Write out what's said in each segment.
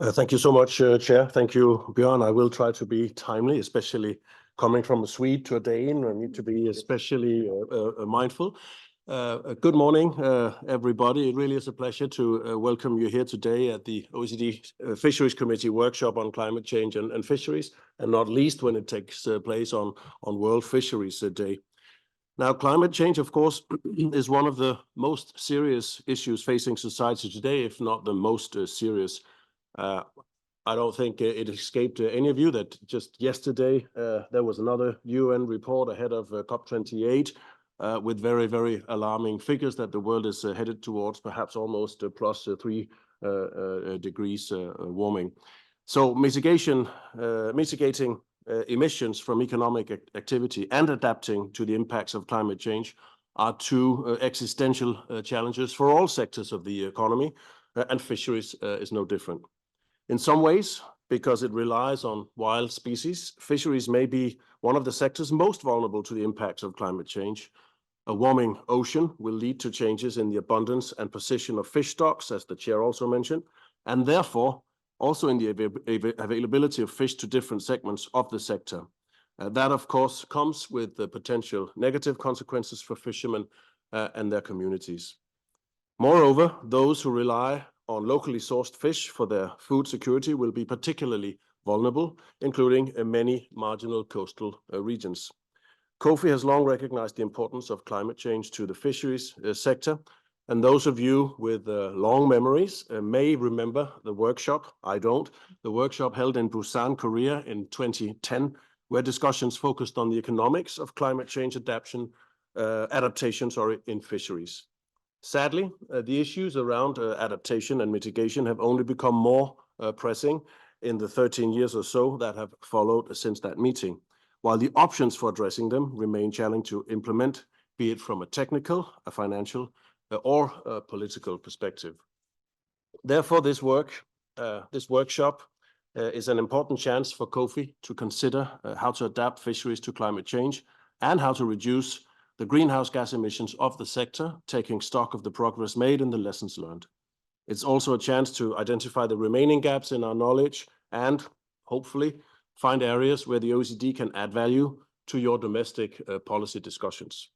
Thank you so much, Chair. Thank you, Björn. I will try to be timely, especially coming from a Swede to a Dane. I need to be especially mindful. Good morning, everybody. It really is a pleasure to welcome you here today at the OECD Fisheries Committee workshop on climate change and fisheries, and not least when it takes place on World Fisheries Day. Now, climate change, of course, is one of the most serious issues facing society today, if not the most serious. I don't think it escaped any of you that just yesterday there was another UN report ahead of COP28 with very, very alarming figures that the world is headed towards perhaps almost plus 3 degrees warming. So mitigating emissions from economic activity and adapting to the impacts of climate change are two existential challenges for all sectors of the economy, and fisheries is no different. In some ways, because it relies on wild species, fisheries may be one of the sectors most vulnerable to the impacts of climate change. A warming ocean will lead to changes in the abundance and position of fish stocks, as the chair also mentioned, and therefore also in the availability of fish to different segments of the sector. That, of course, comes with the potential negative consequences for fishermen and their communities. Moreover, those who rely on locally sourced fish for their food security will be particularly vulnerable, including many marginal coastal regions. COFI has long recognized the importance of climate change to the fisheries sector, and those of you with long memories may remember the workshop, I don't, the workshop held in Busan, Korea in 2010, where discussions focused on the economics of climate change adaptation in fisheries. Sadly, the issues around adaptation and mitigation have only become more pressing in the 13 years or so that have followed since that meeting, while the options for addressing them remain challenging to implement, be it from a technical, a financial, or a political perspective. Therefore, this workshop is an important chance for COFI to consider how to adapt fisheries to climate change and how to reduce the greenhouse gas emissions of the sector, taking stock of the progress made and the lessons learned. It's also a chance to identify the remaining gaps in our knowledge and, hopefully, find areas where the OECD can add value to your domestic policy discussions.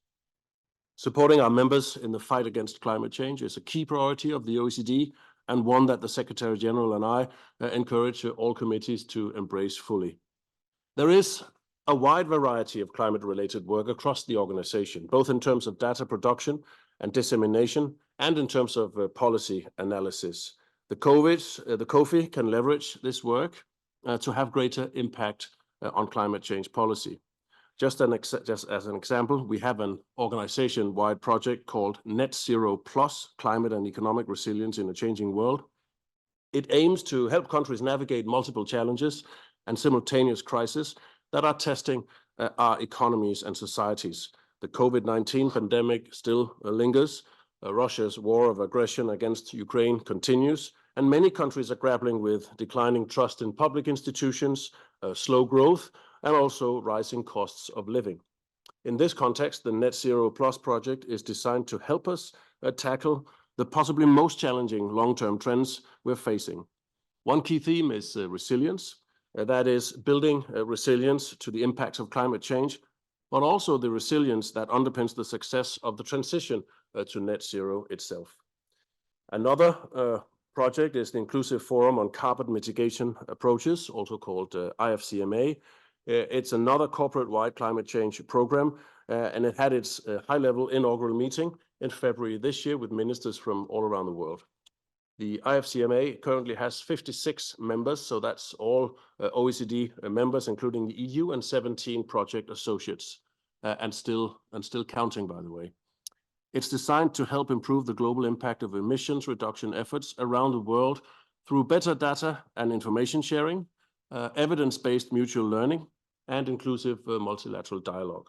Supporting our members in the fight against climate change is a key priority of the OECD and one that the Secretary General and I encourage all committees to embrace fully. There is a wide variety of climate-related work across the organization, both in terms of data production and dissemination, and in terms of policy analysis. The COFI can leverage this work to have greater impact on climate change policy. Just as an example, we have an organization-wide project called Net Zero Plus, Climate and Economic Resilience in a Changing World. It aims to help countries navigate multiple challenges and simultaneous crises that are testing our economies and societies. The COVID-19 pandemic still lingers. Russia's war of aggression against Ukraine continues, and many countries are grappling with declining trust in public institutions, slow growth, and also rising costs of living. In this context, the Net Zero Plus project is designed to help us tackle the possibly most challenging long-term trends we're facing. One key theme is resilience. That is building resilience to the impacts of climate change, but also the resilience that underpins the success of the transition to net zero itself. Another project is the Inclusive Forum on Carbon Mitigation Approaches, also called IFCMA. It's another corporate-wide climate change program, and it had its high-level inaugural meeting in February this year with ministers from all around the world. The IFCMA currently has 56 members, so that's all OECD members, including the EU, and 17 project associates, and still counting, by the way. It's designed to help improve the global impact of emissions reduction efforts around the world through better data and information sharing, evidence-based mutual learning, and inclusive multilateral dialogue.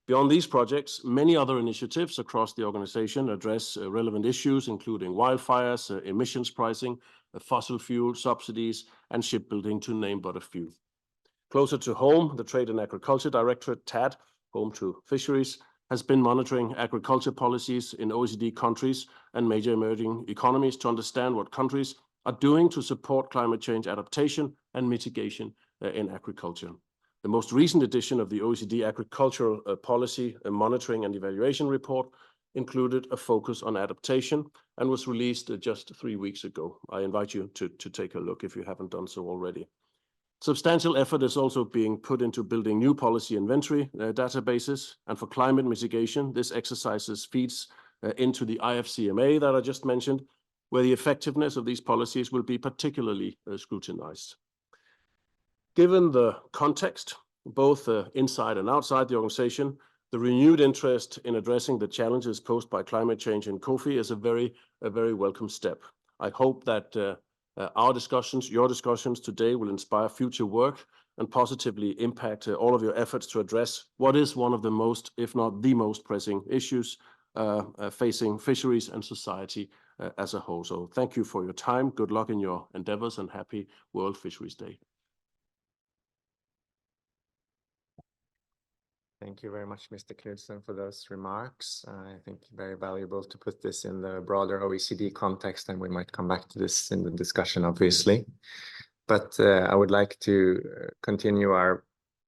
Beyond these projects, many other initiatives across the organization address relevant issues, including wildfires, emissions pricing, fossil fuel subsidies, and shipbuilding, to name but a few. Closer to home, the Trade and Agriculture Directorate, TAD, home to fisheries, has been monitoring agriculture policies in OECD countries and major emerging economies to understand what countries are doing to support climate change adaptation and mitigation in agriculture. The most recent edition of the OECD Agricultural Policy Monitoring and Evaluation Report included a focus on adaptation and was released just 3 weeks ago. I invite you to take a look if you haven't done so already. Substantial effort is also being put into building new policy inventory databases, and for climate mitigation, this exercise feeds into the IFCMA that I just mentioned, where the effectiveness of these policies will be particularly scrutinized. Given the context, both inside and outside the organization, the renewed interest in addressing the challenges posed by climate change in COFI is a very welcome step. I hope that our discussions, your discussions today will inspire future work and positively impact all of your efforts to address what is one of the most, if not the most pressing issues facing fisheries and society as a whole. So thank you for your time. Good luck in your endeavors and happy World Fisheries Day. Thank you very much, Mr. Knudsen, for those remarks. I think very valuable to put this in the broader OECD context, and we might come back to this in the discussion, obviously. But I would like to continue our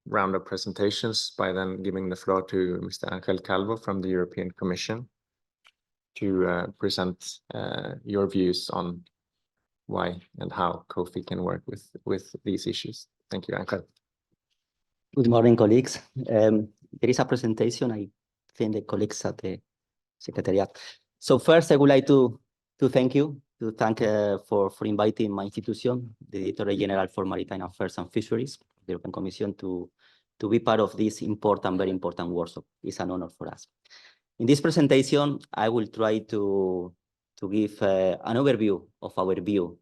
round of presentations by then giving the floor to Mr. Angel Calvo from the European Commission to present your views on why and how COFI can work with these issues. Thank you, Angel. Good morning, colleagues. There is a presentation, I think the colleagues at the Secretariat. So first, I would like to thank for inviting my institution, the Directorate General for Maritime Affairs and Fisheries, the European Commission, to be part of this very important workshop. It's an honor for us. In this presentation, I will try to give an overview of our view,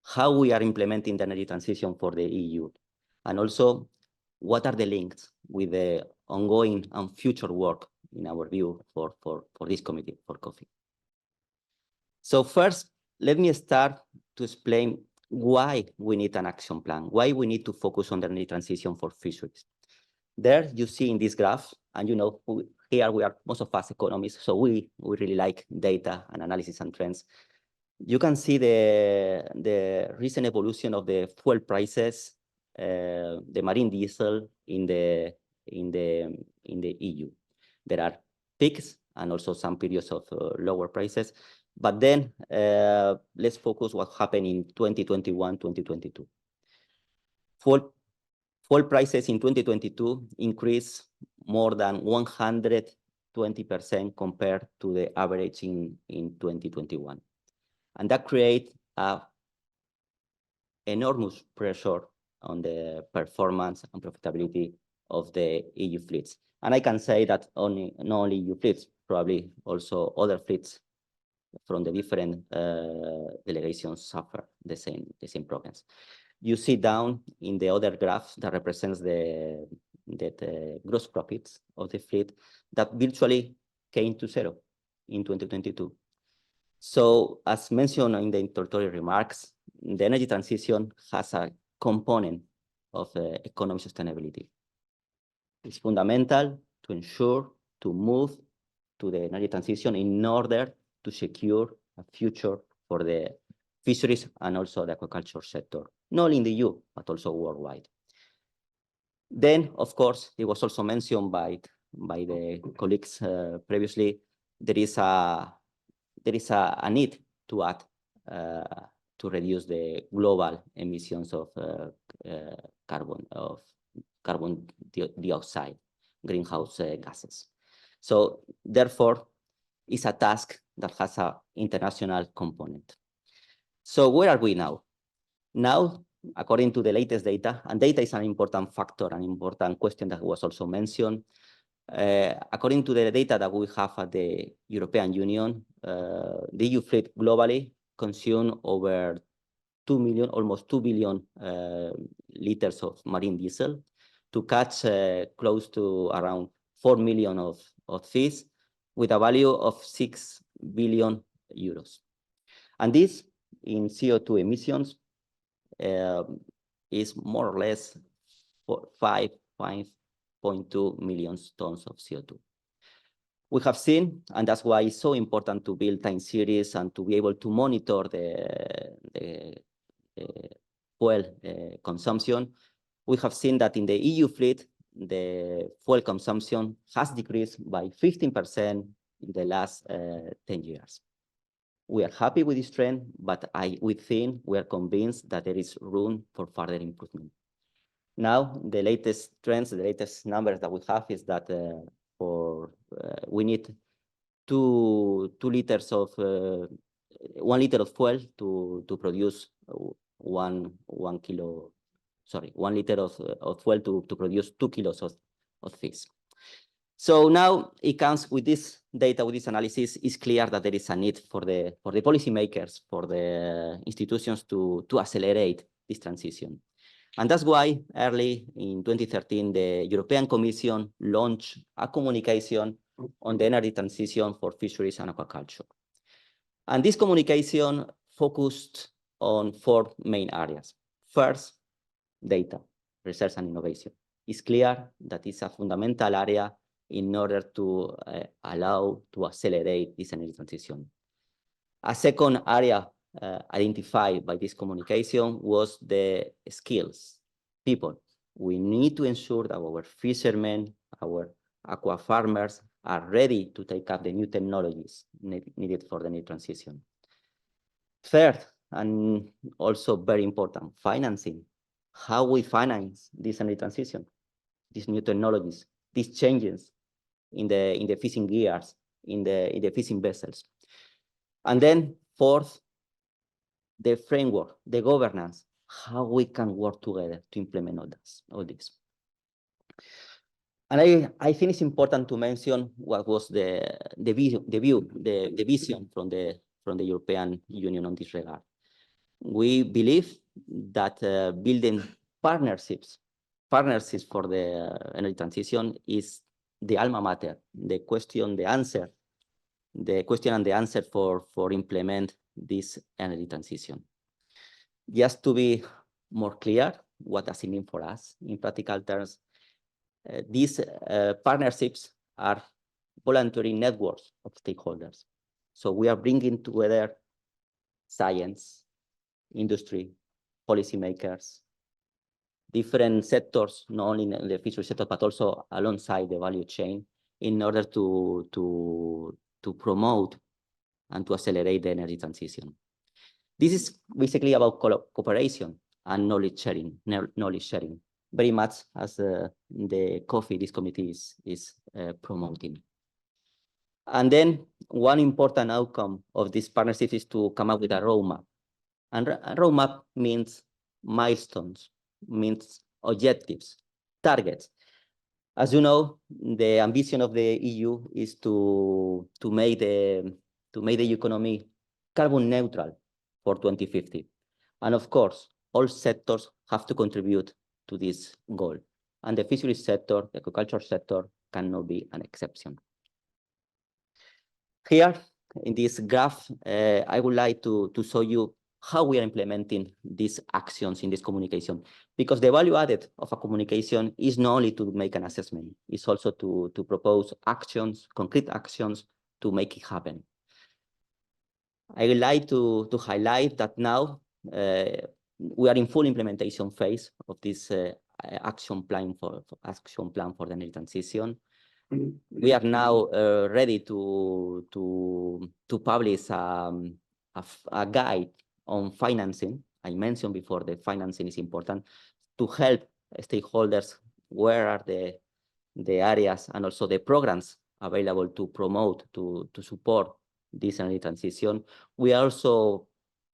how we are implementing the energy transition for the EU, and also what are the links with the ongoing and future work, in our view, for this committee, for COFI. So first, let me start to explain why we need an action plan, why we need to focus on the energy transition for fisheries. There you see in this graph, and you know, here we are, most of us economists, so we really like data and analysis and trends. You can see the recent evolution of the fuel prices, the marine diesel in the EU. There are peaks and also some periods of lower prices. But then let's focus what happened in 2021, 2022. Fuel prices in 2022 increased more than 120% compared to the average in 2021. And that creates enormous pressure on the performance and profitability of the EU fleets. And I can say that not only EU fleets, probably also other fleets from the different delegations suffer the same problems. You see down in the other graph that represents the gross profits of the fleet that virtually came to zero in 2022. So as mentioned in the introductory remarks, the energy transition has a component of economic sustainability. It's fundamental to ensure to move to the energy transition in order to secure a future for the fisheries and also the aquaculture sector, not only in the EU, but also worldwide. Then, of course, it was also mentioned by the colleagues previously, there is a need to add to reduce the global emissions of carbon dioxide, greenhouse gases. So therefore, it's a task that has an international component. So where are we now? Now, according to the latest data, and data is an important factor, an important question that was also mentioned. According to the data that we have at the European Union, the EU fleet globally consumed over 2 million, almost 2 billion liters of marine diesel to catch close to around 4 million of fish with a value of 6 billion euros. And this in CO2 emissions is more or less 5.2 million tons of CO2. We have seen, and that's why it's so important to build time series and to be able to monitor the fuel consumption. We have seen that in the EU fleet, the fuel consumption has decreased by 15% in the last 10 years. We are happy with this trend, but we think we are convinced that there is room for further improvement. Now, the latest trends, the latest numbers that we have is that we need 2 liters of 1 liter of fuel to produce 1 liter of fuel to produce 2 kilos of fish. So now it comes with this data, with this analysis, it's clear that there is a need for the policymakers, for the institutions to accelerate this transition. And that's why early in 2013, the European Commission launched a communication on the energy transition for fisheries and aquaculture. And this communication focused on 4 main areas. First, data, research and innovation. It's clear that it's a fundamental area in order to allow to accelerate this energy transition. A second area identified by this communication was the skills, people. We need to ensure that our fishermen, our aqua farmers are ready to take up the new technologies needed for the energy transition. Third, and also very important, financing. How we finance this energy transition, these new technologies, these changes in the fishing gears, in the fishing vessels. And then fourth, the framework, the governance, how we can work together to implement all this. And I think it's important to mention what was the vision from the European Union on this regard. We believe that building partnerships for the energy transition is the alma mater, the question and the answer for implement this energy transition. Just to be more clear, what does it mean for us in practical terms? These partnerships are voluntary networks of stakeholders. So we are bringing together science, industry, policymakers, different sectors, not only in the fishery sector, but also alongside the value chain in order to promote and to accelerate the energy transition. This is basically about cooperation and knowledge sharing, very much as the coffee this committee is promoting. And then one important outcome of this partnership is to come up with a roadmap. And a roadmap means milestones, means objectives, targets. As you know, the ambition of the EU is to make the economy carbon neutral for 2050. And of course, all sectors have to contribute to this goal. And the fisheries sector, the aquaculture sector cannot be an exception. Here, in this graph, I would like to show you how we are implementing these actions in this communication. Because the value added of a communication is not only to make an assessment, it's also to propose actions, concrete actions to make it happen. I would like to highlight that now we are in full implementation phase of this action plan for the energy transition. We are now ready to publish a guide on financing. I mentioned before that financing is important to help stakeholders. Where are the areas and also the programs available to promote, to support this energy transition? We are also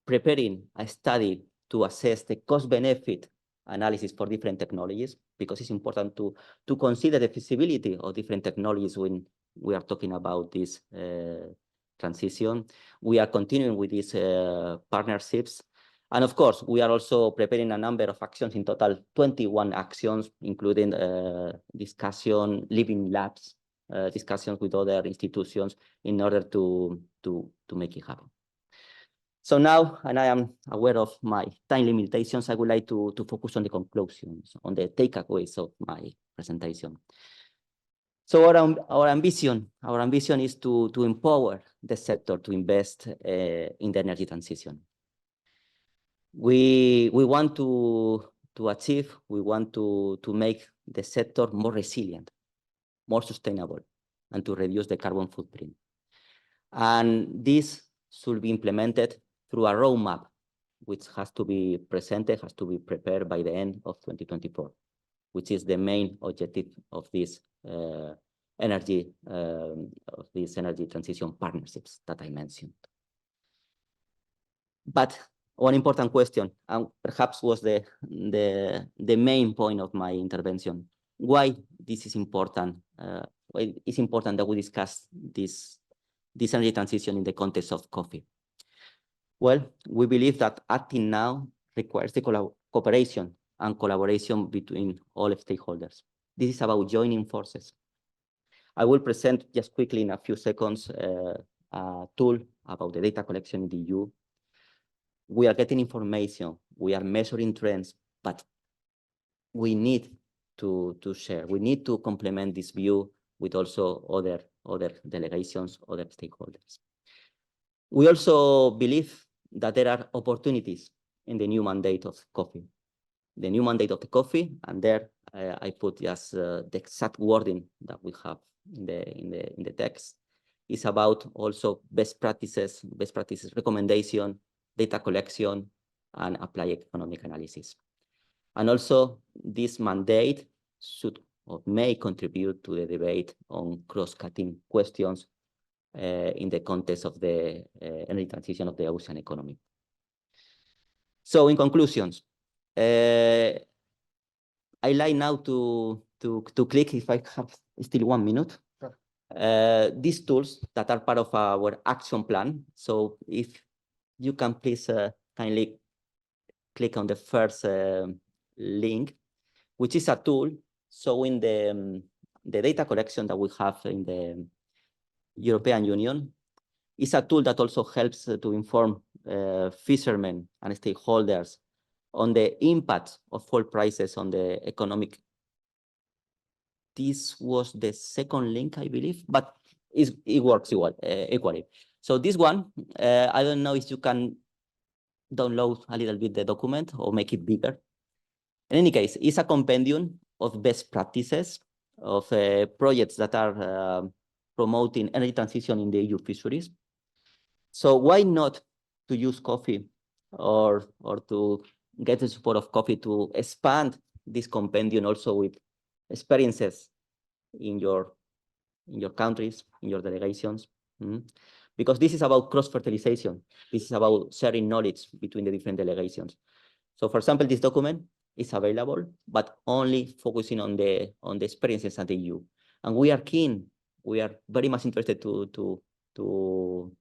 preparing a study to assess the cost-benefit analysis for different technologies, because it's important to consider the feasibility of different technologies when we are talking about this transition. We are continuing with these partnerships. And of course, we are also preparing a number of actions, in total 21 actions, including discussion, living labs, discussions with other institutions in order to make it happen. So now, and I am aware of my time limitations, I would like to focus on the conclusions, on the takeaways of my presentation. So our ambition is to empower the sector to invest in the energy transition. We want to achieve, we want to make the sector more resilient, more sustainable, and to reduce the carbon footprint. And this should be implemented through a roadmap, which has to be presented, has to be prepared by the end of 2024, which is the main objective of this energy transition partnerships that I mentioned. But one important question, and perhaps was the main point of my intervention, why this is important? Why it's important that we discuss this energy transition in the context of coffee. Well, we believe that acting now requires the cooperation and collaboration between all stakeholders. This is about joining forces. I will present just quickly in a few seconds a tool about the data collection in the EU. We are getting information, we are measuring trends, but we need to share. We need to complement this view with also other delegations, other stakeholders. We also believe that there are opportunities in the new mandate of coffee. The new mandate of the coffee, and there I put just the exact wording that we have in the text, is about also best practices recommendation, data collection, and apply economic analysis. And also this mandate should or may contribute to the debate on cross-cutting questions in the context of the energy transition of the ocean economy. So in conclusions, I like now to click, if I have still 1 minute, these tools that are part of our action plan. So if you can please kindly click on the first link, which is a tool showing the data collection that we have in the European Union. It's a tool that also helps to inform fishermen and stakeholders on the impact of oil prices on the economic. This was the second link, I believe, but it works equally. So this one, I don't know if you can download a little bit the document or make it bigger. In any case, it's a compendium of best practices of projects that are promoting energy transition in the EU fisheries. So why not to use coffee or to get the support of coffee to expand this compendium also with experiences in your countries, in your delegations? Because this is about cross-fertilization. This is about sharing knowledge between the different delegations. So for example, this document is available, but only focusing on the experiences at the EU. And we are keen, we are very much interested to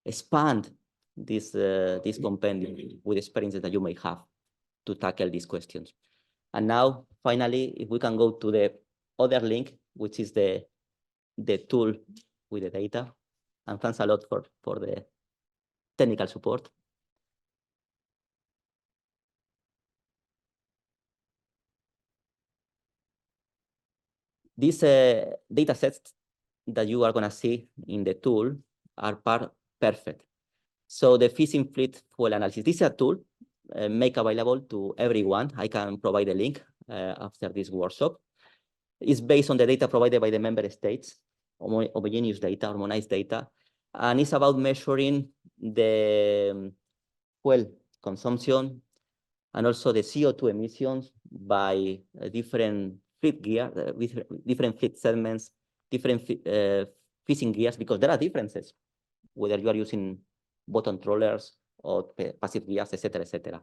expand this compendium with experiences that you may have to tackle these questions. And now, finally, if we can go to the other link, which is the tool with the data. And thanks a lot for the technical support. These data sets that you are going to see in the tool are perfect. So the fishing fleet fuel analysis, this is a tool make available to everyone. I can provide a link after this workshop. It's based on the data provided by the member states, homogeneous data, harmonized data, and it's about measuring the fuel consumption and also the CO2 emissions by different fleet gear, with different fleet segments, different fishing gears, because there are differences, whether you are using bottom trawlers or passive gears, etc., etc.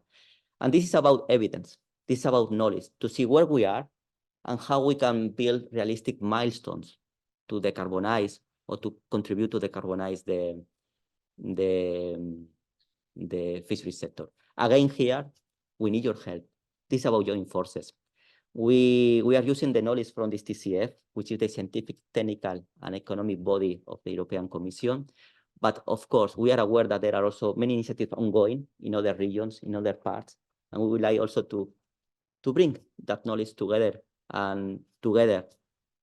And this is about evidence. This is about knowledge, to see where we are and how we can build realistic milestones to decarbonize or to contribute to decarbonize the fisheries sector. Again, here, we need your help. This is about joining forces. We are using the knowledge from this TCF, which is the scientific, technical, and economic body of the European Commission. But of course, we are aware that there are also many initiatives ongoing in other regions, in other parts, and we would like also to bring that knowledge together and together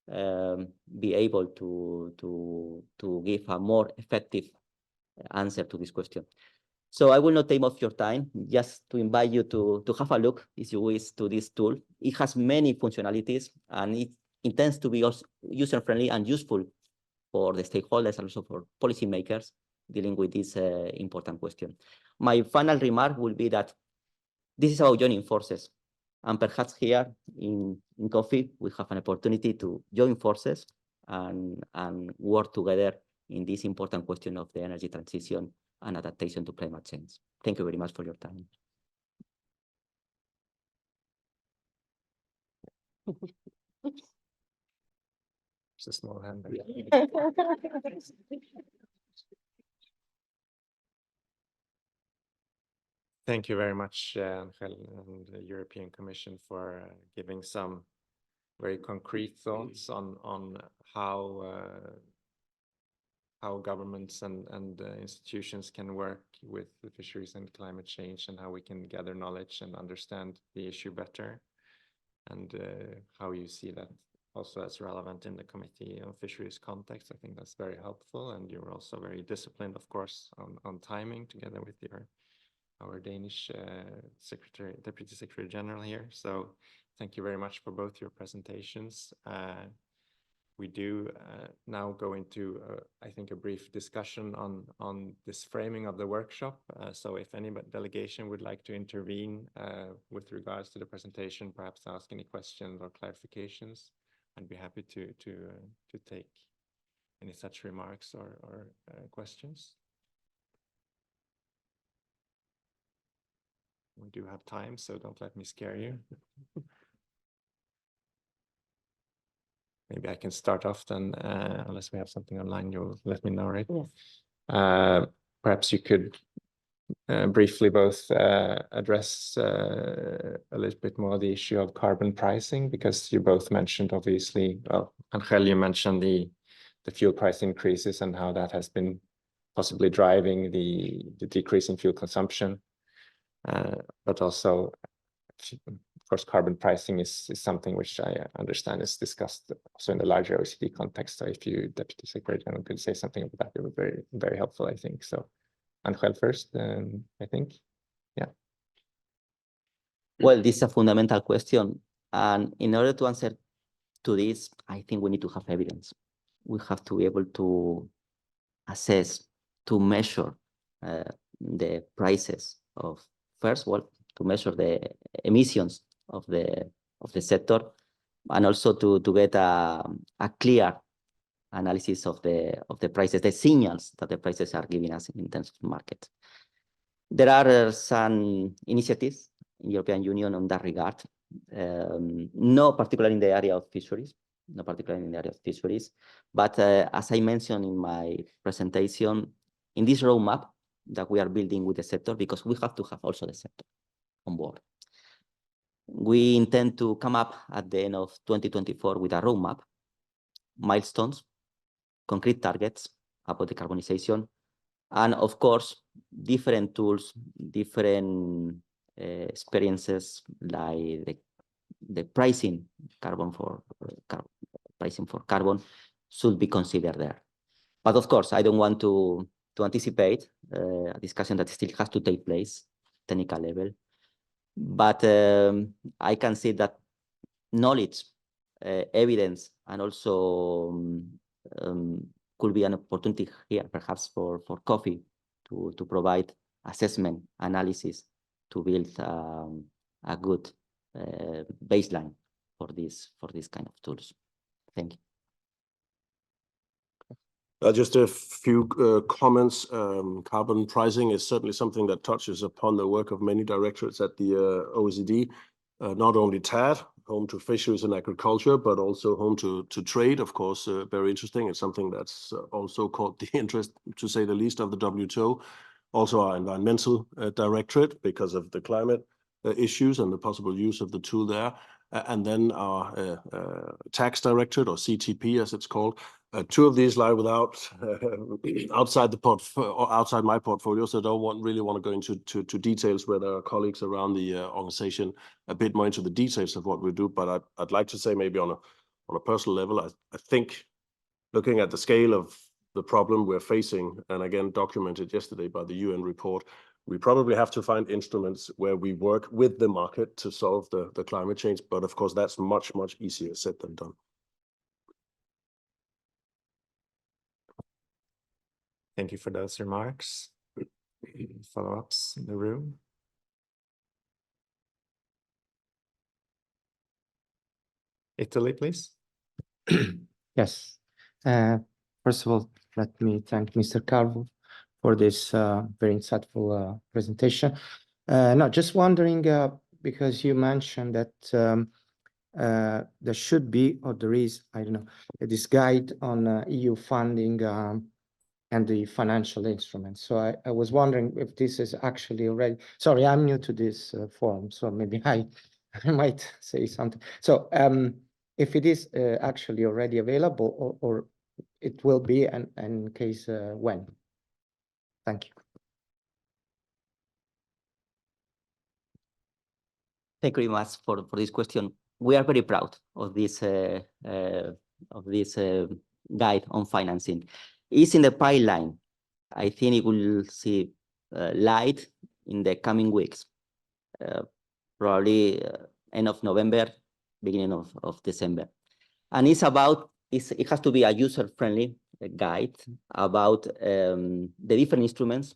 be able to give a more effective answer to this question. So I will not take much of your time, just to invite you to have a look, if you wish, to this tool. It has many functionalities, and it intends to be also user-friendly and useful for the stakeholders and also for policymakers dealing with this important question. My final remark will be that this is about joining forces. And perhaps here in coffee, we have an opportunity to join forces and work together in this important question of the energy transition and adaptation to climate change. Thank you very much for your time. It's a small hand. Thank you very much, Angel and the European Commission, for giving some very concrete thoughts on how governments and institutions can work with the fisheries and climate change, and how we can gather knowledge and understand the issue better, and how you see that also as relevant in the Committee on Fisheries context. I think that's very helpful, and you're also very disciplined, of course, on timing, together with our Danish Deputy Secretary General here. So thank you very much for both your presentations. We do now go into, I think, a brief discussion on this framing of the workshop. So if any delegation would like to intervene with regards to the presentation, perhaps ask any questions or clarifications, I'd be happy to take any such remarks or questions. We do have time, so don't let me scare you. Maybe I can start off then, unless we have something online, you'll let me know, right? Yes. Perhaps you could briefly both address a little bit more the issue of carbon pricing, because you both mentioned, obviously, well, Angel, you mentioned the fuel price increases and how that has been possibly driving the decrease in fuel consumption. But also, of course, carbon pricing is something which I understand is discussed also in the larger OECD context. So if you, Deputy Secretary General, could say something about that, it would be very, very helpful, I think. So Angel first, I think. Yeah. Well, this is a fundamental question. And in order to answer to this, I think we need to have evidence. We have to be able to assess, to measure the prices of, first, well, to measure the emissions of the sector, and also to get a clear analysis of the prices, the signals that the prices are giving us in terms of market. There are some initiatives in the European Union on that regard, not particularly in the area of fisheries, but as I mentioned in my presentation, in this roadmap that we are building with the sector, because we have to have also the sector on board. We intend to come up at the end of 2024 with a roadmap, milestones, concrete targets about decarbonization, and of course, different tools, different experiences, like the pricing pricing for carbon should be considered there. But of course, I don't want to anticipate a discussion that still has to take place, technical level. But I can say that knowledge, evidence, and also could be an opportunity here, perhaps for coffee, to provide assessment, analysis, to build a good baseline for this kind of tools. Thank you. Just a few comments. Carbon pricing is certainly something that touches upon the work of many directorates at the OECD, not only TAD, home to fisheries and agriculture, but also home to trade, of course, very interesting. It's something that's also caught the interest, to say the least, of the WTO. Also our environmental directorate, because of the climate issues and the possible use of the tool there. And then our tax directorate, or CTP as it's called. Two of these lie outside my portfolio, so I don't really want to go into details where there are colleagues around the organization a bit more into the details of what we do. But I'd like to say maybe on on a personal level, I think looking at the scale of the problem we're facing, and again documented yesterday by the UN report, we probably have to find instruments where we work with the market to solve the climate change. But of course, that's much easier said than done. Thank you for those remarks. Follow-ups in the room? Italy, please. Yes. First of all, let me thank Mr. Carvo for this very insightful presentation. No, just wondering, because you mentioned that there should be, or there is, I don't know, this guide on EU funding and the financial instruments. So I was wondering if this is actually already, sorry, I'm new to this forum, so maybe I might say something. So if it is actually already available, or it will be, and in case when? Thank you. Thank you very much for this question. We are very proud of this guide on financing. It's in the pipeline. I think it will see light in the coming weeks, probably end of November, beginning of December. And it's about, it has to be a user-friendly guide about the different instruments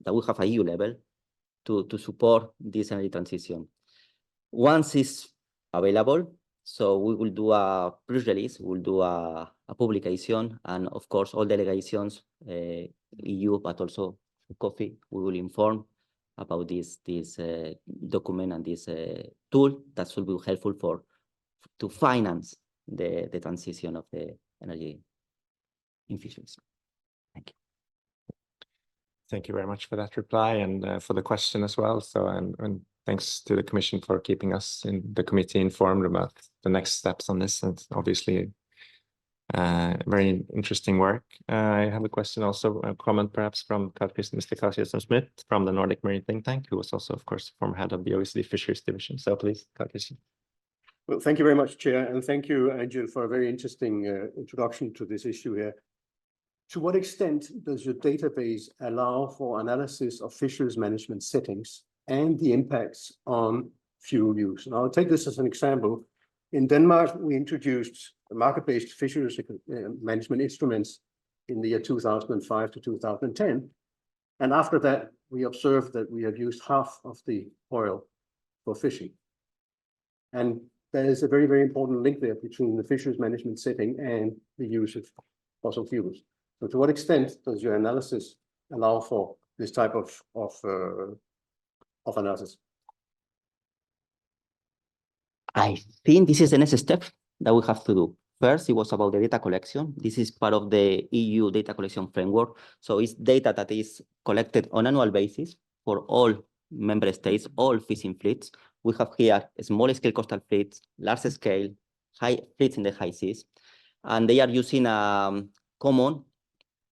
that we have at EU level to support this energy transition. Once it's available, so we will do a press release, we'll do a publication, and of course, all delegations, EU, but also COFI, we will inform about this document and this tool that should be helpful to finance the transition of the energy in fisheries. Thank you. Thank you very much for that reply and for the question as well. So, and thanks to the Commission for keeping us in the committee informed about the next steps on this. It's obviously very interesting work. I have a question also, a comment perhaps from Mr. Carl-Christian from the Nordic Marine Think Tank, who was also, of course, former head of the OECD Fisheries Division. So please, Carl-Christian. Well, thank you very much, Chair, and thank you, Angel, for a very interesting introduction to this issue here. To what extent does your database allow for analysis of fisheries management settings and the impacts on fuel use? And I'll take this as an example. In Denmark, we introduced market-based fisheries management instruments in the year 2005 to 2010. And after that, we observed that we have used half of the oil for fishing. And there is a very, very important link there between the fisheries management setting and the use of fossil fuels. So to what extent does your analysis allow for this type of analysis? I think this is the next step that we have to do. First, it was about the data collection. This is part of the EU data collection framework. So it's data that is collected on an annual basis for all member states, all fishing fleets. We have here small-scale coastal fleets, large-scale, high fleets in the high seas, and they are using a common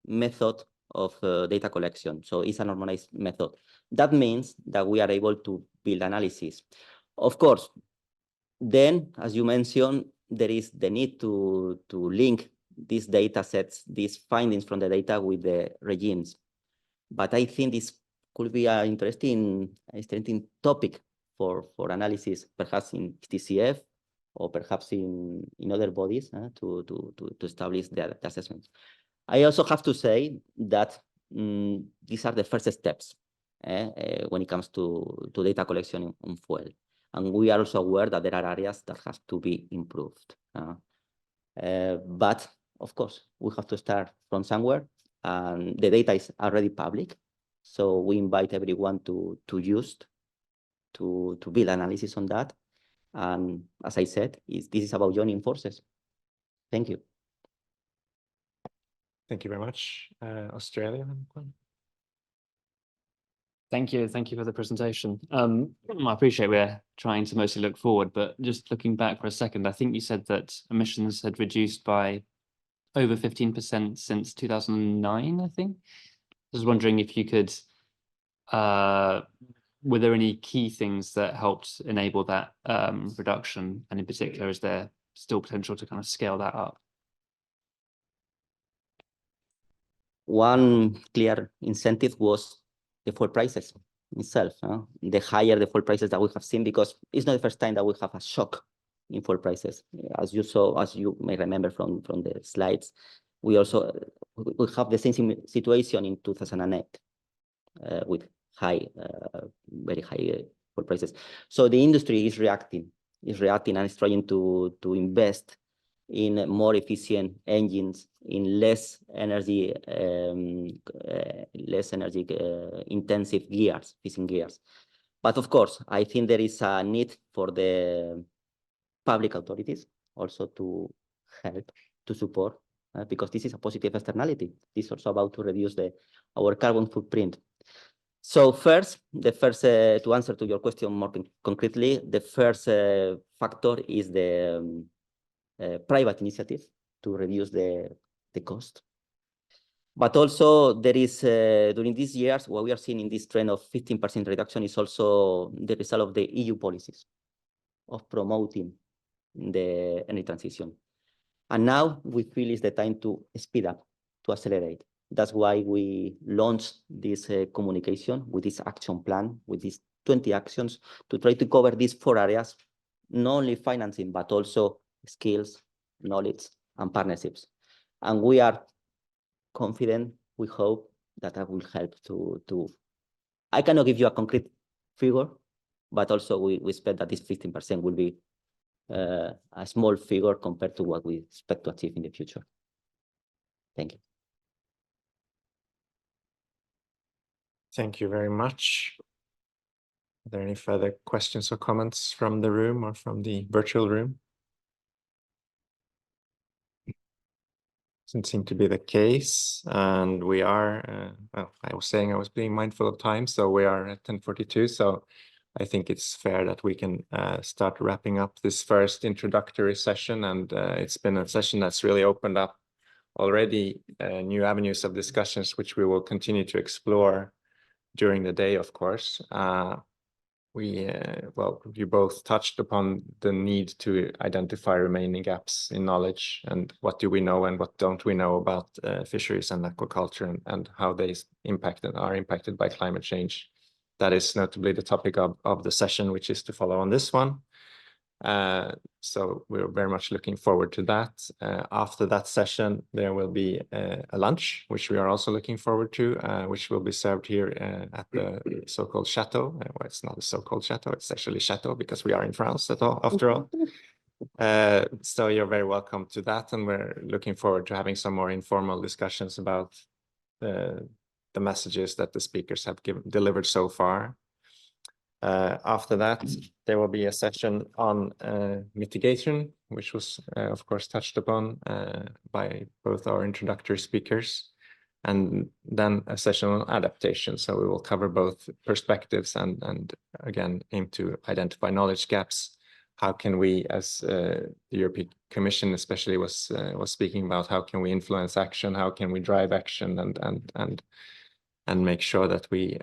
method of data collection. So it's a normalized method. That means that we are able to build analysis. Of course, then, as you mentioned, there is the need to link these data sets, these findings from the data with the regimes. But I think this could be an interesting topic for analysis, perhaps in TCF or perhaps in other bodies to establish the assessments. I also have to say that these are the first steps when it comes to data collection on fuel. And we are also aware that there are areas that have to be improved. But of course, we have to start from somewhere. And the data is already public. So we invite everyone to build analysis on that. And as I said, this is about joining forces. Thank you. Thank you very much. Australia. Thank you for the presentation. I appreciate we're trying to mostly look forward, but just looking back for a second, I think you said that emissions had reduced by over 15% since 2009, I think. I was wondering if you could, were there any key things that helped enable that reduction? And in particular, is there still potential to kind of scale that up? One clear incentive was the fuel prices itself. The higher the fuel prices that we have seen, because it's not the first time that we have a shock in fuel prices. As you saw, as you may remember from the slides, we also we have the same situation in 2008 with very high fuel prices. So the industry is reacting and is trying to invest in more efficient engines, in less energy intensive gears, fishing gears. But of course, I think there is a need for the public authorities also to help, to support, because this is a positive externality. This is also about to reduce our carbon footprint. So first, to answer to your question more concretely, the first factor is the private initiative to reduce the cost. But also there is, during these years, what we are seeing in this trend of 15% reduction is also the result of the EU policies of promoting the energy transition. And now we feel it's the time to speed up, to accelerate. That's why we launched this communication with this action plan, with these 20 actions to try to cover these 4 areas, not only financing, but also skills, knowledge, and partnerships. And we are confident, we hope that will help to I cannot give you a concrete figure, but also we expect that this 15% will be a small figure compared to what we expect to achieve in the future. Thank you. Thank you very much. Are there any further questions or comments from the room or from the virtual room? Doesn't seem to be the case, and we are, well, I was saying I was being mindful of time, so we are at 10:42, so I think it's fair that we can start wrapping up this first introductory session, and it's been a session that's really opened up already new avenues of discussions, which we will continue to explore during the day, of course. Well, you both touched upon the need to identify remaining gaps in knowledge and what do we know and what don't we know about fisheries and aquaculture and how they are impacted by climate change. That is notably the topic of the session, which is to follow on this one. So we're very much looking forward to that. After that session, there will be a lunch, which we are also looking forward to, which will be served here at the so-called chateau. Well, it's not a so-called chateau, it's actually chateau because we are in France after all. So you're very welcome to that, and we're looking forward to having some more informal discussions about the messages that the speakers have delivered so far. After that, there will be a session on mitigation, which was, of course, touched upon by both our introductory speakers, and then a session on adaptation. So we will cover both perspectives and again, aim to identify knowledge gaps. How can we, as the European Commission especially was speaking about, how can we influence action? How can we drive action and make sure that we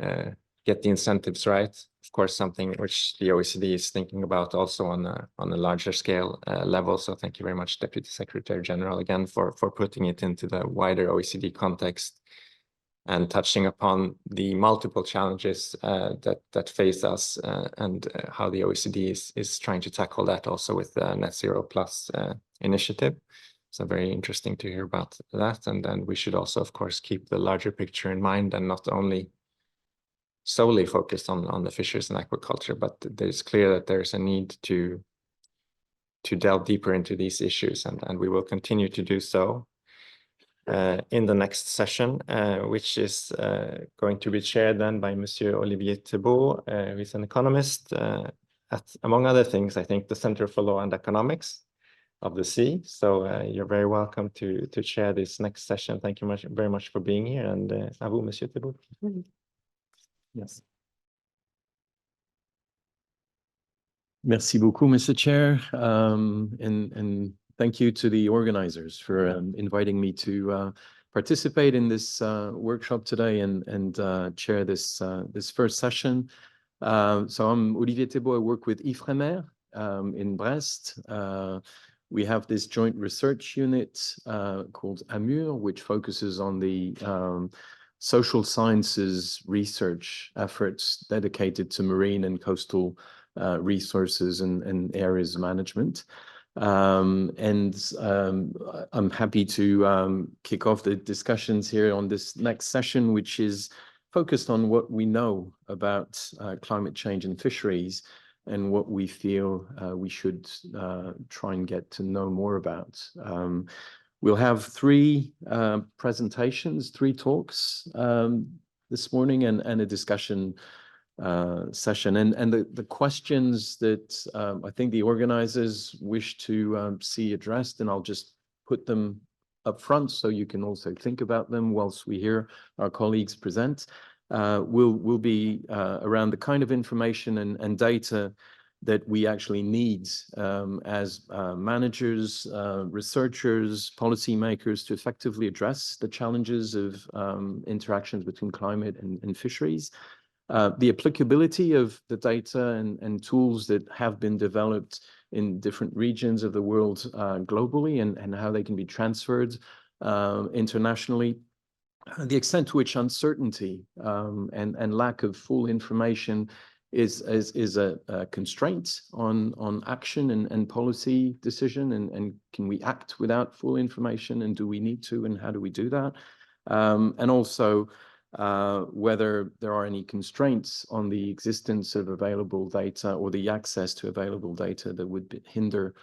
get the incentives right? Of course, something which the OECD is thinking about also on a larger scale level. So thank you very much, Deputy Secretary General, again for putting it into the wider OECD context and touching upon the multiple challenges that face us and how the OECD is trying to tackle that also with the Net Zero Plus initiative. So very interesting to hear about that. And then we should also, of course, keep the larger picture in mind and not only solely focused on the fisheries and aquaculture, but it's clear that there's a need to delve deeper into these issues, and we will continue to do so in the next session, which is going to be chaired then by Monsieur Olivier Thibault, who is an economist at, among other things, I think, the Center for Law and Economics of the Sea. So you're very welcome to chair this next session. Thank you very much for being here, and à vous, Monsieur Thibault. Yes. Merci beaucoup, Mr. Chair, and thank you to the organizers for inviting me to participate in this workshop today and chair this first session. So I'm Olivier Thibault. I work with Ifremer in Brest. We have this joint research unit called AMUR, which focuses on the social sciences research efforts dedicated to marine and coastal resources and areas management. I'm happy to kick off the discussions here on this next session, which is focused on what we know about climate change and fisheries and what we feel we should try and get to know more about. We'll have three presentations, three talks this morning and a discussion session. And the questions that I think the organizers wish to see addressed, and I'll just put them up front so you can also think about them whilst we hear our colleagues present, will be around the kind of information and data that we actually need as managers, researchers, policymakers to effectively address the challenges of interactions between climate and fisheries. The applicability of the data and tools that have been developed in different regions of the world globally and how they can be transferred internationally. The extent to which uncertainty and lack of full information is a constraint on action and policy decision, and can we act without full information, and do we need to, and how do we do that? And also whether there are any constraints on the existence of available data or the access to available data that would hinder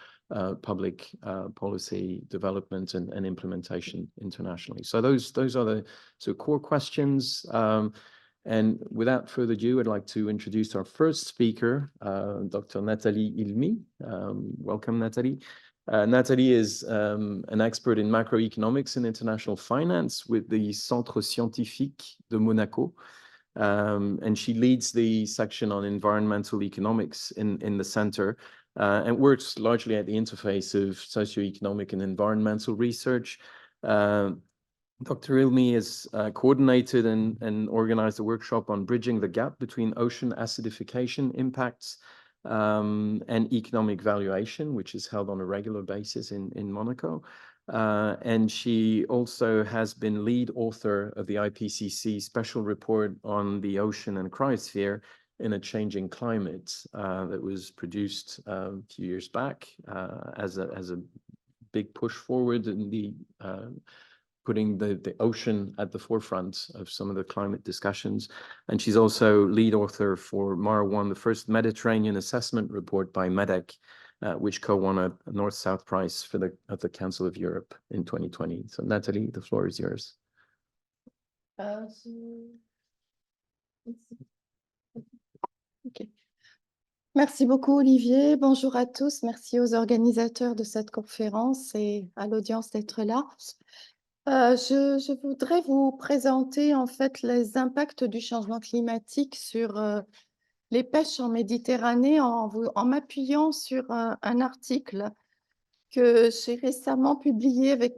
public policy development and implementation internationally. So those are the core questions. And without further ado, I'd like to introduce our first speaker, Dr. Nathalie Ilmy. Welcome, Nathalie. Nathalie is an expert in macroeconomics and international finance with the Centre Scientifique de Monaco. And she leads the section on environmental economics in the center and works largely at the interface of socioeconomic and environmental research. Dr. Ilmy has coordinated and organized a workshop on bridging the gap between ocean acidification impacts and economic valuation, which is held on a regular basis in Monaco. And she also has been lead author of the IPCC special report on the ocean and cryosphere in a changing climate that was produced a few years back as a big push forward in the putting the ocean at the forefront of some of the climate discussions. And she's also lead author for MAR1, the first Mediterranean assessment report by MEDEC, which co-won a North-South prize for the Council of Europe in 2020. So Nathalie, the floor is yours. Okay. Merci beaucoup, Olivier. Bonjour à tous. Merci aux organisateurs de cette conférence et à l'audience d'être là. Je voudrais vous présenter en fait les impacts du changement climatique sur les pêches en Méditerranée en m'appuyant sur un article que j'ai récemment publié avec...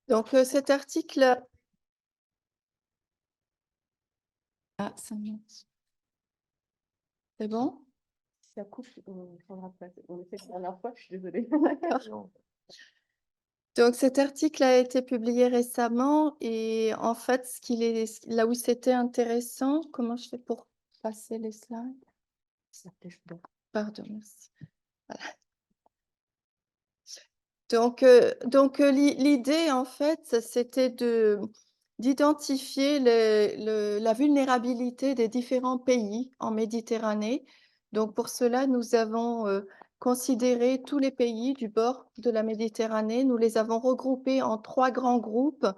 Donc cet article... Ah, ça monte. C'est bon? Ça coupe, on le fait la dernière fois, je suis désolée. D'accord. Donc cet article a été publié récemment et en fait, là où c'était intéressant, comment je fais pour passer les slides? Pardon, merci. Voilà. Donc l'idée, en fait, c'était d'identifier la vulnérabilité des différents pays en Méditerranée. Donc pour cela, nous avons considéré tous les pays du bord de la Méditerranée. Nous les avons regroupés en 3 grands groupes,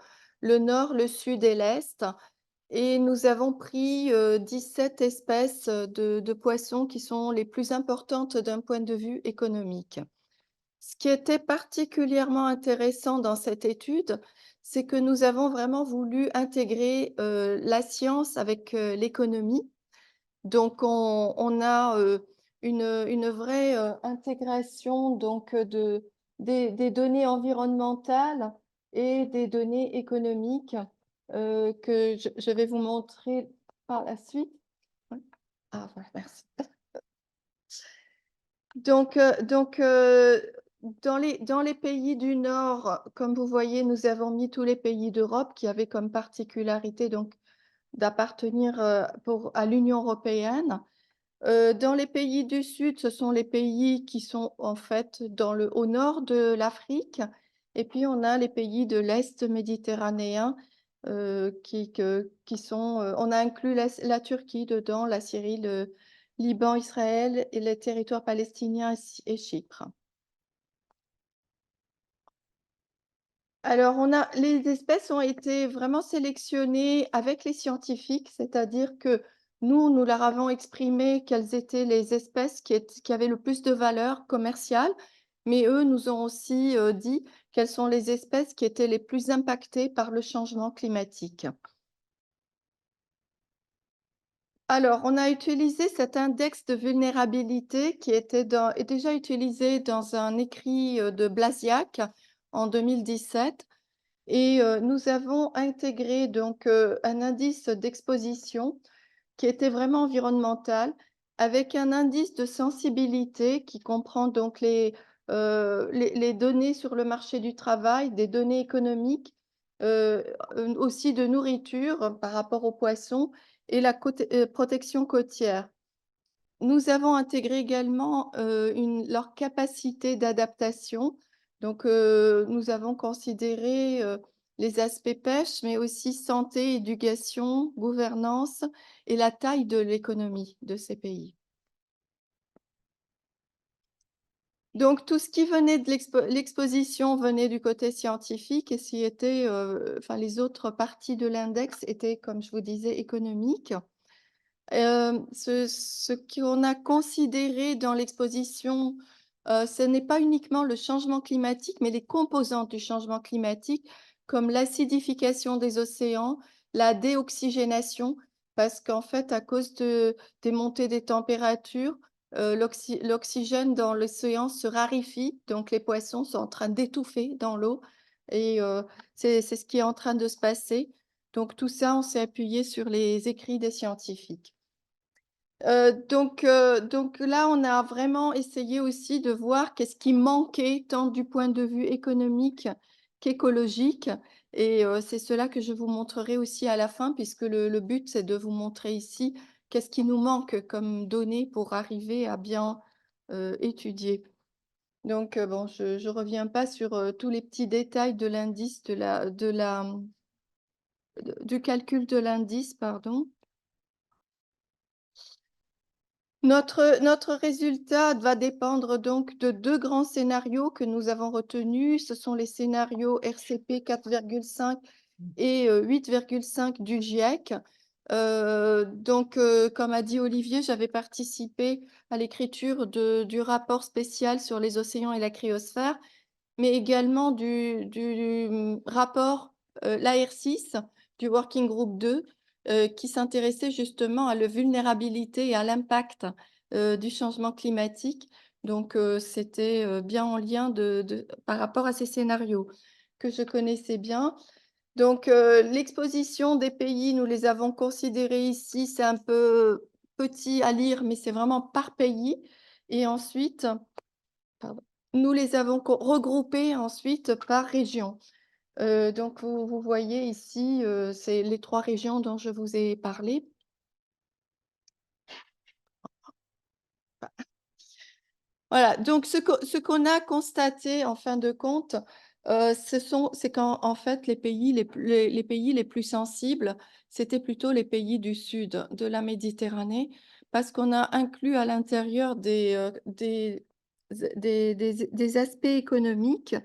le nord, le sud et l'est. Et nous avons pris 17 espèces de poissons qui sont les plus importantes d'un point de vue économique. Ce qui était particulièrement intéressant dans cette étude, c'est que nous avons vraiment voulu intégrer la science avec l'économie. Donc, on a une vraie intégration donc, des données environnementales et des données économiques que je vais vous montrer par la suite. Ah, voilà, merci. Donc, dans les pays du Nord, comme vous voyez, nous avons mis tous les pays d'Europe qui avaient comme particularité donc d'appartenir à l'Union européenne. Dans les pays du Sud, ce sont les pays qui sont en fait au nord de l'Afrique. Et puis, on a les pays de l'Est méditerranéen qui sont... on a inclus la Turquie dedans, la Syrie, le Liban, Israël et les territoires palestiniens et Chypre. Alors, les espèces ont été vraiment sélectionnées avec les scientifiques, c'est-à-dire que nous leur avons exprimé quelles étaient les espèces qui avaient le plus de valeur commerciale, mais eux nous ont aussi dit quelles sont les espèces qui étaient les plus impactées par le changement climatique. Alors, on a utilisé cet index de vulnérabilité qui est déjà utilisé dans un écrit de Blasiak en 2017. Et nous avons intégré donc un indice d'exposition qui était vraiment environnemental, avec un indice de sensibilité qui comprend donc les données sur le marché du travail, des données économiques, aussi de nourriture par rapport aux poissons et la protection côtière. Nous avons intégré également leur capacité d'adaptation. Donc, nous avons considéré les aspects pêche, mais aussi santé, éducation, gouvernance et la taille de l'économie de ces pays. Donc, tout ce qui venait de l'exposition venait du côté scientifique et les autres parties de l'index étaient, comme je vous disais, économiques. Ce qu'on a considéré dans l'exposition, ce n'est pas uniquement le changement climatique, mais les composantes du changement climatique, comme l'acidification des océans, la déoxygénation, parce qu'en fait, à cause des montées des températures, l'oxygène dans l'océan se raréfie, donc les poissons sont en train d'étouffer dans l'eau, et c'est ce qui est en train de se passer. Donc tout ça, on s'est appuyé sur les écrits des scientifiques. Donc là, on a vraiment essayé aussi de voir qu'est-ce qui manquait tant du point de vue économique qu'écologique. Et c'est cela que je vous montrerai aussi à la fin, puisque le but, c'est de vous montrer ici qu'est-ce qui nous manque comme données pour arriver à bien étudier. Donc, bon, je ne reviens pas sur tous les petits détails de l'indice, du calcul de l'indice, pardon. Notre résultat va dépendre donc de 2 grands scénarios que nous avons retenus. Ce sont les scénarios RCP 4,5 et 8,5 du GIEC. Comme a dit Olivier, j'avais participé à l'écriture du rapport spécial sur les océans et la cryosphère, mais également du rapport l'AR6 du Working Group 2 qui s'intéressait justement à la vulnérabilité et à l'impact du changement climatique. Donc, c'était bien en lien par rapport à ces scénarios que je connaissais bien. Donc, l'exposition des pays, nous les avons considérés ici, c'est un peu petit à lire, mais c'est vraiment par pays. Et ensuite, nous les avons regroupés ensuite par région. Donc, vous voyez ici, c'est les 3 régions dont je vous ai parlé. Voilà, donc ce qu'on a constaté en fin de compte, c'est qu'en fait, les pays les plus sensibles, c'était plutôt les pays du sud de la Méditerranée, parce qu'on a inclus à l'intérieur des aspects économiques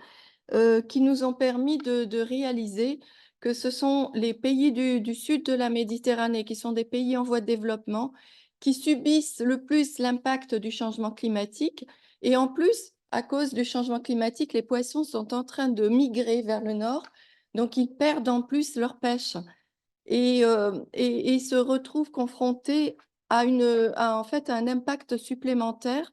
qui nous ont permis de réaliser que ce sont les pays du sud de la Méditerranée, qui sont des pays en voie de développement, qui subissent le plus l'impact du changement climatique. Et en plus, à cause du changement climatique, les poissons sont en train de migrer vers le nord, donc ils perdent en plus leur pêche et se retrouvent confrontés en fait, à un impact supplémentaire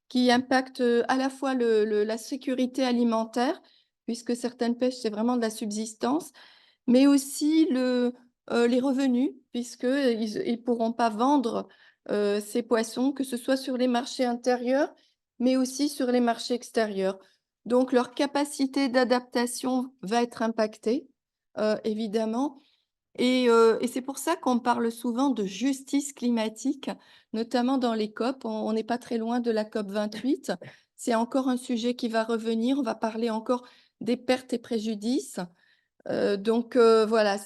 qui impacte à la fois la sécurité alimentaire, puisque certaines pêches, c'est vraiment de la subsistance, mais aussi les revenus, puisqu'ils ne pourront pas vendre ces poissons, que ce soit sur les marchés intérieurs, mais aussi sur les marchés extérieurs. Donc, leur capacité d'adaptation va être impactée, évidemment. Et c'est pour ça qu'on parle souvent de justice climatique, notamment dans les COP. On n'est pas très loin de la COP 28. C'est encore un sujet qui va revenir. On va parler encore des pertes et préjudices. Donc voilà,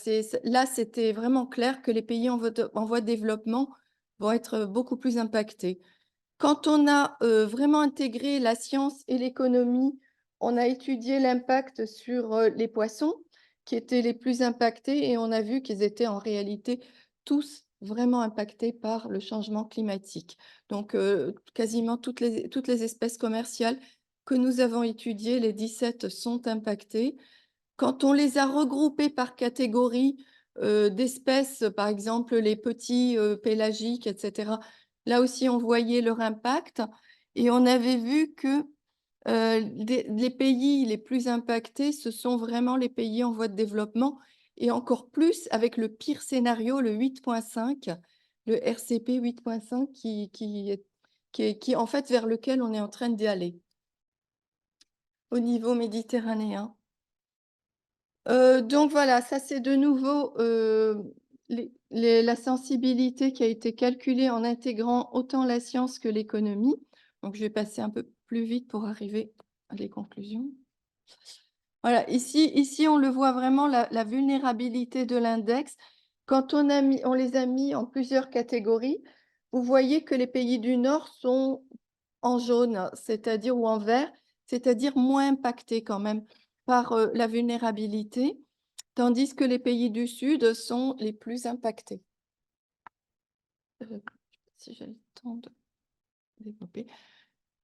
là, c'était vraiment clair que les pays en voie de développement vont être beaucoup plus impactés. Quand on a vraiment intégré la science et l'économie, on a étudié l'impact sur les poissons qui étaient les plus impactés et on a vu qu'ils étaient en réalité tous vraiment impactés par le changement climatique. Donc, quasiment toutes les espèces commerciales que nous avons étudiées, les 17 sont impactées. Quand on les a regroupés par catégorie d'espèces, par exemple les petits pélagiques, etc., là aussi on voyait leur impact et on avait vu que les pays les plus impactés, ce sont vraiment les pays en voie de développement et encore plus avec le pire scénario, le 8.5, le RCP 8.5 qui est en fait vers lequel on est en train d'y aller au niveau méditerranéen. Donc voilà, ça c'est de nouveau la sensibilité qui a été calculée en intégrant autant la science que l'économie. Donc je vais passer un peu plus vite pour arriver à les conclusions. Voilà, ici on le voit vraiment, la vulnérabilité de l'index. Quand on les a mis en plusieurs catégories, vous voyez que les pays du Nord sont en jaune, c'est-à-dire ou en vert, c'est-à-dire moins impactés quand même par la vulnérabilité, tandis que les pays du Sud sont les plus impactés. Si j'ai le temps de développer.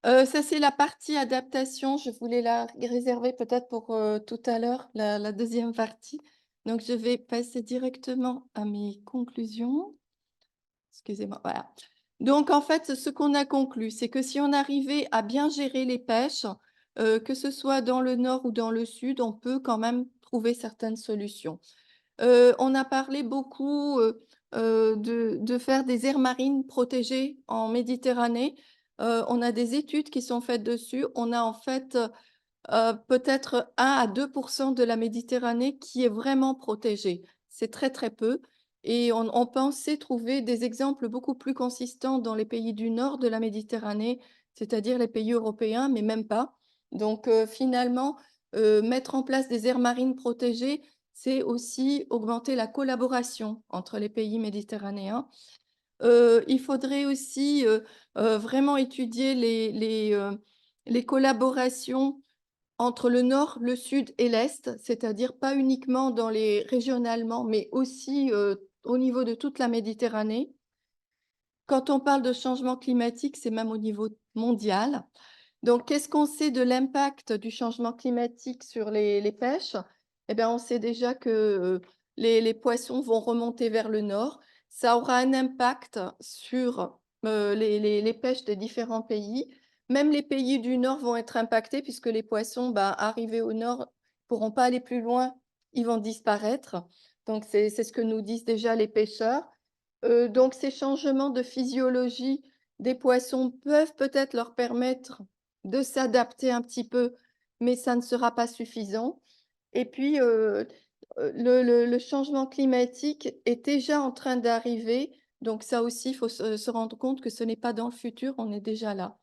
Ça, c'est la partie adaptation. Je voulais la réserver peut-être pour tout à l'heure, la deuxième partie. Donc, je vais passer directement à mes conclusions. Excusez-moi, voilà. Donc, en fait, ce qu'on a conclu, c'est que si on arrivait à bien gérer les pêches, que ce soit dans le nord ou dans le sud, on peut quand même trouver certaines solutions. On a parlé beaucoup de faire des aires marines protégées en Méditerranée. On a des études qui sont faites dessus. On a en fait peut-être 1 à 2% de la Méditerranée qui est vraiment protégée. C'est très, très peu. Et on pensait trouver des exemples beaucoup plus consistants dans les pays du nord de la Méditerranée, c'est-à-dire les pays européens, mais même pas. Donc finalement, mettre en place des aires marines protégées, c'est aussi augmenter la collaboration entre les pays méditerranéens. Il faudrait aussi vraiment étudier les collaborations entre le nord, le sud et l'est, c'est-à-dire pas uniquement régionalement, mais aussi au niveau de toute la Méditerranée. Quand on parle de changement climatique, c'est même au niveau mondial. Donc, qu'est-ce qu'on sait de l'impact du changement climatique sur les pêches? Eh bien, on sait déjà que les poissons vont remonter vers le nord. Ça aura un impact sur les pêches des différents pays. Même les pays du nord vont être impactés puisque les poissons, arrivés au nord, ne pourront pas aller plus loin, ils vont disparaître. Donc, c'est ce que nous disent déjà les pêcheurs. Donc, ces changements de physiologie des poissons peuvent peut-être leur permettre de s'adapter un petit peu, mais ça ne sera pas suffisant. Et puis, le changement climatique est déjà en train d'arriver. Donc ça aussi, il faut se rendre compte que ce n'est pas dans le futur, on est déjà là.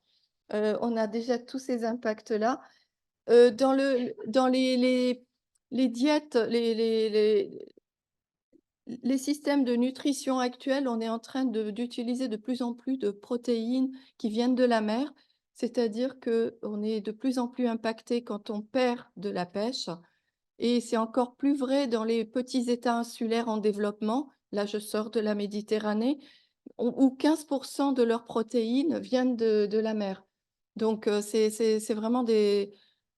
On a déjà tous ces impacts-là. Dans les diètes, les systèmes de nutrition actuels, on est en train d'utiliser de plus en plus de protéines qui viennent de la mer, c'est-à-dire qu'on est de plus en plus impacté quand on perd de la pêche. Et c'est encore plus vrai dans les petits États insulaires en développement. Là, je sors de la Méditerranée, où 15% de leurs protéines viennent de la mer. Donc, c'est vraiment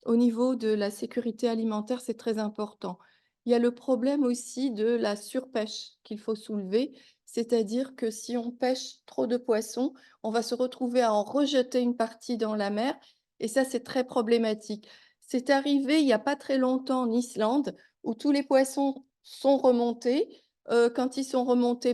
au niveau de la sécurité alimentaire, c'est très important. Il y a le problème aussi de la surpêche qu'il faut soulever, c'est-à-dire que si on pêche trop de poissons, on va se retrouver à en rejeter une partie dans la mer, et ça, c'est très problématique. C'est arrivé il n'y a pas très longtemps en Islande, où tous les poissons sont remontés. Quand ils sont remontés,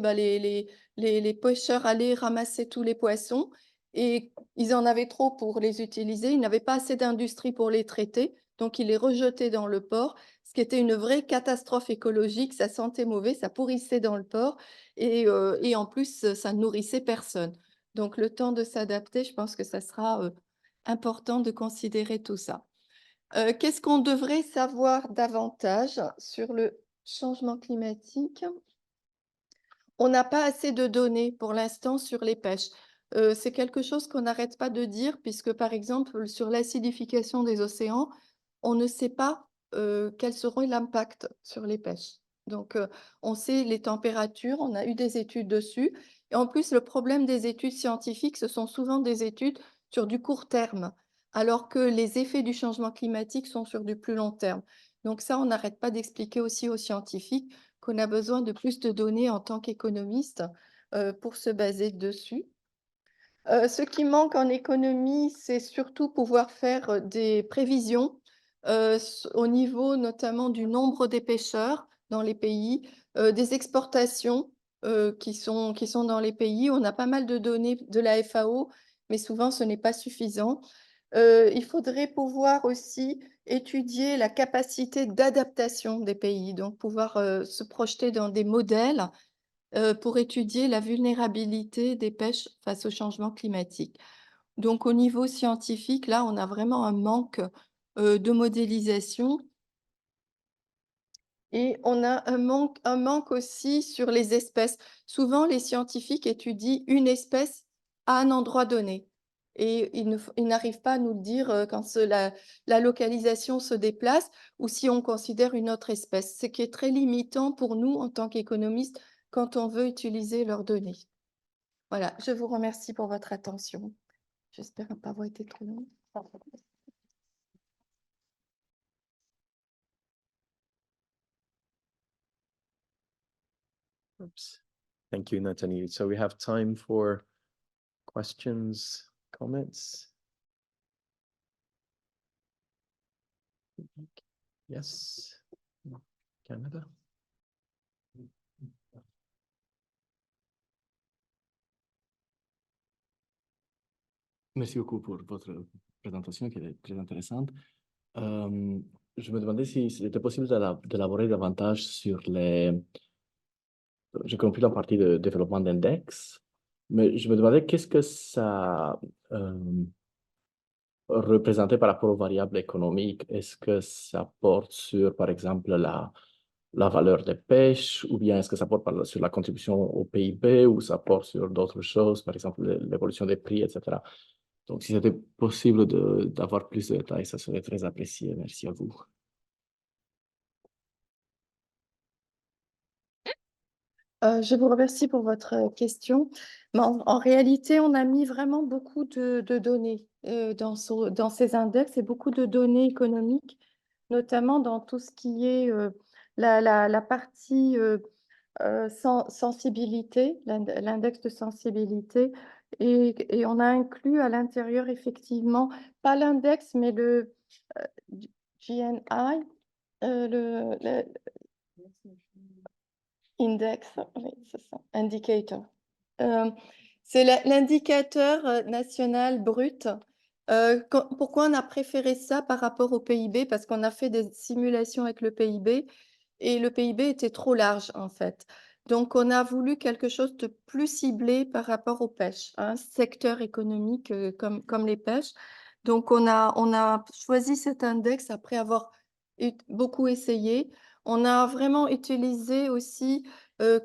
les pêcheurs allaient ramasser tous les poissons et ils en avaient trop pour les utiliser. Ils n'avaient pas assez d'industrie pour les traiter, donc ils les rejetaient dans le port, ce qui était une vraie catastrophe écologique. Ça sentait mauvais, ça pourrissait dans le port et en plus, ça ne nourrissait personne. Donc le temps de s'adapter, je pense que ça sera important de considérer tout ça. Qu'est-ce qu'on devrait savoir davantage sur le changement climatique? On n'a pas assez de données pour l'instant sur les pêches. C'est quelque chose qu'on n'arrête pas de dire puisque, par exemple, sur l'acidification des océans, on ne sait pas, quel sera l'impact sur les pêches. Donc, on sait les températures, on a eu des études dessus et en plus, le problème des études scientifiques, ce sont souvent des études sur du court terme, alors que les effets du changement climatique sont sur du plus long terme. Donc ça, on n'arrête pas d'expliquer aussi aux scientifiques qu'on a besoin de plus de données en tant qu'économiste, pour se baser dessus. Ce qui manque en économie, c'est surtout pouvoir faire, des prévisions, au niveau notamment du nombre des pêcheurs dans les pays, des exportations, qui sont dans les pays. On a pas mal de données de la FAO, mais souvent ce n'est pas suffisant. Il faudrait pouvoir aussi étudier la capacité d'adaptation des pays, donc pouvoir, se projeter dans des modèles, pour étudier la vulnérabilité des pêches face au changement climatique. Donc au niveau scientifique, là, on a vraiment un manque, de modélisation et on a un manque aussi sur les espèces. Souvent, les scientifiques étudient une espèce à un endroit donné et ils n'arrivent pas à nous le dire, quand la localisation se déplace ou si on considère une autre espèce, ce qui est très limitant pour nous en tant qu'économistes quand on veut utiliser leurs données. Voilà, je vous remercie pour votre attention. J'espère ne pas avoir été trop long. Oops. Thank you, Nathalie. So we have time for questions, comments. Yes, Canada. Merci beaucoup pour votre présentation qui est très intéressante. Je me demandais si c'était possible d'élaborer davantage sur les... J'ai compris la partie de développement d'index, mais je me demandais qu'est-ce que ça représentait par rapport aux variables économiques. Est-ce que ça porte sur, par exemple, la valeur des pêches, ou bien est-ce que ça porte sur la contribution au PIB, ou ça porte sur d'autres choses, par exemple l'évolution des prix, etc. Donc, si c'était possible d'avoir plus de détails, ça serait très apprécié. Merci à vous. Je vous remercie pour votre question. Mais en réalité, on a mis vraiment beaucoup de données dans ces index et beaucoup de données économiques, notamment dans tout ce qui est la partie sensibilité, l'index de sensibilité. Et on a inclus à l'intérieur, effectivement, pas l'index, mais le GNI, le index, oui, c'est ça, indicator. C'est l'indicateur national brut. Pourquoi on a préféré ça par rapport au PIB? Parce qu'on a fait des simulations avec le PIB et le PIB était trop large en fait. Donc on a voulu quelque chose de plus ciblé par rapport aux pêches, un secteur économique comme les pêches. Donc on a choisi cet index après avoir beaucoup essayé. On a vraiment utilisé aussi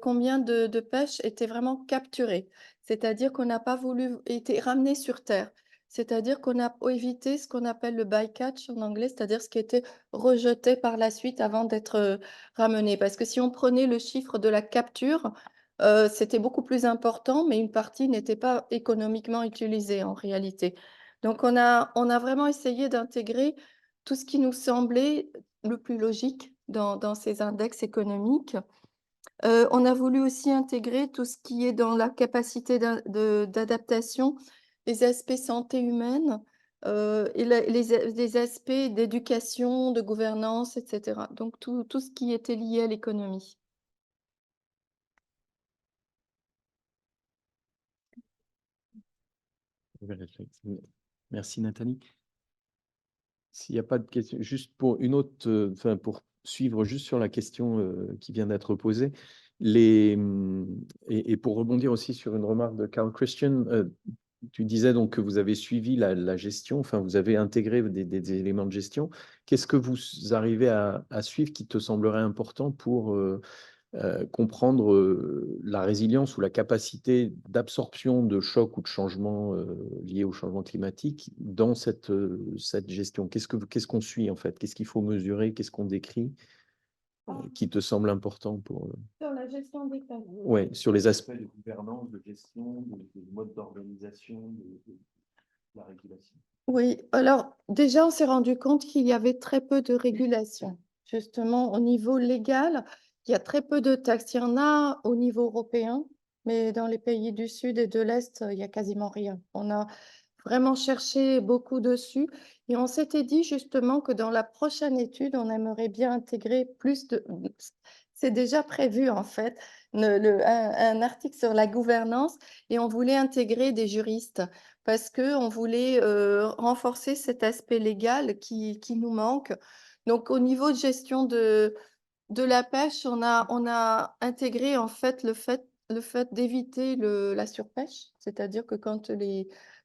combien de pêches étaient vraiment capturées. C'est-à-dire qu'on n'a pas voulu été ramené sur terre. C'est-à-dire qu'on a évité ce qu'on appelle le bycatch en anglais, c'est-à-dire ce qui était rejeté par la suite avant d'être ramené. Parce que si on prenait le chiffre de la capture, c'était beaucoup plus important, mais une partie n'était pas économiquement utilisée en réalité. Donc on a vraiment essayé d'intégrer tout ce qui nous semblait le plus logique dans ces index économiques. On a voulu aussi intégrer tout ce qui est dans la capacité d'adaptation, les aspects santé humaine, et les aspects d'éducation, de gouvernance, etc. Donc tout ce qui était lié à l'économie. Merci Nathalie. S'il n'y a pas de question, juste pour une autre, enfin pour suivre juste sur la question qui vient d'être posée, et pour rebondir aussi sur une remarque de Carl Christian, tu disais donc que vous avez suivi la gestion, enfin vous avez intégré des éléments de gestion. Qu'est-ce que vous arrivez à suivre qui te semblerait important pour comprendre la résilience ou la capacité d'absorption de chocs ou de changements liés au changement climatique dans cette gestion? Qu'est-ce qu'on suit en fait? Qu'est-ce qu'il faut mesurer? Qu'est-ce qu'on décrit qui te semble important pour... Sur la gestion des panneaux. Ouais, sur les aspects de gouvernance, de gestion, de mode d'organisation, de la régulation. Oui, alors déjà, on s'est rendu compte qu'il y avait très peu de régulation. Justement, au niveau légal, il y a très peu de textes. Il y en a au niveau européen, mais dans les pays du Sud et de l'Est, il y a quasiment rien. On a vraiment cherché beaucoup dessus et on s'était dit justement que dans la prochaine étude, on aimerait bien intégrer plus de... C'est déjà prévu en fait, un article sur la gouvernance et on voulait intégrer des juristes parce qu'on voulait renforcer cet aspect légal qui nous manque. Donc, au niveau de gestion de la pêche, on a intégré en fait le fait d'éviter la surpêche, c'est-à-dire que quand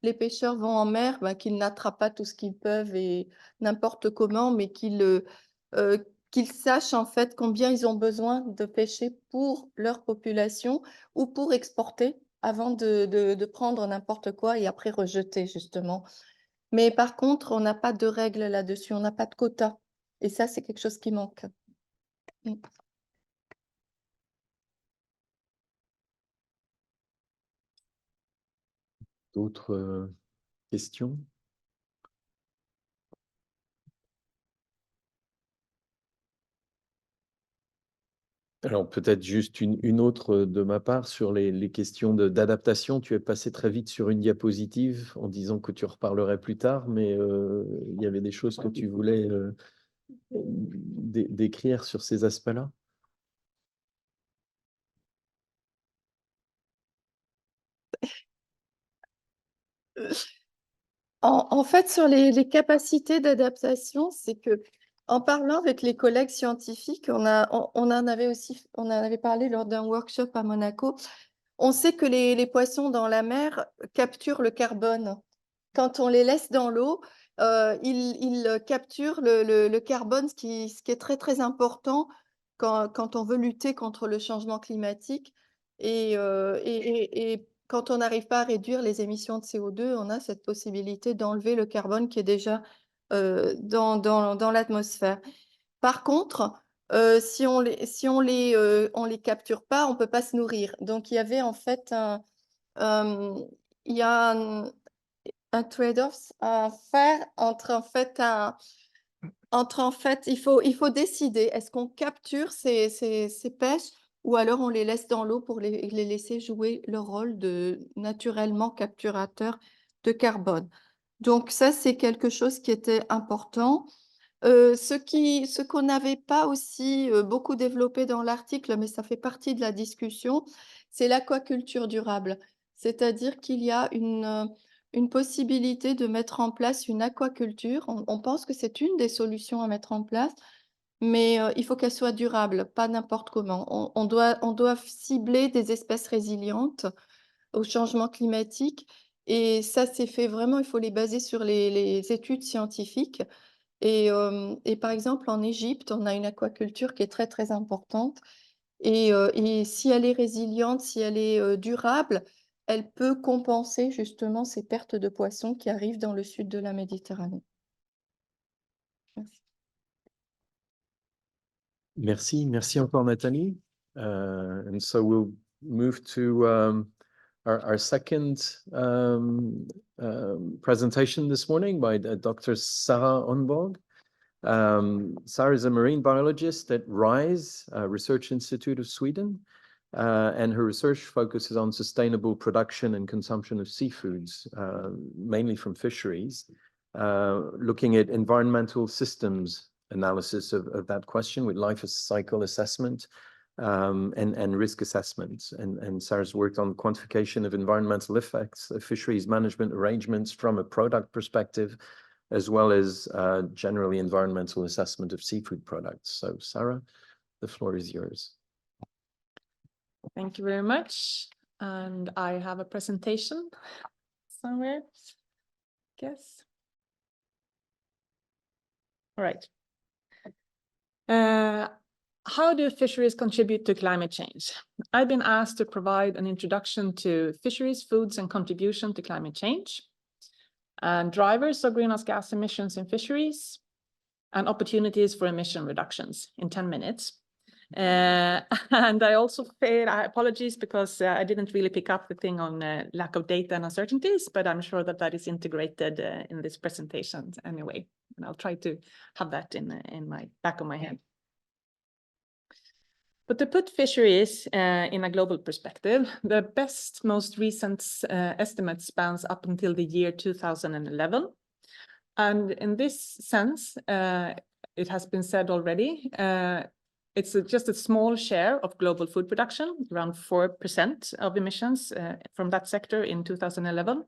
les pêcheurs vont en mer, bah, qu'ils n'attrapent pas tout ce qu'ils peuvent et n'importe comment, mais qu'ils sachent en fait combien ils ont besoin de pêcher pour leur population ou pour exporter avant de prendre n'importe quoi et après rejeter justement. Mais par contre, on n'a pas de règles là-dessus, on n'a pas de quotas. Et ça, c'est quelque chose qui manque. Mm. D'autres questions? Alors peut-être juste une autre de ma part sur les questions d'adaptation. Tu es passé très vite sur une diapositive en disant que tu reparlerais plus tard, mais il y avait des choses que tu voulais décrire sur ces aspects-là? En fait, sur les capacités d'adaptation, c'est que en parlant avec les collègues scientifiques, on en avait parlé lors d'un workshop à Monaco. On sait que les poissons dans la mer capturent le carbone. Quand on les laisse dans l'eau, ils capturent le carbone, ce qui est très, très important quand on veut lutter contre le changement climatique. Et quand on n'arrive pas à réduire les émissions de CO2, on a cette possibilité d'enlever le carbone qui est déjà dans l'atmosphère. Par contre, si on les capture pas, on peut pas se nourrir. Donc, il y avait en fait il y a un trade-off à faire il faut décider, est-ce qu'on capture ces pêches ou alors on les laisse dans l'eau pour les laisser jouer leur rôle de naturellement capturateur de carbone. Donc ça, c'est quelque chose qui était important. Ce qu'on n'avait pas aussi beaucoup développé dans l'article, mais ça fait partie de la discussion, c'est l'aquaculture durable. C'est-à-dire qu'il y a une possibilité de mettre en place une aquaculture. On pense que c'est une des solutions à mettre en place, mais il faut qu'elle soit durable, pas n'importe comment. On doit cibler des espèces résilientes au changement climatique. Et ça, c'est fait vraiment, il faut les baser sur les études scientifiques. Et par exemple, en Égypte, on a une aquaculture qui est très, très importante. Et si elle est résiliente, si elle est durable, elle peut compenser justement ces pertes de poissons qui arrivent dans le sud de la Méditerranée. Merci. Merci encore Nathalie. And so we'll move to our second presentation this morning by Dr. Sarah Onborg. Sarah is a marine biologist at RISE, Research Institute of Sweden, and her research focuses on sustainable production and consumption of seafoods, mainly from fisheries, looking at environmental systems analysis of that question with life cycle assessment, and risk assessments. And Sarah's worked on quantification of environmental effects of fisheries management arrangements from a product perspective, as well as generally environmental assessment of seafood products. So Sarah, the floor is yours. Thank you very much. And I have a presentation somewhere, guess. All right. How do fisheries contribute to climate change? I've been asked to provide an introduction to fisheries, foods, and contribution to climate change, and drivers of greenhouse gas emissions in fisheries, and opportunities for emission reductions in 10 minutes. And I also failed, apologies, because I didn't really pick up the thing on lack of data and uncertainties, but I'm sure that that is integrated in this presentation anyway. And I'll try to have that in my back of my head. But to put fisheries in a global perspective, the best, most recent estimate spans up until the year 2011. And in this sense, it has been said already, it's just a small share of global food production, around 4% of emissions from that sector in 2011.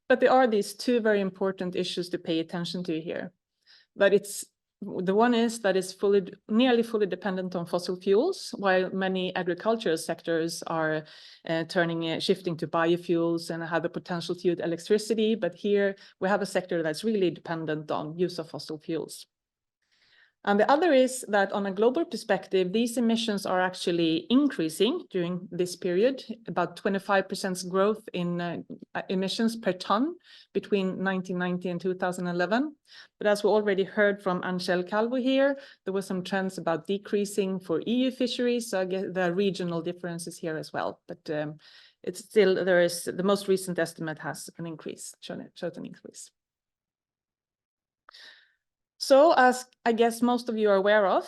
But there are these two very important issues to pay attention to here. But the one is that it's nearly fully dependent on fossil fuels, while many agricultural sectors are shifting to biofuels and have the potential to use electricity. But here we have a sector that's really dependent on use of fossil fuels. And the other is that on a global perspective, these emissions are actually increasing during this period, about 25% growth in emissions per ton between 1990 and 2011. But as we already heard from Angel Calvo here, there were some trends about decreasing for EU fisheries. So I guess there are regional differences here as well. But it's still, the most recent estimate has an increase, showed an increase. So, as I guess most of you are aware of,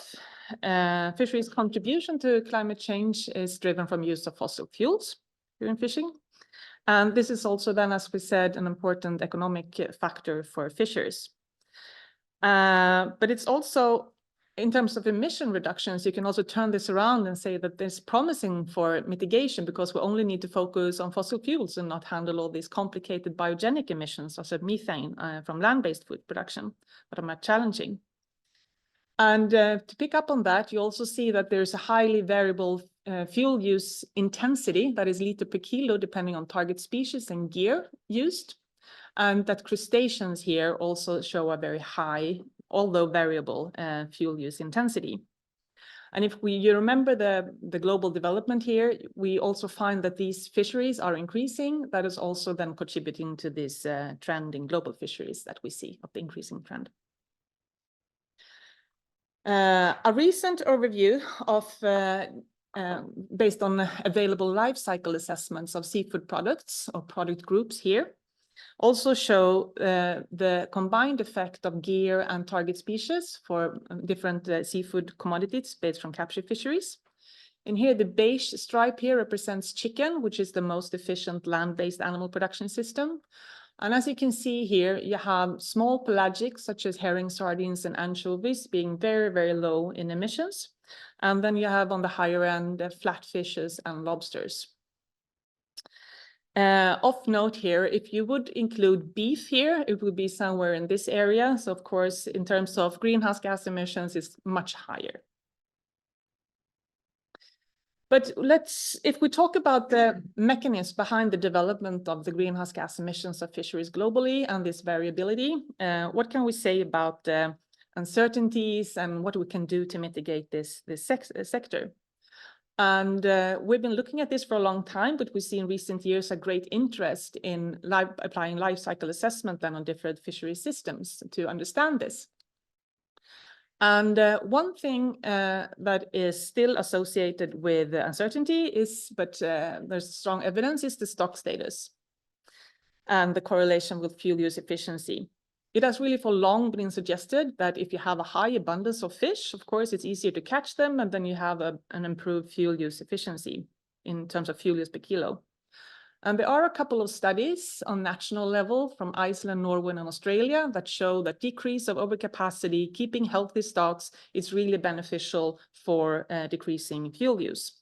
fisheries' contribution to climate change is driven from use of fossil fuels during fishing. And this is also then, as we said, an important economic factor for fishers. But it's also, in terms of emission reductions, you can also turn this around and say that there's promising for mitigation because we only need to focus on fossil fuels and not handle all these complicated biogenic emissions, such as methane from land-based food production, that are more challenging. And to pick up on that, you also see that there's a highly variable fuel use intensity, that is liter per kilo, depending on target species and gear used. And that crustaceans here also show a very high, although variable, fuel use intensity. And if you remember the global development here, we also find that these fisheries are increasing. That is also then contributing to this trend in global fisheries that we see of the increasing trend. A recent overview of based on available life cycle assessments of seafood products or product groups here also show the combined effect of gear and target species for different seafood commodities based from capture fisheries. And here the beige stripe here represents chicken, which is the most efficient land-based animal production system. And as you can see here, you have small pelagics such as herring, sardines, and anchovies being very, very low in emissions. And then you have on the higher end flatfishes and lobsters. Of note here, if you would include beef here, it would be somewhere in this area. So of course, in terms of greenhouse gas emissions, it's much higher. But if we talk about the mechanisms behind the development of the greenhouse gas emissions of fisheries globally and this variability, what can we say about uncertainties and what we can do to mitigate this sector? And we've been looking at this for a long time, but we see in recent years a great interest in applying life cycle assessment then on different fishery systems to understand this. And one thing that is still associated with uncertainty is, but there's strong evidence, is the stock status and the correlation with fuel use efficiency. It has really for long been suggested that if you have a high abundance of fish, of course, it's easier to catch them, and then you have an improved fuel use efficiency in terms of fuel use per kilo. And there are a couple of studies on national level from Iceland, Norway, and Australia that show that decrease of overcapacity, keeping healthy stocks is really beneficial for decreasing fuel use.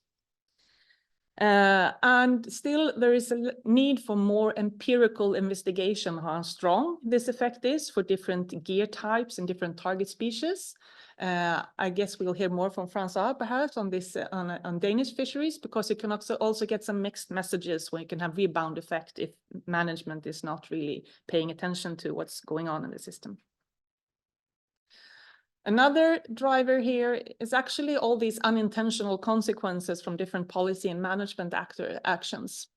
And still, there is a need for more empirical investigation on how strong this effect is for different gear types and different target species. I guess we'll hear more from Francois perhaps on this on Danish fisheries, because you can also get some mixed messages where you can have rebound effect if management is not really paying attention to what's going on in the system. Another driver here is actually all these unintentional consequences from different policy and management actions,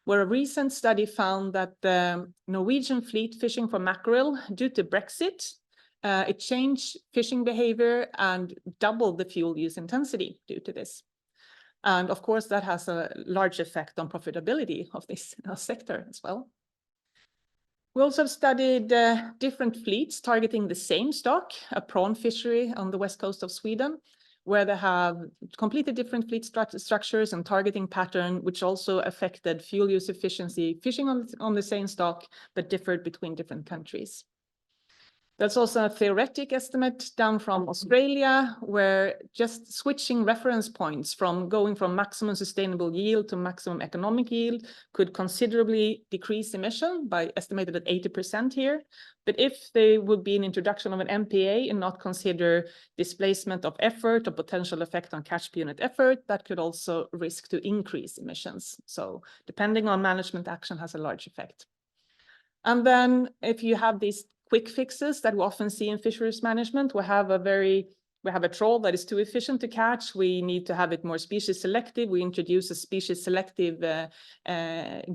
where a recent study found that the Norwegian fleet fishing for mackerel due to Brexit, it changed fishing behavior and doubled the fuel use intensity due to this. And of course, that has a large effect on profitability of this sector as well. We also have studied different fleets targeting the same stock, a prawn fishery on the west coast of Sweden, where they have completely different fleet structures and targeting pattern, which also affected fuel use efficiency, fishing on the same stock, but differed between different countries. That's also a theoretic estimate down from Australia, where just switching reference points from going from maximum sustainable yield to maximum economic yield could considerably decrease emission by estimated at 80% here. But if there would be an introduction of an MPA and not consider displacement of effort or potential effect on catch per unit effort, that could also risk to increase emissions. So depending on management action has a large effect. And then if you have these quick fixes that we often see in fisheries management, we have a trawl that is too efficient to catch. We need to have it more species selective. We introduce a species selective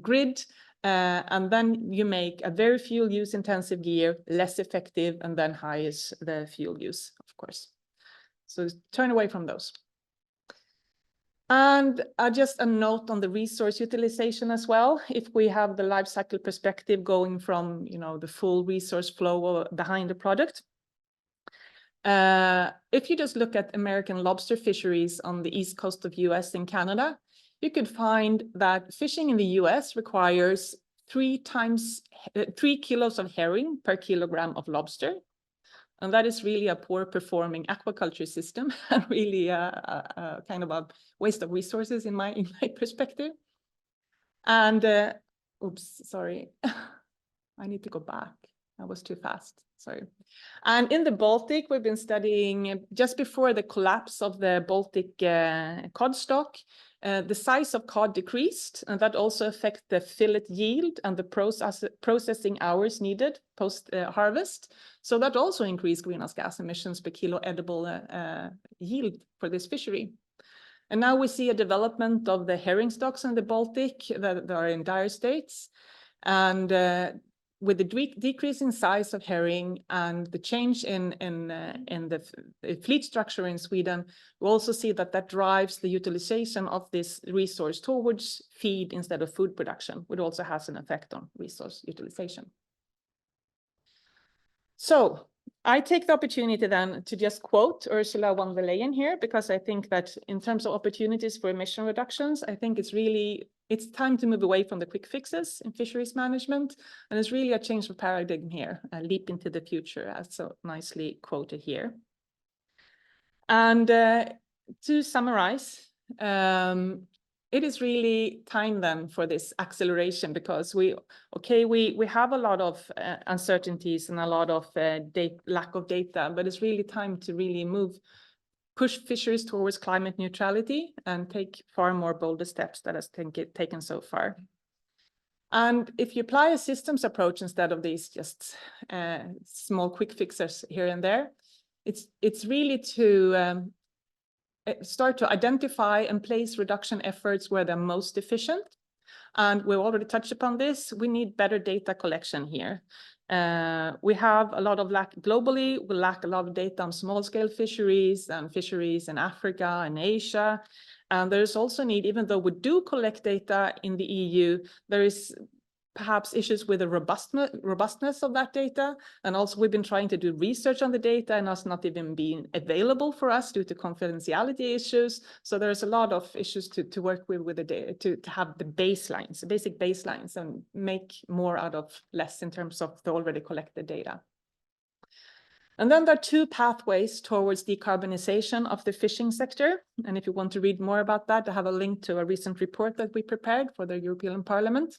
grid, and then you make a very fuel use intensive gear less effective, and then highest the fuel use, of course. So turn away from those. And just a note on the resource utilization as well. If we have the life cycle perspective going from, the full resource flow behind the product. If you just look at American lobster fisheries on the east coast of US and Canada, you could find that fishing in the US requires 3 kilos of herring per kilogram of lobster. And that is really a poor performing aquaculture system and really a kind of a waste of resources in my perspective. And oops, sorry, I need to go back. I was too fast, sorry. And in the Baltic, we've been studying just before the collapse of the Baltic cod stock, the size of cod decreased, and that also affects the fillet yield and the processing hours needed post-harvest. So that also increased greenhouse gas emissions per kilo edible yield for this fishery. And now we see a development of the herring stocks in the Baltic that are in dire states. And with the decreasing size of herring and the change in the fleet structure in Sweden, we also see that drives the utilization of this resource towards feed instead of food production, which also has an effect on resource utilization. So I take the opportunity then to just quote Ursula von der Leyen here, because I think that in terms of opportunities for emission reductions, I think it's time to move away from the quick fixes in fisheries management. And it's really a change of paradigm here, a leap into the future, as so nicely quoted here. And to summarize, it is really time then for this acceleration, because we have a lot of uncertainties and a lot of lack of data, but it's really time to really push fisheries towards climate neutrality and take far more bolder steps that has taken so far. And if you apply a systems approach instead of these just small quick fixes here and there, it's really to start to identify and place reduction efforts where they're most efficient. And we've already touched upon this. We need better data collection here. We have a lot of globally, we lack a lot of data on small scale fisheries and fisheries in Africa and Asia. And there's also need, even though we do collect data in the EU, there is perhaps issues with the robustness of that data. And also we've been trying to do research on the data and it's not even being available for us due to confidentiality issues. So there's a lot of issues to work with the data, to have the baselines, the basic baselines, and make more out of less in terms of the already collected data. And then there are two pathways towards decarbonization of the fishing sector. And if you want to read more about that, I have a link to a recent report that we prepared for the European Parliament.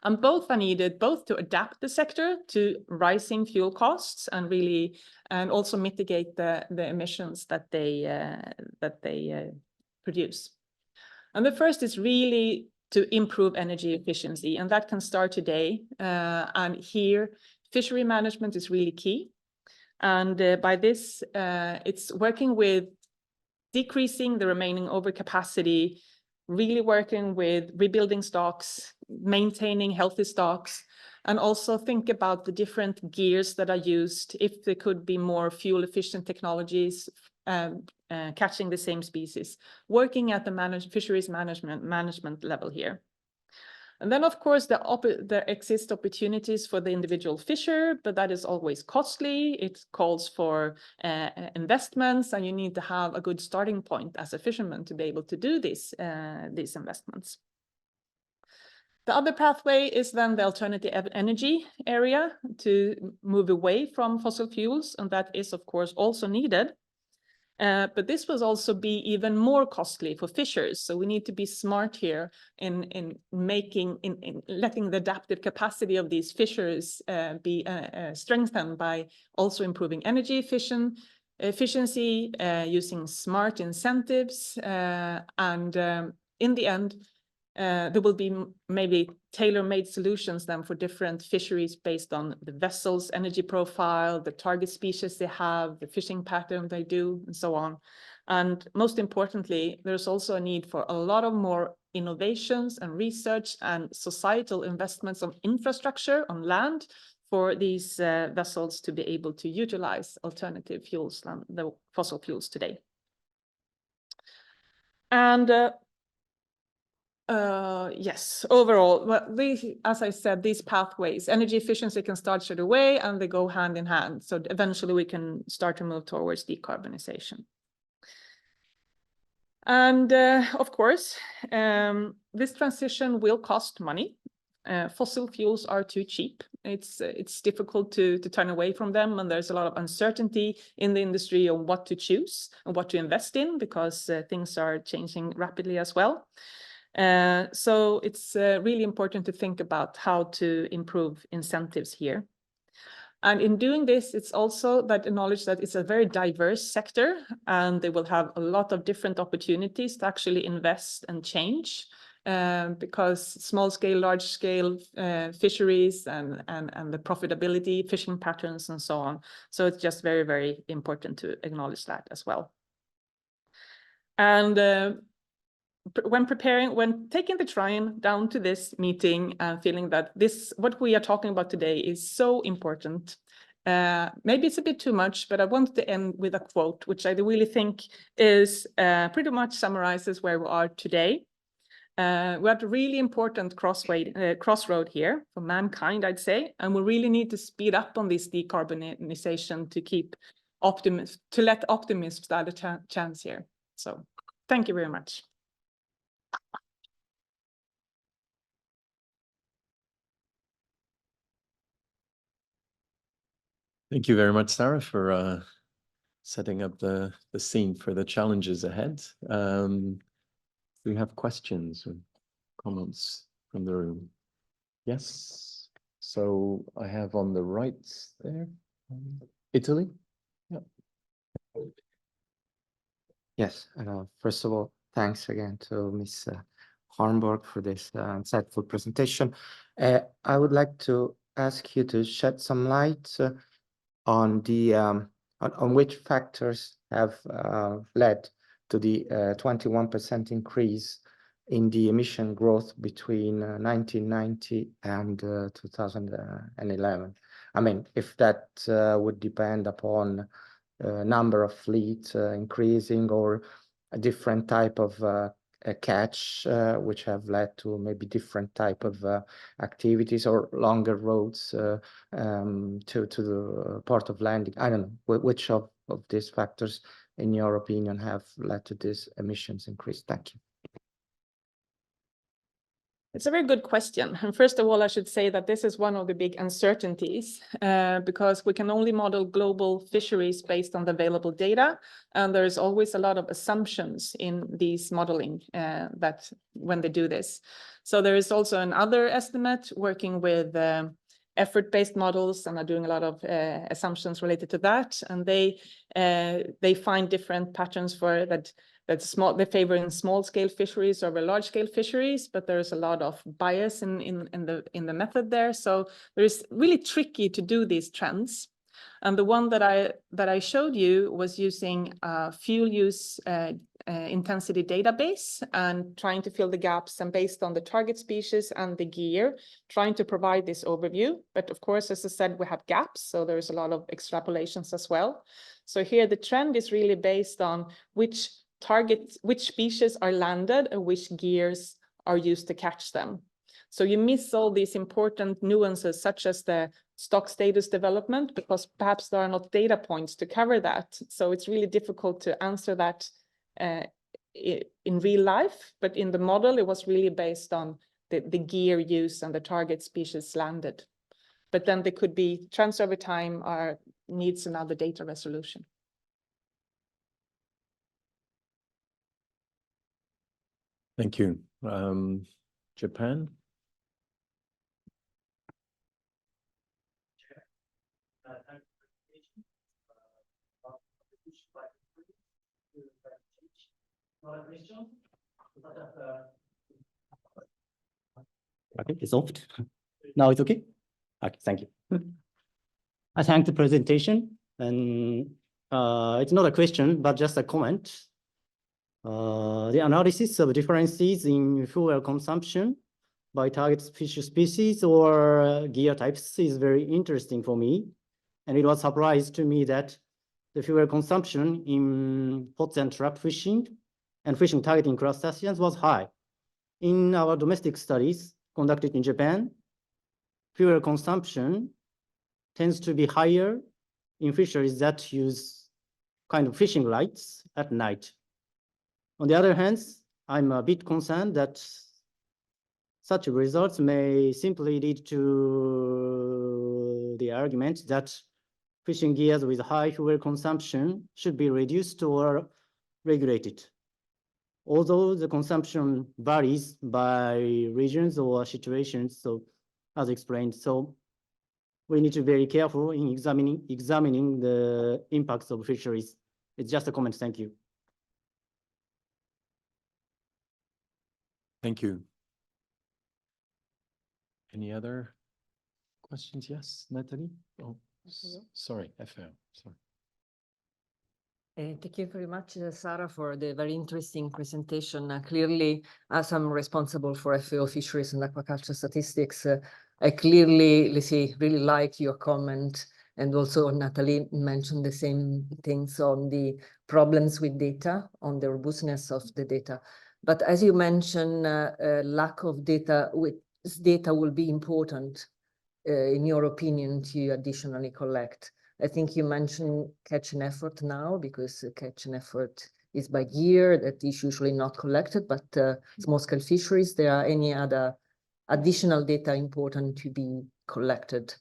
And both are needed, both to adapt the sector to rising fuel costs and really, and also mitigate the emissions that they produce. And the first is really to improve energy efficiency, and that can start today. And here, fishery management is really key. And by this, it's working with decreasing the remaining overcapacity, really working with rebuilding stocks, maintaining healthy stocks, and also think about the different gears that are used, if there could be more fuel efficient technologies catching the same species, working at the fisheries management level here. And then, of course, there exist opportunities for the individual fisher, but that is always costly. It calls for investments, and you need to have a good starting point as a fisherman to be able to do these investments. The other pathway is then the alternative energy area, to move away from fossil fuels, and that is, of course, also needed. But this will also be even more costly for fishers. So we need to be smart here in letting the adaptive capacity of these fishers be strengthened by also improving energy efficiency, using smart incentives, and in the end, there will be maybe tailor-made solutions then for different fisheries based on the vessel's energy profile, the target species they have, the fishing pattern they do, and so on. And most importantly, there's also a need for a lot of more innovations and research and societal investments on infrastructure on land for these vessels to be able to utilize alternative fuels than the fossil fuels today. And yes, overall, well, as I said, these pathways, energy efficiency can start straight away and they go hand in hand. So eventually we can start to move towards decarbonization. And of course, this transition will cost money. Fossil fuels are too cheap. It's difficult to turn away from them, and there's a lot of uncertainty in the industry on what to choose and what to invest in, because things are changing rapidly as well. So it's really important to think about how to improve incentives here. And in doing this, it's also that acknowledge that it's a very diverse sector, and they will have a lot of different opportunities to actually invest and change, because small scale, large scale fisheries and the profitability, fishing patterns, and so on. So it's just very, very important to acknowledge that as well. And when taking the train down to this meeting and feeling that what we are talking about today is so important, maybe it's a bit too much, but I wanted to end with a quote, which I really think is pretty much summarizes where we are today. We're at a really important crossroad here for mankind, I'd say, and we really need to speed up on this decarbonization to keep to let optimists stand a chance here. So thank you very much. Thank you very much, Sarah, for setting up the scene for the challenges ahead. Do we have questions or comments from the room? Yes. So I have on the right there, Italy. Yeah. Yes, first of all, thanks again to Ms. Hornborg for this insightful presentation. I would like to ask you to shed some light on the on which factors have led to the 21% increase in the emission growth between 1990 and 2011. I mean, if that would depend upon number of fleets increasing or a different type of catch, which have led to maybe different type of activities or longer roads to the port of landing? I don't know which of these factors, in your opinion, have led to this emissions increase. Thank you. It's a very good question. And first of all, I should say that this is one of the big uncertainties because we can only model global fisheries based on the available data. And there's always a lot of assumptions in these modeling that when they do this. So there is also another estimate working with effort-based models and are doing a lot of assumptions related to that. And they find different patterns for that. That's small, they favor in small scale fisheries over large scale fisheries, but there's a lot of bias in the method there. So it's really tricky to do these trends. And the one that I showed you was using a fuel use intensity database and trying to fill the gaps, and based on the target species and the gear, trying to provide this overview. But of course, as I said, we have gaps, so there's a lot of extrapolations as well. So here the trend is really based on which species are landed and which gears are used to catch them. So you miss all these important nuances, such as the stock status development, because perhaps there are not data points to cover that. So it's really difficult to answer that in real life. But in the model, it was really based on the gear use and the target species landed. But then there could be trends over time or needs another data resolution. Thank you. Japan? Okay, it's off. Now it's okay? Okay, thank you. I thank the presentation, and it's not a question, but just a comment. The analysis of differences in fuel consumption by target fish species or gear types is very interesting for me. And it was a surprise to me that the fuel consumption in pots and trap fishing and fishing targeting crustaceans was high. In our domestic studies conducted in Japan, fuel consumption tends to be higher in fisheries that use kind of fishing lights at night. On the other hand, I'm a bit concerned that such results may simply lead to the argument that fishing gears with high fuel consumption should be reduced or regulated. Although the consumption varies by regions or situations, so as explained, so we need to be very careful in examining the impacts of fisheries. It's just a comment. Thank you. Thank you. Any other questions? Yes, Natalie? Oh, sorry, FL, sorry. Thank you very much, Sarah, for the very interesting presentation. Clearly, as I'm responsible for FAO fisheries and aquaculture statistics, I clearly, let's say, really like your comment, and also Natalie mentioned the same things on the problems with data, on the robustness of the data. But as you mentioned, lack of data, data will be important, in your opinion, to additionally collect. I think you mentioned catch and effort now, because catch and effort is by gear that is usually not collected, but small scale fisheries, there are any other additional data important to be collected?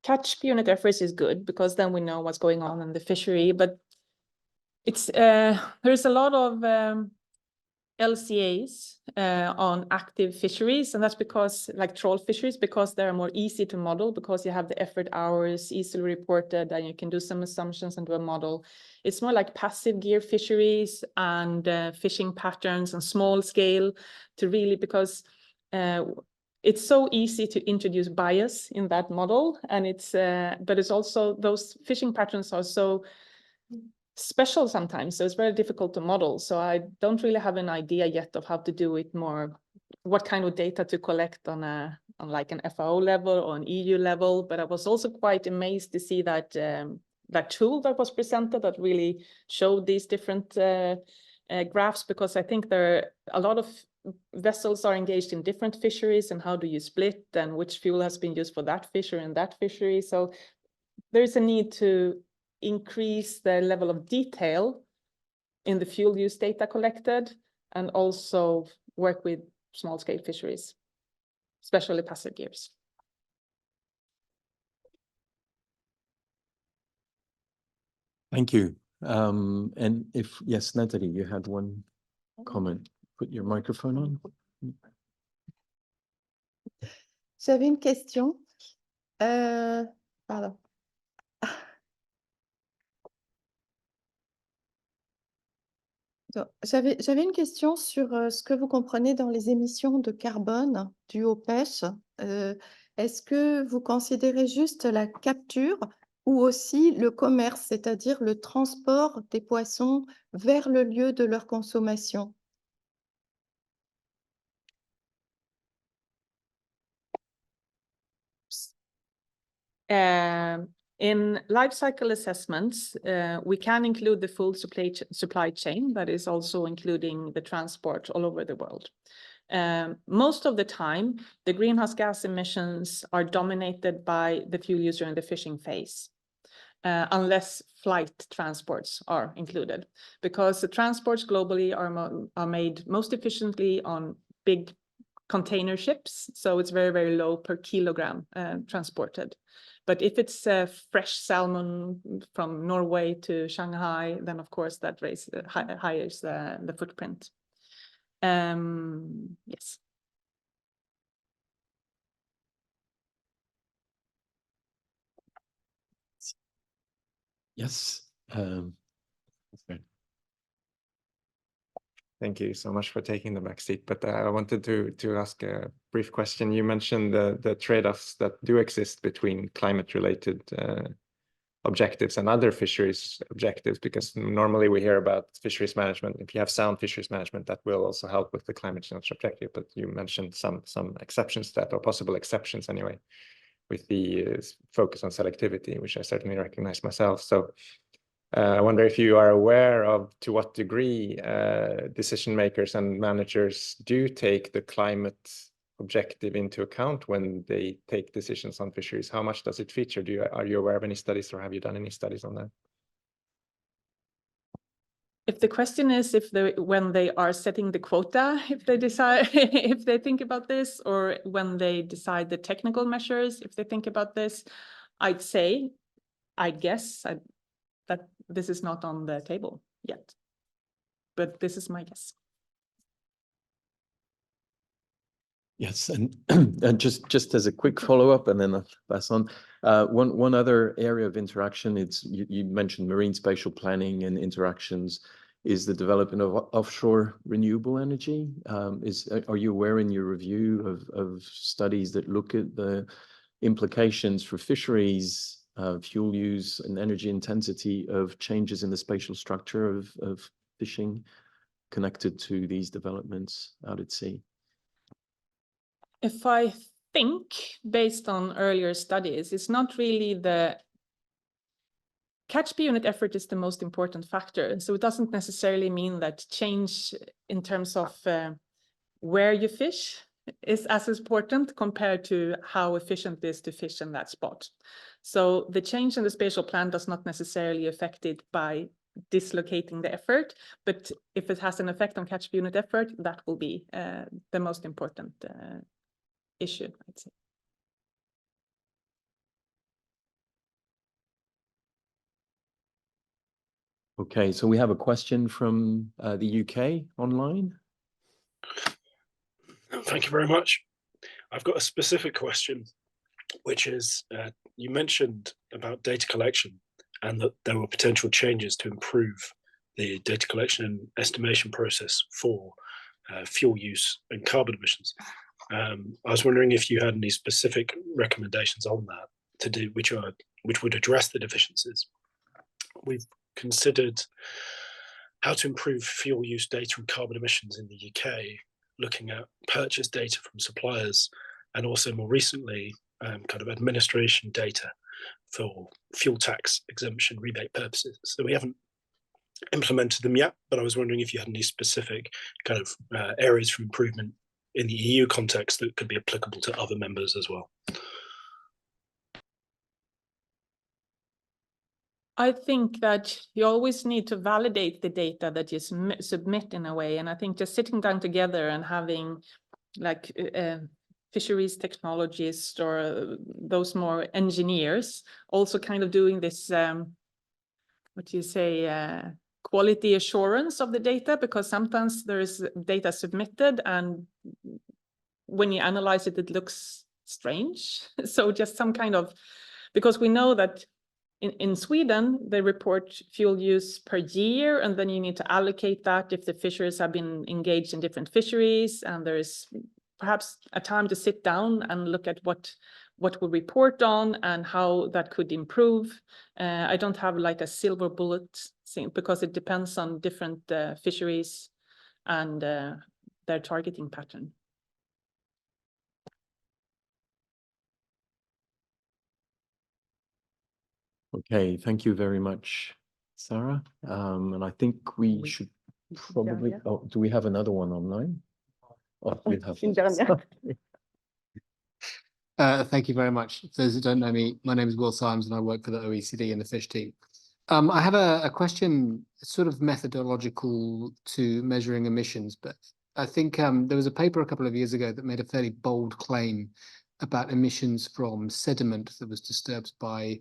Catch per unit efforts is good because then we know what's going on in the fishery, but it's there's a lot of LCAs on active fisheries, and that's because, like trawl fisheries, because they're more easy to model, because you have the effort hours easily reported and you can do some assumptions into a model. It's more like passive gear fisheries and fishing patterns and small scale to really, because it's so easy to introduce bias in that model, and it's but it's also, those fishing patterns are so special sometimes, so it's very difficult to model. So I don't really have an idea yet of how to do it more, what kind of data to collect on like an FAO level or an EU level. But I was also quite amazed to see that that tool that was presented that really showed these different graphs, because I think there are a lot of vessels are engaged in different fisheries, and how do you split and which fuel has been used for that fishery and that fishery. So there's a need to increase the level of detail in the fuel use data collected, and also work with small scale fisheries, especially passive gears. Thank you. And yes, Natalie, you had one comment. Put your microphone on. J'avais une question. Pardon. J'avais une question sur ce que vous comprenez dans les émissions de carbone dues aux pêches. Est-ce que vous considérez juste la capture ou aussi le commerce, c'est-à-dire le transport des poissons vers le lieu de leur consommation? In life cycle assessments, we can include the full supply chain, that is also including the transport all over the world. Most of the time, the greenhouse gas emissions are dominated by the fuel user in the fishing phase, unless flight transports are included, because the transports globally are made most efficiently on big container ships, so it's very, very low per kilogram transported. But if it's fresh salmon from Norway to Shanghai, then of course that hires the footprint. Yes. Yes. Thank you so much for taking the back seat. But I wanted to ask a brief question. You mentioned the trade-offs that do exist between climate-related objectives and other fisheries objectives, because normally we hear about fisheries management. If you have sound fisheries management, that will also help with the climate change objective. But you mentioned some exceptions to that, or possible exceptions anyway, with the focus on selectivity, which I certainly recognize myself. So I wonder if you are aware of to what degree decision makers and managers do take the climate objective into account when they take decisions on fisheries. How much does it feature? Are you aware of any studies, or have you done any studies on that? If the question is when they are setting the quota, if they decide, if they think about this, or when they decide the technical measures, if they think about this, I guess that this is not on the table yet, but this is my guess. Yes, and just as a quick follow-up, and then I'll pass on. One other area of interaction, you mentioned marine spatial planning and interactions, is the development of offshore renewable energy. Are you aware in your review of studies that look at the implications for fisheries, fuel use and energy intensity of changes in the spatial structure of fishing connected to these developments out at sea? If I think, based on earlier studies, it's not really the catch per unit effort is the most important factor. So it doesn't necessarily mean that change in terms of where you fish is as important compared to how efficient it is to fish in that spot. So the change in the spatial plan does not necessarily affect it by dislocating the effort, but if it has an effect on catch per unit effort, that will be the most important issue, I'd say. Okay, so we have a question from the UK online. Thank you very much. I've got a specific question, which is, you mentioned about data collection and that there were potential changes to improve the data collection and estimation process for fuel use and carbon emissions. I was wondering if you had any specific recommendations on that to do, which would address the deficiencies. We've considered how to improve fuel use data and carbon emissions in the UK, looking at purchase data from suppliers, and also more recently, kind of administration data for fuel tax exemption rebate purposes. So we haven't implemented them yet, but I was wondering if you had any specific kind of areas for improvement in the EU context that could be applicable to other members as well. I think that you always need to validate the data that you submit in a way. And I think just sitting down together and having like fisheries technologists or those more engineers also kind of doing this, what do you say, quality assurance of the data, because sometimes there is data submitted and when you analyze it, it looks strange. So just some kind of, because we know that in Sweden, they report fuel use per year, and then you need to allocate that if the fisheries have been engaged in different fisheries, and there is perhaps a time to sit down and look at what we report on and how that could improve. I don't have like a silver bullet thing, because it depends on different fisheries and their targeting pattern. Okay, thank you very much, Sarah. And I think we should probably, yeah. oh, do we have another one online? Oh, we have. Thank you very much. For those who don't know me, my name is Will Symes and I work for the OECD and the fish team. I have a question, sort of methodological to measuring emissions, but I think there was a paper a couple of years ago that made a fairly bold claim about emissions from sediment that was disturbed by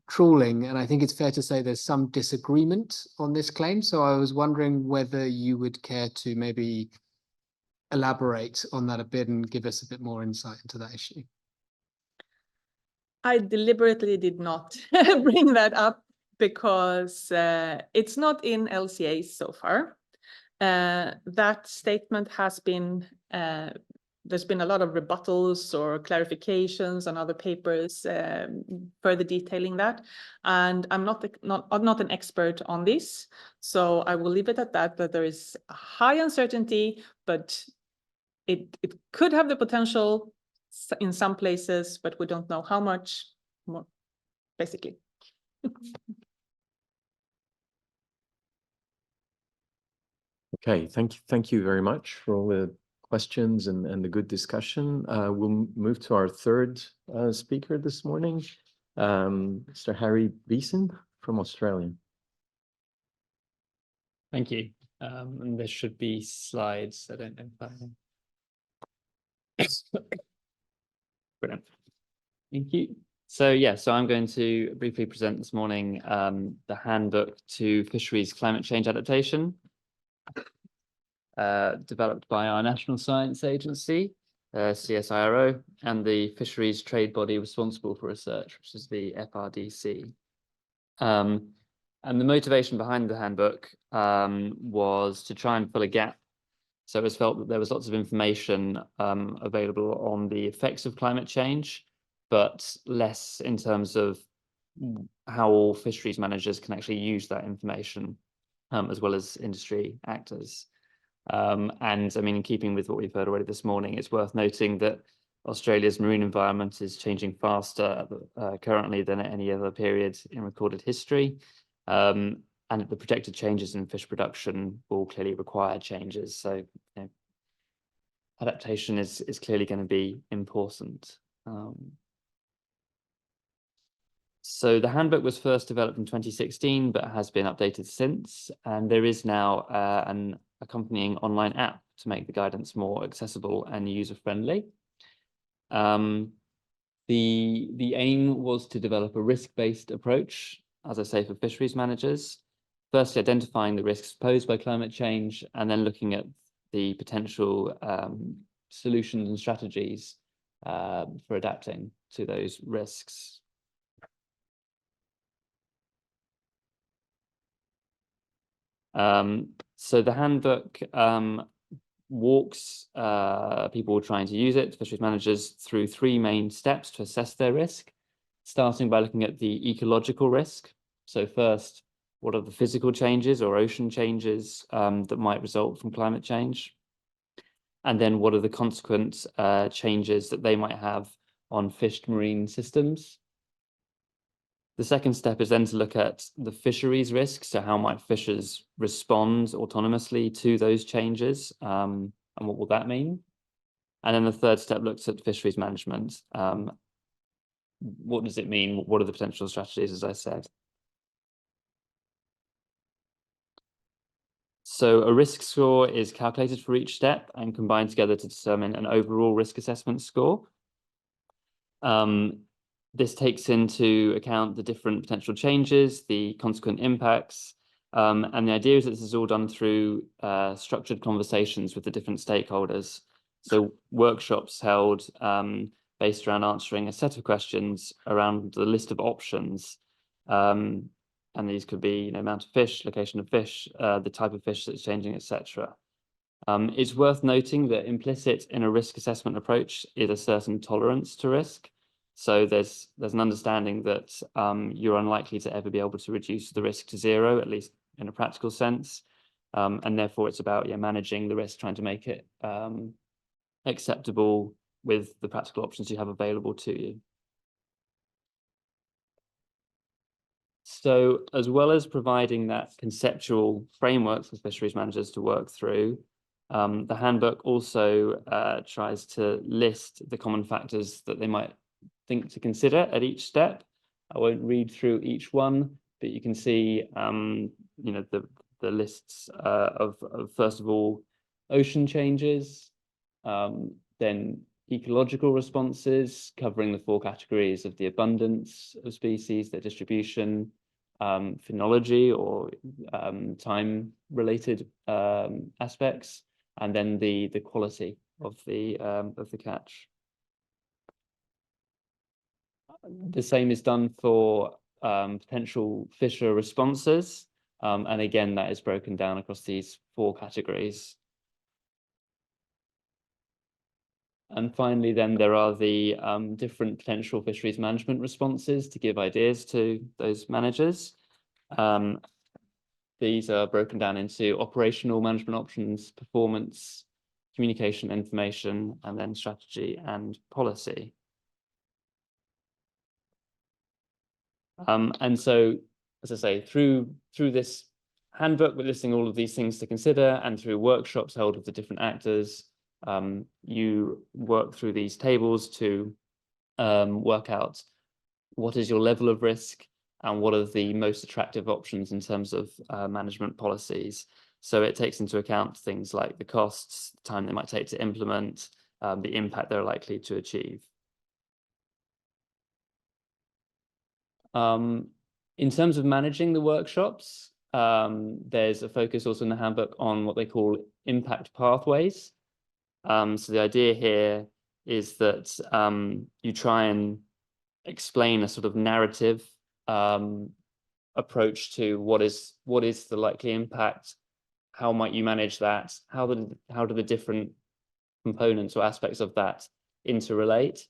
trawling. And I think it's fair to say there's some disagreement on this claim. So I was wondering whether you would care to maybe elaborate on that a bit and give us a bit more insight into that issue. I deliberately did not bring that up because it's not in LCA so far. That statement has been, there's been a lot of rebuttals or clarifications on other papers further detailing that. And I'm not an expert on this, so I will leave it at that there is a high uncertainty, but it could have the potential in some places, but we don't know how much more, basically. Okay, thank you very much for all the questions and the good discussion. We'll move to our third speaker this morning, Mr. Harry Beeson from Australia. Thank you. And there should be slides. I don't know if Brilliant. Thank you. So I'm going to briefly present this morning the handbook to fisheries climate change adaptation, developed by our National Science Agency, CSIRO, and the fisheries trade body responsible for research, which is the FRDC. And the motivation behind the handbook was to try and fill a gap. So it was felt that there was lots of information available on the effects of climate change, but less in terms of how all fisheries managers can actually use that information, as well as industry actors. And I mean, in keeping with what we've heard already this morning, it's worth noting that Australia's marine environment is changing faster currently than at any other period in recorded history. And the projected changes in fish production will clearly require changes. So you know, adaptation is clearly going to be important. So the handbook was first developed in 2016, but has been updated since. And there is now an accompanying online app to make the guidance more accessible and user-friendly. The aim was to develop a risk-based approach, as I say, for fisheries managers. Firstly, identifying the risks posed by climate change, and then looking at the potential solutions and strategies for adapting to those risks. So the handbook walks people trying to use it, fisheries managers, through three main steps to assess their risk, starting by looking at the ecological risk. So first, what are the physical changes or ocean changes that might result from climate change? And then what are the consequent changes that they might have on fished marine systems? The second step is then to look at the fisheries risks. So how might fishers respond autonomously to those changes? And what will that mean? And then the third step looks at fisheries management. What does it mean? What are the potential strategies, as I said? So a risk score is calculated for each step and combined together to determine an overall risk assessment score. This takes into account the different potential changes, the consequent impacts, and the idea is that this is all done through structured conversations with the different stakeholders. So workshops held based around answering a set of questions around the list of options. And these could be, amount of fish, location of fish, the type of fish that's changing, etc. It's worth noting that implicit in a risk assessment approach is a certain tolerance to risk. So there's an understanding that you're unlikely to ever be able to reduce the risk to zero, at least in a practical sense. And therefore it's about managing the risk, trying to make it acceptable with the practical options you have available to you. So as well as providing that conceptual framework for fisheries managers to work through, the handbook also tries to list the common factors that they might think to consider at each step. I won't read through each one, but you can see, the lists of first of all, ocean changes, then ecological responses, covering the 4 categories of the abundance of species, their distribution, phenology or time-related aspects, and then the quality of the catch. The same is done for potential fisher responses, and again that is broken down across these 4 categories. And finally, then there are the different potential fisheries management responses to give ideas to those managers. These are broken down into operational management options, performance, communication, information, and then strategy and policy. And so, as I say, through this handbook, we're listing all of these things to consider, and through workshops held with the different actors, you work through these tables to work out what is your level of risk and what are the most attractive options in terms of management policies. So it takes into account things like the costs, the time they might take to implement, the impact they're likely to achieve. In terms of managing the workshops, there's a focus also in the handbook on what they call impact pathways. So the idea here is that you try and explain a sort of narrative approach to what is the likely impact, how might you manage that, how do the different components or aspects of that interrelate,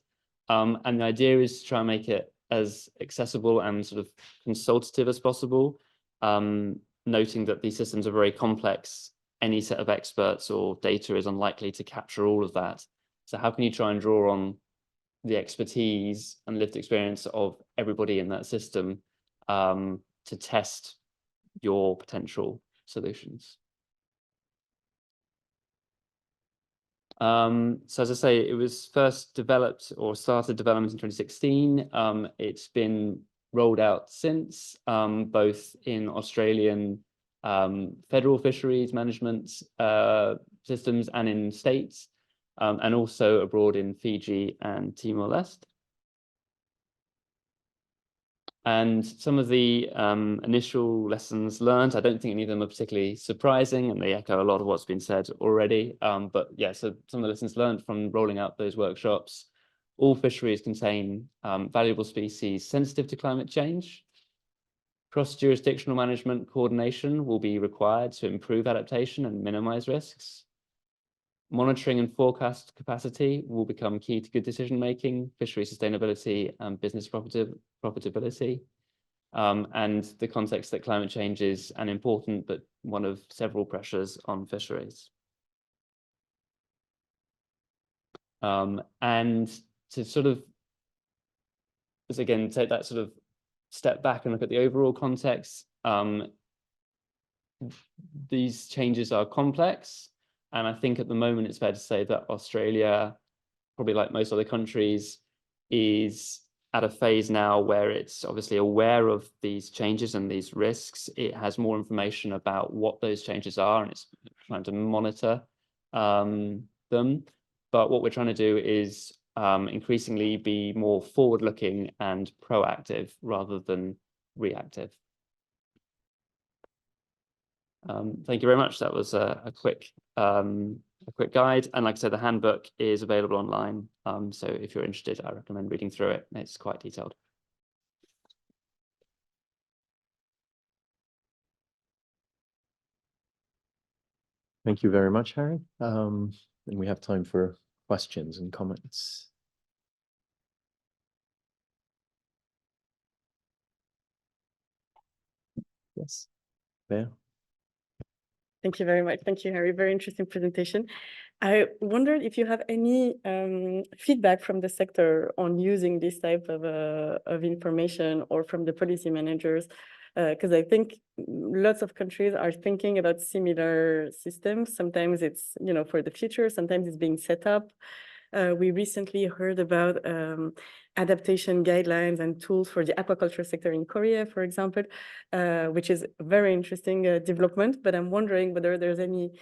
and the idea is to try and make it as accessible and sort of consultative as possible, noting that these systems are very complex. Any set of experts or data is unlikely to capture all of that. So how can you try and draw on the expertise and lived experience of everybody in that system to test your potential solutions? So as I say, it was first developed or started development in 2016. It's been rolled out since, both in Australian federal fisheries management systems and in states, and also abroad in Fiji and Timor-Leste. And some of the initial lessons learned, I don't think any of them are particularly surprising, and they echo a lot of what's been said already. But yeah, so some of the lessons learned from rolling out those workshops: all fisheries contain valuable species sensitive to climate change. Cross-jurisdictional management coordination will be required to improve adaptation and minimize risks. Monitoring and forecast capacity will become key to good decision-making, fishery sustainability, and business profitability. And the context that climate change is an important but one of several pressures on fisheries. And to sort of, again, take that sort of step back and look at the overall context, these changes are complex. And I think at the moment it's fair to say that Australia, probably like most other countries, is at a phase now where it's obviously aware of these changes and these risks. It has more information about what those changes are, and it's trying to monitor them. But what we're trying to do is increasingly be more forward-looking and proactive rather than reactive. Thank you very much. That was a quick guide. And like I said, the handbook is available online. So if you're interested, I recommend reading through it. It's quite detailed. Thank you very much, Harry. And we have time for questions and comments. Yes, there. Thank you very much. Thank you, Harry. Very interesting presentation. I wondered if you have any feedback from the sector on using this type of information, or from the policy managers, because I think lots of countries are thinking about similar systems. Sometimes it's, you know, for the future, sometimes it's being set up. We recently heard about adaptation guidelines and tools for the aquaculture sector in Korea, for example, which is a very interesting development. But I'm wondering whether there's any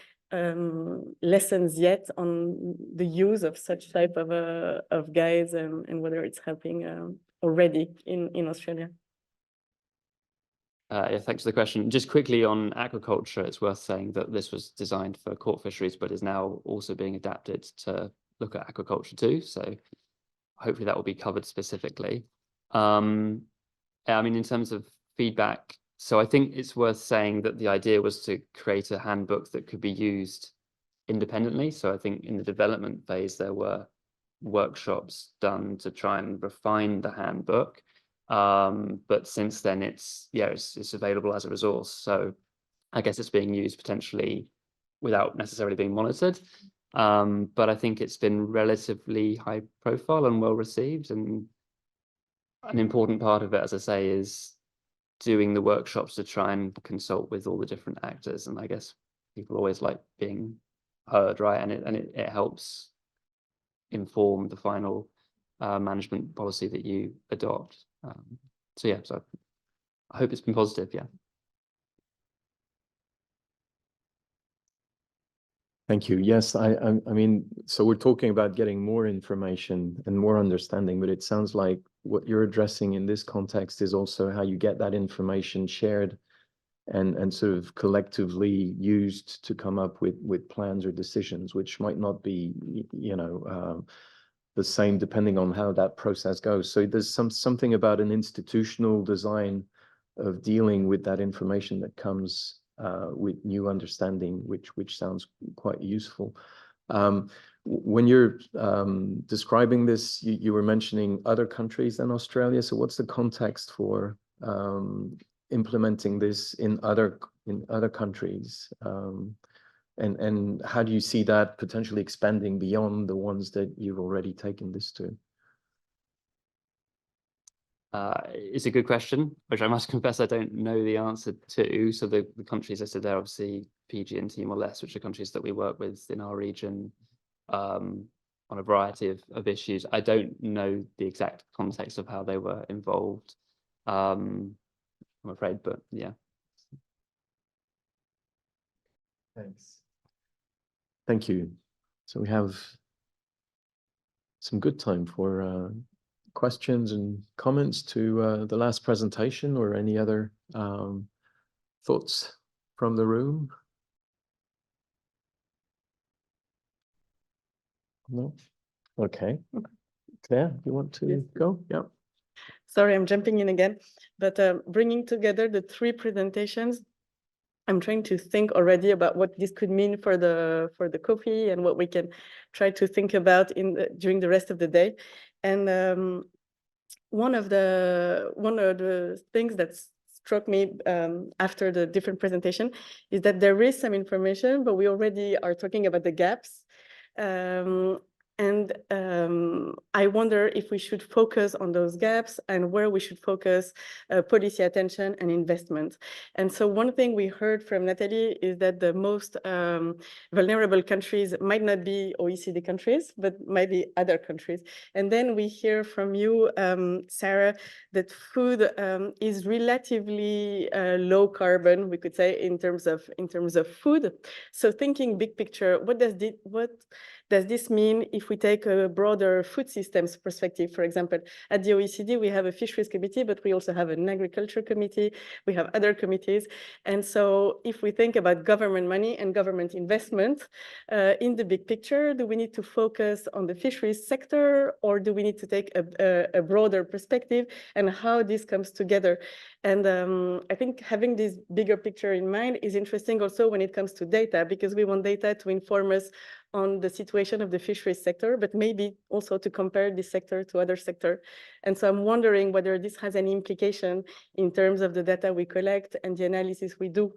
lessons yet on the use of such type of guides, and whether it's helping already in Australia. Yeah, thanks for the question. Just quickly on aquaculture, it's worth saying that this was designed for caught fisheries, but is now also being adapted to look at aquaculture too. So hopefully that will be covered specifically. I mean, in terms of feedback, so I think it's worth saying that the idea was to create a handbook that could be used independently. So I think in the development phase, there were workshops done to try and refine the handbook. But since then, it's available as a resource. So I guess it's being used potentially without necessarily being monitored. But I think it's been relatively high profile and well received. And an important part of it, as I say, is doing the workshops to try and consult with all the different actors. And I guess people always like being heard, right? And it helps inform the final management policy that you adopt. So yeah, so I hope it's been positive. Yeah. Thank you. Yes, I mean, so we're talking about getting more information and more understanding, but it sounds like what you're addressing in this context is also how you get that information shared and sort of collectively used to come up with plans or decisions, which might not be, you know, the same depending on how that process goes. So there's something about an institutional design of dealing with that information that comes with new understanding, which sounds quite useful. When you're describing this, you were mentioning other countries than Australia. So what's the context for implementing this in other countries? And how do you see that potentially expanding beyond the ones that you've already taken this to? It's a good question, which I must confess I don't know the answer to. So the countries listed there, obviously PG and Timor-Leste, which are countries that we work with in our region on a variety of issues. I don't know the exact context of how they were involved, I'm afraid, but yeah. Thanks. Thank you. So we have some good time for questions and comments to the last presentation, or any other thoughts from the room? No? Okay. Claire, you want to go? Yeah. Sorry, I'm jumping in again, but bringing together the three presentations, I'm trying to think already about what this could mean for the coffee, and what we can try to think about during the rest of the day. And one of the things that struck me after the different presentation is that there is some information, but we already are talking about the gaps. And And I wonder if we should focus on those gaps and where we should focus policy attention and investment. And so one thing we heard from Nathalie is that the most vulnerable countries might not be OECD countries, but might be other countries. And then we hear from you, Sarah, that food is relatively low carbon, we could say, in terms of food. So thinking big picture, what does this mean if we take a broader food systems perspective? For example, at the OECD, we have a fisheries committee, but we also have an agriculture committee. We have other committees. And so if we think about government money and government investment in the big picture, do we need to focus on the fisheries sector, or do we need to take a broader perspective, and how this comes together? And I think having this bigger picture in mind is interesting also when it comes to data, because we want data to inform us on the situation of the fisheries sector, but maybe also to compare this sector to other sector. And so I'm wondering whether this has any implication in terms of the data we collect and the analysis we do.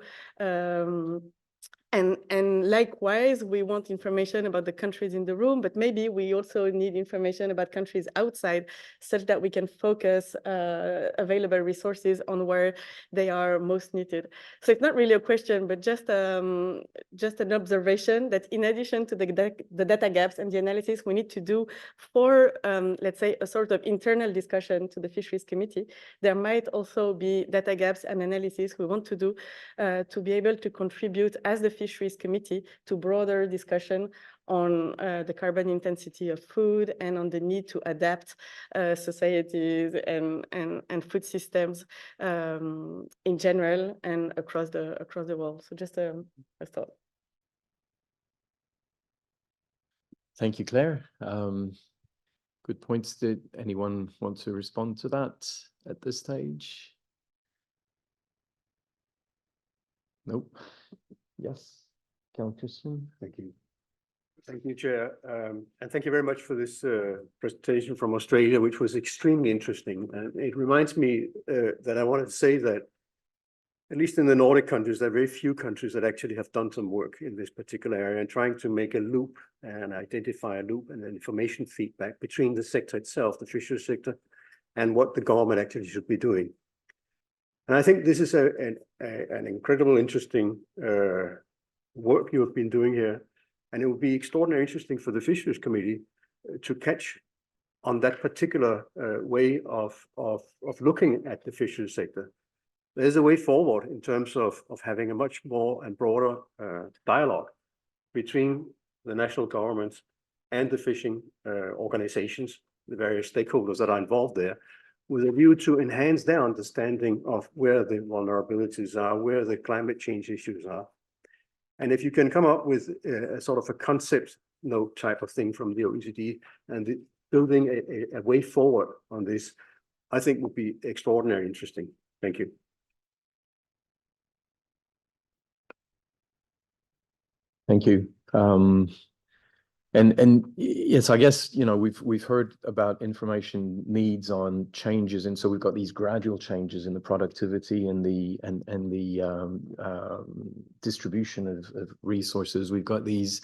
And likewise, we want information about the countries in the room, but maybe we also need information about countries outside, such that we can focus available resources on where they are most needed. So it's not really a question, but just an observation that in addition to the data gaps and the analysis we need to do for, let's say, a sort of internal discussion to the Fisheries Committee, there might also be data gaps and analysis we want to do to be able to contribute as the Fisheries Committee to broader discussion on the carbon intensity of food and on the need to adapt societies and food systems in general and across the world. So just a thought. Thank you, Claire. Good points. Did anyone want to respond to that at this stage? Nope. Yes. Christian. Thank you. Thank you, Chair. And thank you very much for this presentation from Australia, which was extremely interesting. And it reminds me that I wanted to say that, at least in the Nordic countries, there are very few countries that actually have done some work in this particular area and trying to make a loop and identify a loop and information feedback between the sector itself, the fisheries sector, and what the government actually should be doing. And I think this is an incredible, interesting work you have been doing here. And it will be extraordinarily interesting for the Fisheries Committee to catch on that particular way of looking at the fisheries sector. There's a way forward in terms of having a much more and broader dialogue between the national governments and the fishing organizations, the various stakeholders that are involved there, with a view to enhance their understanding of where the vulnerabilities are, where the climate change issues are. And if you can come up with a sort of a concept note type of thing from the OECD and building a way forward on this, I think would be extraordinarily interesting. Thank you. Thank you. And yes, I guess, you know, we've heard about information needs on changes, and so we've got these gradual changes in the productivity and the distribution of resources. We've got these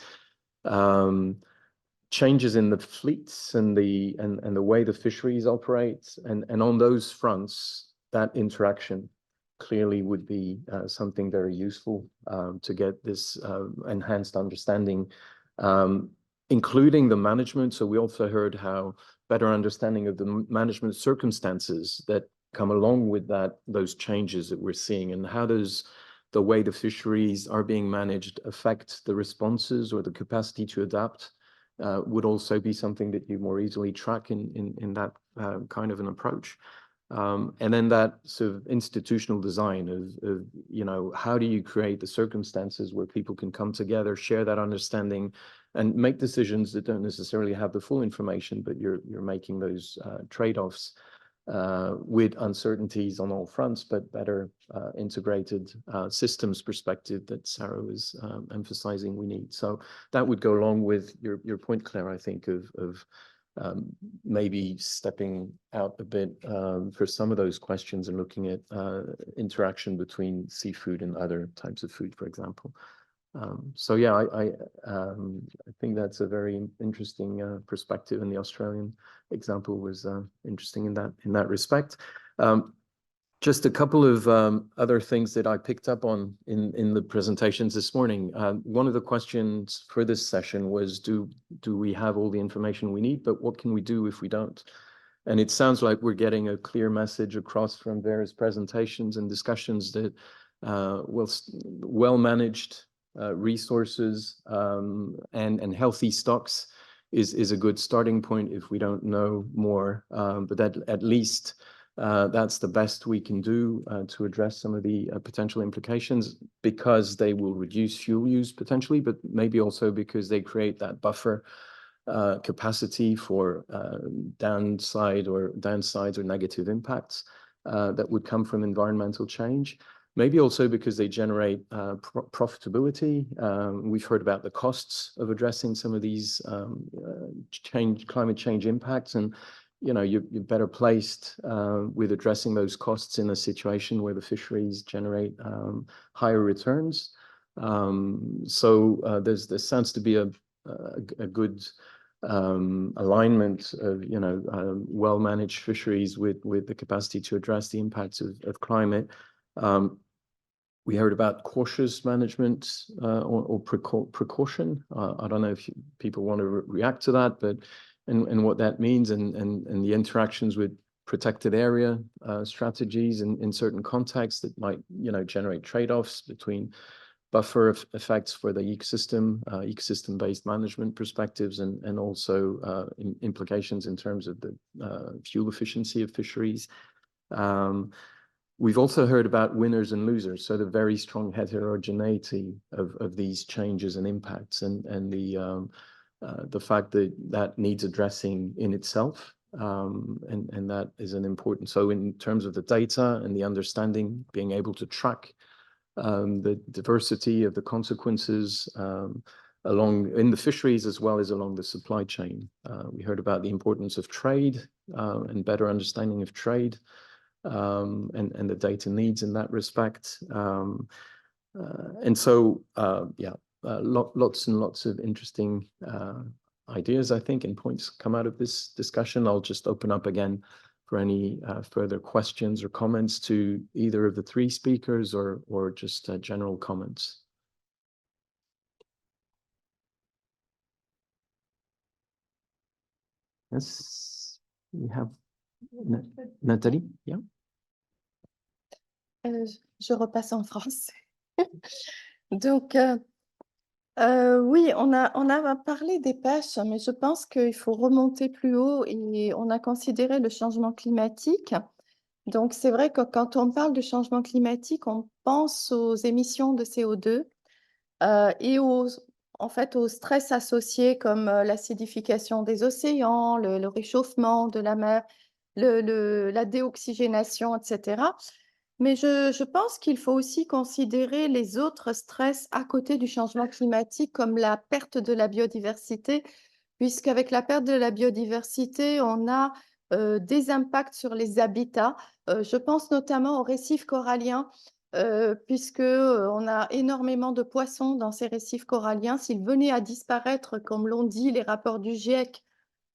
changes in the fleets and the way the fisheries operate, and on those fronts, that interaction clearly would be something very useful to get this enhanced understanding, including the management. So we also heard how better understanding of the management circumstances that come along with those changes that we're seeing, and how does the way the fisheries are being managed affect the responses or the capacity to adapt, would also be something that you more easily track in that kind of an approach. And then that sort of institutional design of, you know, how do you create the circumstances where people can come together, share that understanding, and make decisions that don't necessarily have the full information, but you're making those trade-offs with uncertainties on all fronts, but better integrated systems perspective that Sarah was emphasizing we need. So that would go along with your point, Claire, I think, of maybe stepping out a bit for some of those questions and looking at interaction between seafood and other types of food, for example. So yeah, I think that's a very interesting perspective, and the Australian example was interesting in that respect. Just a couple of other things that I picked up on in the presentations this morning. One of the questions for this session was, do we have all the information we need, but what can we do if we don't? And it sounds like we're getting a clear message across from various presentations and discussions that well-managed resources and healthy stocks is a good starting point if we don't know more, but at least that's the best we can do to address some of the potential implications, because they will reduce fuel use potentially, but maybe also because they create that buffer capacity for downsides or negative impacts that would come from environmental change. Maybe also because they generate profitability. We've heard about the costs of addressing some of these climate change impacts, and you're better placed with addressing those costs in a situation where the fisheries generate higher returns. So there sounds to be a good alignment of well-managed fisheries with the capacity to address the impacts of climate. We heard about cautious management or precaution. I don't know if people want to react to that, but and what that means, and the interactions with protected area strategies in certain contexts that might generate trade-offs between buffer effects for the ecosystem-based management perspectives, and also implications in terms of the fuel efficiency of fisheries. We've also heard about winners and losers, so the very strong heterogeneity of these changes and impacts, and the fact that needs addressing in itself, and that is an important. So in terms of the data and the understanding, being able to track the diversity of the consequences in the fisheries as well as along the supply chain. We heard about the importance of trade and better understanding of trade, and the data needs in that respect. And so, lots and lots of interesting ideas, I think, and points come out of this discussion. I'll just open up again for any further questions or comments to either of the three speakers, or just general comments. Yes, we have Nathalie. Yeah. Je repasse en français. Donc, oui, on a parlé des pêches, mais je pense qu'il faut remonter plus haut, et on a considéré le changement climatique. Donc, c'est vrai que quand on parle de changement climatique, on pense aux émissions de CO2 et en fait, au stress associé, comme l'acidification des océans, le réchauffement de la mer, la déoxygénation, etc. Mais je pense qu'il faut aussi considérer les autres stress à côté du changement climatique, comme la perte de la biodiversité, puisqu'avec la perte de la biodiversité, on a des impacts sur les habitats. Je pense notamment aux récifs coralliens, puisque on a énormément de poissons dans ces récifs coralliens. S'ils venaient à disparaître, comme l'ont dit les rapports du GIEC,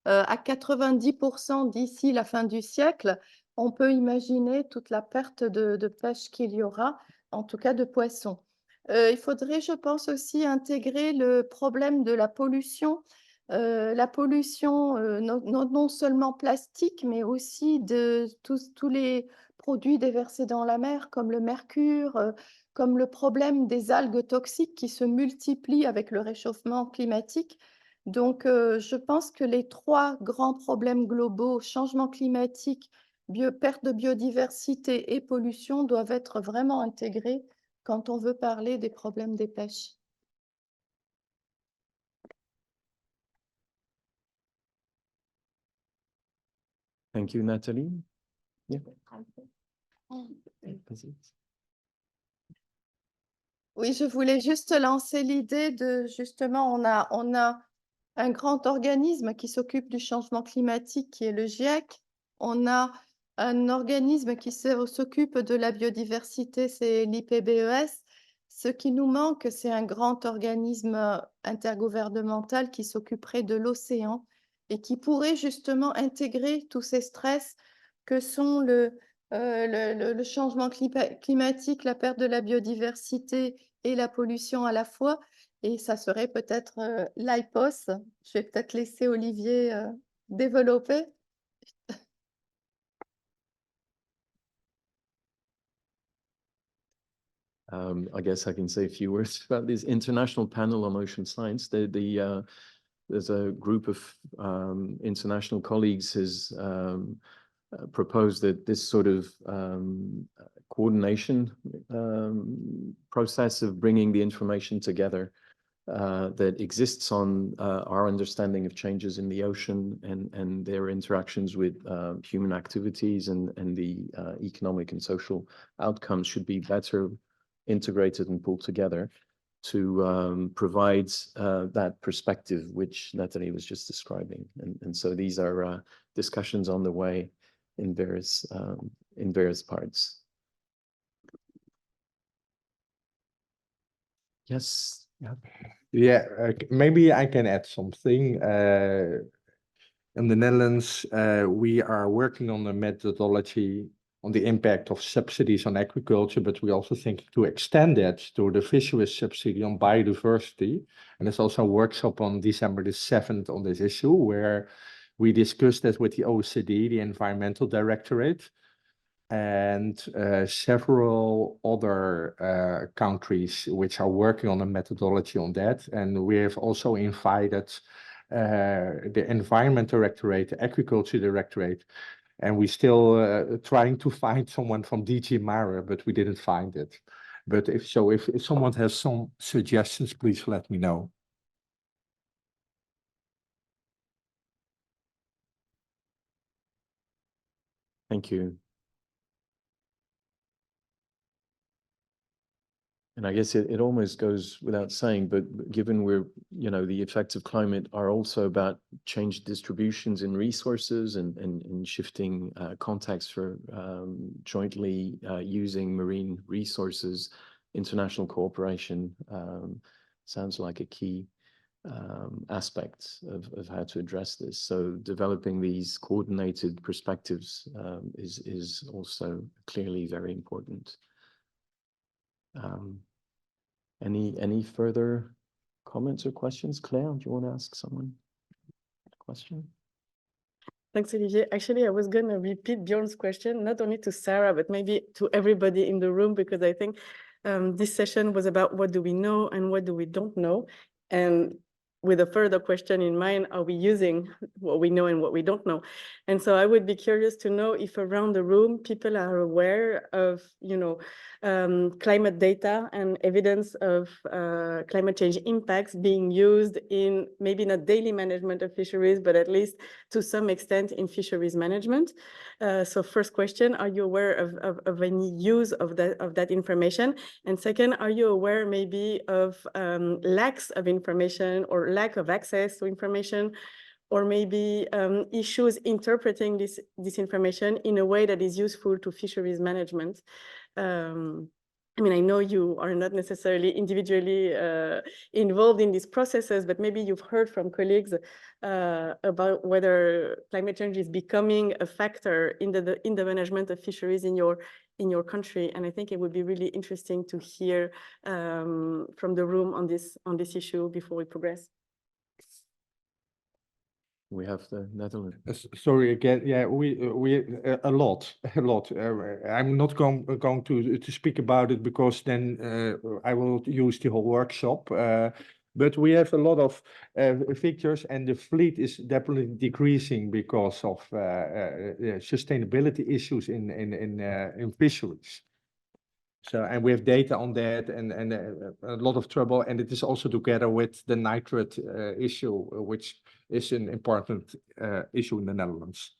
à 90% d'ici la fin du siècle, on peut imaginer toute la perte de pêche qu'il y aura, en tout cas de poissons. Il faudrait, je pense, aussi intégrer le problème de la pollution non seulement plastique, mais aussi de tous les produits déversés dans la mer, comme le mercure, comme le problème des algues toxiques qui se multiplient avec le réchauffement climatique. Donc, je pense que les trois grands problèmes globaux, changement climatique, perte de biodiversité et pollution, doivent être vraiment intégrés quand on veut parler des problèmes des pêches. Thank you, Nathalie. Yeah. Oui, je voulais juste lancer l'idée de, justement, on a un grand organisme qui s'occupe du changement climatique, qui est le GIEC. On a un organisme qui s'occupe de la biodiversité, c'est l'IPBES. Ce qui nous manque, c'est un grand organisme intergouvernemental qui s'occuperait de l'océan et qui pourrait justement intégrer tous ces stress que sont le changement climatique, la perte de la biodiversité et la pollution à la fois. Et ça serait peut-être l'IPOS. Je vais peut-être laisser Olivier développer. I guess I can say a few words about this International Panel on Ocean Science. There's a group of international colleagues has proposed that this sort of coordination process of bringing the information together that exists on our understanding of changes in the ocean and their interactions with human activities and the economic and social outcomes should be better integrated and pulled together to provide that perspective which Natalie was just describing. And so these are discussions on the way in various parts. Yes. Yeah. Yeah, maybe I can add something. In the Netherlands, we are working on a methodology on the impact of subsidies on agriculture, but we also think to extend that to the fisheries subsidy on biodiversity. And there's also a workshop on December the 7th on this issue, where we discussed that with the OECD, the Environmental Directorate, and several other countries which are working on a methodology on that. And we have also invited the Environment Directorate, the Agriculture Directorate, and we still trying to find someone from DG Mare, but we didn't find it. But if someone has some suggestions, please let me know. Thank you. And I guess it almost goes without saying, but given we're, the effects of climate are also about changed distributions in resources and shifting context for jointly using marine resources, international cooperation sounds like a key aspect of how to address this. So developing these coordinated perspectives is also clearly very important. Any further comments or questions? Claire, do you want to ask someone a question? Thanks, Olivier. Actually, I was going to repeat Bjorn's question, not only to Sarah, but maybe to everybody in the room, because I think this session was about what do we know and what do we don't know. And with a further question in mind, are we using what we know and what we don't know? And so I would be curious to know if around the room, people are aware of, climate data and evidence of climate change impacts being used in maybe not daily management of fisheries, but at least to some extent in fisheries management. So first question, are you aware of any use of that information? And second, are you aware maybe of lacks of information or lack of access to information, or maybe issues interpreting this information in a way that is useful to fisheries management? I mean, I know you are not necessarily individually involved in these processes, but maybe you've heard from colleagues about whether climate change is becoming a factor in the management of fisheries in your country. And I think it would be really interesting to hear from the room on this issue before we progress. We have the Netherlands. Sorry again. Yeah, we a lot. I'm not going to speak about it because then I will use the whole workshop. But we have a lot of figures, and the fleet is definitely decreasing because of sustainability issues in fisheries. So, and we have data on that, and a lot of trouble, and it is also together with the nitrate issue, which is an important issue in the Netherlands.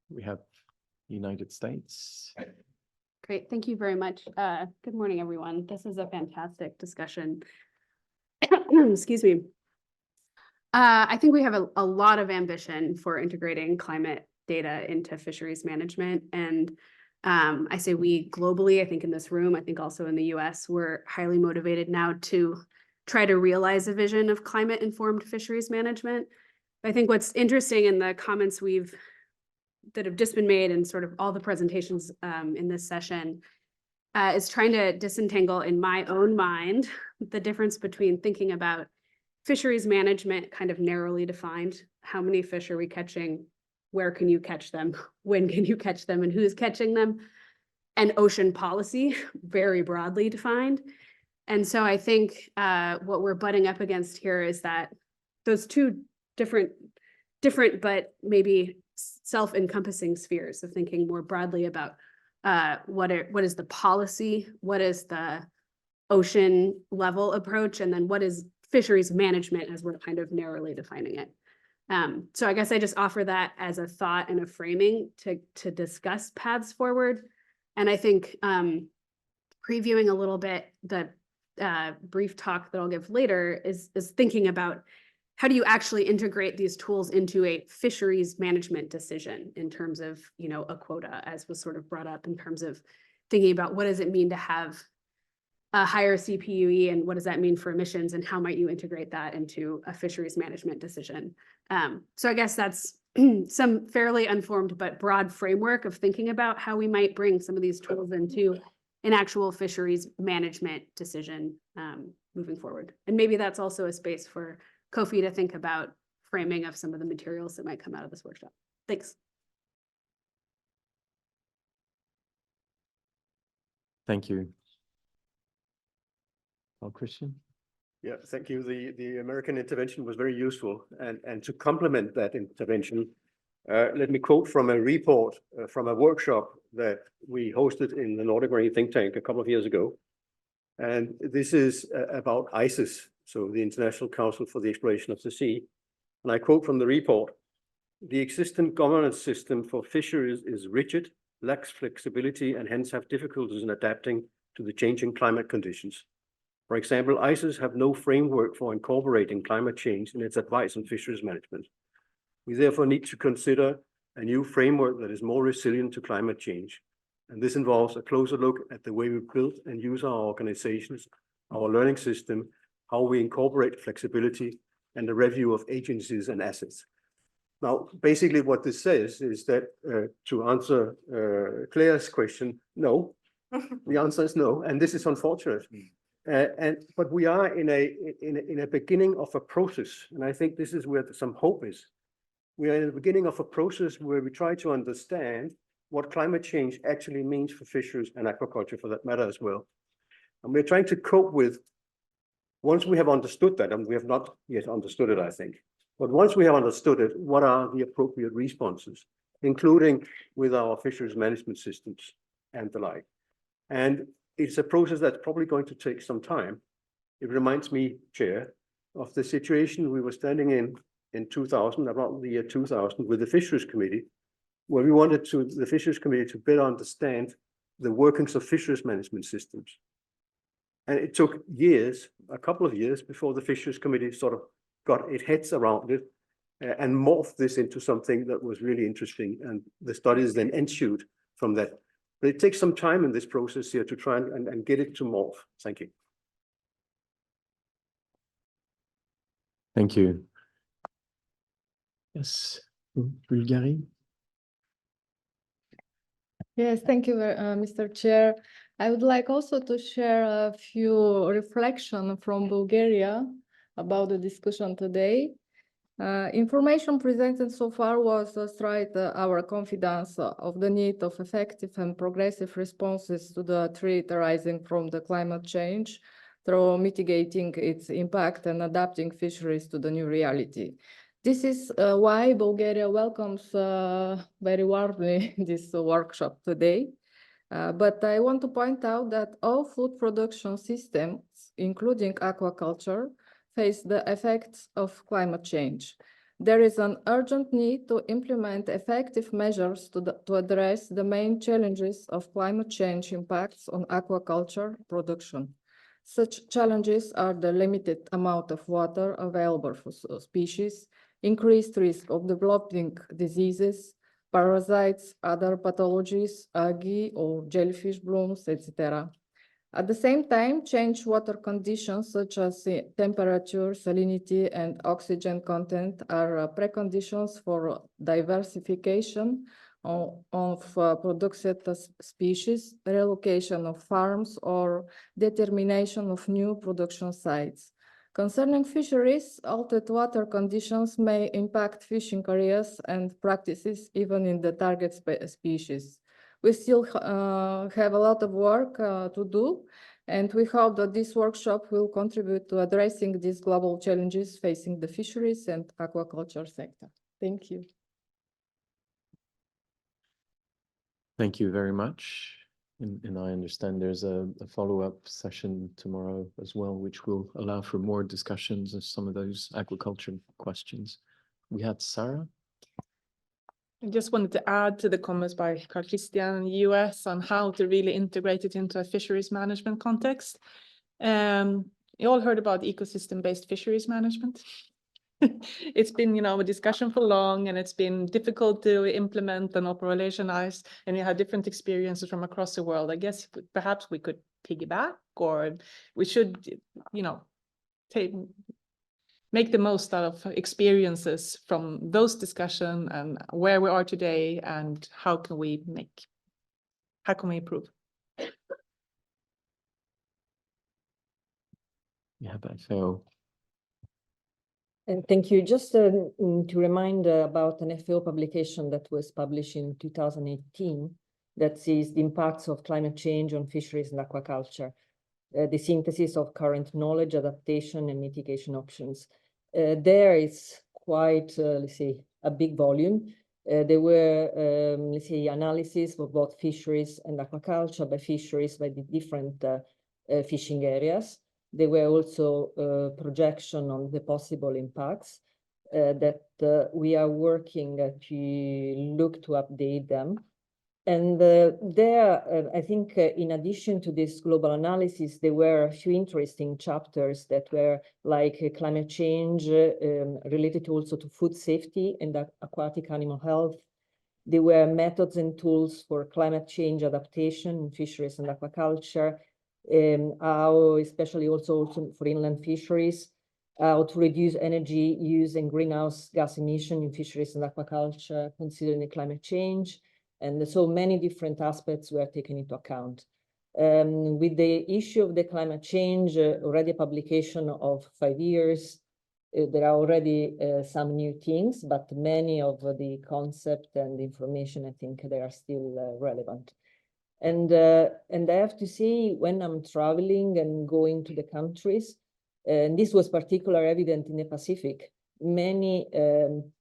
We have United States. Great, thank you very much. Good morning, everyone. This is a fantastic discussion. Excuse me. I think we have a lot of ambition for integrating climate data into fisheries management. And I say we globally, I think in this room, I think also in the US, we're highly motivated now to try to realize a vision of climate-informed fisheries management. I think what's interesting in the comments that have just been made and sort of all the presentations in this session is trying to disentangle in my own mind the difference between thinking about fisheries management kind of narrowly defined. How many fish are we catching? Where can you catch them? When can you catch them? And who's catching them? And ocean policy, very broadly defined. And so I think what we're butting up against here is that those two different but maybe self-encompassing spheres of thinking more broadly about what is the policy, what is the ocean level approach, and then what is fisheries management as we're kind of narrowly defining it. So I guess I just offer that as a thought and a framing to discuss paths forward. And I think previewing a little bit the brief talk that I'll give later is thinking about how do you actually integrate these tools into a fisheries management decision in terms of, a quota, as was sort of brought up, in terms of thinking about what does it mean to have a higher CPUE and what does that mean for emissions and how might you integrate that into a fisheries management decision. So I guess that's some fairly unformed but broad framework of thinking about how we might bring some of these tools into an actual fisheries management decision moving forward. And maybe that's also a space for Kofi to think about framing of some of the materials that might come out of this workshop. Thanks. Thank you. Christian? Yeah, thank you. The American intervention was very useful. And to complement that intervention, let me quote from a report from a workshop that we hosted in the Nordic Marine think tank a couple of years ago. And this is about ICES, so the International Council for the Exploration of the Sea. And I quote from the report: "The existing governance system for fisheries is rigid, lacks flexibility, and hence have difficulties in adapting to the changing climate conditions. For example, ICES have no framework for incorporating climate change in its advice on fisheries management. We therefore need to consider a new framework that is more resilient to climate change. And this involves a closer look at the way we build and use our organizations, our learning system, how we incorporate flexibility, and a review of agencies and assets." Now, basically what this says is that to answer Claire's question, no, the answer is no, and this is unfortunate. But we are in a beginning of a process, and I think this is where some hope is. We are in the beginning of a process where we try to understand what climate change actually means for fisheries and aquaculture, for that matter as well. And we're trying to cope with, once we have understood that, and we have not yet understood it, I think, but once we have understood it, what are the appropriate responses, including with our fisheries management systems and the like. And it's a process that's probably going to take some time. It reminds me, Chair, of the situation we were standing in 2000, around the year 2000, with the Fisheries Committee, where we wanted the Fisheries Committee to better understand the workings of fisheries management systems. And it took years, a couple of years, before the Fisheries Committee sort of got its heads around it and morphed this into something that was really interesting. And the studies then ensued from that. But it takes some time in this process here to try and get it to morph. Thank you. Thank you. Yes, Bulgari. Yes, thank you, Mr. Chair. I would like also to share a few reflections from Bulgaria about the discussion today. Information presented so far was straight our confidence of the need of effective and progressive responses to the threat arising from the climate change through mitigating its impact and adapting fisheries to the new reality. This is why Bulgaria welcomes very warmly this workshop today. But I want to point out that all food production systems, including aquaculture, face the effects of climate change. There is an urgent need to implement effective measures to address the main challenges of climate change impacts on aquaculture production. Such challenges are the limited amount of water available for species, increased risk of developing diseases, parasites, other pathologies, algae or jellyfish blooms, etc. At the same time, changed water conditions such as temperature, salinity, and oxygen content are preconditions for diversification of produced species, relocation of farms, or determination of new production sites. Concerning fisheries, altered water conditions may impact fishing areas and practices even in the target species. We still have a lot of work to do, and we hope that this workshop will contribute to addressing these global challenges facing the fisheries and aquaculture sector. Thank you. Thank you very much. And I understand there's a follow-up session tomorrow as well, which will allow for more discussions of some of those aquaculture questions. We had Sarah. I just wanted to add to the comments by Carl Christian in the US on how to really integrate it into a fisheries management context. You all heard about ecosystem-based fisheries management. It's been, a discussion for long, and it's been difficult to implement and operationalize, and you have different experiences from across the world. I guess perhaps we could piggyback, or we should, make the most out of experiences from those discussions and where we are today, and how can we improve? Yeah, but so. And thank you. Just to remind about an FAO publication that was published in 2018 that sees the impacts of climate change on fisheries and aquaculture, the synthesis of current knowledge, adaptation, and mitigation options. There is quite, let's say, a big volume. There were, let's say, analysis for both fisheries and aquaculture by fisheries by the different fishing areas. There were also projection on the possible impacts that we are working to look to update them. And there, I think in addition to this global analysis, there were a few interesting chapters that were like climate change related also to food safety and aquatic animal health. There were methods and tools for climate change adaptation in fisheries and aquaculture, how especially also for inland fisheries, how to reduce energy use and greenhouse gas emission in fisheries and aquaculture, considering the climate change. And so many different aspects were taken into account. With the issue of the climate change, already a publication of 5 years, there are already some new things, but many of the concept and information, I think they are still relevant. And I have to say, when I'm traveling and going to the countries, and this was particularly evident in the Pacific, many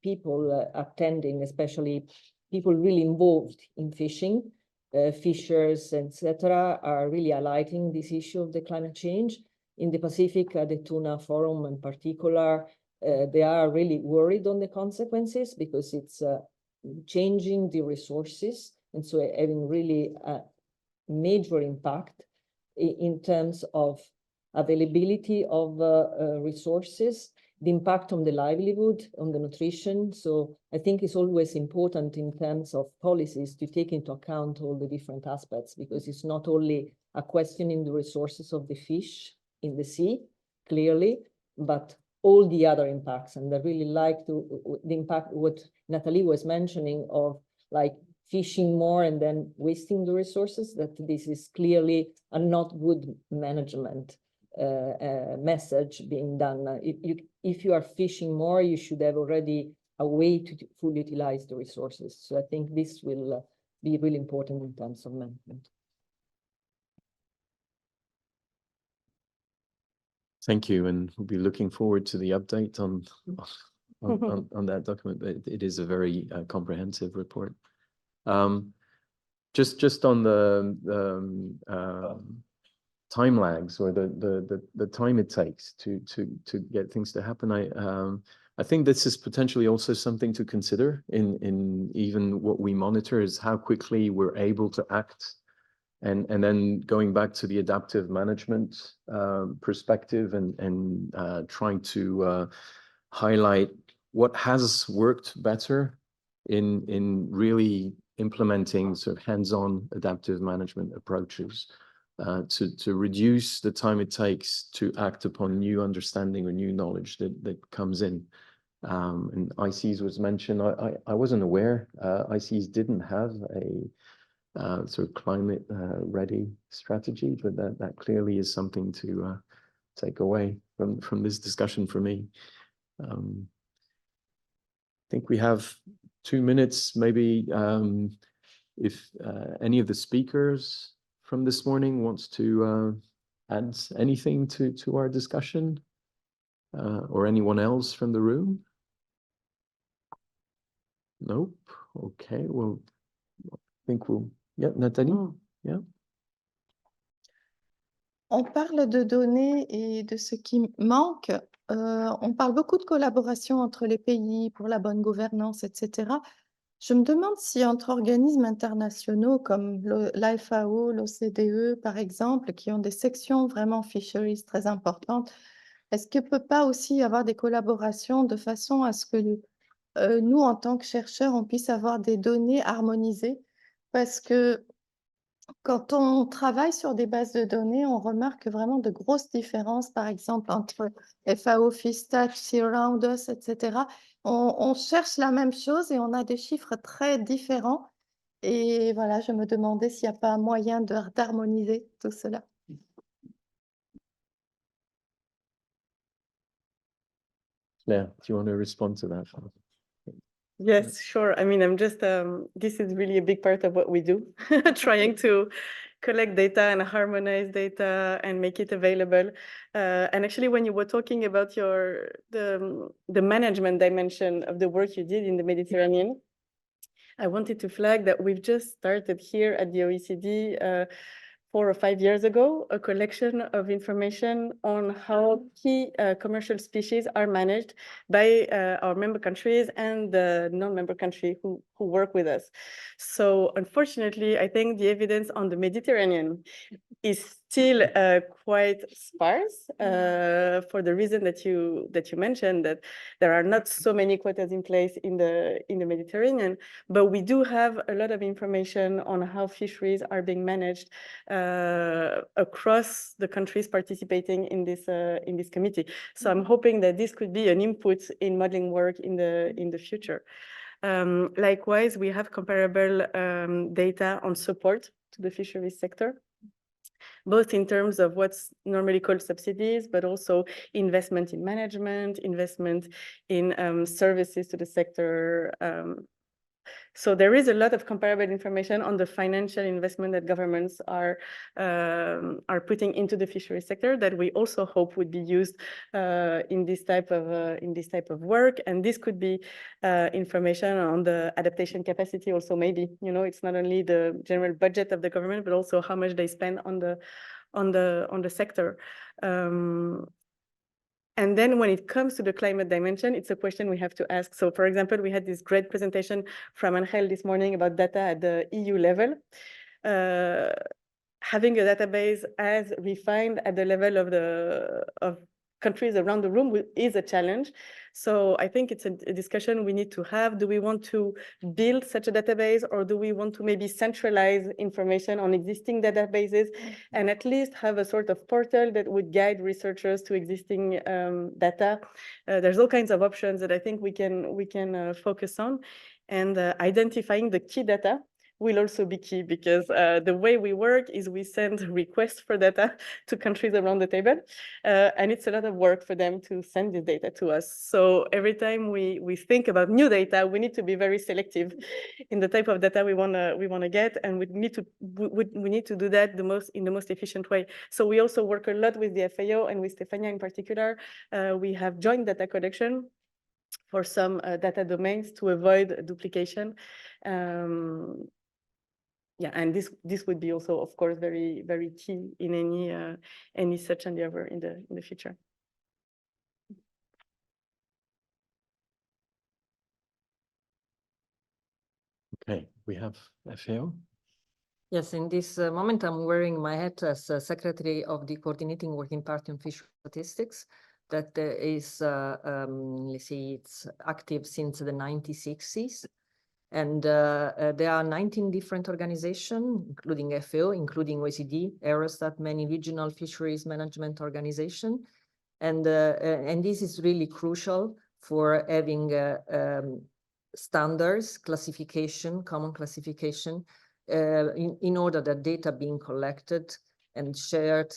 people attending, especially people really involved in fishing, fishers, etc., are really highlighting this issue of the climate change. In the Pacific, the Tuna Forum in particular, they are really worried on the consequences because it's changing the resources, and so having really a major impact in terms of availability of resources, the impact on the livelihood, on the nutrition. So I think it's always important in terms of policies to take into account all the different aspects, because it's not only a question in the resources of the fish in the sea, clearly, but all the other impacts. And I really like the impact, what Nathalie was mentioning of like fishing more and then wasting the resources, that this is clearly a not good management message being done. If you are fishing more, you should have already a way to fully utilize the resources. So I think this will be really important in terms of management. Thank you, and we'll be looking forward to the update on that document. It is a very comprehensive report. Just on the time lags, or the time it takes to get things to happen. I think this is potentially also something to consider in even what we monitor is how quickly we're able to act. And then going back to the adaptive management perspective and trying to highlight what has worked better in really implementing sort of hands-on adaptive management approaches to reduce the time it takes to act upon new understanding or new knowledge that comes in. And ICES was mentioned. I wasn't aware ICES didn't have a sort of climate ready strategy, but that clearly is something to take away from this discussion for me. I think we have 2 minutes, maybe if any of the speakers from this morning wants to add anything to our discussion, or anyone else from the room. Nope. Okay. Well, I think we'll. Yeah, Nathalie. Yeah. On parle de données et de ce qui manque. On parle beaucoup de collaboration entre les pays pour la bonne gouvernance, etc. Je me demande si entre organismes internationaux comme l'FAO, l'OCDE, par exemple, qui ont des sections vraiment fisheries très importantes, est-ce qu'il ne peut pas aussi y avoir des collaborations de façon à ce que nous, en tant que chercheurs, on puisse avoir des données harmonisées? Parce que quand on travaille sur des bases de données, on remarque vraiment de grosses différences, par exemple, entre FAO, Fistat, Sea Around Us, etc. On cherche la même chose et on a des chiffres très différents. Et voilà, je me demandais s'il n'y a pas un moyen d'harmoniser tout cela. Claire, do you want to respond to that? Yes, sure. I mean, I'm just, this is really a big part of what we do, trying to collect data and harmonize data and make it available. And actually, when you were talking about the management dimension of the work you did in the Mediterranean, I wanted to flag that we've just started here at the OECD 4 or 5 years ago, a collection of information on how key commercial species are managed by our member countries and the non-member country who work with us. So unfortunately, I think the evidence on the Mediterranean is still quite sparse for the reason that you mentioned, that there are not so many quotas in place in the Mediterranean, but we do have a lot of information on how fisheries are being managed across the countries participating in this committee. So I'm hoping that this could be an input in modeling work in the future. Likewise, we have comparable data on support to the fisheries sector, both in terms of what's normally called subsidies, but also investment in management, investment in services to the sector. So there is a lot of comparable information on the financial investment that governments are putting into the fisheries sector that we also hope would be used in this type of work. And this could be information on the adaptation capacity also, maybe, you know, it's not only the general budget of the government, but also how much they spend on the sector. And then when it comes to the climate dimension, it's a question we have to ask. So for example, we had this great presentation from Angel this morning about data at the EU level. Having a database as refined at the level of countries around the room is a challenge. So I think it's a discussion we need to have. Do we want to build such a database, or do we want to maybe centralize information on existing databases and at least have a sort of portal that would guide researchers to existing data? There's all kinds of options that I think we can focus on, and identifying the key data will also be key, because the way we work is we send requests for data to countries around the table, and it's a lot of work for them to send this data to us. So every time we think about new data, we need to be very selective in the type of data we wanna get, and we need to do that in the most efficient way. So we also work a lot with the FAO and with Stefania in particular. We have joint data collection for some data domains to avoid duplication. Yeah, and this would be also, of course, very, very key in any such endeavor in the future. Okay, we have FAO. Yes, in this moment, I'm wearing my hat as Secretary of the Coordinating Working Party on Fish Statistics that is, let's see, it's active since the 1960s. And there are 19 different organizations, including FAO, including OECD, Eurostat, many regional fisheries management organizations. And this is really crucial for having standards, classification, common classification, in order that data being collected and shared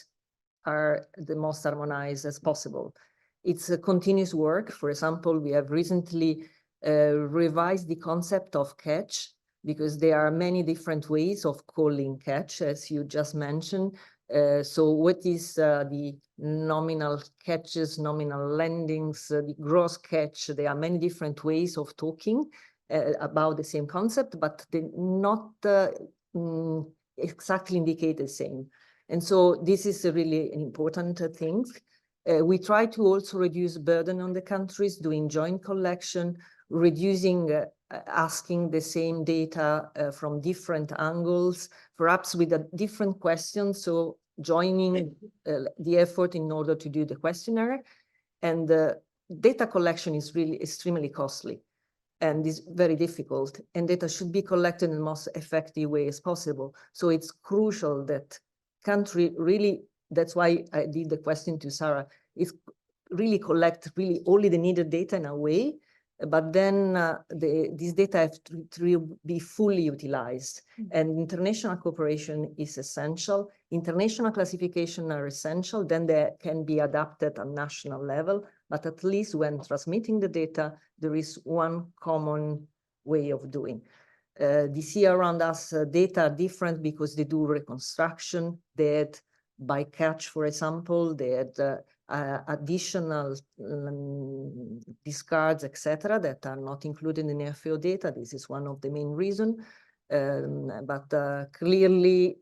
are the most harmonized as possible. It's a continuous work. For example, we have recently revised the concept of catch because there are many different ways of calling catch, as you just mentioned. So what is the nominal catches, nominal landings, the gross catch? There are many different ways of talking about the same concept, but they not exactly indicate the same. And so this is really an important thing. We try to also reduce burden on the countries, doing joint collection, reducing asking the same data from different angles, perhaps with a different question. So joining the effort in order to do the questionnaire. And data collection is really extremely costly and is very difficult, and data should be collected in the most effective way as possible. So it's crucial that country really, that's why I did the question to Sarah, is really collect really only the needed data in a way, but then this data have to be fully utilized. And international cooperation is essential. International classification are essential, then they can be adapted at national level, but at least when transmitting the data, there is one common way of doing. The sea around us data are different because they do reconstruction. They had by catch, for example, they had additional discards, etc., that are not included in FAO data. This is one of the main reasons. But clearly,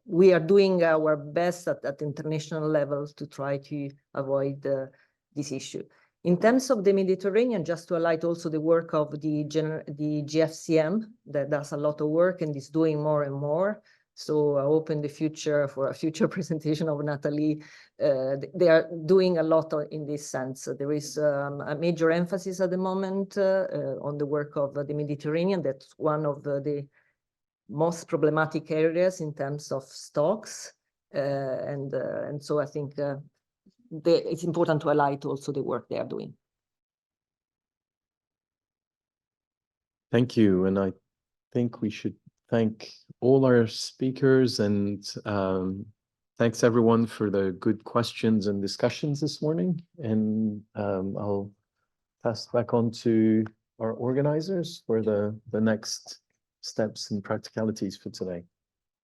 we are doing our best at international level to try to avoid this issue. In terms of the Mediterranean, just to highlight also the work of the GFCM that does a lot of work and is doing more and more. So I hope in the future, for a future presentation of Natalie, they are doing a lot in this sense. There is a major emphasis at the moment on the work of the Mediterranean. That's one of the most problematic areas in terms of stocks. And so I think it's important to highlight also the work they are doing. Thank you. And I think we should thank all our speakers and thanks everyone for the good questions and discussions this morning. And I'll pass back on to our organizers for the next steps and practicalities for today.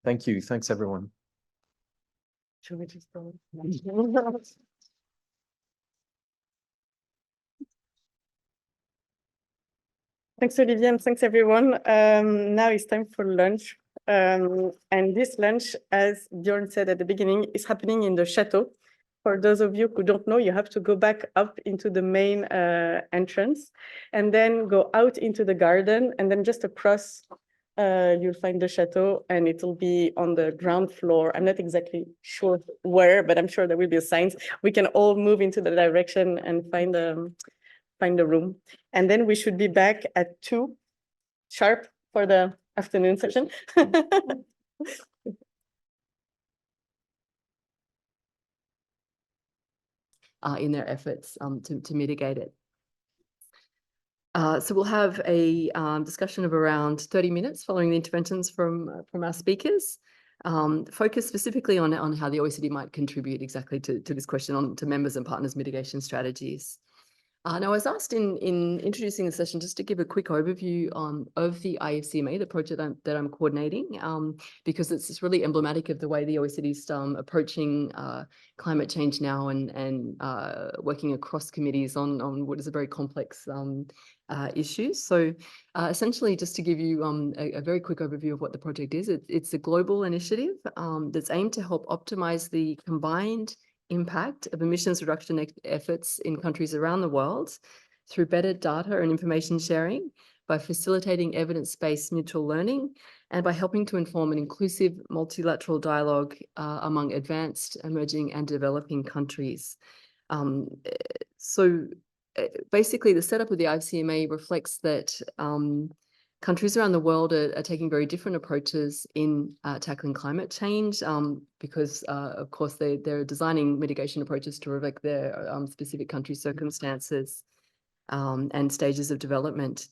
Thank you. Thanks, everyone. Should we just go? Thanks, Olivier, and thanks, everyone. Now it's time for lunch. And this lunch, as Bjorn said at the beginning, is happening in the chateau. For those of you who don't know, you have to go back up into the main entrance and then go out into the garden, and then just across, you'll find the chateau, and it will be on the ground floor. I'm not exactly sure where, but I'm sure there will be a sign. We can all move into the direction and find the room. And then we should be back at 2 sharp for the afternoon session. In their efforts to mitigate it. So we'll have a discussion of around 30 minutes following the interventions from our speakers, focus specifically on how the OECD might contribute exactly to this question to members and partners mitigation strategies. Now, I was asked in introducing the session just to give a quick overview of the IFCMA, the project that I'm coordinating, because it's really emblematic of the way the OECD is approaching climate change now and working across committees on what is a very complex issue. So essentially, just to give you a very quick overview of what the project is, it's a global initiative that's aimed to help optimize the combined impact of emissions reduction efforts in countries around the world through better data and information sharing, by facilitating evidence-based mutual learning, and by helping to inform an inclusive multilateral dialogue among advanced, emerging and developing countries. Basically, the setup of the IFCMA reflects that countries around the world are taking very different approaches in tackling climate change because, of course, they're designing mitigation approaches to reflect their specific country circumstances and stages of development.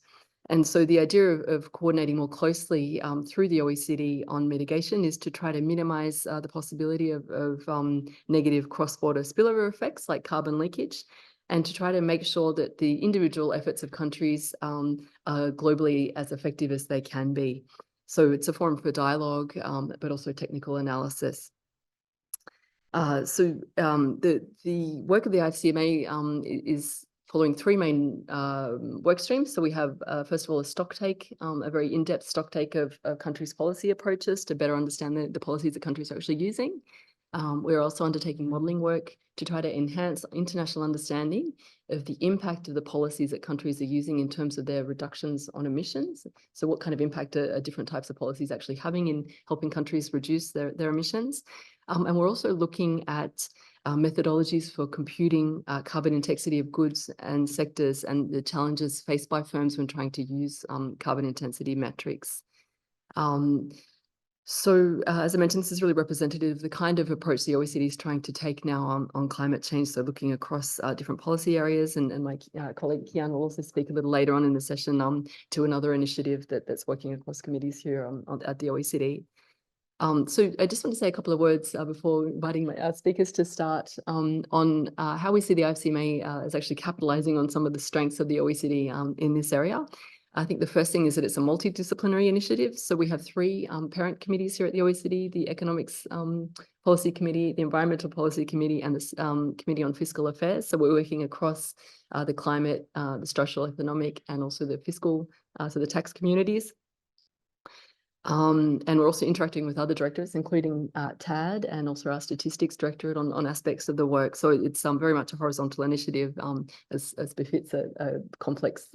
And so the idea of coordinating more closely through the OECD on mitigation is to try to minimize the possibility of negative cross-border spillover effects like carbon leakage, and to try to make sure that the individual efforts of countries are globally as effective as they can be. So it's a forum for dialogue, but also technical analysis. The work of the IFCMA is following three main work streams. So we have, first of all, a stocktake, a very in-depth stocktake of countries' policy approaches to better understand the policies that countries are actually using. We're also undertaking modelling work to try to enhance international understanding of the impact of the policies that countries are using in terms of their reductions on emissions. So what kind of impact are different types of policies actually having in helping countries reduce their emissions? And we're also looking at methodologies for computing carbon intensity of goods and sectors and the challenges faced by firms when trying to use carbon intensity metrics. As I mentioned, this is really representative of the kind of approach the OECD is trying to take now on climate change. So looking across different policy areas, and my colleague Kian will also speak a little later on in the session to another initiative that's working across committees here at the OECD. So I just want to say a couple of words before inviting my speakers to start on how we see the IFCMA as actually capitalizing on some of the strengths of the OECD in this area. I think the first thing is that it's a multidisciplinary initiative. So we have three parent committees here at the OECD, the Economics Policy Committee, the Environmental Policy Committee, and the Committee on Fiscal Affairs. So we're working across the climate, the structural, economic, and also the fiscal, so the tax communities. And we're also interacting with other directors, including TAD and also our statistics directorate on aspects of the work. So it's very much a horizontal initiative as befits a complex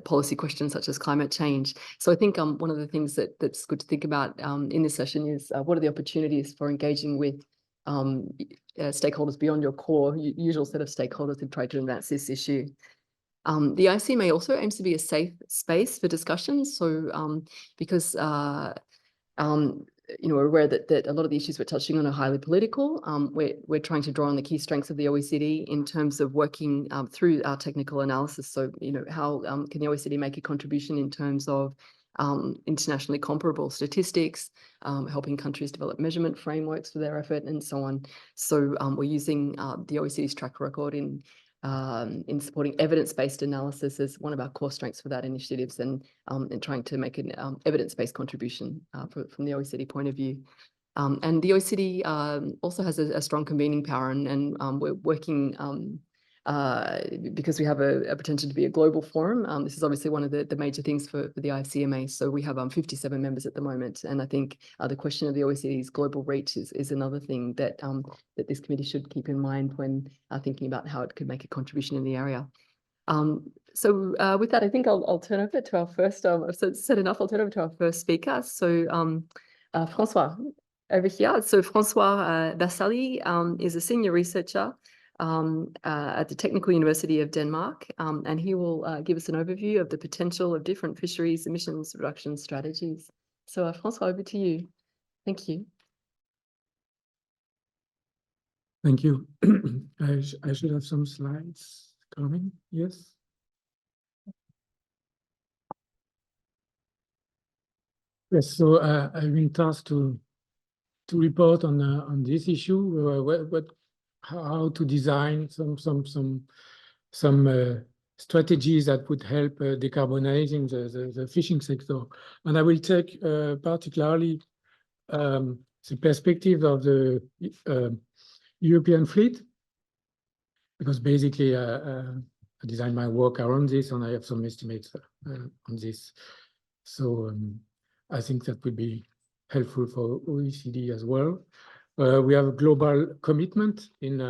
policy questions such as climate change. So I think one of the things that's good to think about in this session is what are the opportunities for engaging with stakeholders beyond your core usual set of stakeholders who try to advance this issue. The ICMA also aims to be a safe space for discussions. So because we're aware that a lot of the issues we're touching on are highly political. We're trying to draw on the key strengths of the OECD in terms of working through our technical analysis. So, how can the OECD make a contribution in terms of internationally comparable statistics, helping countries develop measurement frameworks for their effort, and so on. So we're using the OECD's track record in supporting evidence-based analysis as one of our core strengths for that initiatives, and trying to make an evidence-based contribution from the OECD point of view. And the OECD also has a strong convening power, and we're working because we have a potential to be a global forum. This is obviously one of the major things for the IFCMA. So we have 57 members at the moment, and I think the question of the OECD's global reach is another thing that that this committee should keep in mind when thinking about how it could make a contribution in the area. With that, I think I'll turn over to our first. I've said enough. I'll turn over to our first speaker. So François, over here. So François Bassali is a senior researcher at the Technical University of Denmark, and he will give us an overview of the potential of different fisheries emissions reduction strategies. So François, over to you. Thank you. Thank you. I should have some slides coming. Yes. Yes. So I've been tasked to report on this issue. How to design some strategies that would help decarbonizing the fishing sector. And I will take particularly the perspective of the European fleet, because basically I designed my work around this, and I have some estimates on this. So I think that would be helpful for OECD as well. We have a global commitment in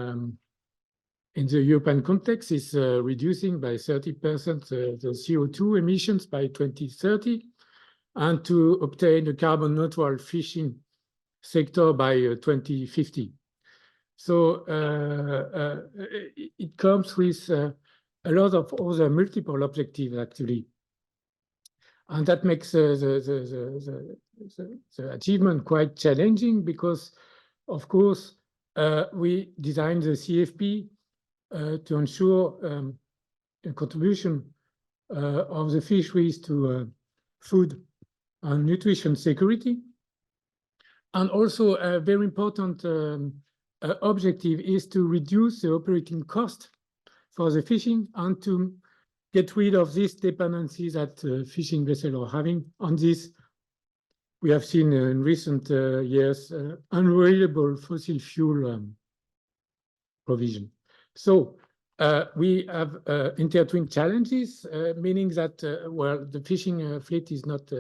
in the European context is reducing by 30% the CO2 emissions by 2030, and to obtain a carbon neutral fishing sector by 2050. So it comes with a lot of other multiple objectives, actually. And that makes the achievement quite challenging because, of course, we designed the CFP to ensure a contribution of the fisheries to food and nutrition security. And also a very important objective is to reduce the operating cost for the fishing and to get rid of these dependencies that fishing vessels are having on this. We have seen in recent years unreliable fossil fuel provision. So we have intertwined challenges, meaning that well, the fishing fleet is not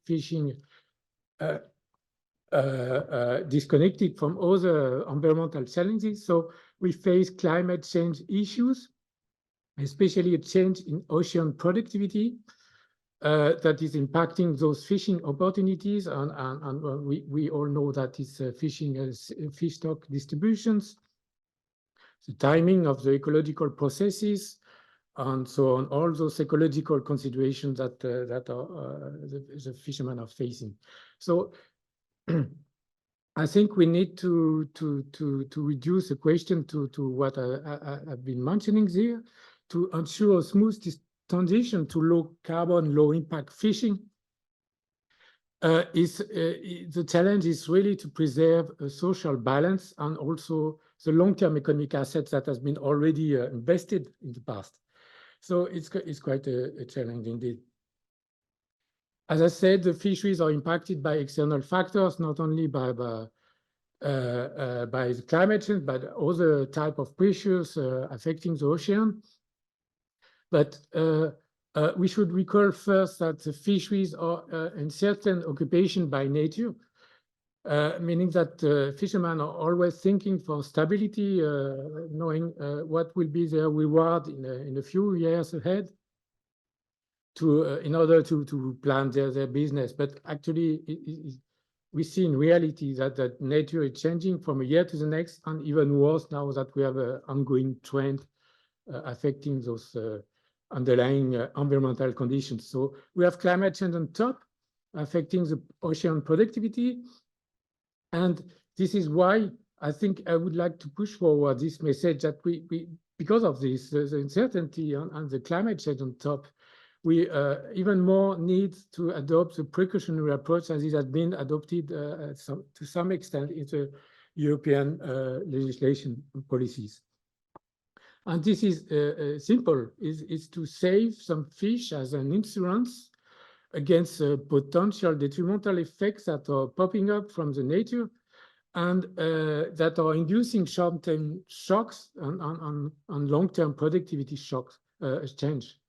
fishing disconnected from other environmental challenges. So we face climate change issues, especially a change in ocean productivity that is impacting those fishing opportunities. And we all know that it's fishing as fish stock distributions, the timing of the ecological processes, and so on, all those ecological considerations that the fishermen are facing. So I think we need to reduce the question to what I've been mentioning there, to ensure a smooth transition to low carbon, low impact fishing. The challenge is really to preserve a social balance and also the long-term economic assets that has been already invested in the past. So it's quite a challenge indeed. As I said, the fisheries are impacted by external factors, not only by the climate change, but other type of pressures affecting the ocean. But we should recall first that the fisheries are in certain occupation by nature, meaning that fishermen are always thinking for stability, knowing what will be their reward in a few years ahead, in order to plan their business. But actually, we see in reality that nature is changing from a year to the next, and even worse now that we have an ongoing trend affecting those underlying environmental conditions. So we have climate change on top, affecting the ocean productivity. And this is why I think I would like to push forward this message that we because of this, the uncertainty and the climate change on top, we even more need to adopt the precautionary approach as it has been adopted to some extent in the European legislation policies. And this is simple, is to save some fish as an insurance against potential detrimental effects that are popping up from the nature and that are inducing short-term shocks and long-term productivity shocks change.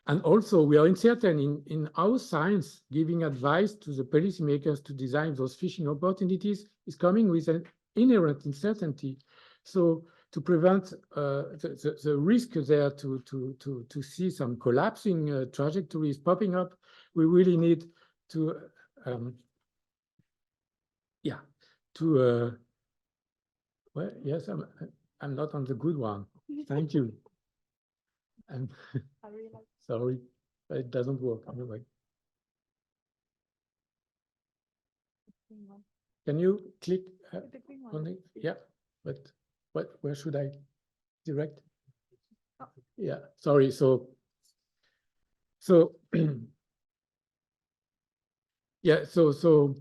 And also, we are uncertain in our science, giving advice to the policymakers to design those fishing opportunities is coming with an inherent uncertainty. So to prevent the risk there to see some collapsing trajectories popping up, we really need to, well, yes, I'm not on the good one. Thank you. And sorry, it doesn't work anyway. Can you click on it? Yeah, but where should I direct? Oh. Yeah, sorry. So yeah, so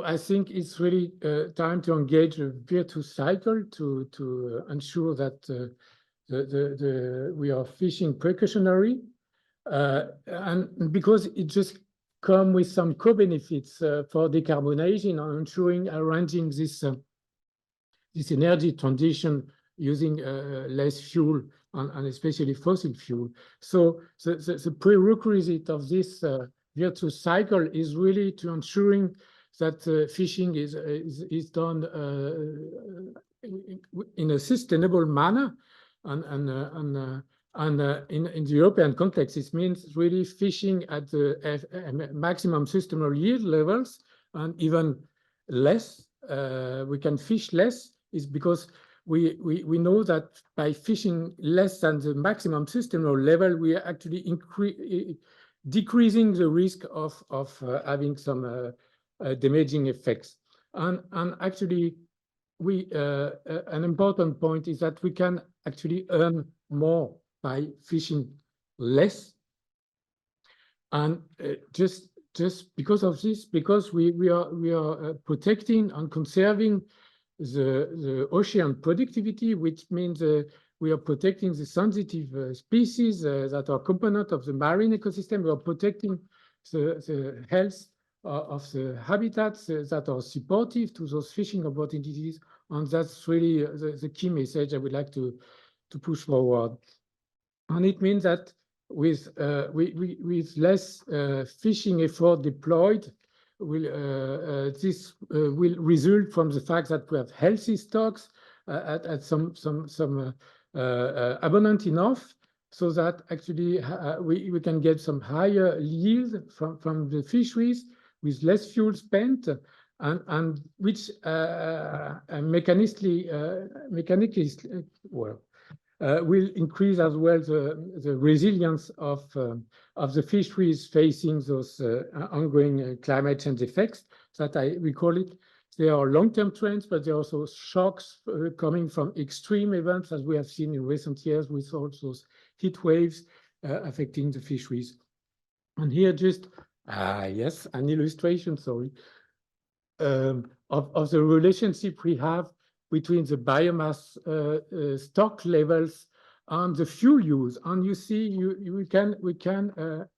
I think it's really time to engage a virtuous cycle to ensure that we are fishing precautionary, and because it just comes with some co-benefits for decarbonizing and ensuring arranging this energy transition using less fuel and especially fossil fuel. So the prerequisite of this virtuous cycle is really to ensuring that fishing is done in a sustainable manner, and in the European context, it means really fishing at the maximum sustainable yield levels, and even less. We can fish less is because we know that by fishing less than the maximum sustainable level, we are actually decreasing the risk of having some damaging effects. And actually, an important point is that we can actually earn more by fishing less. And just because of this, because we are protecting and conserving the ocean productivity, which means we are protecting the sensitive species that are component of the marine ecosystem. We are protecting the health of the habitats that are supportive to those fishing opportunities. And that's really the key message I would like to push forward. And it means that with less fishing effort deployed, this will result from the fact that we have healthy stocks at some abundant enough, so that actually we can get some higher yield from the fisheries with less fuel spent, and which mechanically will increase as well the resilience of the fisheries facing those ongoing climate change effects that we call it. There are long-term trends, but there are also shocks coming from extreme events, as we have seen in recent years with all those heat waves affecting the fisheries. And here just, yes, an illustration, sorry, of the relationship we have between the biomass stock levels and the fuel use. And you see, we can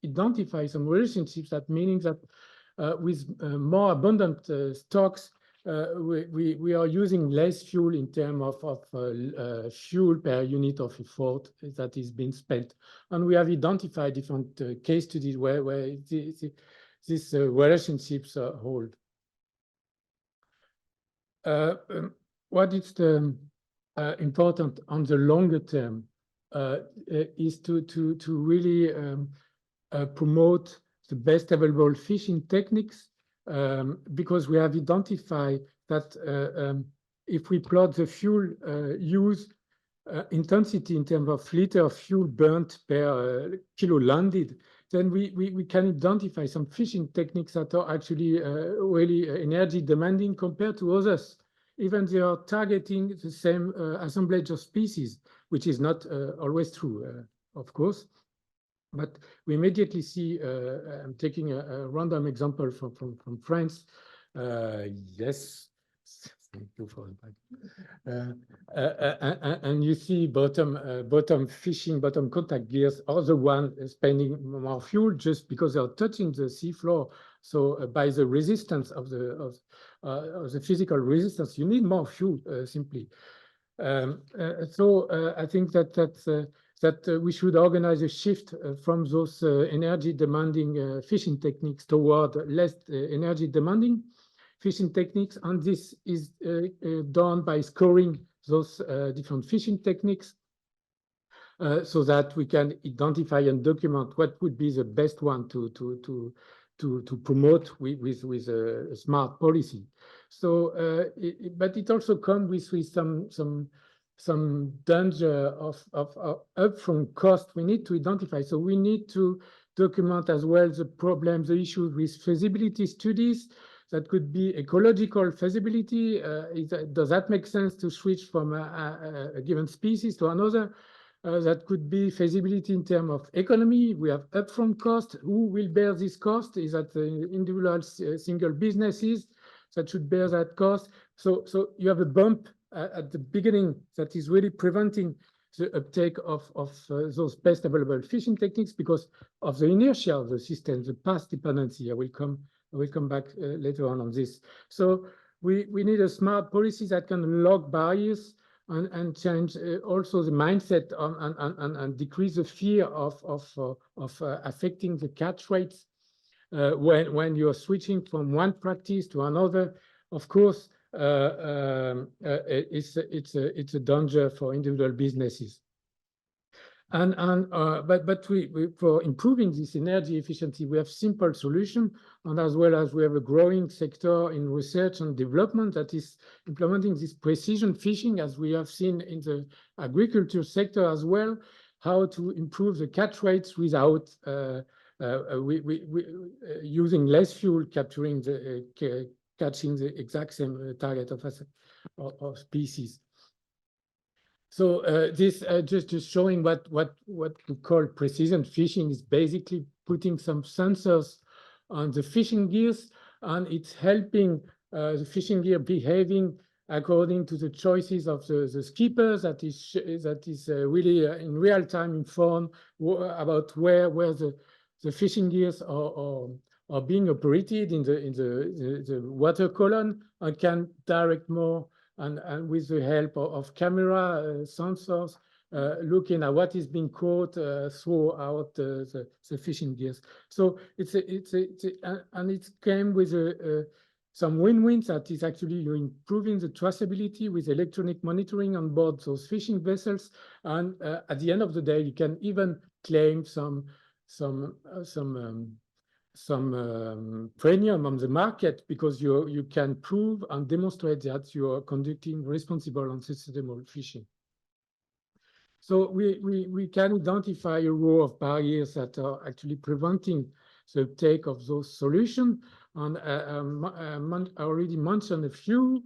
identify some relationships, that meaning that with more abundant stocks, we are using less fuel in terms of fuel per unit of effort that is being spent. And we have identified different case studies where these relationships hold. What is the important on the longer term is to really promote the best available fishing techniques, because we have identified that if we plot the fuel use intensity in terms of liter of fuel burnt per kilo landed, then we can identify some fishing techniques that are actually really energy demanding compared to others. Even they are targeting the same assemblage of species, which is not always true, of course. But we immediately see, I'm taking a random example from France. Yes, thank you for that. And you see bottom fishing, bottom contact gears are the one spending more fuel just because they are touching the seafloor. So by the resistance of the physical resistance, you need more fuel simply. So I think that we should organize a shift from those energy demanding fishing techniques toward less energy demanding fishing techniques, and this is done by scoring those different fishing techniques so that we can identify and document what would be the best one to promote with a smart policy. So, but it also comes with some danger of upfront cost we need to identify. So we need to document as well the problems, the issues with feasibility studies. That could be ecological feasibility. Does that make sense to switch from a given species to another? That could be feasibility in terms of economy. We have upfront cost. Who will bear this cost? Is that the individual single businesses that should bear that cost? So you have a bump at the beginning that is really preventing the uptake of those best available fishing techniques because of the inertia of the system, the past dependency. I will come back later on this. So we need a smart policy that can log barriers and change also the mindset and decrease the fear of affecting the catch rates when you're switching from one practice to another. Of course, it's a danger for individual businesses. But we for improving this energy efficiency, we have simple solution, and as well as we have a growing sector in research and development that is implementing this precision fishing, as we have seen in the agriculture sector as well, how to improve the catch rates without using less fuel, capturing the catching the exact same target of species. So this just showing what we call precision fishing is basically putting some sensors on the fishing gears, and it's helping the fishing gear behaving according to the choices of the skippers. That is really in real time informed about where the fishing gears are being operated in the water column, and can direct more. And with the help of camera sensors, looking at what is being caught throughout the fishing gears. So and it came with some win-wins, that is actually improving the traceability with electronic monitoring on board those fishing vessels. And at the end of the day, you can even claim some premium on the market, because you can prove and demonstrate that you are conducting responsible and sustainable fishing. So we can identify a row of barriers that are actually preventing the uptake of those solutions, and I already mentioned a few.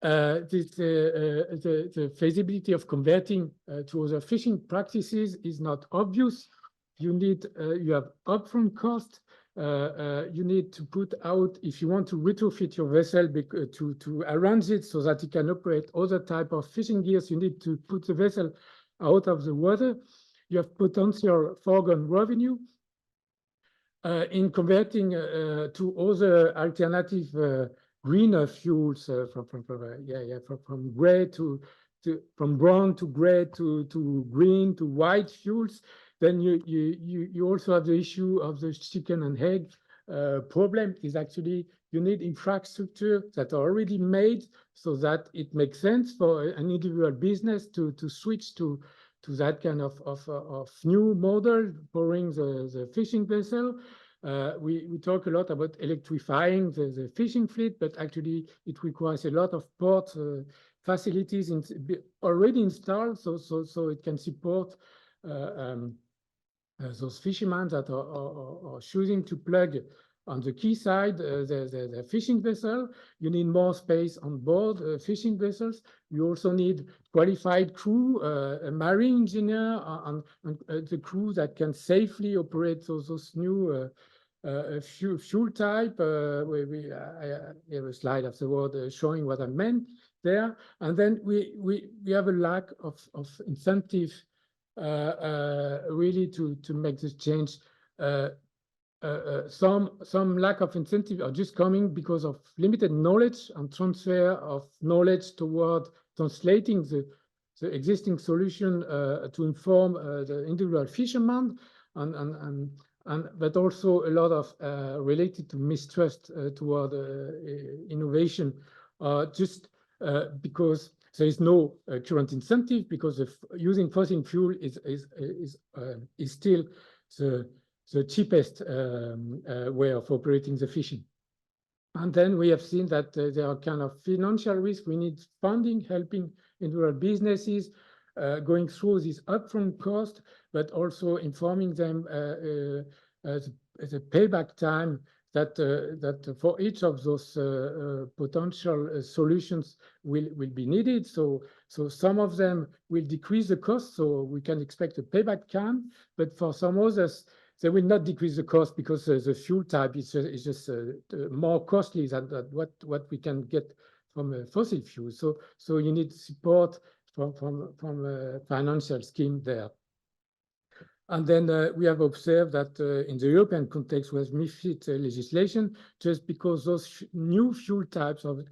The feasibility of converting to other fishing practices is not obvious. You have upfront cost. You need to put out, if you want to retrofit your vessel to arrange it so that it can operate other type of fishing gears, you need to put the vessel out of the water. You have potential foregone revenue. In converting to other alternative greener fuels, from brown to gray to green to white fuels. Then you also have the issue of the chicken and egg problem. Is actually you need infrastructure that are already made so that it makes sense for an individual business to switch to that kind of new model, powering the fishing vessel. We talk a lot about electrifying the fishing fleet, but actually it requires a lot of port facilities already installed, so it can support those fishermen that are choosing to plug on the quayside the fishing vessel. You need more space on board fishing vessels. You also need qualified crew, a marine engineer, and the crew that can safely operate those new fuel type. I have a slide afterward showing what I meant there. And then we have a lack of incentive really to make this change. Some lack of incentive are just coming because of limited knowledge and transfer of knowledge toward translating the existing solution to inform the individual fisherman, but also a lot of related to mistrust toward innovation, just because there is no current incentive, because using fossil fuel is still the cheapest way of operating the fishing. And then we have seen that there are kind of financial risks. We need funding, helping individual businesses going through this upfront cost, but also informing them the payback time that for each of those potential solutions will be needed. So some of them will decrease the cost, so we can expect a payback time, but for some others, they will not decrease the cost, because the fuel type is just more costly than what we can get from fossil fuel. So you need support from a financial scheme there. And then we have observed that in the European context with MiFID legislation, just because those new fuel types are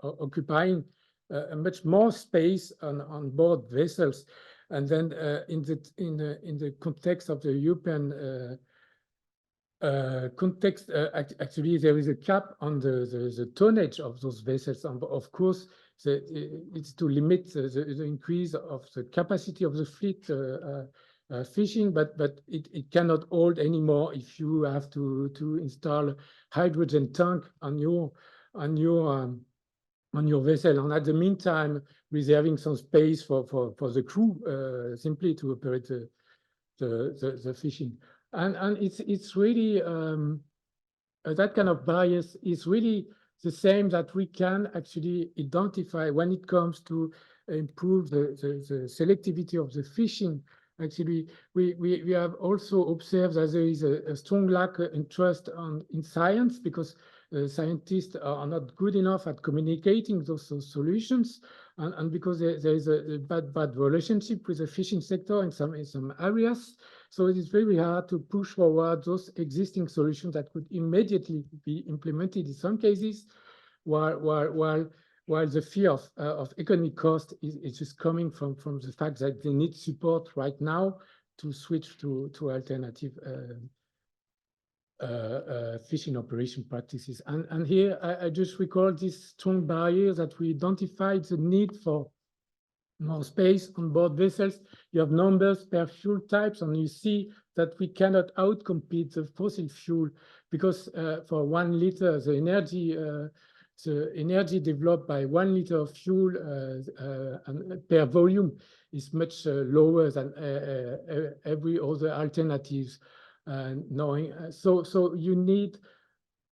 occupying much more space on board vessels, and then in the context of the European context, actually, there is a cap on the tonnage of those vessels. And of course, it's to limit the increase of the capacity of the fleet fishing, but it cannot hold anymore if you have to install hydrogen tank on your vessel, and at the meantime reserving some space for the crew simply to operate the fishing. And it's really that kind of bias is really the same that we can actually identify when it comes to improve the selectivity of the fishing. Actually, we have also observed that there is a strong lack of interest in science, because scientists are not good enough at communicating those solutions, and because there is a bad relationship with the fishing sector in some areas. So it is very hard to push forward those existing solutions that could immediately be implemented in some cases, while the fear of economic cost is just coming from the fact that they need support right now to switch to alternative fishing operation practices. And here I just recall this strong barrier that we identified the need for more space on board vessels. You have numbers per fuel types, and you see that we cannot outcompete the fossil fuel, because for 1 liter, the energy developed by 1 liter of fuel per volume is much lower than every other alternatives. So you need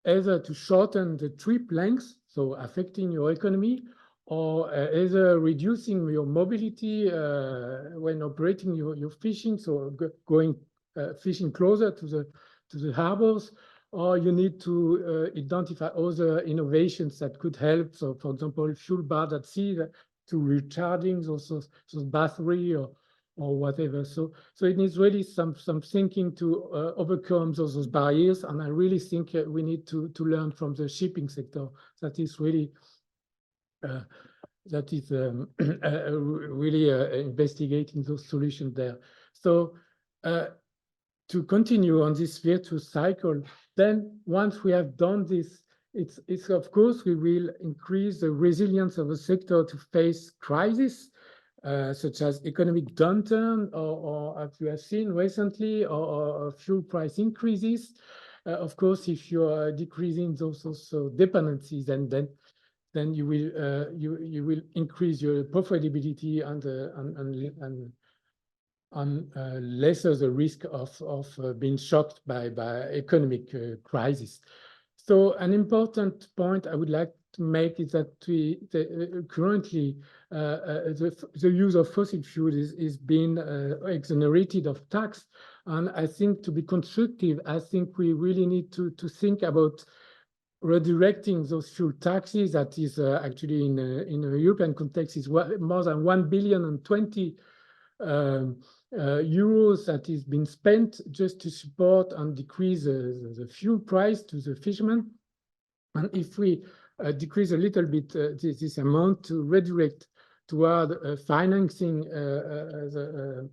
either to shorten the trip length, so affecting your economy, or either reducing your mobility when operating your fishing, so going fishing closer to the harbors, or you need to identify other innovations that could help. So, for example, fuel bar at sea to recharging those battery or whatever. So it needs really some thinking to overcome those barriers, and I really think we need to learn from the shipping sector that is really really investigating those solutions there. So to continue on this virtuous cycle, then once we have done this, it's of course we will increase the resilience of the sector to face crises such as economic downturn, or as we have seen recently, or fuel price increases. Of course, if you are decreasing those dependencies, then you will increase your profitability and lesser the risk of being shocked by economic crisis. So an important point I would like to make is that currently the use of fossil fuel is being exonerated of tax. And I think to be constructive, I think we really need to think about redirecting those fuel taxes. That is actually in a European context is more than 1 billion and 20 euros that is being spent just to support and decrease the fuel price to the fishermen. And if we decrease a little bit this amount to redirect toward financing the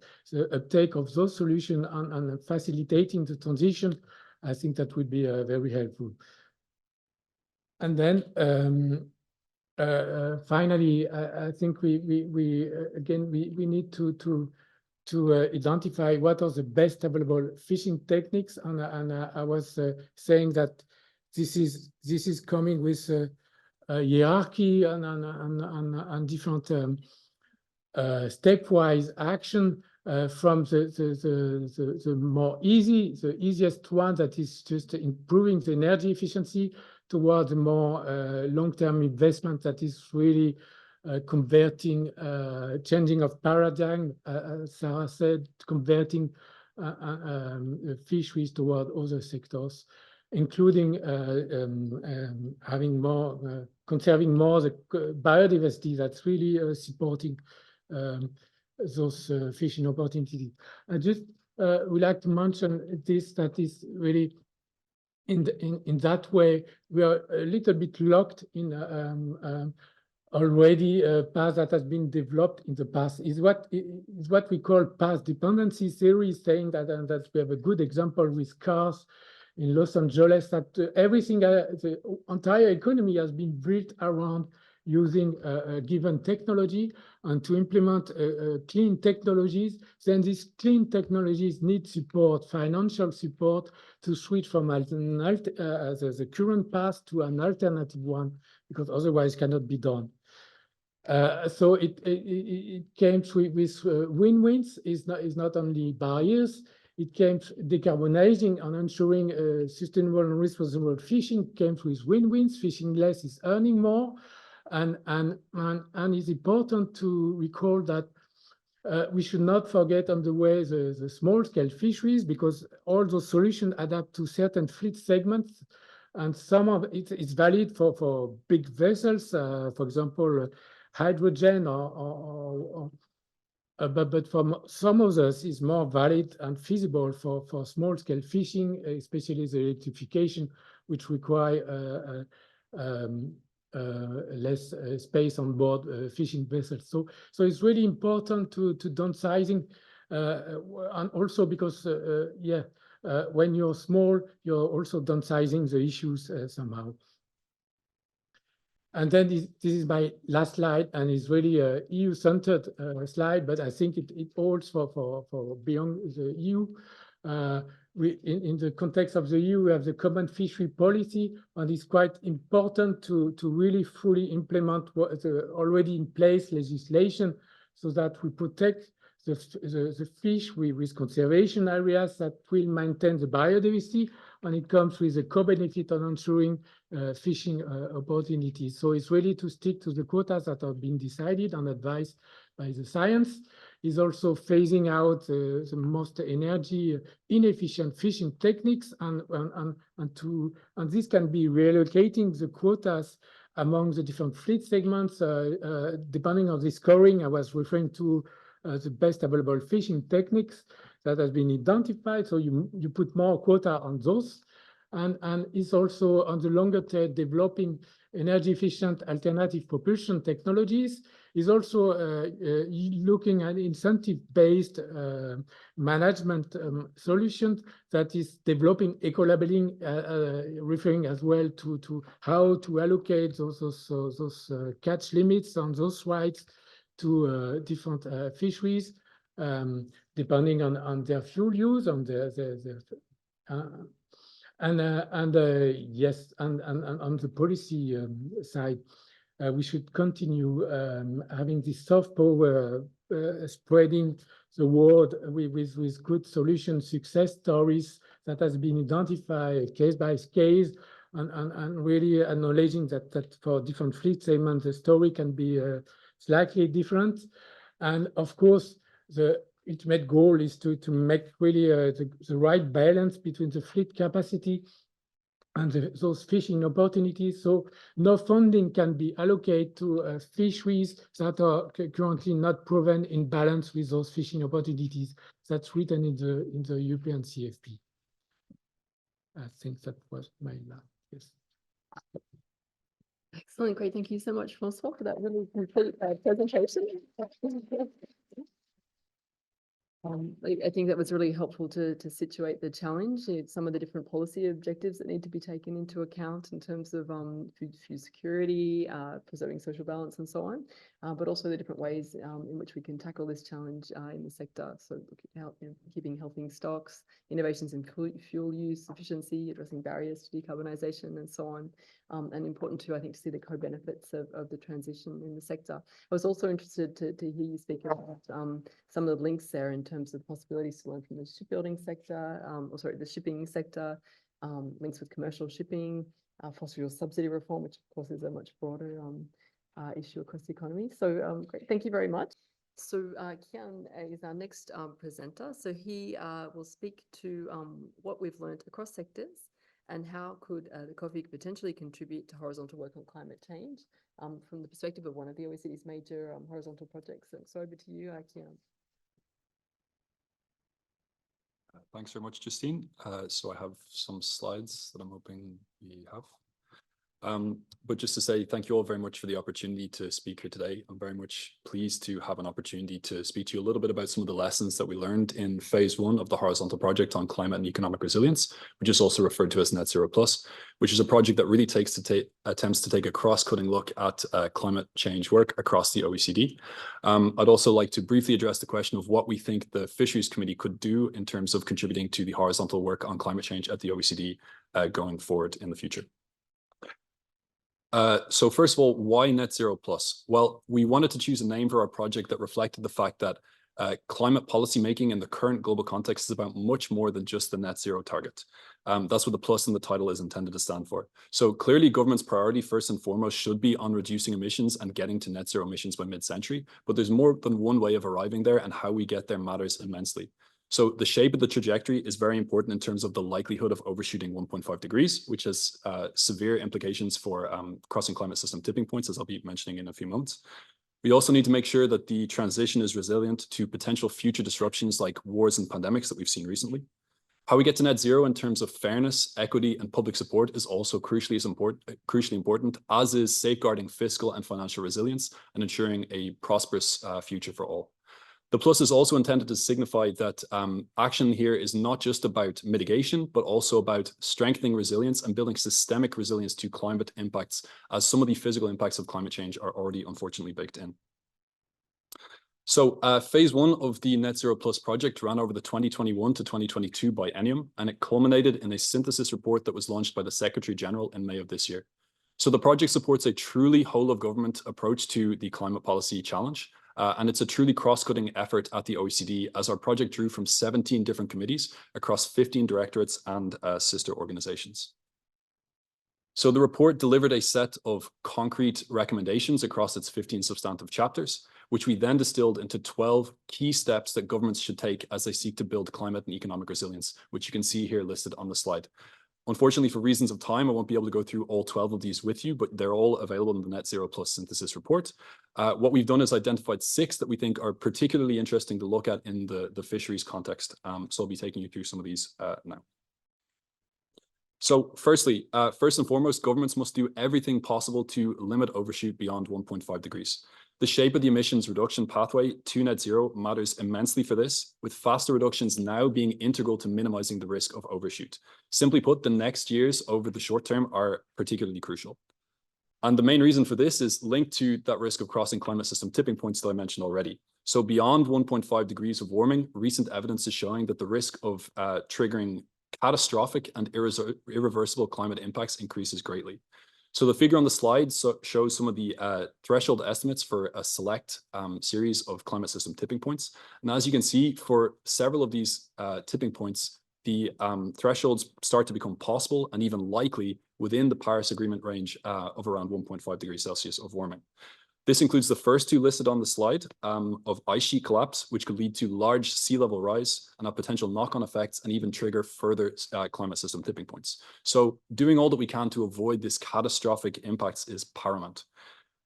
uptake of those solutions and facilitating the transition, I think that would be very helpful. And then finally, I think we need to identify what are the best available fishing techniques, and I was saying that this is coming with a hierarchy and different stepwise action from the easiest one, that is just improving the energy efficiency, towards a more long-term investment that is really converting, changing of paradigm, Sarah said, converting fisheries toward other sectors, including having more, conserving more the biodiversity that's really supporting those fishing opportunities. I just would like to mention this, that is really in that way, we are a little bit locked in already a path that has been developed in the past. Is what we call path dependency theory, saying that we have a good example with cars in Los Angeles, that everything, the entire economy has been built around using a given technology, and to implement clean technologies, then these clean technologies need support, financial support, to switch from the current path to an alternative one, because otherwise cannot be done. So it came with win-wins. Is not only barriers. It came decarbonizing and ensuring sustainable and responsible fishing came with win-wins. Fishing less is earning more, and it's important to recall that we should not forget on the way the small-scale fisheries, because all those solutions adapt to certain fleet segments, and some of it is valid for big vessels, for example, hydrogen, but for some of us is more valid and feasible for small-scale fishing, especially the electrification, which require less space on board fishing vessels. So it's really important to downsizing, and also because when you're small, you're also downsizing the issues somehow. And then this is my last slide, and it's really a EU-centered slide, but I think it holds for beyond the EU. In the context of the EU, we have the common fishery policy, and it's quite important to really fully implement what the already in place legislation, so that we protect the fish with conservation areas that will maintain the biodiversity, and it comes with a co-benefit on ensuring fishing opportunities. So it's really to stick to the quotas that have been decided and advised by the science. Is also phasing out the most energy inefficient fishing techniques, and this can be relocating the quotas among the different fleet segments, depending on the scoring. I was referring to the best available fishing techniques that has been identified. So you put more quota on those, and it's also on the longer term developing energy efficient alternative propulsion technologies. Is also looking at incentive-based management solutions that is developing eco-labeling, referring as well to how to allocate those catch limits on those rights to different fisheries, depending on their fuel use, on yes, and on the policy side. We should continue having this soft power, spreading the word with good solution success stories that has been identified case by case, and really acknowledging that for different fleet segments the story can be slightly different. And of course, the ultimate goal is to make really the right balance between the fleet capacity and those fishing opportunities. So no funding can be allocated to fisheries that are currently not proven in balance with those fishing opportunities. That's written in the European CFP. I think that was my last. Yes. Excellent, great. Thank you so much, Francois, for that really complete presentation. I think that was really helpful to situate the challenge, some of the different policy objectives that need to be taken into account in terms of food security, preserving social balance, and so on, but also the different ways in which we can tackle this challenge in the sector. So looking at keeping healthy stocks, innovations in fuel use, efficiency, addressing barriers to decarbonisation, and so on. And important too, I think, to see the co-benefits of the transition in the sector. I was also interested to hear you speak about some of the links there in terms of possibilities to learn from the shipbuilding sector, the shipping sector, links with commercial shipping, fossil fuel subsidy reform, which of course is a much broader issue across the economy. So great, thank you very much. So Kian is our next presenter. So he will speak to what we've learned across sectors and how could the COFIC potentially contribute to horizontal work on climate change from the perspective of one of the OECD's major horizontal projects. So over to you, Kian. Thanks very much, Justine. So I have some slides that I'm hoping we have. But just to say thank you all very much for the opportunity to speak here today. I'm very much pleased to have an opportunity to speak to you a little bit about some of the lessons that we learned in phase 1 of the horizontal project on climate and economic resilience, which is also referred to as Net Zero Plus, which is a project that really attempts to take a cross-cutting look at climate change work across the OECD. I'd also like to briefly address the question of what we think the Fisheries Committee could do in terms of contributing to the horizontal work on climate change at the OECD going forward in the future. So first of all, why Net Zero Plus? Well, we wanted to choose a name for our project that reflected the fact that climate policy making in the current global context is about much more than just the net zero target. That's what the plus in the title is intended to stand for. So clearly government's priority first and foremost should be on reducing emissions and getting to net zero emissions by mid-century, but there's more than one way of arriving there, and how we get there matters immensely. So the shape of the trajectory is very important in terms of the likelihood of overshooting 1.5 degrees, which has severe implications for crossing climate system tipping points, as I'll be mentioning in a few moments. We also need to make sure that the transition is resilient to potential future disruptions like wars and pandemics that we've seen recently. How we get to net zero in terms of fairness, equity, and public support is also crucially important, as is safeguarding fiscal and financial resilience and ensuring a prosperous future for all. The plus is also intended to signify that action here is not just about mitigation, but also about strengthening resilience and building systemic resilience to climate impacts, as some of the physical impacts of climate change are already unfortunately baked in. So phase 1 of the Net Zero Plus project ran over the 2021 to 2022 biennium, and it culminated in a synthesis report that was launched by the Secretary General in May of this year. So the project supports a truly whole of government approach to the climate policy challenge. And it's a truly cross-cutting effort at the OECD, as our project drew from 17 different committees across 15 directorates and sister organizations. So the report delivered a set of concrete recommendations across its 15 substantive chapters, which we then distilled into 12 key steps that governments should take as they seek to build climate and economic resilience, which you can see here listed on the slide. Unfortunately, for reasons of time, I won't be able to go through all 12 of these with you, but they're all available in the Net Zero Plus synthesis report. What we've done is identified 6 that we think are particularly interesting to look at in the fisheries context. So I'll be taking you through some of these now. So firstly, first and foremost, governments must do everything possible to limit overshoot beyond 1.5 degrees. The shape of the emissions reduction pathway to net zero matters immensely for this, with faster reductions now being integral to minimizing the risk of overshoot. Simply put, the next years over the short term are particularly crucial. And the main reason for this is linked to that risk of crossing climate system tipping points that I mentioned already. So beyond 1.5 degrees of warming, recent evidence is showing that the risk of triggering catastrophic and irreversible climate impacts increases greatly. So the figure on the slide shows some of the threshold estimates for a select series of climate system tipping points. And as you can see, for several of these tipping points, the thresholds start to become possible and even likely within the Paris Agreement range of around 1.5 degrees Celsius of warming. This includes the first 2 listed on the slide of ice sheet collapse, which could lead to large sea level rise and have potential knock-on effects and even trigger further climate system tipping points. So doing all that we can to avoid this catastrophic impacts is paramount.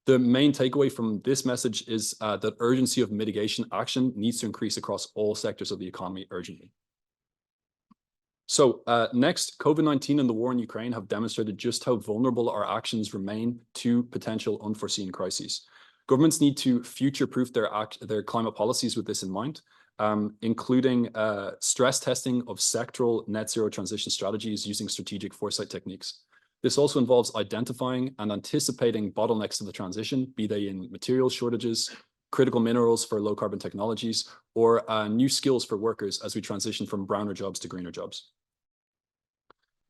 The main takeaway from this message is that urgency of mitigation action needs to increase across all sectors of the economy urgently. So next, COVID-19 and the war in Ukraine have demonstrated just how vulnerable our actions remain to potential unforeseen crises. Governments need to future-proof their climate policies with this in mind, including stress testing of sectoral net zero transition strategies using strategic foresight techniques. This also involves identifying and anticipating bottlenecks to the transition, be they in material shortages, critical minerals for low carbon technologies, or new skills for workers as we transition from browner jobs to greener jobs.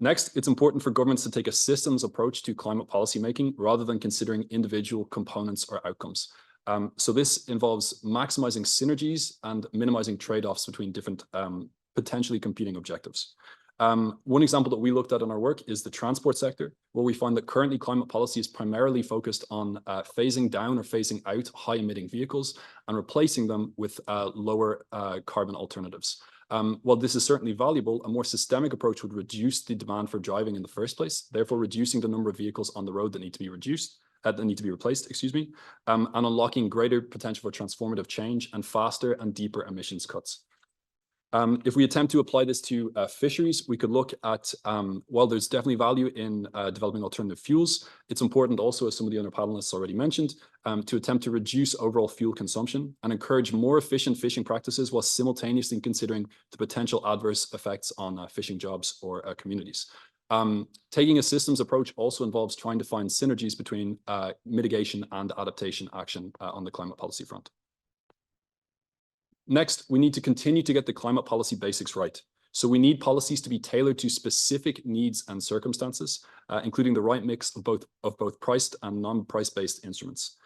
Next, it's important for governments to take a systems approach to climate policy making rather than considering individual components or outcomes. So this involves maximizing synergies and minimizing trade-offs between different potentially competing objectives. One example that we looked at in our work is the transport sector, where we find that currently climate policy is primarily focused on phasing down or phasing out high emitting vehicles and replacing them with lower carbon alternatives. While this is certainly valuable, a more systemic approach would reduce the demand for driving in the first place, therefore reducing the number of vehicles on the road that need to be replaced, and unlocking greater potential for transformative change and faster and deeper emissions cuts. If we attempt to apply this to fisheries, we could look at, while there's definitely value in developing alternative fuels, it's important also, as some of the other panelists already mentioned, to attempt to reduce overall fuel consumption and encourage more efficient fishing practices while simultaneously considering the potential adverse effects on fishing jobs or communities. Taking a systems approach also involves trying to find synergies between mitigation and adaptation action on the climate policy front. Next, we need to continue to get the climate policy basics right. So we need policies to be tailored to specific needs and circumstances, including the right mix of both priced and non-price-based instruments.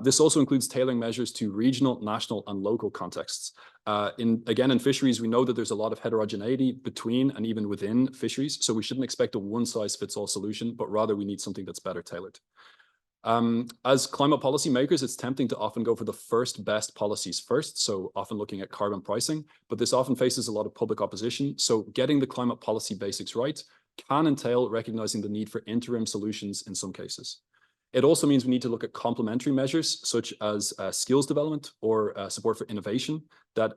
This also includes tailoring measures to regional, national, and local contexts. Again, in fisheries, we know that there's a lot of heterogeneity between and even within fisheries, so we shouldn't expect a one-size-fits-all solution, but rather we need something that's better tailored. As climate policy makers, it's tempting to often go for the first best policies first, so often looking at carbon pricing, but this often faces a lot of public opposition. So getting the climate policy basics right can entail recognizing the need for interim solutions in some cases. It also means we need to look at complementary measures such as skills development or support for innovation that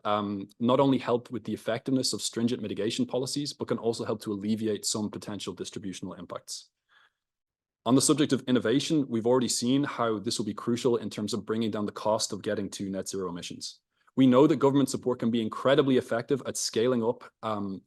not only help with the effectiveness of stringent mitigation policies, but can also help to alleviate some potential distributional impacts. On the subject of innovation, we've already seen how this will be crucial in terms of bringing down the cost of getting to net zero emissions. We know that government support can be incredibly effective at scaling up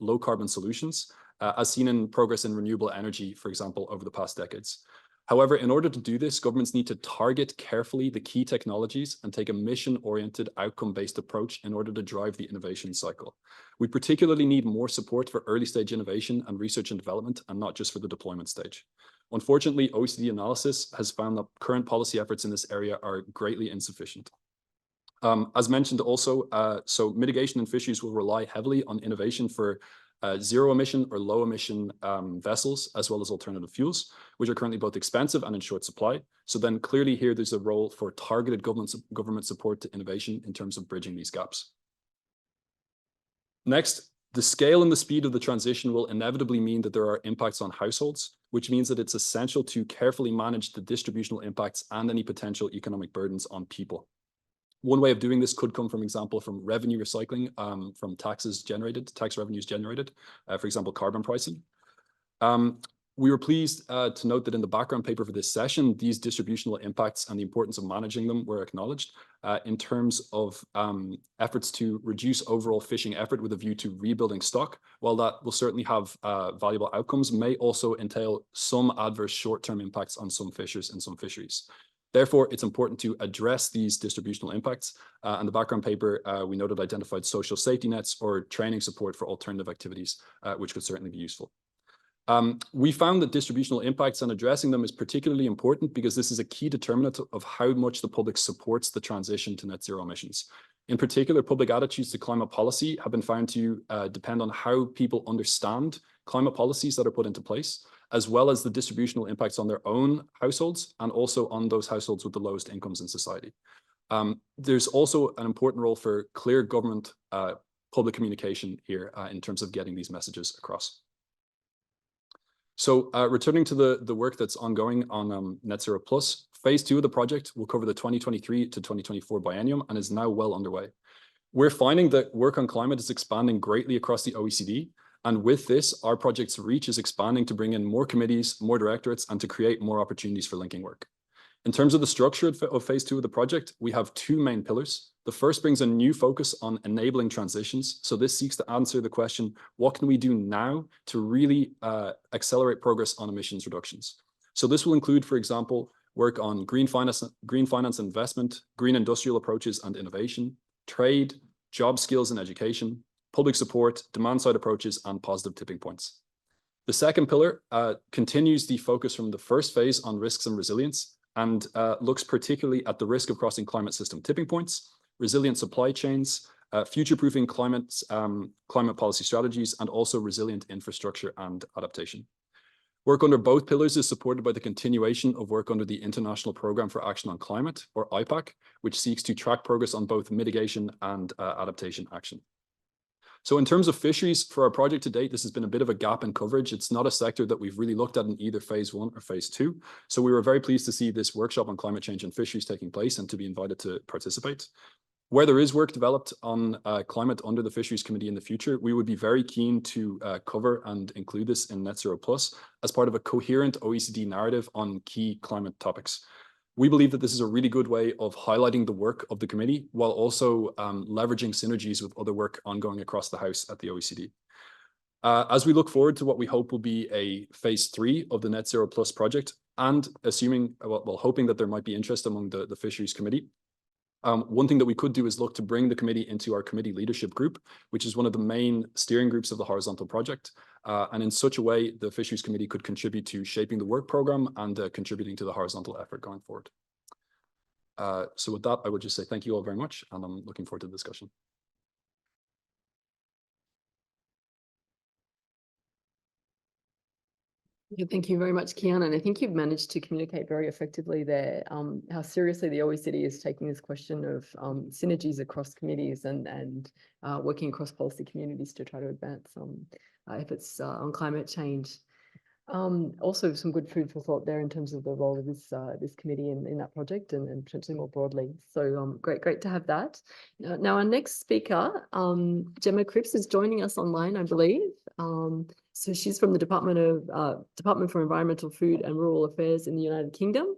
low carbon solutions, as seen in progress in renewable energy, for example, over the past decades. However, in order to do this, governments need to target carefully the key technologies and take a mission-oriented, outcome-based approach in order to drive the innovation cycle. We particularly need more support for early-stage innovation and research and development, and not just for the deployment stage. Unfortunately, OECD analysis has found that current policy efforts in this area are greatly insufficient. As mentioned also, so mitigation in fisheries will rely heavily on innovation for zero emission or low emission vessels, as well as alternative fuels, which are currently both expensive and in short supply. So then clearly here, there's a role for targeted government support to innovation in terms of bridging these gaps. Next, the scale and the speed of the transition will inevitably mean that there are impacts on households, which means that it's essential to carefully manage the distributional impacts and any potential economic burdens on people. One way of doing this could come, for example, from revenue recycling, from tax revenues generated, for example, carbon pricing. We were pleased to note that in the background paper for this session, these distributional impacts and the importance of managing them were acknowledged in terms of efforts to reduce overall fishing effort with a view to rebuilding stock. While that will certainly have valuable outcomes, may also entail some adverse short-term impacts on some fishers and some fisheries. Therefore, it's important to address these distributional impacts. And the background paper, we noted identified social safety nets or training support for alternative activities, which could certainly be useful. We found that distributional impacts and addressing them is particularly important because this is a key determinant of how much the public supports the transition to net zero emissions. In particular, public attitudes to climate policy have been found to depend on how people understand climate policies that are put into place, as well as the distributional impacts on their own households and also on those households with the lowest incomes in society. There's also an important role for clear government public communication here in terms of getting these messages across. So returning to the work that's ongoing on Net Zero Plus, phase 2 of the project will cover the 2023 to 2024 biennium and is now well underway. We're finding that work on climate is expanding greatly across the OECD. And with this, our project's reach is expanding to bring in more committees, more directorates, and to create more opportunities for linking work. In terms of the structure of phase 2 of the project, we have 2 main pillars. The first brings a new focus on enabling transitions. So this seeks to answer the question, what can we do now to really accelerate progress on emissions reductions? So this will include, for example, work on green finance investment, green industrial approaches and innovation, trade, job skills and education, public support, demand-side approaches, and positive tipping points. The second pillar continues the focus from the first phase on risks and resilience and looks particularly at the risk of crossing climate system tipping points, resilient supply chains, future-proofing climate policy strategies, and also resilient infrastructure and adaptation. Work under both pillars is supported by the continuation of work under the International Programme for Action on Climate, or IPAC, which seeks to track progress on both mitigation and adaptation action. So in terms of fisheries, for our project to date, this has been a bit of a gap in coverage. It's not a sector that we've really looked at in either phase 1 or phase 2. So we were very pleased to see this workshop on climate change and fisheries taking place and to be invited to participate. Where there is work developed on climate under the Fisheries Committee in the future, we would be very keen to cover and include this in Net Zero Plus as part of a coherent OECD narrative on key climate topics. We believe that this is a really good way of highlighting the work of the committee while also leveraging synergies with other work ongoing across the House at the OECD. As we look forward to what we hope will be a phase 3 of the Net Zero Plus project, and assuming, well, hoping that there might be interest among the Fisheries Committee, one thing that we could do is look to bring the committee into our committee leadership group, which is one of the main steering groups of the horizontal project. And in such a way, the Fisheries Committee could contribute to shaping the work program and contributing to the horizontal effort going forward. So with that, I would just say thank you all very much, and I'm looking forward to the discussion. Thank you very much, Kian. And I think you've managed to communicate very effectively there how seriously the OECD is taking this question of synergies across committees and working across policy communities to try to advance efforts on climate change. Also some good food for thought there in terms of the role of this committee in that project and potentially more broadly. So great to have that. Now our next speaker, Gemma Cripps, is joining us online, I believe. So she's from the Department for Environmental, Food and Rural Affairs in the United Kingdom.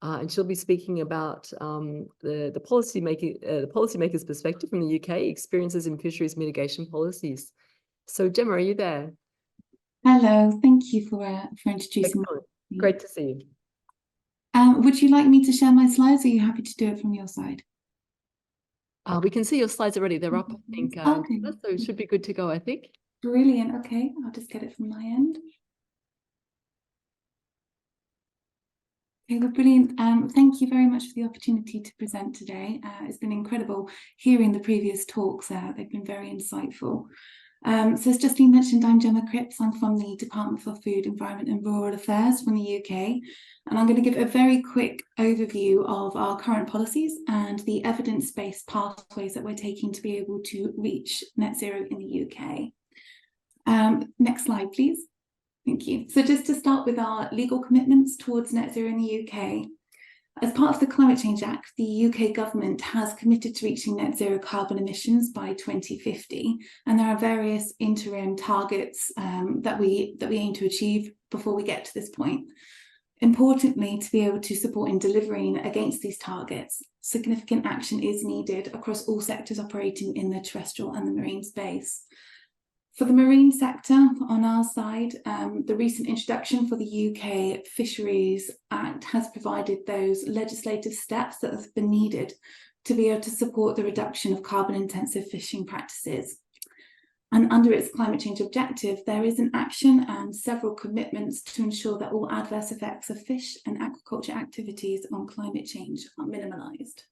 And she'll be speaking about the policymakers' perspective from the UK, experiences in fisheries mitigation policies. So Gemma, are you there? Hello, thank you for introducing me. Great to see you. Would you like me to share my slides, or are you happy to do it from your side? We can see your slides already. They're up, I think. Okay. So it should be good to go, I think. Brilliant. Okay, I'll just get it from my end. Okay, well, brilliant. Thank you very much for the opportunity to present today. It's been incredible hearing the previous talks. They've been very insightful. So as just been mentioned, I'm Gemma Cripps. I'm from the Department for Food, Environment and Rural Affairs from the UK. And I'm going to give a very quick overview of our current policies and the evidence-based pathways that we're taking to be able to reach net zero in the UK. Next slide, please. Thank you. So just to start with our legal commitments towards net zero in the UK. As part of the Climate Change Act, the UK government has committed to reaching net zero carbon emissions by 2050, and there are various interim targets that we aim to achieve before we get to this point. Importantly, to be able to support in delivering against these targets, significant action is needed across all sectors operating in the terrestrial and the marine space. For the marine sector, on our side, the recent introduction for the UK Fisheries Act has provided those legislative steps that have been needed to be able to support the reduction of carbon-intensive fishing practices. And under its climate change objective, there is an action and several commitments to ensure that all adverse effects of fish and aquaculture activities on climate change are minimalised.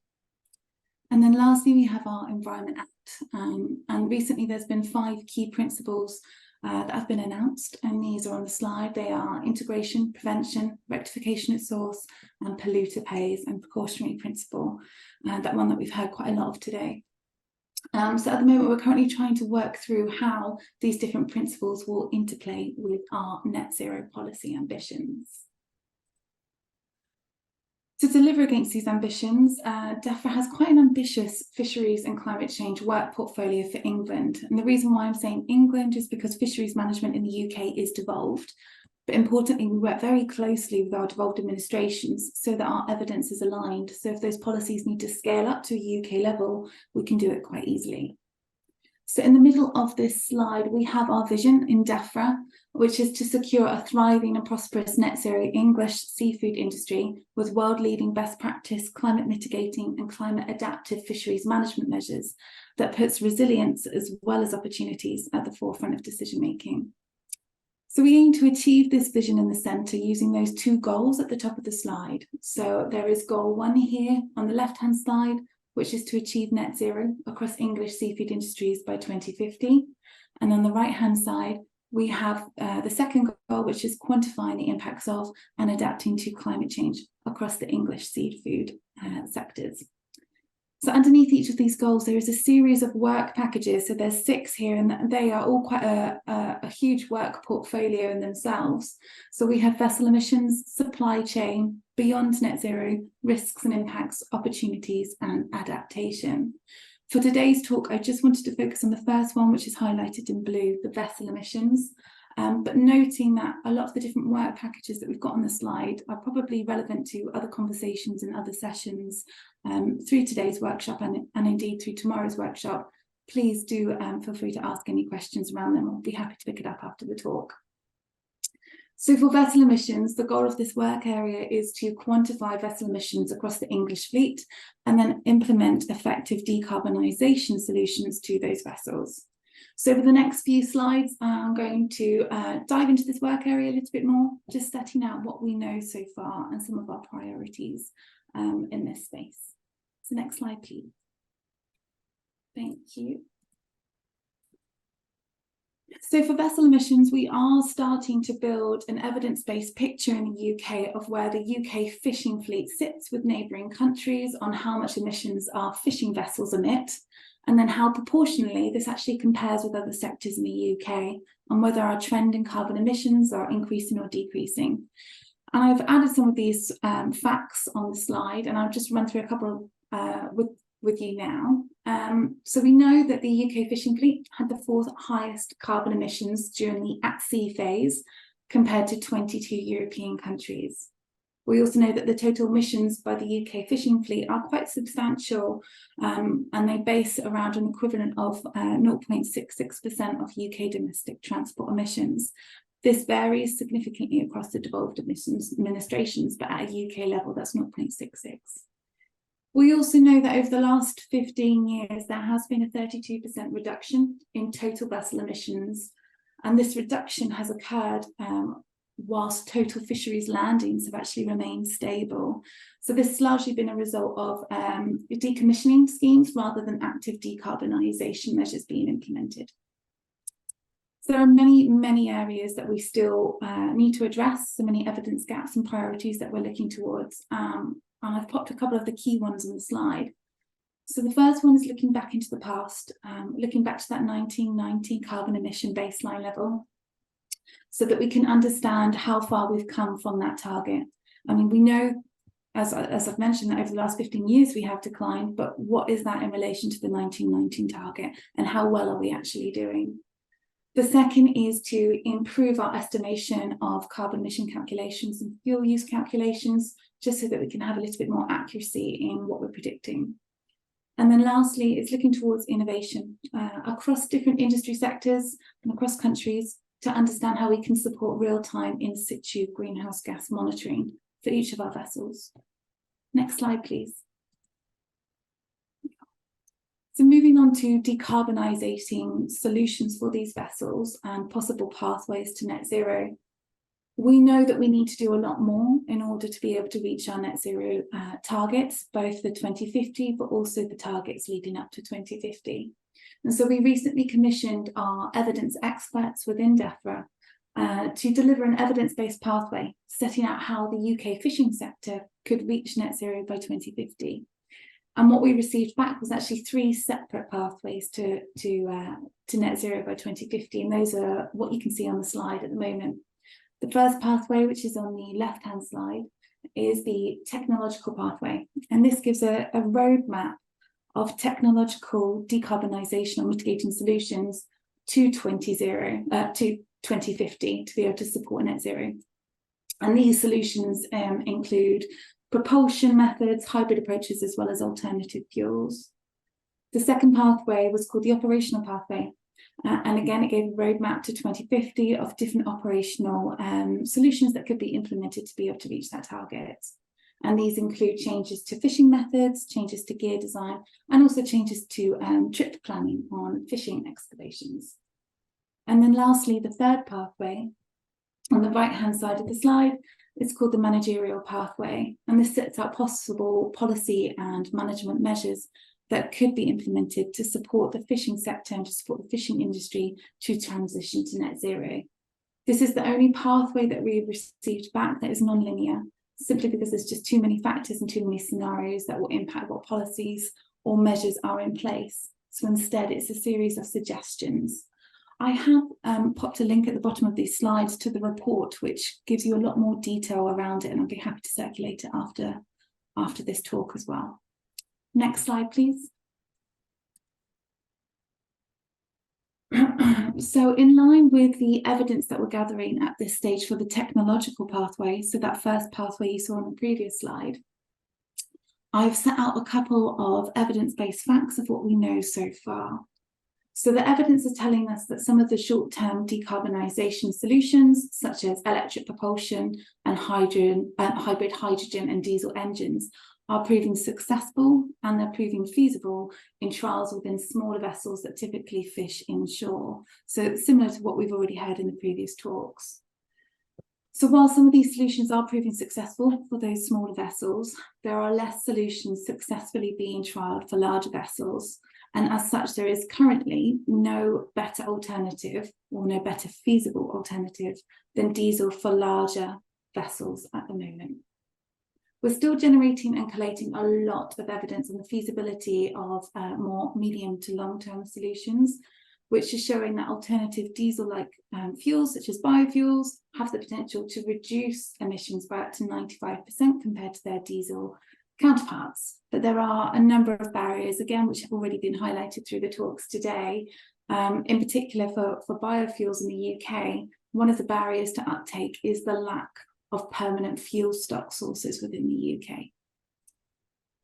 And then lastly, we have our Environment Act. And recently there's been 5 key principles that have been announced, and these are on the slide. They are integration, prevention, rectification at source, and polluter pays, and precautionary principle, that one that we've heard quite a lot of today. So at the moment, we're currently trying to work through how these different principles will interplay with our net zero policy ambitions. To deliver against these ambitions, DEFRA has quite an ambitious fisheries and climate change work portfolio for England. And the reason why I'm saying England is because fisheries management in the UK is devolved. But importantly, we work very closely with our devolved administrations so that our evidence is aligned. So if those policies need to scale up to a UK level, we can do it quite easily. So in the middle of this slide, we have our vision in DEFRA, which is to secure a thriving and prosperous net zero English seafood industry with world-leading best practice, climate mitigating and climate adaptive fisheries management measures that puts resilience as well as opportunities at the forefront of decision-making. So we aim to achieve this vision in the centre using those 2 goals at the top of the slide. So there is goal 1 here on the left-hand side, which is to achieve net zero across English seafood industries by 2050. And on the right-hand side, we have the second goal, which is quantifying the impacts of and adapting to climate change across the English seafood sectors. So underneath each of these goals, there is a series of work packages. So there's 6 here, and they are all quite a huge work portfolio in themselves. So we have vessel emissions, supply chain, beyond net zero, risks and impacts, opportunities, and adaptation. For today's talk, I just wanted to focus on the first one, which is highlighted in blue, the vessel emissions. But noting that a lot of the different work packages that we've got on the slide are probably relevant to other conversations and other sessions through today's workshop and indeed through tomorrow's workshop. Please do feel free to ask any questions around them. I'll be happy to pick it up after the talk. So for vessel emissions, the goal of this work area is to quantify vessel emissions across the English fleet and then implement effective decarbonisation solutions to those vessels. So for the next few slides, I'm going to dive into this work area a little bit more, just setting out what we know so far and some of our priorities in this space. So next slide, please. Thank you. So for vessel emissions, we are starting to build an evidence-based picture in the UK of where the UK fishing fleet sits with neighbouring countries on how much emissions our fishing vessels emit, and then how proportionally this actually compares with other sectors in the UK, and whether our trend in carbon emissions are increasing or decreasing. And I've added some of these facts on the slide, and I'll just run through a couple with you now. So we know that the UK fishing fleet had the fourth highest carbon emissions during the at-sea phase compared to 22 European countries. We also know that the total emissions by the UK fishing fleet are quite substantial, and they base around an equivalent of 0.66% of UK domestic transport emissions. This varies significantly across the devolved emissions administrations, but at a UK level, that's 0.66. We also know that over the last 15 years, there has been a 32% reduction in total vessel emissions, and this reduction has occurred whilst total fisheries landings have actually remained stable. So this has largely been a result of decommissioning schemes rather than active decarbonisation measures being implemented. So there are many areas that we still need to address, so many evidence gaps and priorities that we're looking towards. And I've popped a couple of the key ones on the slide. So the first one is looking back into the past, looking back to that 1990 carbon emission baseline level, so that we can understand how far we've come from that target. I mean, we know, as I've mentioned, that over the last 15 years we have declined, but what is that in relation to the 1919 target, and how well are we actually doing? The second is to improve our estimation of carbon emission calculations and fuel use calculations, just so that we can have a little bit more accuracy in what we're predicting. And then lastly, it's looking towards innovation across different industry sectors and across countries to understand how we can support real-time in situ greenhouse gas monitoring for each of our vessels. Next slide, please. So moving on to decarbonising solutions for these vessels and possible pathways to net zero. We know that we need to do a lot more in order to be able to reach our net zero targets, both for 2050, but also the targets leading up to 2050. And so we recently commissioned our evidence experts within DEFRA to deliver an evidence-based pathway, setting out how the UK fishing sector could reach net zero by 2050. And what we received back was actually 3 separate pathways to net zero by 2050. And those are what you can see on the slide at the moment. The first pathway, which is on the left-hand slide, is the technological pathway. And this gives a roadmap of technological decarbonisation or mitigating solutions to 2050 to be able to support net zero. And these solutions include propulsion methods, hybrid approaches, as well as alternative fuels. The second pathway was called the operational pathway. And again, it gave a roadmap to 2050 of different operational solutions that could be implemented to be able to reach that target. And these include changes to fishing methods, changes to gear design, and also changes to trip planning on fishing excavations. And then lastly, the third pathway on the right-hand side of the slide is called the managerial pathway. And this sets out possible policy and management measures that could be implemented to support the fishing sector and to support the fishing industry to transition to net zero. This is the only pathway that we've received back that is non-linear, simply because there's just too many factors and too many scenarios that will impact what policies or measures are in place. So instead, it's a series of suggestions. I have popped a link at the bottom of these slides to the report, which gives you a lot more detail around it, and I'll be happy to circulate it after this talk as well. Next slide, please. So in line with the evidence that we're gathering at this stage for the technological pathway, so that first pathway you saw on the previous slide, I've set out a couple of evidence-based facts of what we know so far. So the evidence is telling us that some of the short-term decarbonisation solutions, such as electric propulsion and hybrid hydrogen and diesel engines, are proving successful, and they're proving feasible in trials within smaller vessels that typically fish inshore. So similar to what we've already heard in the previous talks. So while some of these solutions are proving successful for those smaller vessels, there are less solutions successfully being trialled for larger vessels. And as such, there is currently no better alternative or no better feasible alternative than diesel for larger vessels at the moment. We're still generating and collating a lot of evidence on the feasibility of more medium to long-term solutions, which is showing that alternative diesel-like fuels, such as biofuels, have the potential to reduce emissions by up to 95% compared to their diesel counterparts. But there are a number of barriers, again, which have already been highlighted through the talks today. In particular for biofuels in the UK, one of the barriers to uptake is the lack of permanent fuel stock sources within the UK.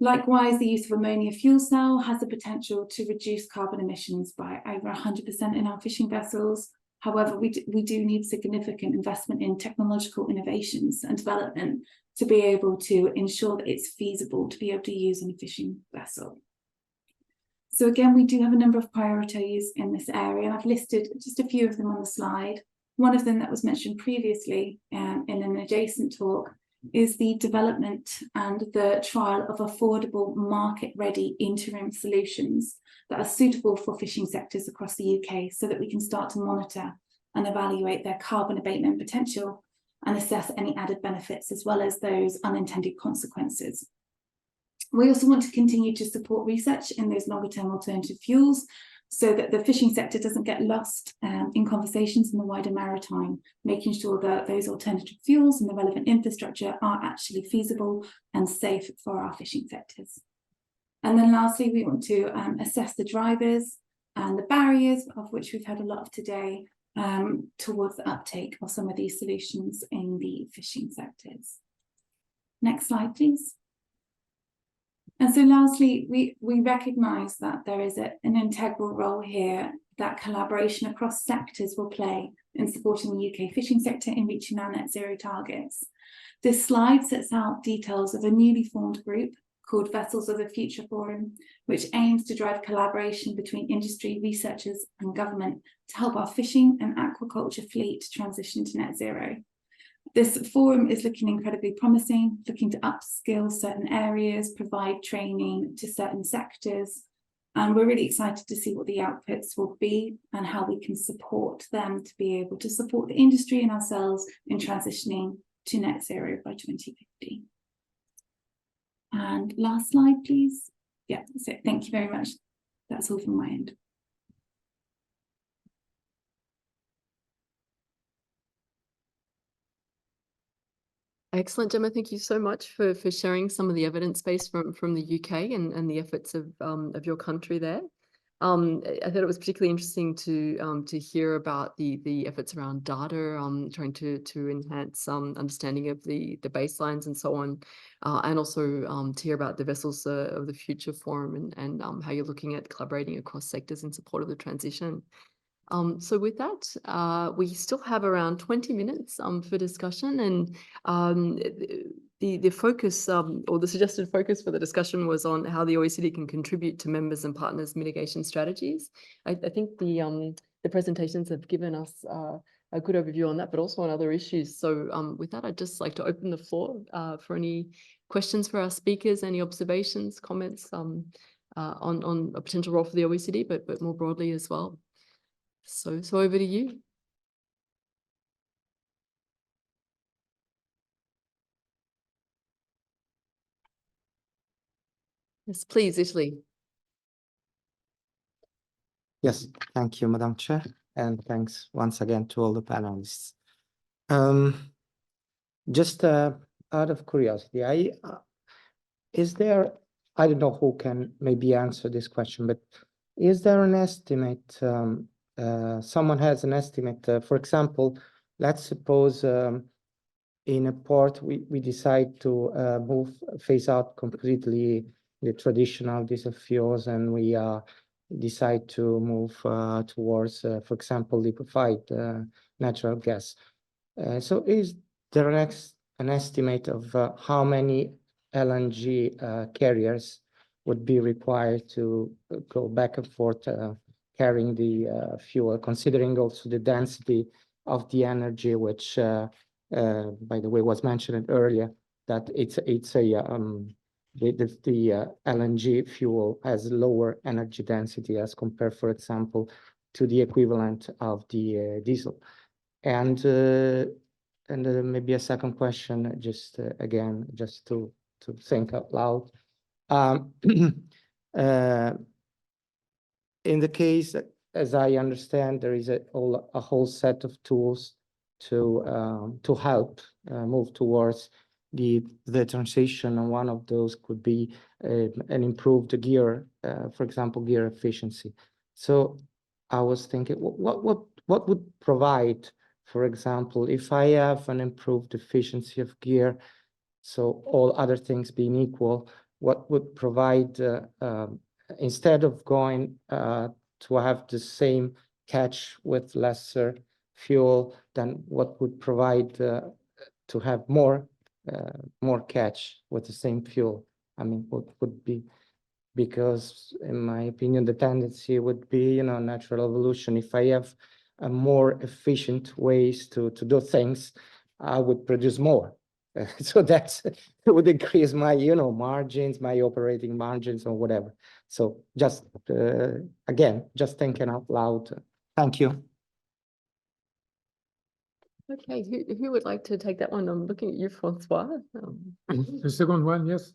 Likewise, the use of ammonia fuel cell has the potential to reduce carbon emissions by over 100% in our fishing vessels. However, we do need significant investment in technological innovations and development to be able to ensure that it's feasible to be able to use in a fishing vessel. So again, we do have a number of priorities in this area, and I've listed just a few of them on the slide. One of them that was mentioned previously in an adjacent talk is the development and the trial of affordable market-ready interim solutions that are suitable for fishing sectors across the UK, so that we can start to monitor and evaluate their carbon abatement potential and assess any added benefits as well as those unintended consequences. We also want to continue to support research in those longer-term alternative fuels, so that the fishing sector doesn't get lost in conversations in the wider maritime, making sure that those alternative fuels and the relevant infrastructure are actually feasible and safe for our fishing sectors. And then lastly, we want to assess the drivers and the barriers, of which we've had a lot of today, towards the uptake of some of these solutions in the fishing sectors. Next slide, please. And so lastly, we recognise that there is an integral role here that collaboration across sectors will play in supporting the UK fishing sector in reaching our net zero targets. This slide sets out details of a newly formed group called Vessels of the Future Forum, which aims to drive collaboration between industry, researchers and government to help our fishing and aquaculture fleet transition to net zero. This forum is looking incredibly promising, looking to upskill certain areas, provide training to certain sectors, and we're really excited to see what the outputs will be and how we can support them to be able to support the industry and ourselves in transitioning to net zero by 2050. And last slide, please. Yeah, that's it. Thank you very much. That's all from my end. Excellent, Gemma. Thank you so much for sharing some of the evidence base from the UK and the efforts of your country there. I thought it was particularly interesting to hear about the efforts around data, trying to enhance understanding of the baselines and so on, and also to hear about the Vessels of the Future Forum and how you're looking at collaborating across sectors in support of the transition. So with that, we still have around 20 minutes for discussion, and the focus or the suggested focus for the discussion was on how the OECD can contribute to members and partners mitigation strategies. I think the presentations have given us a good overview on that, but also on other issues. So with that, I'd just like to open the floor for any questions for our speakers, any observations, comments on a potential role for the OECD, but more broadly as well. So over to you. Yes, please, Italy. Yes, thank you, Madam Chair, and thanks once again to all the panelists. Just out of curiosity, I don't know who can maybe answer this question, but is there an estimate someone has an estimate, for example, let's suppose in a port we decide to phase out completely the traditional diesel fuels, and we decide to move towards, for example, liquefied natural gas. So is there an estimate of how many LNG carriers would be required to go back and forth carrying the fuel, considering also the density of the energy, which, by the way, was mentioned earlier, that the LNG fuel has lower energy density as compared, for example, to the equivalent of the diesel. And maybe a second question, just again, just to think out loud. In the case, as I understand, there is a whole set of tools to help move towards the transition, and one of those could be an improved gear, for example, gear efficiency. So I was thinking, what would provide, for example, if I have an improved efficiency of gear, so all other things being equal, what would provide, instead of going to have the same catch with lesser fuel, then what would provide to have more catch with the same fuel? I mean, what would be, because in my opinion, the tendency would be, natural evolution. If I have a more efficient ways to do things, I would produce more. So it would increase my, margins, my operating margins or whatever. So just, again, just thinking out loud. Thank you. Okay, who would like to take that one? I'm looking at you, Francois. The second one, yes.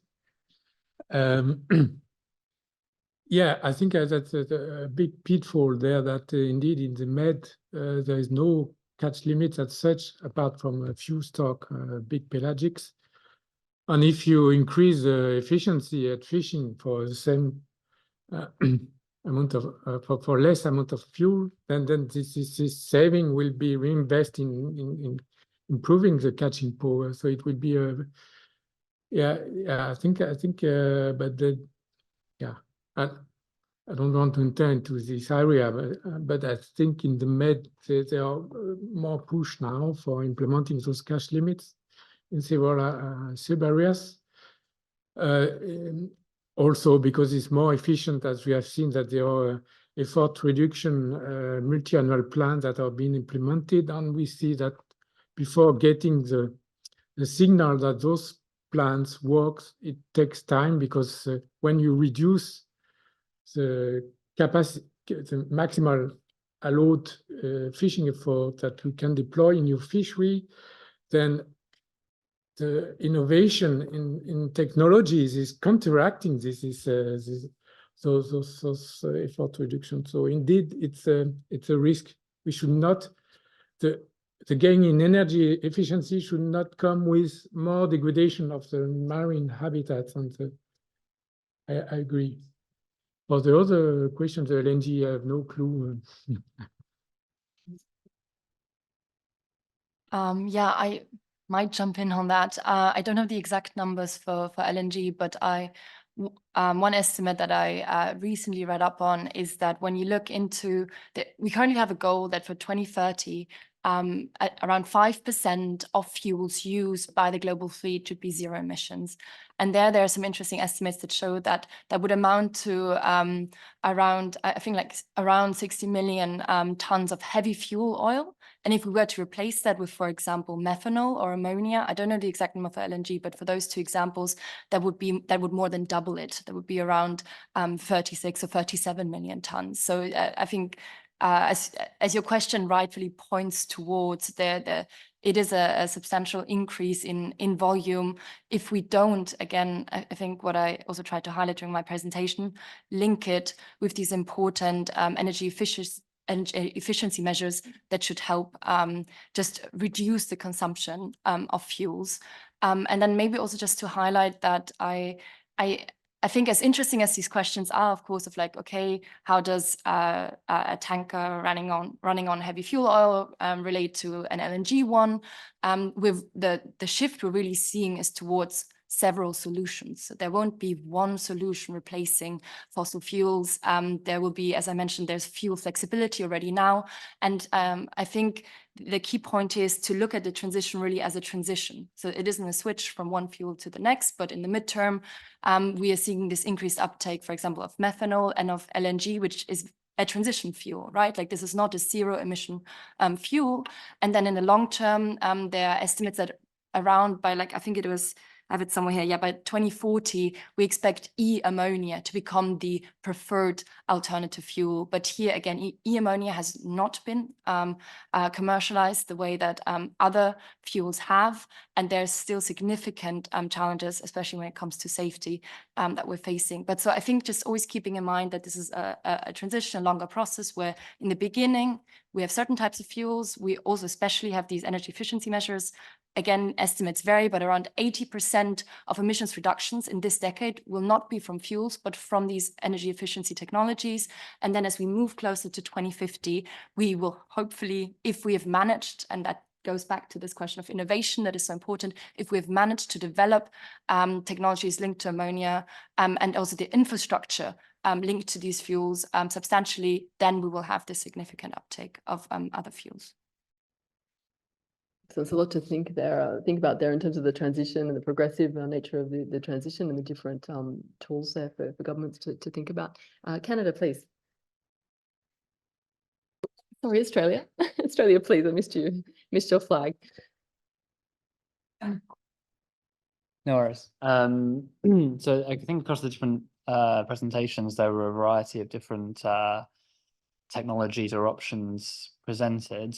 Yeah, I think that's a big pitfall there, that indeed in the Med, there is no catch limits as such, apart from a few stock big pelagics. And if you increase the efficiency at fishing for the same amount of for less amount of fuel, then this saving will be reinvested in improving the catching power. So it will be a I think but I don't want to enter into this area, but I think in the Med they are more push now for implementing those catch limits in several sub-areas. Also because it's more efficient, as we have seen that there are effort reduction multi-annual plans that are being implemented, and we see that before getting the signal that those plans works, it takes time, because when you reduce the capacity, the maximal allowed fishing effort that you can deploy in your fishery, then the innovation in technologies is counteracting this those effort reduction. So indeed, it's a risk. We should not, the gain in energy efficiency should not come with more degradation of the marine habitats. And I agree. For the other questions, the LNG, I have no clue. Yeah, I might jump in on that. I don't have the exact numbers for LNG, but one estimate that I recently read up on is that when you look into we currently have a goal that for 2030, around 5% of fuels used by the global fleet should be zero emissions. And there are some interesting estimates that show that would amount to around, I think, like around 60 million tons of heavy fuel oil. And if we were to replace that with, for example, methanol or ammonia, I don't know the exact number for LNG, but for those two examples, that would more than double it. That would be around 36 or 37 million tons. So I think as your question rightfully points towards, it is a substantial increase in volume. If we don't, again, I think what I also tried to highlight during my presentation, link it with these important energy efficiency measures that should help just reduce the consumption of fuels. And then maybe also just to highlight that I I think as interesting as these questions are, of course, of like, okay, how does a tanker running on heavy fuel oil relate to an LNG one? With the shift we're really seeing is towards several solutions. So there won't be one solution replacing fossil fuels. There will be, as I mentioned, there's fuel flexibility already now. And I think the key point is to look at the transition really as a transition. So it isn't a switch from one fuel to the next, but in the midterm, we are seeing this increased uptake, for example, of methanol and of LNG, which is a transition fuel, right? Like this is not a zero emission fuel. And then in the long term, there are estimates that around by like, I think it was, I have it somewhere here. Yeah, by 2040, we expect e-ammonia to become the preferred alternative fuel. But here again, e-ammonia has not been commercialized the way that other fuels have. And there's still significant challenges, especially when it comes to safety that we're facing. But so I think just always keeping in mind that this is a transition, a longer process where in the beginning, we have certain types of fuels. We also especially have these energy efficiency measures. Again, estimates vary, but around 80% of emissions reductions in this decade will not be from fuels, but from these energy efficiency technologies. And then as we move closer to 2050, we will hopefully, if we have managed, and that goes back to this question of innovation that is so important, if we've managed to develop technologies linked to ammonia and also the infrastructure linked to these fuels substantially, then we will have this significant uptake of other fuels. So it's a lot to think about there in terms of the transition and the progressive nature of the transition and the different tools there for governments to think about. Canada, please. Sorry, Australia. Australia, please. I missed your flag. No worries. So I think across the different presentations, there were a variety of different technologies or options presented.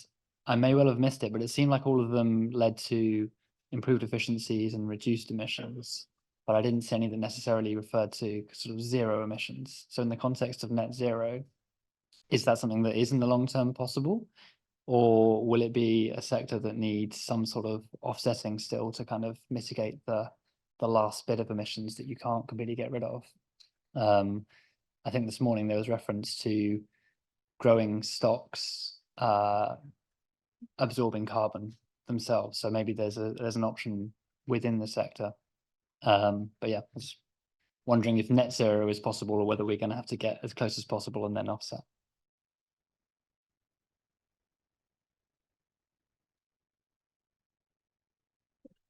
I may well have missed it, but it seemed like all of them led to improved efficiencies and reduced emissions, but I didn't see any that necessarily referred to sort of zero emissions. So in the context of net zero, is that something that is in the long term possible? Or will it be a sector that needs some sort of offsetting still to kind of mitigate the last bit of emissions that you can't completely get rid of? I think this morning there was reference to growing stocks absorbing carbon themselves. So maybe there's an option within the sector. But yeah, I was wondering if net zero is possible or whether we're going to have to get as close as possible and then offset.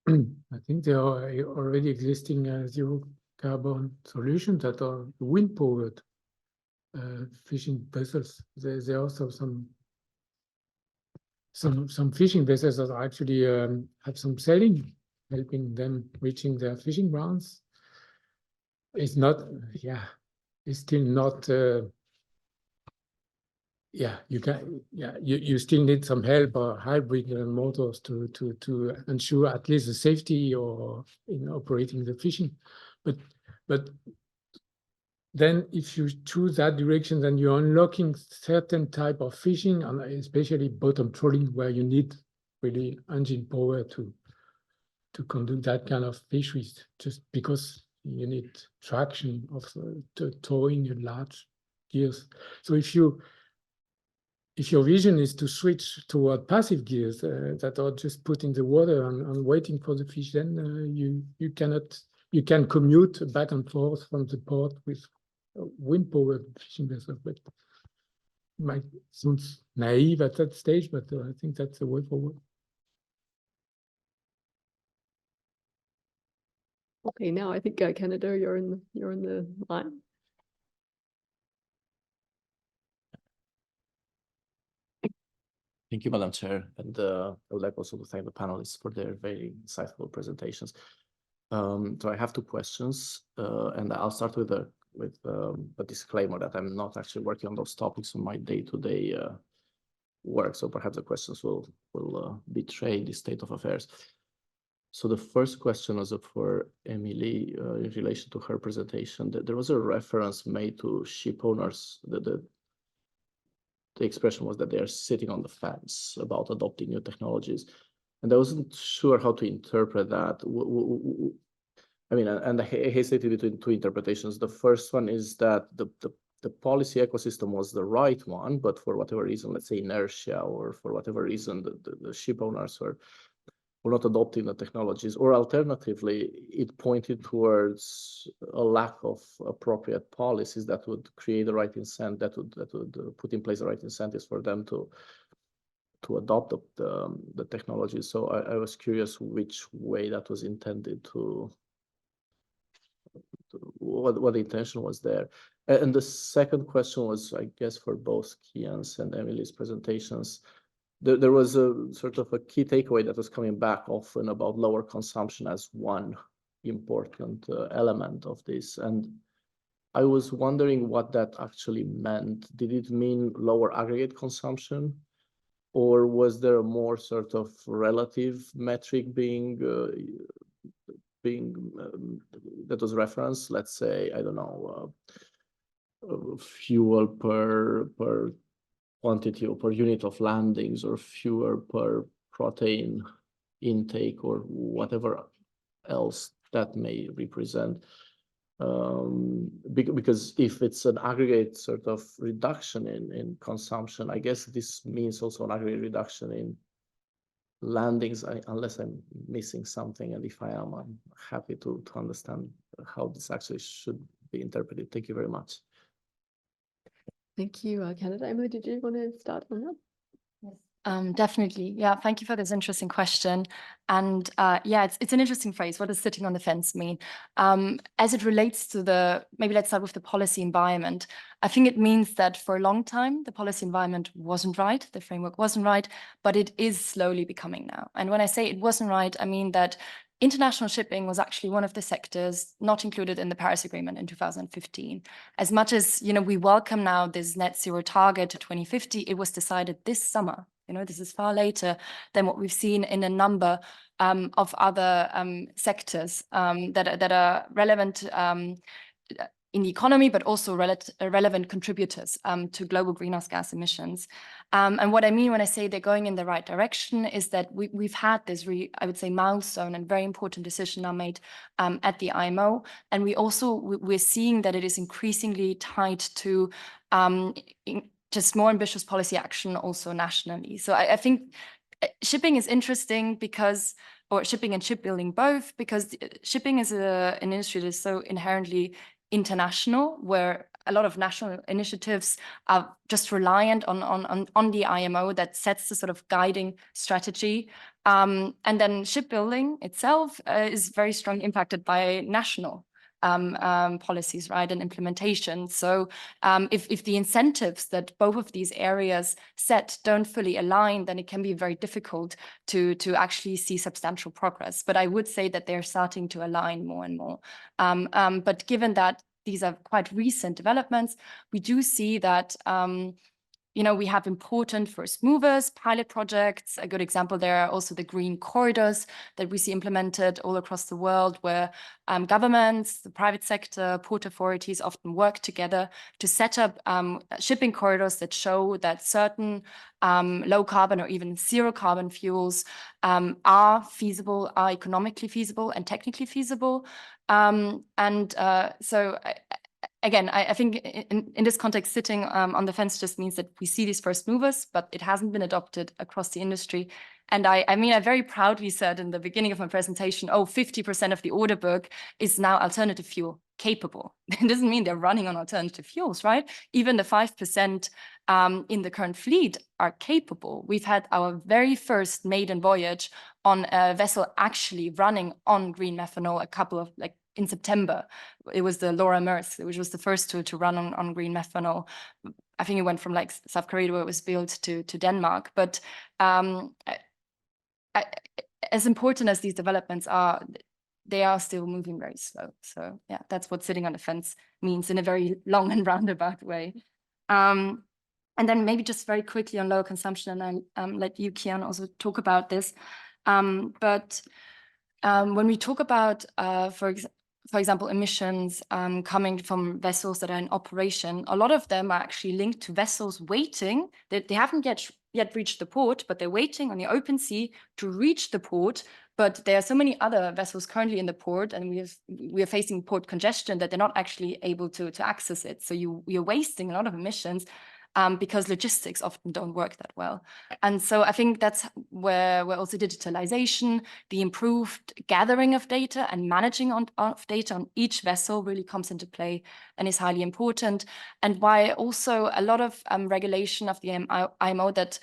I think there are already existing zero carbon solutions that are wind powered fishing vessels. There are also some fishing vessels that actually have some sailing, helping them reaching their fishing grounds. It's not, yeah, it's still not. Yeah, you still need some help or hybrid motors to ensure at least the safety or in operating the fishing, but then if you choose that direction, then you're unlocking certain type of fishing, and especially bottom trawling, where you need really engine power to conduct that kind of fisheries, just because you need traction of towing a large gears. So if your vision is to switch toward passive gears that are just put in the water and waiting for the fish, then you can commute back and forth from the port with wind-powered fishing vessels. But might sound naive at that stage, but I think that's the way forward. Okay, now I think Canada, you're in the line. Thank you, Madam Chair, and I would like also to thank the panelists for their very insightful presentations. So I have two questions, and I'll start with a disclaimer that I'm not actually working on those topics on my day-to-day work. So perhaps the questions will betray the state of affairs. So the first question was for Emily in relation to her presentation. That there was a reference made to ship owners. The expression was that they are sitting on the fence about adopting new technologies, and I wasn't sure how to interpret that. I mean, and I hesitate between two interpretations. The first one is that the policy ecosystem was the right one, but for whatever reason, let's say inertia, or for whatever reason, the ship owners were not adopting the technologies, or alternatively, it pointed towards a lack of appropriate policies that would create the right incentive, that would put in place the right incentives for them to adopt the technology. So I was curious which way that was intended what the intention was there. And the second question was, I guess, for both Kian's and Emily's presentations. There was a sort of a key takeaway that was coming back often about lower consumption as one important element of this. And I was wondering what that actually meant. Did it mean lower aggregate consumption? Or was there a more sort of relative metric being that was referenced? Let's say, I don't know, fuel per quantity or per unit of landings, or fewer per protein intake, or whatever else that may represent. Because if it's an aggregate sort of reduction in consumption, I guess this means also an aggregate reduction in landings, unless I'm missing something. And if I am, I'm happy to understand how this actually should be interpreted. Thank you very much. Thank you, Canada. Emily, did you want to start on that? Definitely. Yeah, thank you for this interesting question. And yeah, it's an interesting phrase. What does sitting on the fence mean? As it relates to maybe let's start with the policy environment. I think it means that for a long time, the policy environment wasn't right, the framework wasn't right, but it is slowly becoming now. And when I say it wasn't right, I mean that international shipping was actually one of the sectors not included in the Paris Agreement in 2015. As much as, we welcome now this net zero target to 2050, it was decided this summer. This is far later than what we've seen in a number of other sectors that are relevant in the economy, but also relevant contributors to global greenhouse gas emissions. And what I mean when I say they're going in the right direction is that we've had this I would say, milestone and very important decision now made at the IMO. And we're seeing that it is increasingly tied to just more ambitious policy action also nationally. So I think shipping is interesting or shipping and shipbuilding both, because shipping is an industry that is so inherently international, where a lot of national initiatives are just reliant on the IMO that sets the sort of guiding strategy. And then shipbuilding itself is very strongly impacted by national policies, right, and implementation. So if the incentives that both of these areas set don't fully align, then it can be very difficult to actually see substantial progress. But I would say that they're starting to align more and more. But given that these are quite recent developments, we do see that we have important first movers, pilot projects. A good example there are also the green corridors that we see implemented all across the world, where governments, the private sector, port authorities often work together to set up shipping corridors that show that certain low carbon or even zero carbon fuels are feasible, are economically feasible and technically feasible. So again, I think in this context, sitting on the fence just means that we see these first movers, but it hasn't been adopted across the industry. And I mean, I very proudly said in the beginning of my presentation, 50% of the order book is now alternative fuel capable. It doesn't mean they're running on alternative fuels, right? Even the 5% in the current fleet are capable. We've had our very first maiden voyage on a vessel actually running on green methanol in September. It was the Laura Merce, which was the first to run on green methanol. I think it went from South Korea, where it was built, to Denmark. But as important as these developments are, they are still moving very slow. So yeah, that's what sitting on the fence means in a very long and roundabout way. And then maybe just very quickly on lower consumption, and I'll let you, Kian, also talk about this. But when we talk about, for example, emissions coming from vessels that are in operation, a lot of them are actually linked to vessels waiting. They haven't yet yet reached the port, but they're waiting on the open sea to reach the port. But there are so many other vessels currently in the port, and we are facing port congestion that they're not actually able to access it. So you're wasting a lot of emissions because logistics often don't work that well. And so I think that's where also digitalization, the improved gathering of data and managing of data on each vessel really comes into play and is highly important. And why also a lot of regulation of the IMO that,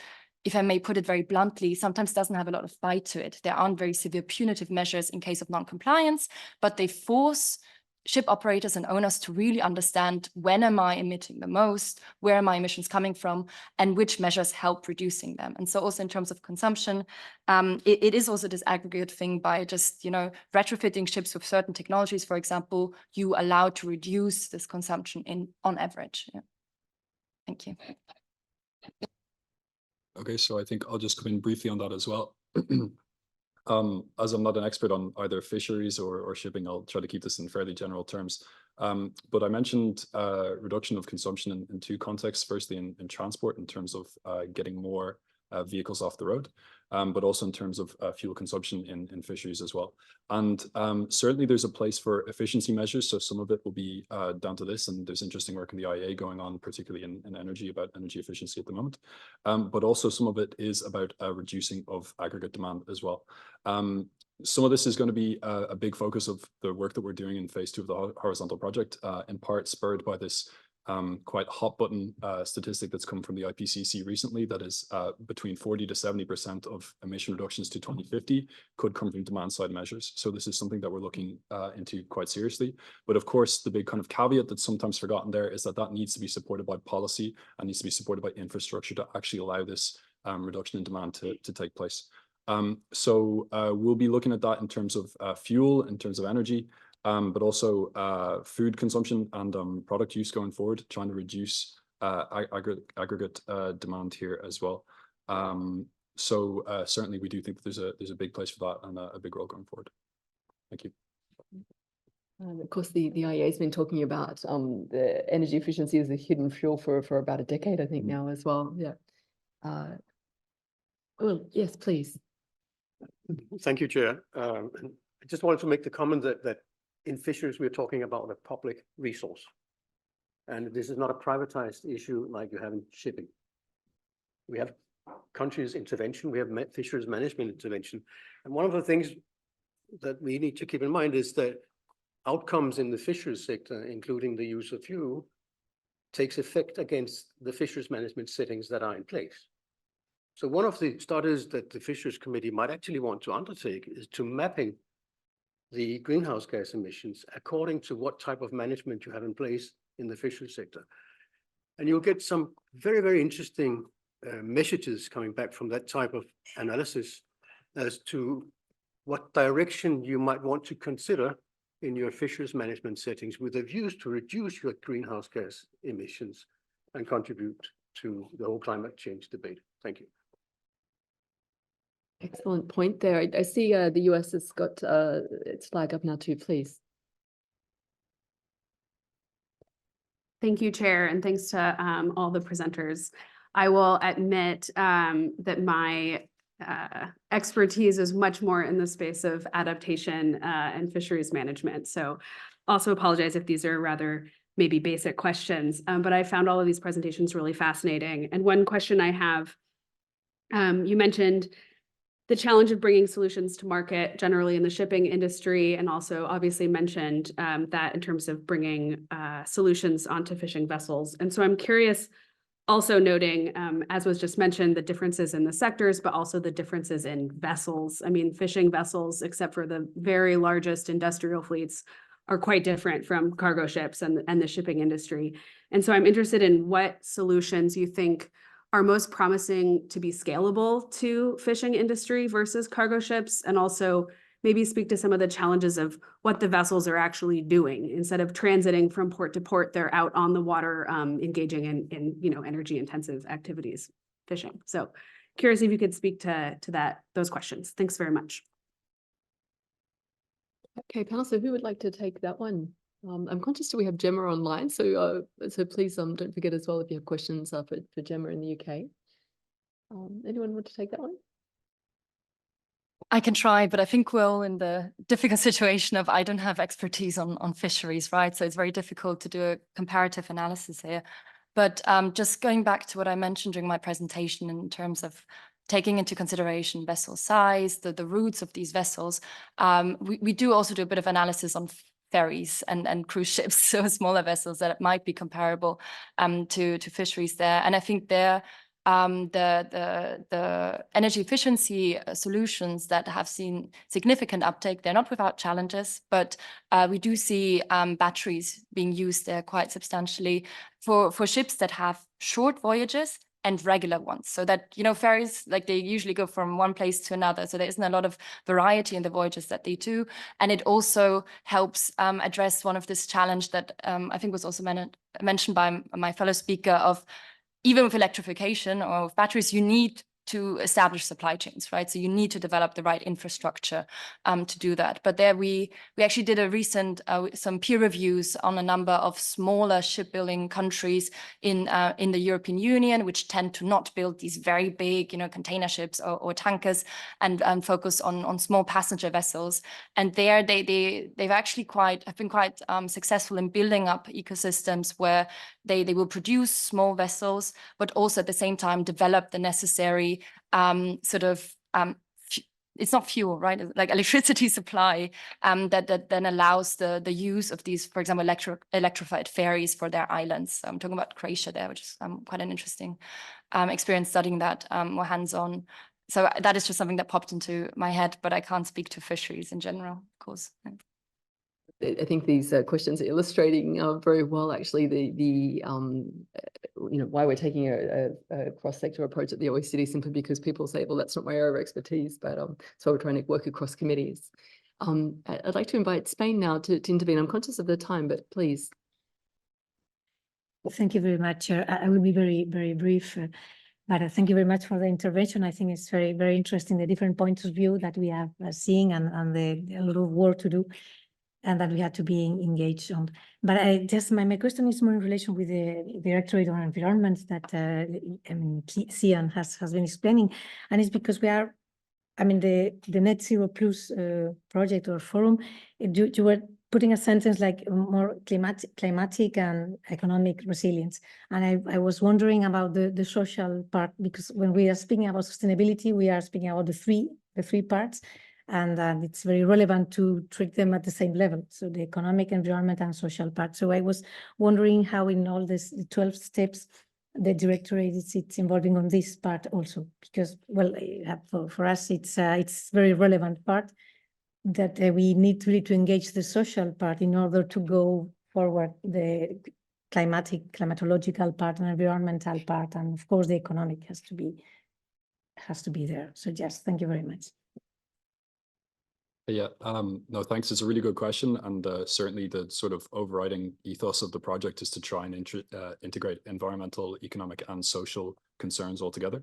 if I may put it very bluntly, sometimes doesn't have a lot of bite to it. There aren't very severe punitive measures in case of non-compliance, but they force ship operators and owners to really understand, when am I emitting the most, where are my emissions coming from, and which measures help reducing them. And so also in terms of consumption, it is also this aggregate thing. By just, retrofitting ships with certain technologies, for example, you allow to reduce this consumption on average. Yeah. Thank you. Okay, so I think I'll just come in briefly on that as well. As I'm not an expert on either fisheries or shipping, I'll try to keep this in fairly general terms. But I mentioned reduction of consumption in two contexts. Firstly, in transport, in terms of getting more vehicles off the road, but also in terms of fuel consumption in fisheries as well. And certainly there's a place for efficiency measures. So some of it will be down to this, and there's interesting work in the IEA going on, particularly in energy, about energy efficiency at the moment. But also some of it is about reducing of aggregate demand as well. Some of this is going to be a big focus of the work that we're doing in phase 2 of the horizontal project, in part spurred by this quite hot button statistic that's come from the IPCC recently, that is between 40 to 70% of emission reductions to 2050 could come from demand side measures. So this is something that we're looking into quite seriously. But of course, the big kind of caveat that's sometimes forgotten there is that that needs to be supported by policy and needs to be supported by infrastructure to actually allow this reduction in demand to take place. So we'll be looking at that in terms of fuel, in terms of energy, but also food consumption and product use going forward, trying to reduce aggregate demand here as well. So certainly we do think that there's a big place for that and a big role going forward. Thank you. Of course, the IEA has been talking about the energy efficiency as a hidden fuel for about a decade, I think, now as well. Yeah. Well, yes, please. Thank you, Chair. I just wanted to make the comment that in fisheries, we're talking about a public resource. And this is not a privatized issue like you have in shipping. We have countries' intervention, we have fisheries management intervention. And one of the things that we need to keep in mind is that outcomes in the fisheries sector, including the use of fuel, takes effect against the fisheries management settings that are in place. So one of the studies that the Fisheries Committee might actually want to undertake is to mapping the greenhouse gas emissions according to what type of management you have in place in the fisheries sector. And you'll get some very, very interesting messages coming back from that type of analysis as to what direction you might want to consider in your fisheries management settings with a view to reduce your greenhouse gas emissions and contribute to the whole climate change debate. Thank you. Excellent point there. I see the US has got its flag up now too, please. Thank you, Chair, and thanks to all the presenters. I will admit that my expertise is much more in the space of adaptation and fisheries management. So also apologize if these are rather maybe basic questions, but I found all of these presentations really fascinating. And one question I have, you mentioned the challenge of bringing solutions to market generally in the shipping industry, and also obviously mentioned that in terms of bringing solutions onto fishing vessels. And so I'm curious, also noting, as was just mentioned, the differences in the sectors, but also the differences in vessels. I mean, fishing vessels, except for the very largest industrial fleets, are quite different from cargo ships and the shipping industry. And so I'm interested in what solutions you think are most promising to be scalable to fishing industry versus cargo ships, and also maybe speak to some of the challenges of what the vessels are actually doing. Instead of transiting from port to port, they're out on the water engaging in energy intensive activities, fishing. So curious if you could speak to those questions. Thanks very much. Okay, panel, so who would like to take that one? I'm conscious that we have Gemma online, so please don't forget as well if you have questions for Gemma in the UK. Anyone want to take that one? I can try, but I think we're all in the difficult situation of I don't have expertise on fisheries, right? So it's very difficult to do a comparative analysis here. But just going back to what I mentioned during my presentation in terms of taking into consideration vessel size, the routes of these vessels, we do also do a bit of analysis on ferries and cruise ships, so smaller vessels that might be comparable to fisheries there. And I think there, the energy efficiency solutions that have seen significant uptake, they're not without challenges, but we do see batteries being used there quite substantially for ships that have short voyages and regular ones. So that, you know, ferries, like they usually go from one place to another. So there isn't a lot of variety in the voyages that they do. And it also helps address one of this challenge that I think was also mentioned by my fellow speaker of even with electrification or with batteries, you need to establish supply chains, right? So you need to develop the right infrastructure to do that. But there we actually did a recent, some peer reviews on a number of smaller shipbuilding countries in the European Union, which tend to not build these very big, you know, container ships or tankers and focus on small passenger vessels. And there they've actually have been quite successful in building up ecosystems where they will produce small vessels, but also at the same time develop the necessary it's not fuel, right? Like electricity supply that then allows the use of these, for example, electrified ferries for their islands. I'm talking about Croatia there, which is quite an interesting experience studying that more hands-on. So that is just something that popped into my head, but I can't speak to fisheries in general, of course. I think these questions are illustrating very well, actually, the you know, why we're taking a cross-sector approach at the OECD, simply because people say, well, that's not my area of expertise, but so we're trying to work across committees. I'd like to invite Spain now to intervene. I'm conscious of the time, but please. Thank you very much, Chair. I will be very, very brief. But thank you very much for the intervention. I think it's very, very interesting, the different points of view that we are seeing and a lot of work to do, and that we have to be engaged on. But my question is more in relation with the Directorate on Environment that Cian has been explaining, and it's because we are, the Net Zero Plus project or forum, you were putting a sentence like more climatic and economic resilience. And I was wondering about the social part, because when we are speaking about sustainability, we are speaking about the three parts, and it's very relevant to treat them at the same level. So the economic, environment, and social part. So I was wondering how in all this, the 12 steps, the Directorate it's involving on this part also, because, well, for us, it's very relevant part that we need really to engage the social part in order to go forward the climatological part and environmental part, and of course the economic has to be there. So yes, thank you very much. Yeah, no, thanks. It's a really good question. And certainly the sort of overriding ethos of the project is to try and integrate environmental, economic, and social concerns all together.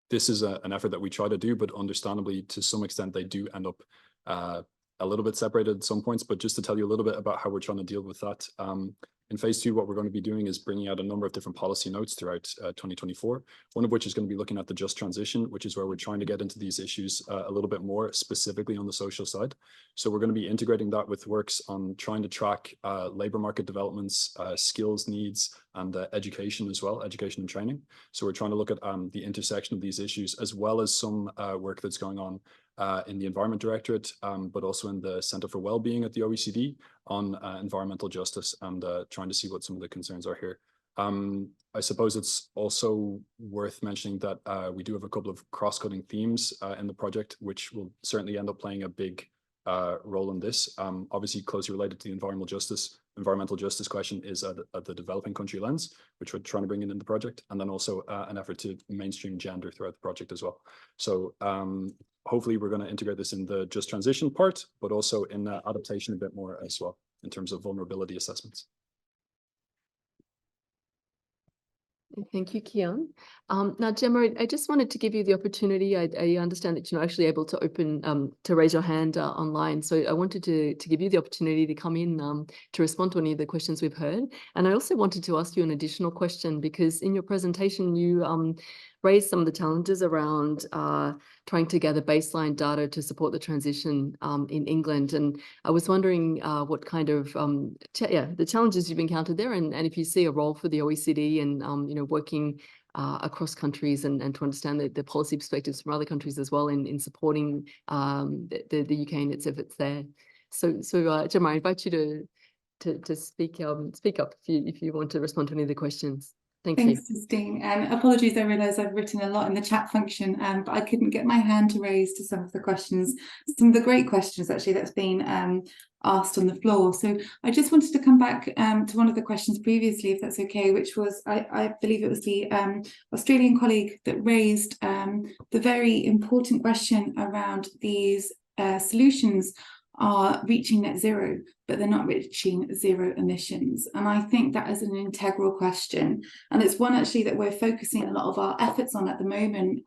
This is an effort that we try to do, but understandably, to some extent, they do end up a little bit separated at some points. But just to tell you a little bit about how we're trying to deal with that, in phase 2, what we're going to be doing is bringing out a number of different policy notes throughout 2024, one of which is going to be looking at the just transition, which is where we're trying to get into these issues a little bit more specifically on the social side. So we're going to be integrating that with works on trying to track labor market developments, skills needs, and education as well, education and training. So we're trying to look at the intersection of these issues, as well as some work that's going on in the Environment Directorate, but also in the Centre for Wellbeing at the OECD on environmental justice, and trying to see what some of the concerns are here. I suppose it's also worth mentioning that we do have a couple of cross-cutting themes in the project, which will certainly end up playing a big role in this. Obviously, closely related to the environmental justice question is at the developing country lens, which we're trying to bring in the project, and then also an effort to mainstream gender throughout the project as well. So hopefully we're going to integrate this in the just transition part, but also in adaptation a bit more as well, in terms of vulnerability assessments. Thank you, Kian. Now, Gemma, I just wanted to give you the opportunity. I understand that you're not actually able to open to raise your hand online. So I wanted to give you the opportunity to come in to respond to any of the questions we've heard. And I also wanted to ask you an additional question, because in your presentation, you raised some of the challenges around trying to gather baseline data to support the transition in England. And I was wondering what kind of, the challenges you've encountered there, and if you see a role for the OECD and, working across countries and to understand the policy perspectives from other countries as well in supporting the UK in its efforts there. So Gemma, I invite you to speak up if you want to respond to any of the questions. Thanks, Justine. Apologies, I realise I've written a lot in the chat function, but I couldn't get my hand to raise to some of the questions, some of the great questions actually that's been asked on the floor. So I just wanted to come back to one of the questions previously, if that's okay, which was, I believe it was the Australian colleague that raised the very important question around these solutions are reaching net zero, but they're not reaching zero emissions. And I think that is an integral question. And it's one actually that we're focusing a lot of our efforts on at the moment.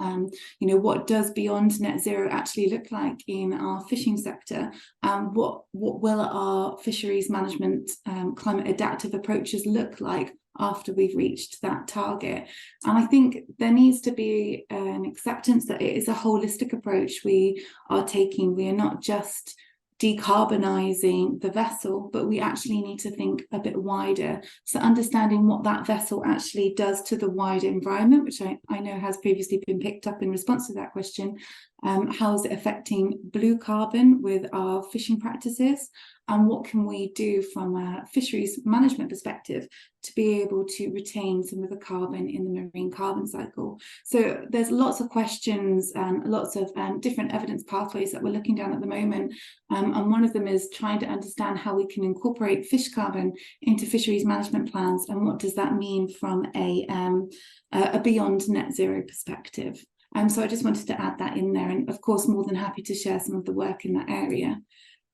What does beyond net zero actually look like in our fishing sector? What will our fisheries management climate adaptive approaches look like after we've reached that target? And I think there needs to be an acceptance that it is a holistic approach we are taking. We are not just decarbonising the vessel, but we actually need to think a bit wider. So understanding what that vessel actually does to the wider environment, which I know has previously been picked up in response to that question. How is it affecting blue carbon with our fishing practices? And what can we do from a fisheries management perspective to be able to retain some of the carbon in the marine carbon cycle? So there's lots of questions and lots of different evidence pathways that we're looking down at the moment. And one of them is trying to understand how we can incorporate fish carbon into fisheries management plans, and what does that mean from a beyond net zero perspective. So I just wanted to add that in there, and of course more than happy to share some of the work in that area.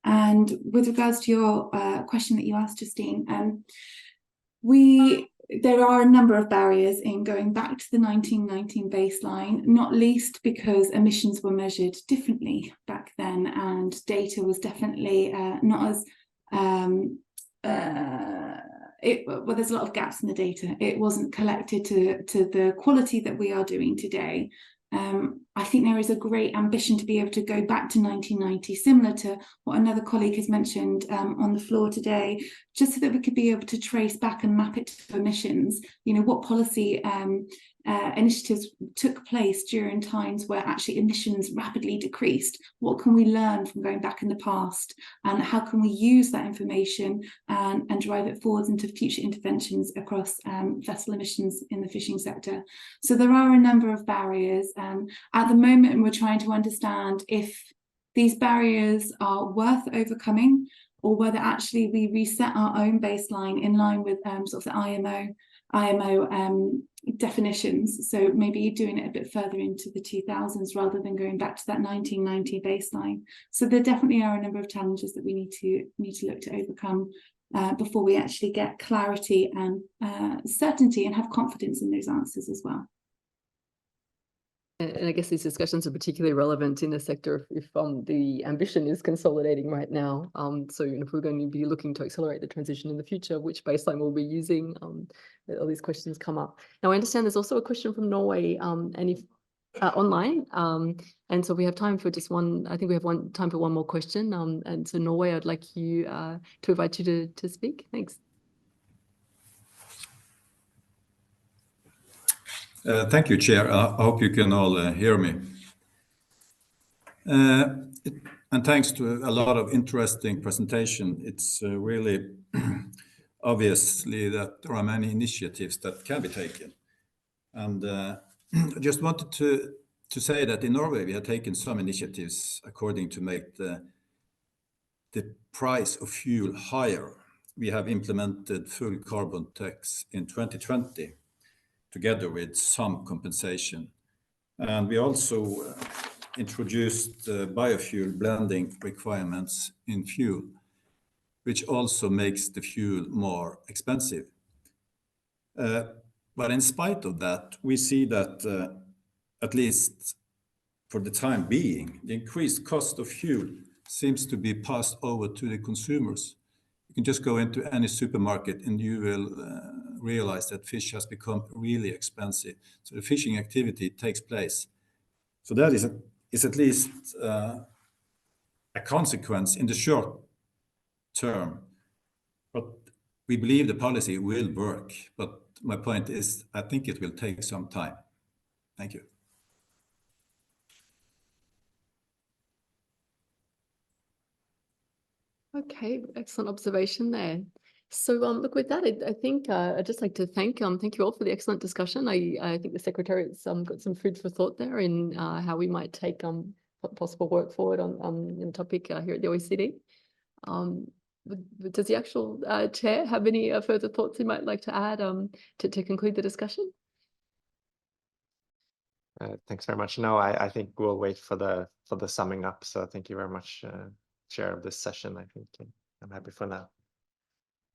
And with regards to your question that you asked, Justine, there are a number of barriers in going back to the 1919 baseline, not least because emissions were measured differently back then, and data was definitely not as well, there's a lot of gaps in the data. It wasn't collected to the quality that we are doing today. I think there is a great ambition to be able to go back to 1990, similar to what another colleague has mentioned on the floor today, just so that we could be able to trace back and map it to emissions. What policy initiatives took place during times where actually emissions rapidly decreased. What can we learn from going back in the past, and how can we use that information and drive it forwards into future interventions across vessel emissions in the fishing sector? So there are a number of barriers. At the moment, we're trying to understand if these barriers are worth overcoming, or whether actually we reset our own baseline in line with sort of the IMO definitions. So maybe doing it a bit further into the 2000s rather than going back to that 1990 baseline. So there definitely are a number of challenges that we need to look to overcome before we actually get clarity and certainty and have confidence in those answers as well. And I guess these discussions are particularly relevant in a sector if the ambition is consolidating right now. So if we're going to be looking to accelerate the transition in the future, which baseline we'll be using, all these questions come up. Now I understand there's also a question from Norway, and if online, and so we have time for just one. I think we have time for one more question. And so Norway, I'd like you to invite you to speak. Thanks. Thank you, Chair. I hope you can all hear me. And thanks to a lot of interesting presentation. It's really obviously that there are many initiatives that can be taken. And I just wanted to say that in Norway, we have taken some initiatives according to make the price of fuel higher. We have implemented full carbon tax in 2020. Together with some compensation. And we also introduced biofuel blending requirements in fuel, which also makes the fuel more expensive. But in spite of that, we see that at least for the time being, the increased cost of fuel seems to be passed over to the consumers You can just go into any supermarket and you will realize that fish has become really expensive. So the fishing activity takes place. So that is at least a consequence in the short term. But we believe the policy will work. But my point is, I think it will take some time. Thank you. Okay, excellent observation there. So look, with that, I think I'd just like to thank you all for the excellent discussion. I think the Secretariat's got some food for thought there in how we might take possible work forward on the topic here at the OECD. Does the actual chair have any further thoughts you might like to add to conclude the discussion? Thanks very much. No, I think we'll wait for the summing up. So thank you very much, Chair of this session. I think I'm happy for now.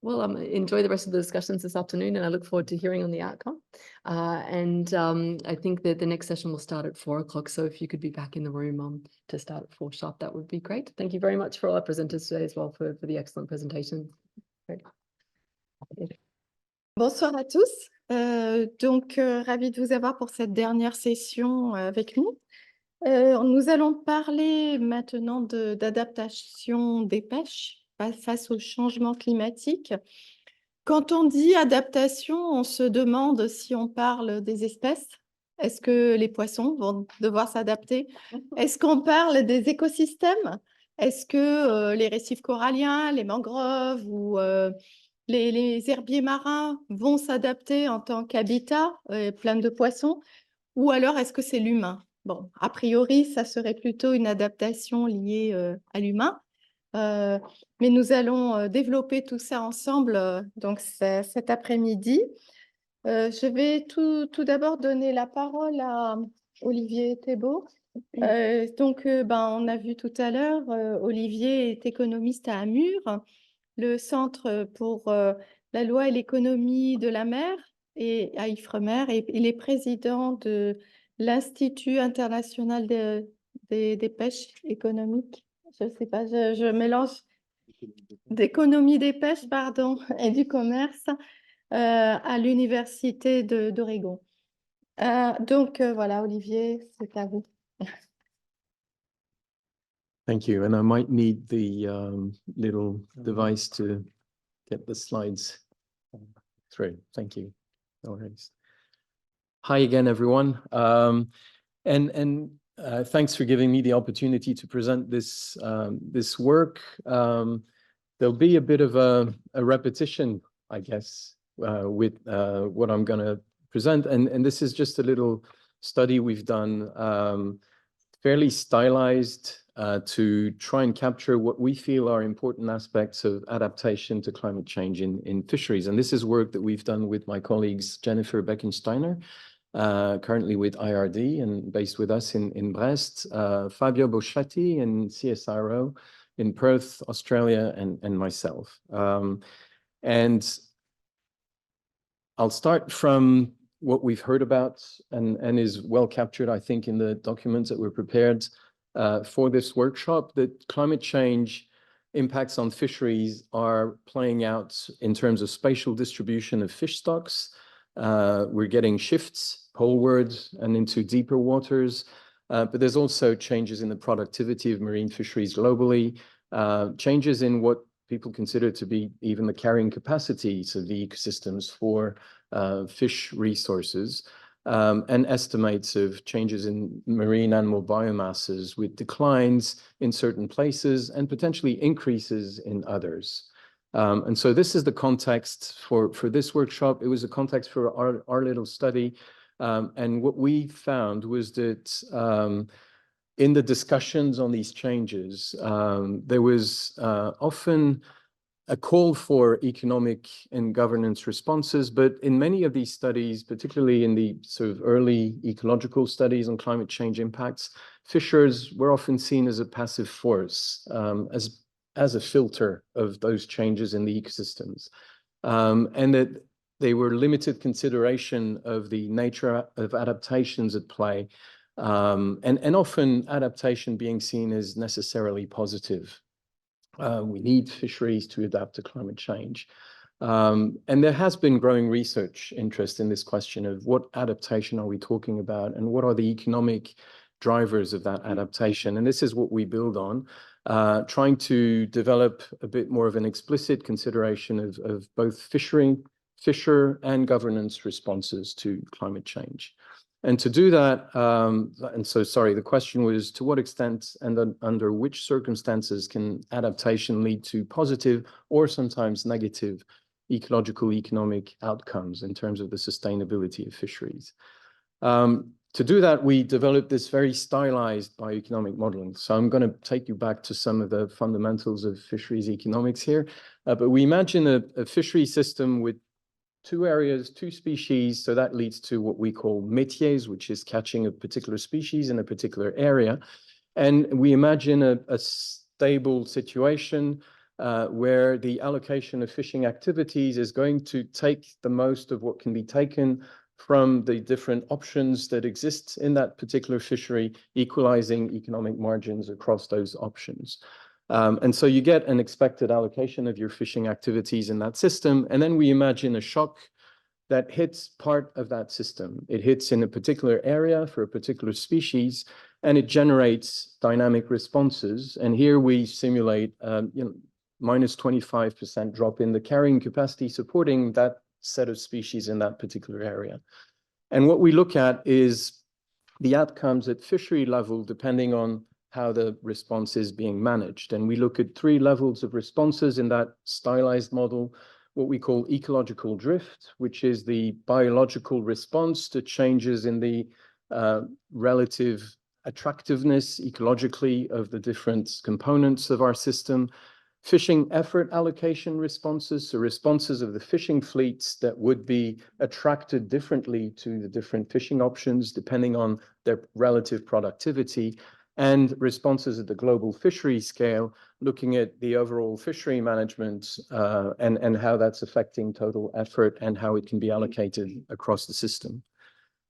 Well, enjoy the rest of the discussions this afternoon, and I look forward to hearing on the outcome. I think that the next session will start at 4 o'clock. So if you could be back in the room to start at 4 sharp, that would be great. Thank you very much for all our presenters today as well for the excellent presentation. Great. Bonsoir à tous. Ravi de vous avoir pour cette dernière session avec nous. Nous allons parler maintenant d'adaptation des pêches face au changement climatique. Quand on dit adaptation, on se demande si on parle des espèces. Est-ce que les poissons vont devoir s'adapter? Est-ce qu'on parle des écosystèmes? Est-ce que les récifs coralliens, les mangroves ou les herbiers marins vont s'adapter en tant qu'habitat plein de poissons? Ou alors est-ce que c'est l'humain? Bon, a priori, ça serait plutôt une adaptation liée à l'humain. Mais nous allons développer tout ça ensemble donc cet après-midi. Je vais tout d'abord donner la parole à Olivier Thébault. On a vu tout à l'heure, Olivier est économiste à Amur, le Centre pour la loi et l'économie de la mer et à Ifremer, et il est président de l'Institut international des pêches économiques. Je ne sais pas, je mélange d'économie des pêches, pardon, et du commerce à l'Université d'Oregon. Voilà, Olivier, c'est à vous. Thank you. And I might need the little device to get the slides through. Thank you. No worries. Hi again, everyone. Thanks for giving me the opportunity to present this this work. There'll be a bit of a repetition, I guess, with what I'm going to present. And this is just a little study we've done, fairly stylized, to try and capture what we feel are important aspects of adaptation to climate change in fisheries. And this is work that we've done with my colleagues Jennifer Beckensteiner, currently with IRD and based with us in Brest, Fabio Boschetti in CSIRO in Perth, Australia, and myself. And I'll start from what we've heard about and is well captured, I think, in the documents that were prepared for this workshop, that climate change impacts on fisheries are playing out in terms of spatial distribution of fish stocks. We're getting shifts polewards and into deeper waters, but there's also changes in the productivity of marine fisheries globally, changes in what people consider to be even the carrying capacities of the ecosystems for fish resources, and estimates of changes in marine animal biomasses with declines in certain places and potentially increases in others. And so this is the context for this workshop. It was a context for our little study. And what we found was that in the discussions on these changes, there was often a call for economic and governance responses, but in many of these studies, particularly in the sort of early ecological studies on climate change impacts, fishers were often seen as a passive force, as a filter of those changes in the ecosystems, and that they were limited consideration of the nature of adaptations at play, and often adaptation being seen as necessarily positive. We need fisheries to adapt to climate change. And there has been growing research interest in this question of what adaptation are we talking about and what are the economic drivers of that adaptation. And this is what we build on, trying to develop a bit more of an explicit consideration of both fisher and governance responses to climate change. And to do that, the question was, to what extent and under which circumstances can adaptation lead to positive or sometimes negative ecological economic outcomes in terms of the sustainability of fisheries? To do that, we developed this very stylized bioeconomic modeling. So I'm going to take you back to some of the fundamentals of fisheries economics here. But we imagine a fishery system with two areas, two species. So that leads to what we call métiers, which is catching a particular species in a particular area. And we imagine a stable situation where the allocation of fishing activities is going to take the most of what can be taken from the different options that exist in that particular fishery, equalizing economic margins across those options. And so you get an expected allocation of your fishing activities in that system. And then we imagine a shock that hits part of that system. It hits in a particular area for a particular species, and it generates dynamic responses. And here we simulate minus 25% drop in the carrying capacity supporting that set of species in that particular area. And what we look at is the outcomes at fishery level, depending on how the response is being managed. And we look at 3 levels of responses in that stylized model, what we call ecological drift, which is the biological response to changes in the relative attractiveness ecologically of the different components of our system. Fishing effort allocation responses, so responses of the fishing fleets that would be attracted differently to the different fishing options depending on their relative productivity, and responses at the global fishery scale, looking at the overall fishery management and how that's affecting total effort and how it can be allocated across the system.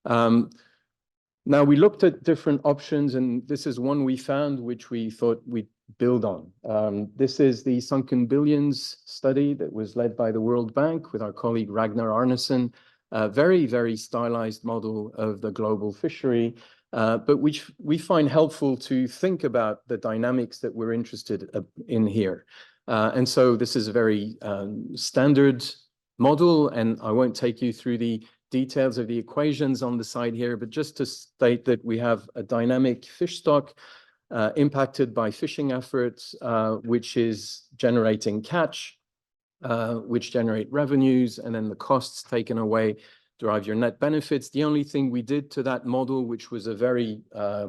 Now, we looked at different options, and this is one we found, which we thought we'd build on. This is the Sunken Billions study that was led by the World Bank with our colleague Ragnar Arnesen, a very, very stylized model of the global fishery, but which we find helpful to think about the dynamics that we're interested in here. And so this is a very standard model, and I won't take you through the details of the equations on the side here, but just to state that we have a dynamic fish stock impacted by fishing efforts, which is generating catch, which generate revenues, and then the costs taken away derive your net benefits. The only thing we did to that model, which was a very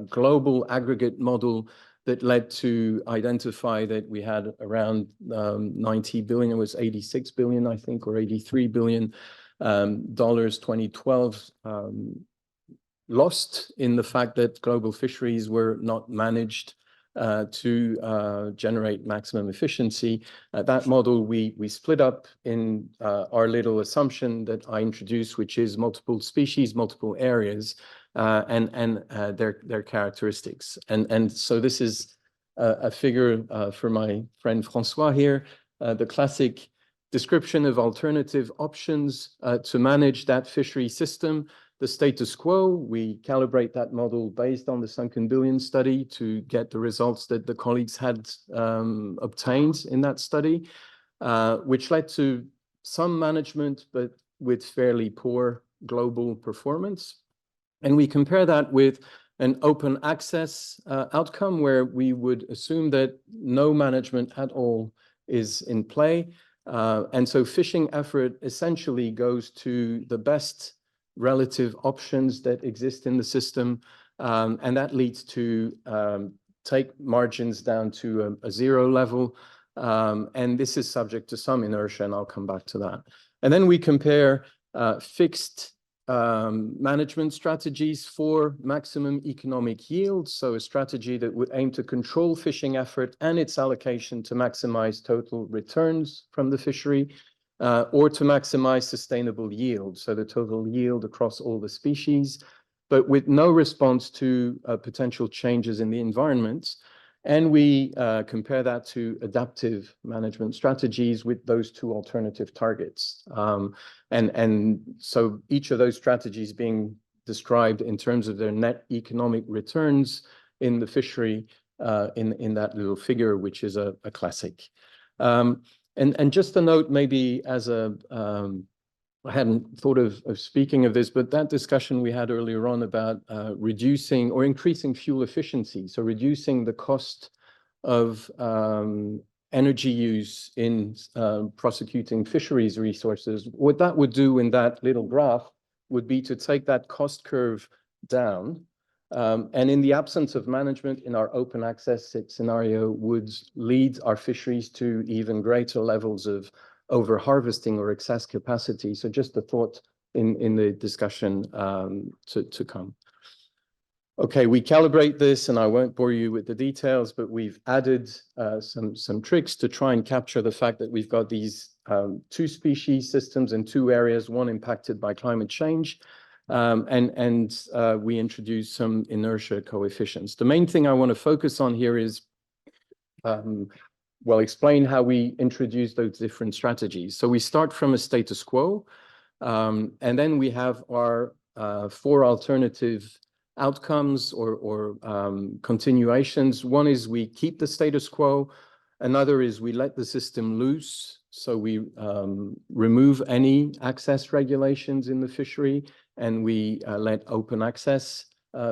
global aggregate model that led to identify that we had around 90 billion, it was 86 billion, I think, or 83 billion dollars 2012 lost in the fact that global fisheries were not managed to generate maximum efficiency. That model we split up in our little assumption that I introduced, which is multiple species, multiple areas, and their characteristics. And so this is a figure for my friend Francois here, the classic description of alternative options to manage that fishery system. The status quo, we calibrate that model based on the Sunken Billions study to get the results that the colleagues had obtained in that study, which led to some management, but with fairly poor global performance. And we compare that with an open access outcome where we would assume that no management at all is in play. And so fishing effort essentially goes to the best relative options that exist in the system. And that leads to take margins down to a 0 level. And this is subject to some inertia, and I'll come back to that. And then we compare fixed management strategies for maximum economic yield. So a strategy that would aim to control fishing effort and its allocation to maximize total returns from the fishery, or to maximize sustainable yield, so the total yield across all the species, but with no response to potential changes in the environment. And we compare that to adaptive management strategies with those two alternative targets. And so each of those strategies being described in terms of their net economic returns in the fishery in that little figure, which is a classic. And just a note, maybe as a, I hadn't thought of speaking of this, but that discussion we had earlier on about reducing or increasing fuel efficiency, so reducing the cost of energy use in prosecuting fisheries resources, what that would do in that little graph would be to take that cost curve down. And in the absence of management in our open access scenario would lead our fisheries to even greater levels of over harvesting or excess capacity. So just a thought in the discussion to come. Okay, we calibrate this, and I won't bore you with the details, but we've added some tricks to try and capture the fact that we've got these two species systems in two areas, one impacted by climate change, and we introduce some inertia coefficients. The main thing I want to focus on here is, well, explain how we introduce those different strategies. So we start from a status quo, and then we have our 4 alternative outcomes or continuations. One is we keep the status quo. Another is we let the system loose. So we remove any access regulations in the fishery, and we let open access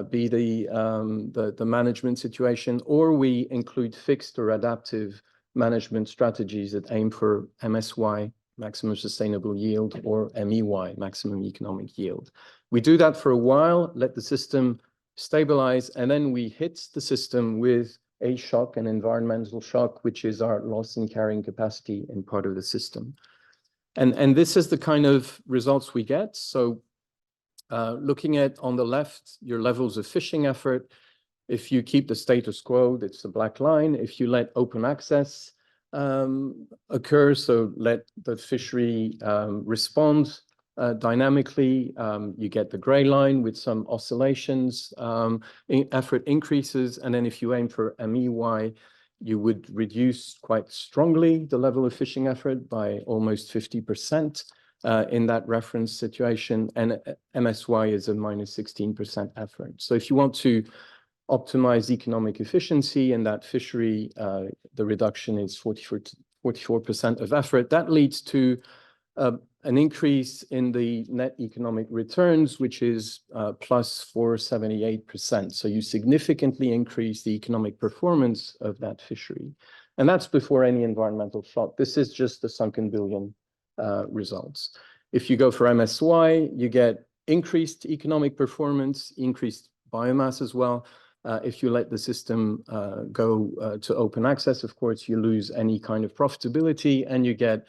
be the management situation, or we include fixed or adaptive management strategies that aim for MSY, maximum sustainable yield, or MEY, maximum economic yield. We do that for a while, let the system stabilize, and then we hit the system with a shock, an environmental shock, which is our loss in carrying capacity in part of the system. And this is the kind of results we get. So looking at on the left, your levels of fishing effort. If you keep the status quo, that's the black line. If you let open access occur, so let the fishery respond dynamically, you get the gray line with some oscillations, effort increases, and then if you aim for MEY, you would reduce quite strongly the level of fishing effort by almost 50% in that reference situation, and MSY is a minus 16% effort. So if you want to optimize economic efficiency in that fishery, the reduction is 44% of effort. That leads to an increase in the net economic returns, which is plus 478%. So you significantly increase the economic performance of that fishery. And that's before any environmental shock. This is just the sunken billion results. If you go for MSY, you get increased economic performance, increased biomass as well. If you let the system go to open access, of course, you lose any kind of profitability and you get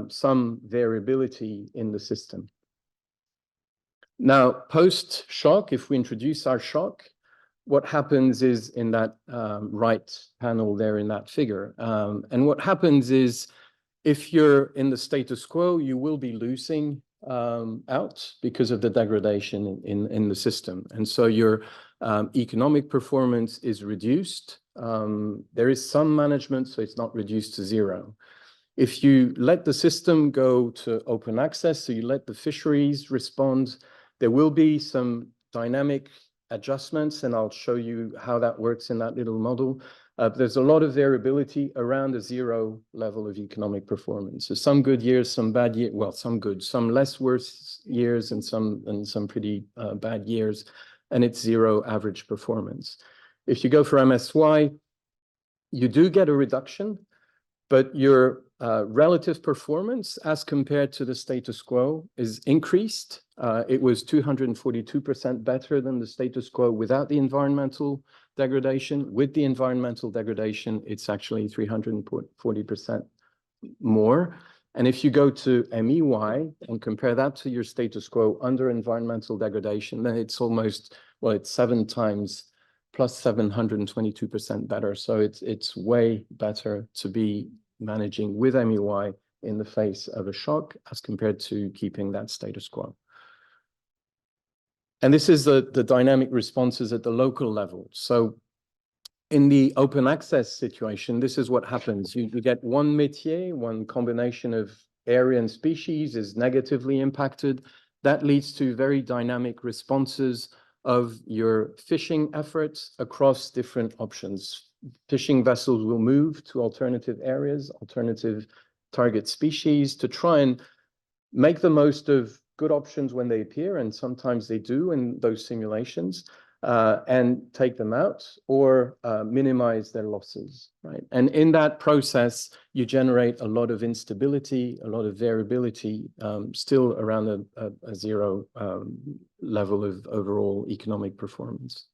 some variability in the system. Now, post-shock, if we introduce our shock, what happens is in that right panel there in that figure. And what happens is if you're in the status quo, you will be losing out because of the degradation in the system. And so your economic performance is reduced. There is some management, so it's not reduced to zero. If you let the system go to open access, so you let the fisheries respond, there will be some dynamic adjustments, and I'll show you how that works in that little model. There's a lot of variability around a zero level of economic performance. So some good years, some bad years, well, some good, some less worse years, and some pretty bad years, and it's zero average performance. If you go for MSY, you do get a reduction, but your relative performance as compared to the status quo is increased. It was 242% better than the status quo without the environmental degradation. With the environmental degradation, it's actually 340% more. And if you go to MEY and compare that to your status quo under environmental degradation, then it's almost, well, it's 7 times plus 722% better. So it's way better to be managing with MEY in the face of a shock as compared to keeping that status quo. And this is the dynamic responses at the local level. So in the open access situation, this is what happens. You get one métier, one combination of area and species is negatively impacted. That leads to very dynamic responses of your fishing efforts across different options. Fishing vessels will move to alternative areas, alternative target species to try and make the most of good options when they appear, and sometimes they do in those simulations, and take them out or minimize their losses, right? And in that process, you generate a lot of instability, a lot of variability, still around a zero level of overall economic performance.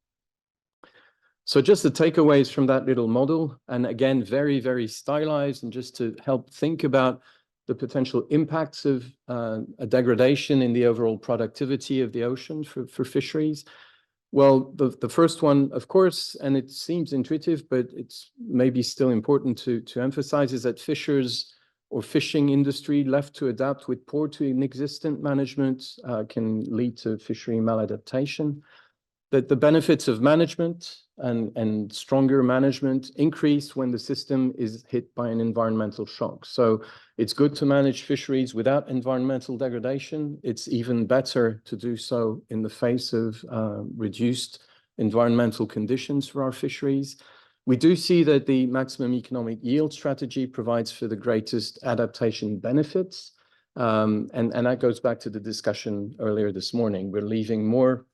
So just the takeaways from that little model, and again, very, very stylized, and just to help think about the potential impacts of a degradation in the overall productivity of the ocean for fisheries. Well, the first one, of course, and it seems intuitive, but it's maybe still important to emphasize, is that fishers or fishing industry left to adapt with poor to inexistent management can lead to fishery maladaptation. That the benefits of management and stronger management increase when the system is hit by an environmental shock. So it's good to manage fisheries without environmental degradation. It's even better to do so in the face of reduced environmental conditions for our fisheries. We do see that the maximum economic yield strategy provides for the greatest adaptation benefits. And that goes back to the discussion earlier this morning. We're leaving more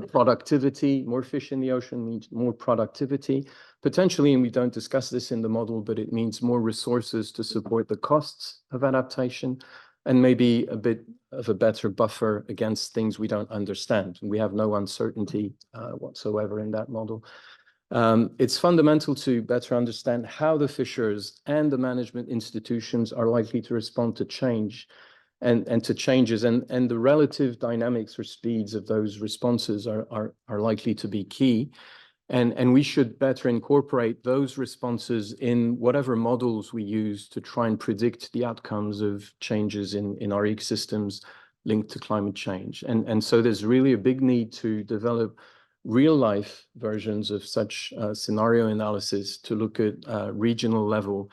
productivity, more fish in the ocean means more productivity, potentially, and we don't discuss this in the model, but it means more resources to support the costs of adaptation, and maybe a bit of a better buffer against things we don't understand. We have no uncertainty whatsoever in that model. It's fundamental to better understand how the fishers and the management institutions are likely to respond to change and to changes, and the relative dynamics or speeds of those responses are likely to be key. And we should better incorporate those responses in whatever models we use to try and predict the outcomes of changes in our ecosystems linked to climate change. And so there's really a big need to develop real life versions of such scenario analysis to look at regional level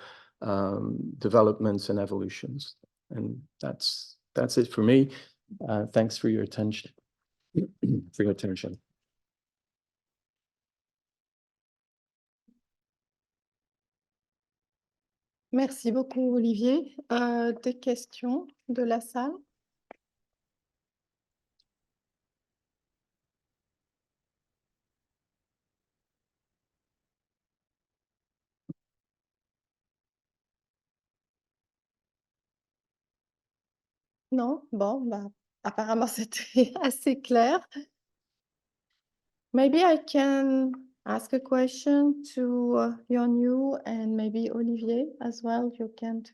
developments and evolutions. And that's it for me. Thanks for your attention. Merci beaucoup, Olivier. Des questions de la salle? Non? Bon, bah, apparemment, c'était assez clair. Maybe I can ask a question to Yonyu and maybe Olivier as well. You can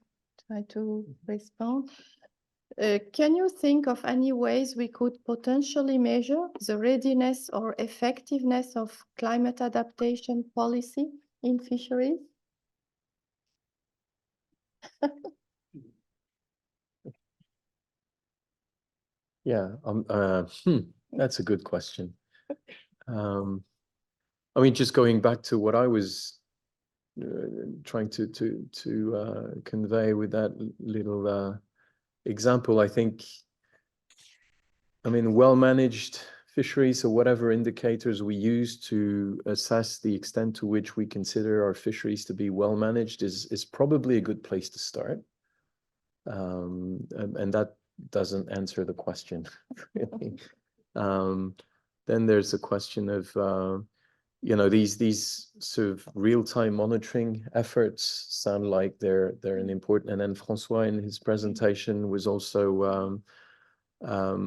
try to respond. Can you think of any ways we could potentially measure the readiness or effectiveness of climate adaptation policy in fisheries? Yeah, that's a good question. I mean, just going back to what I was trying to convey with that little example, I think, I mean, well-managed fisheries, or whatever indicators we use to assess the extent to which we consider our fisheries to be well-managed is probably a good place to start. And that doesn't answer the question, really. Then there's a question of, you know, these sort of real-time monitoring efforts sound like they're an important, and then Francois in his presentation was also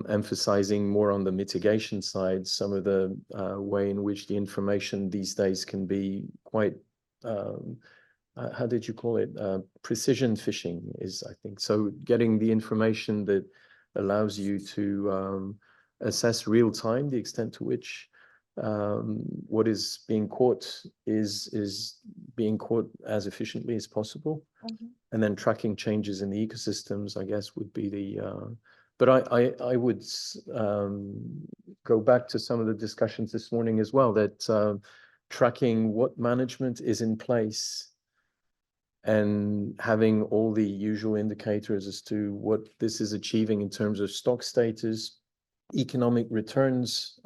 emphasizing more on the mitigation side, some of the way in which the information these days can be quite, how did you call it? Precision fishing is, I think. So getting the information that allows you to assess real time the extent to which what is being caught is being caught as efficiently as possible. And then tracking changes in the ecosystems, I guess, would be the but I would go back to some of the discussions this morning as well, that tracking what management is in place and having all the usual indicators as to what this is achieving in terms of stock status, economic returns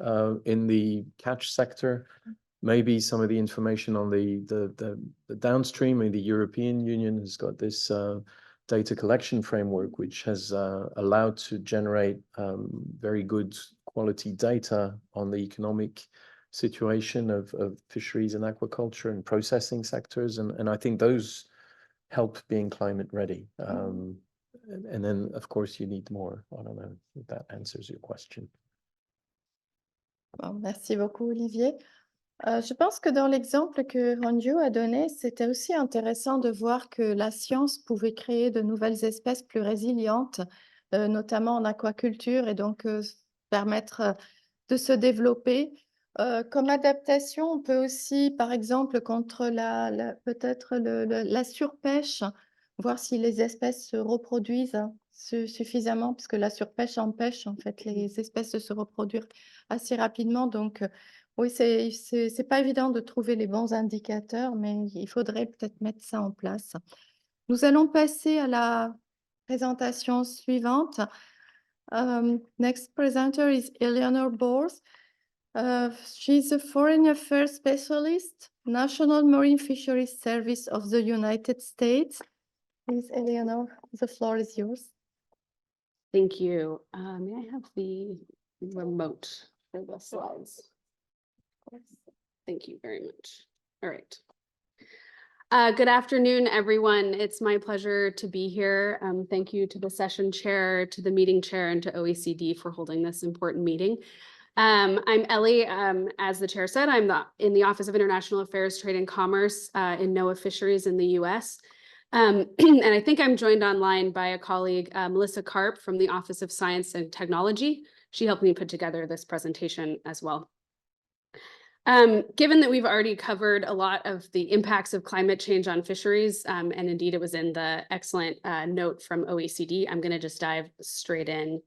in the catch sector, maybe some of the information on the downstream. And the European Union has got this data collection framework, which has allowed to generate very good quality data on the economic situation of fisheries and aquaculture and processing sectors. And I think those help being climate ready. And then, of course, you need more. I don't know if that answers your question. Bon, merci beaucoup, Olivier. Je pense que dans l'exemple que Ranju a donné, c'était aussi intéressant de voir que la science pouvait créer de nouvelles espèces plus résilientes, notamment en aquaculture, et donc permettre de se développer. Comme adaptation, on peut aussi, par exemple, contre peut-être la surpêche, voir si les espèces se reproduisent suffisamment, parce que la surpêche empêche en fait les espèces de se reproduire assez rapidement. Donc, oui, c'est pas évident de trouver les bons indicateurs, mais il faudrait peut-être mettre ça en place. Nous allons passer à la présentation suivante. Next presenter is Eleanor Bors. She's a foreign affairs specialist, National Marine Fisheries Service of the United States. Please, Eleanor, the floor is yours. Thank you. May I have the remote for the slides? Thank you very much. All right. Good afternoon, everyone. It's my pleasure to be here. Thank you to the session chair, to the meeting chair, and to OECD for holding this important meeting. I'm Ellie. As the chair said, I'm in the Office of International Affairs, Trade and Commerce in NOAA Fisheries in the US. And I think I'm joined online by a colleague, Melissa Karp from the Office of Science and Technology. She helped me put together this presentation as well. Given that we've already covered a lot of the impacts of climate change on fisheries, and indeed it was in the excellent note from OECD, I'm going to just dive straight in.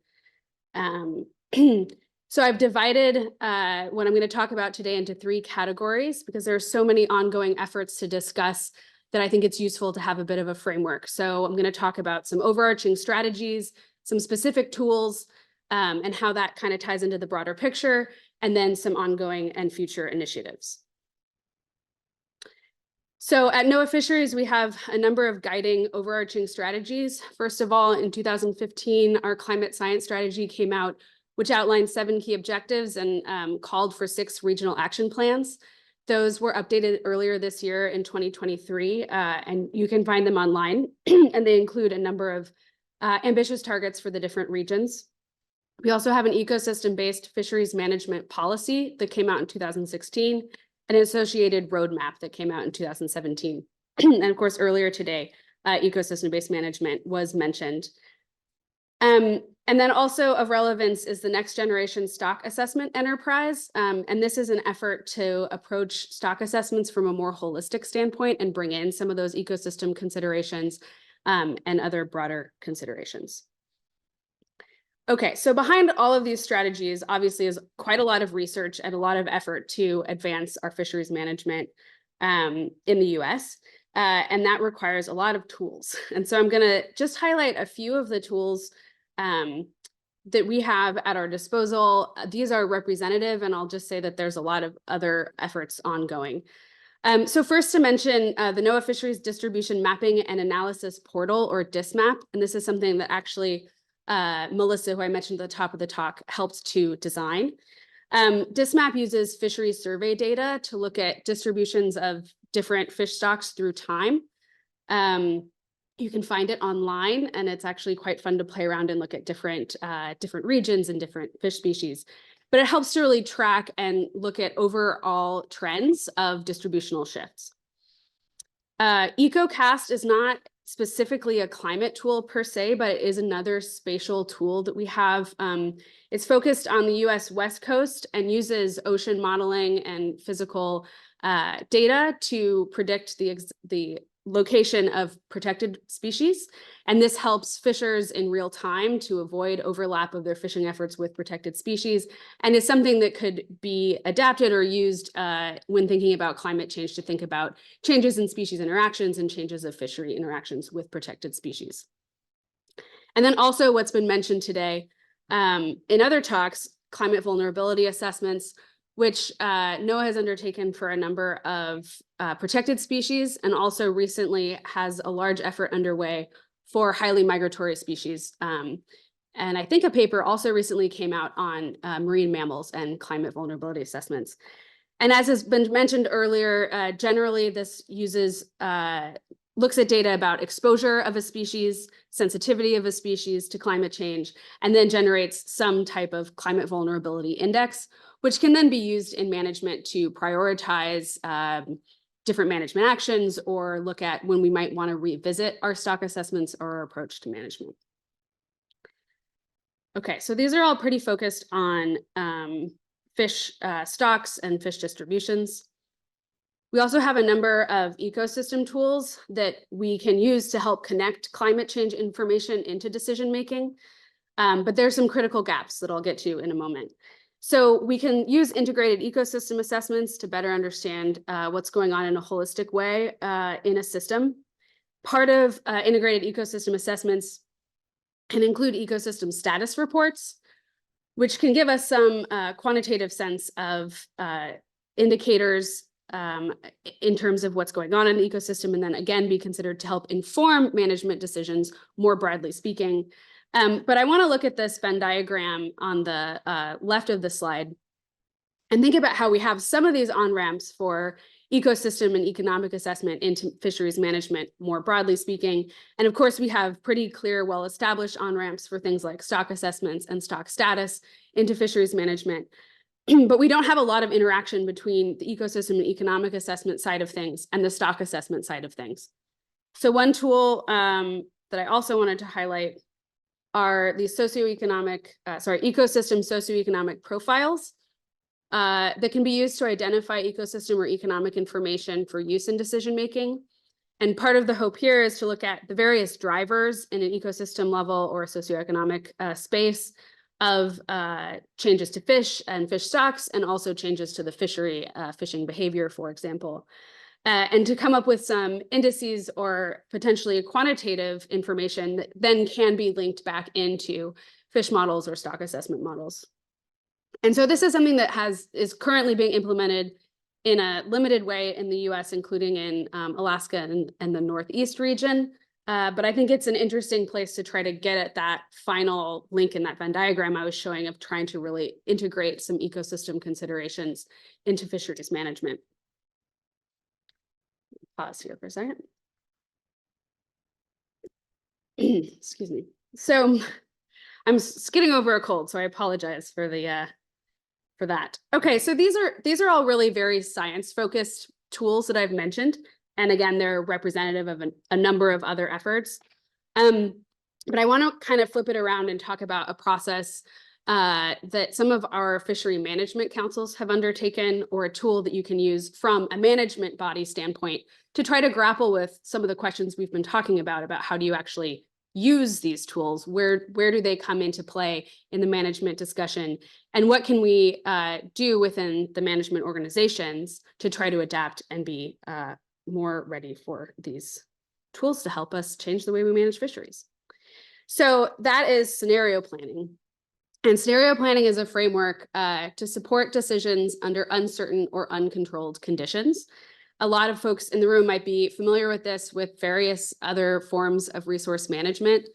So I've divided what I'm going to talk about today into 3 categories because there are so many ongoing efforts to discuss that I think it's useful to have a bit of a framework. So I'm going to talk about some overarching strategies, some specific tools, and how that kind of ties into the broader picture, and then some ongoing and future initiatives. So at NOAA Fisheries, we have a number of guiding overarching strategies. First of all, in 2015, our climate science strategy came out, which outlined 7 key objectives and called for 6 regional action plans. Those were updated earlier this year in 2023, and you can find them online, and they include a number of ambitious targets for the different regions. We also have an ecosystem-based fisheries management policy that came out in 2016, and an associated roadmap that came out in 2017. And of course, earlier today, ecosystem-based management was mentioned. And then also of relevance is the next generation stock assessment enterprise. And this is an effort to approach stock assessments from a more holistic standpoint and bring in some of those ecosystem considerations and other broader considerations. Okay, so behind all of these strategies, obviously, is quite a lot of research and a lot of effort to advance our fisheries management in the US. And that requires a lot of tools. And so I'm going to just highlight a few of the tools that we have at our disposal. These are representative, and I'll just say that there's a lot of other efforts ongoing. So first to mention the NOAA Fisheries Distribution Mapping and Analysis Portal, or DISMAP, and this is something that actually Melissa, who I mentioned at the top of the talk, helped to design. DISMAP uses fisheries survey data to look at distributions of different fish stocks through time. You can find it online, and it's actually quite fun to play around and look at different regions and different fish species. But it helps to really track and look at overall trends of distributional shifts. EcoCast is not specifically a climate tool per se, but it is another spatial tool that we have. It's focused on the US West Coast and uses ocean modeling and physical data to predict the location of protected species. And this helps fishers in real time to avoid overlap of their fishing efforts with protected species, and is something that could be adapted or used when thinking about climate change, to think about changes in species interactions and changes of fishery interactions with protected species. And then also what's been mentioned today in other talks, climate vulnerability assessments, which NOAA has undertaken for a number of protected species, and also recently has a large effort underway for highly migratory species. And I think a paper also recently came out on marine mammals and climate vulnerability assessments. And as has been mentioned earlier, generally this uses looks at data about exposure of a species, sensitivity of a species to climate change, and then generates some type of climate vulnerability index, which can then be used in management to prioritize different management actions, or look at when we might want to revisit our stock assessments or our approach to management. Okay, so these are all pretty focused on fish stocks and fish distributions. We also have a number of ecosystem tools that we can use to help connect climate change information into decision making, but there's some critical gaps that I'll get to in a moment. So we can use integrated ecosystem assessments to better understand what's going on in a holistic way in a system. Part of integrated ecosystem assessments can include ecosystem status reports, which can give us some quantitative sense of indicators in terms of what's going on in the ecosystem, and then again be considered to help inform management decisions, more broadly speaking. But I want to look at this Venn diagram on the left of the slide and think about how we have some of these on-ramps for ecosystem and economic assessment into fisheries management, more broadly speaking. And of course, we have pretty clear, well-established on-ramps for things like stock assessments and stock status into fisheries management. But we don't have a lot of interaction between the ecosystem and economic assessment side of things and the stock assessment side of things. So one tool that I also wanted to highlight are these ecosystem socioeconomic profiles that can be used to identify ecosystem or economic information for use in decision making. And part of the hope here is to look at the various drivers in an ecosystem level or socioeconomic space of changes to fish and fish stocks, and also changes to the fishery fishing behavior, for example. And to come up with some indices or potentially quantitative information that then can be linked back into fish models or stock assessment models. And so this is something that is currently being implemented in a limited way in the US, including in Alaska and the Northeast region. But I think it's an interesting place to try to get at that final link in that Venn diagram I was showing of trying to really integrate some ecosystem considerations into fisheries management. Pause here for a second. Excuse me. So I'm skidding over a cold, so I apologize for the for that. Okay, so these are all really very science-focused tools that I've mentioned. And again, they're representative of a number of other efforts. But I want to kind of flip it around and talk about a process that some of our fishery management councils have undertaken, or a tool that you can use from a management body standpoint to try to grapple with some of the questions we've been talking about how do you actually use these tools? Where do they come into play in the management discussion? And what can we do within the management organizations to try to adapt and be more ready for these tools to help us change the way we manage fisheries? So that is scenario planning. And scenario planning is a framework to support decisions under uncertain or uncontrolled conditions. A lot of folks in the room might be familiar with this with various other forms of resource management.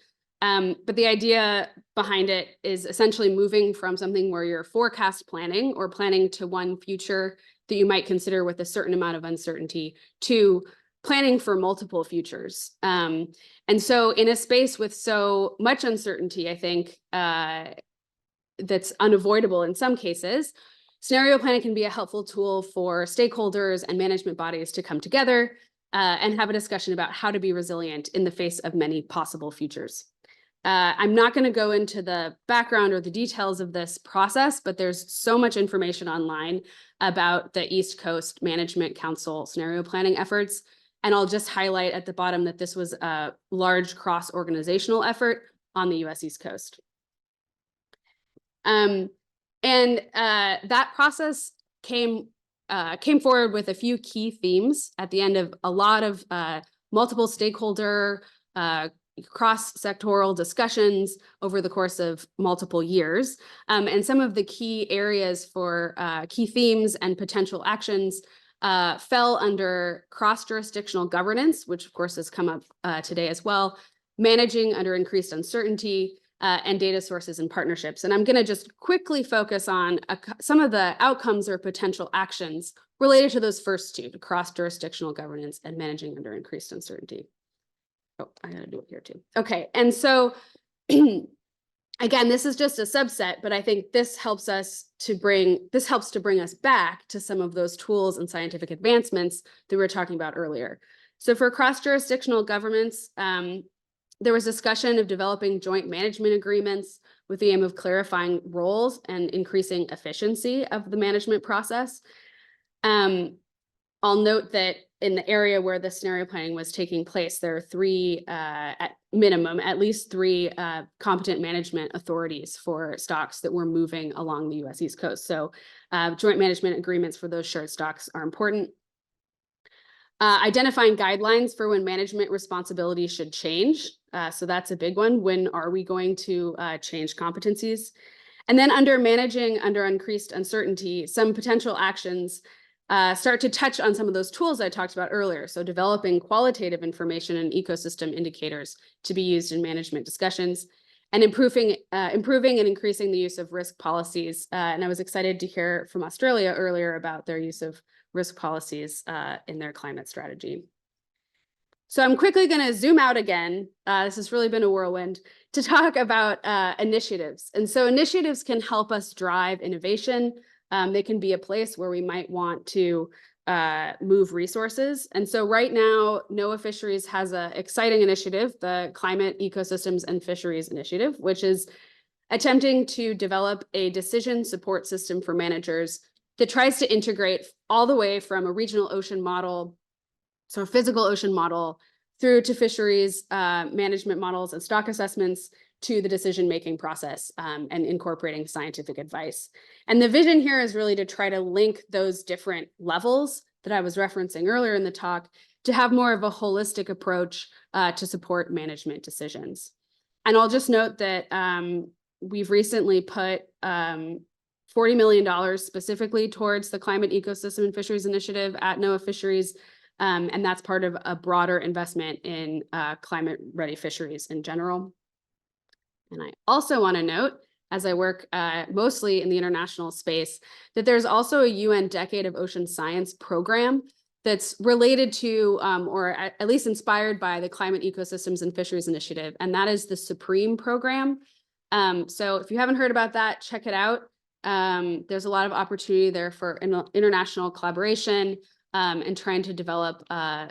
But the idea behind it is essentially moving from something where you're forecast planning or planning to one future that you might consider with a certain amount of uncertainty to planning for multiple futures. And so in a space with so much uncertainty, I think that's unavoidable in some cases, scenario planning can be a helpful tool for stakeholders and management bodies to come together and have a discussion about how to be resilient in the face of many possible futures. I'm not going to go into the background or the details of this process, but there's so much information online about the East Coast Management Council scenario planning efforts And I'll just highlight at the bottom that this was a large cross-organizational effort on the US East Coast. That process came forward with a few key themes at the end of a lot of multiple stakeholder cross-sectoral discussions over the course of multiple years. And some of the key areas for key themes and potential actions fell under cross-jurisdictional governance, which of course has come up today as well, managing under increased uncertainty, and data sources and partnerships. And I'm going to just quickly focus on some of the outcomes or potential actions related to those first two, cross-jurisdictional governance and managing under increased uncertainty. Oh, I got to do it here too. Okay, and so again, this is just a subset, but I think this helps to bring us back to some of those tools and scientific advancements that we were talking about earlier. So for cross-jurisdictional governments, there was discussion of developing joint management agreements with the aim of clarifying roles and increasing efficiency of the management process. I'll note that in the area where the scenario planning was taking place, there are three, at minimum, at least three competent management authorities for stocks that were moving along the US East Coast. So joint management agreements for those shared stocks are important. Identifying guidelines for when management responsibility should change. So that's a big one. When are we going to change competencies? And then under managing under increased uncertainty, some potential actions start to touch on some of those tools I talked about earlier. So developing qualitative information and ecosystem indicators to be used in management discussions, and improving and increasing the use of risk policies. And I was excited to hear from Australia earlier about their use of risk policies in their climate strategy. So I'm quickly going to zoom out again. This has really been a whirlwind to talk about initiatives. And so initiatives can help us drive innovation. They can be a place where we might want to move resources. And so right now, NOAA Fisheries has an exciting initiative, the Climate Ecosystems and Fisheries Initiative, which is attempting to develop a decision support system for managers that tries to integrate all the way from a regional ocean model, so a physical ocean model, through to fisheries management models and stock assessments, to the decision-making process and incorporating scientific advice. And the vision here is really to try to link those different levels that I was referencing earlier in the talk to have more of a holistic approach to support management decisions. And I'll just note that we've recently put $40 million specifically towards the Climate Ecosystem and Fisheries Initiative at NOAA Fisheries, and that's part of a broader investment in climate-ready fisheries in general. And I also want to note, as I work mostly in the international space, that there's also a UN Decade of Ocean Science program that's related to, or at least inspired by the Climate Ecosystems and Fisheries Initiative, and that is the SUPREME program. So if you haven't heard about that, check it out. There's a lot of opportunity there for international collaboration and trying to develop a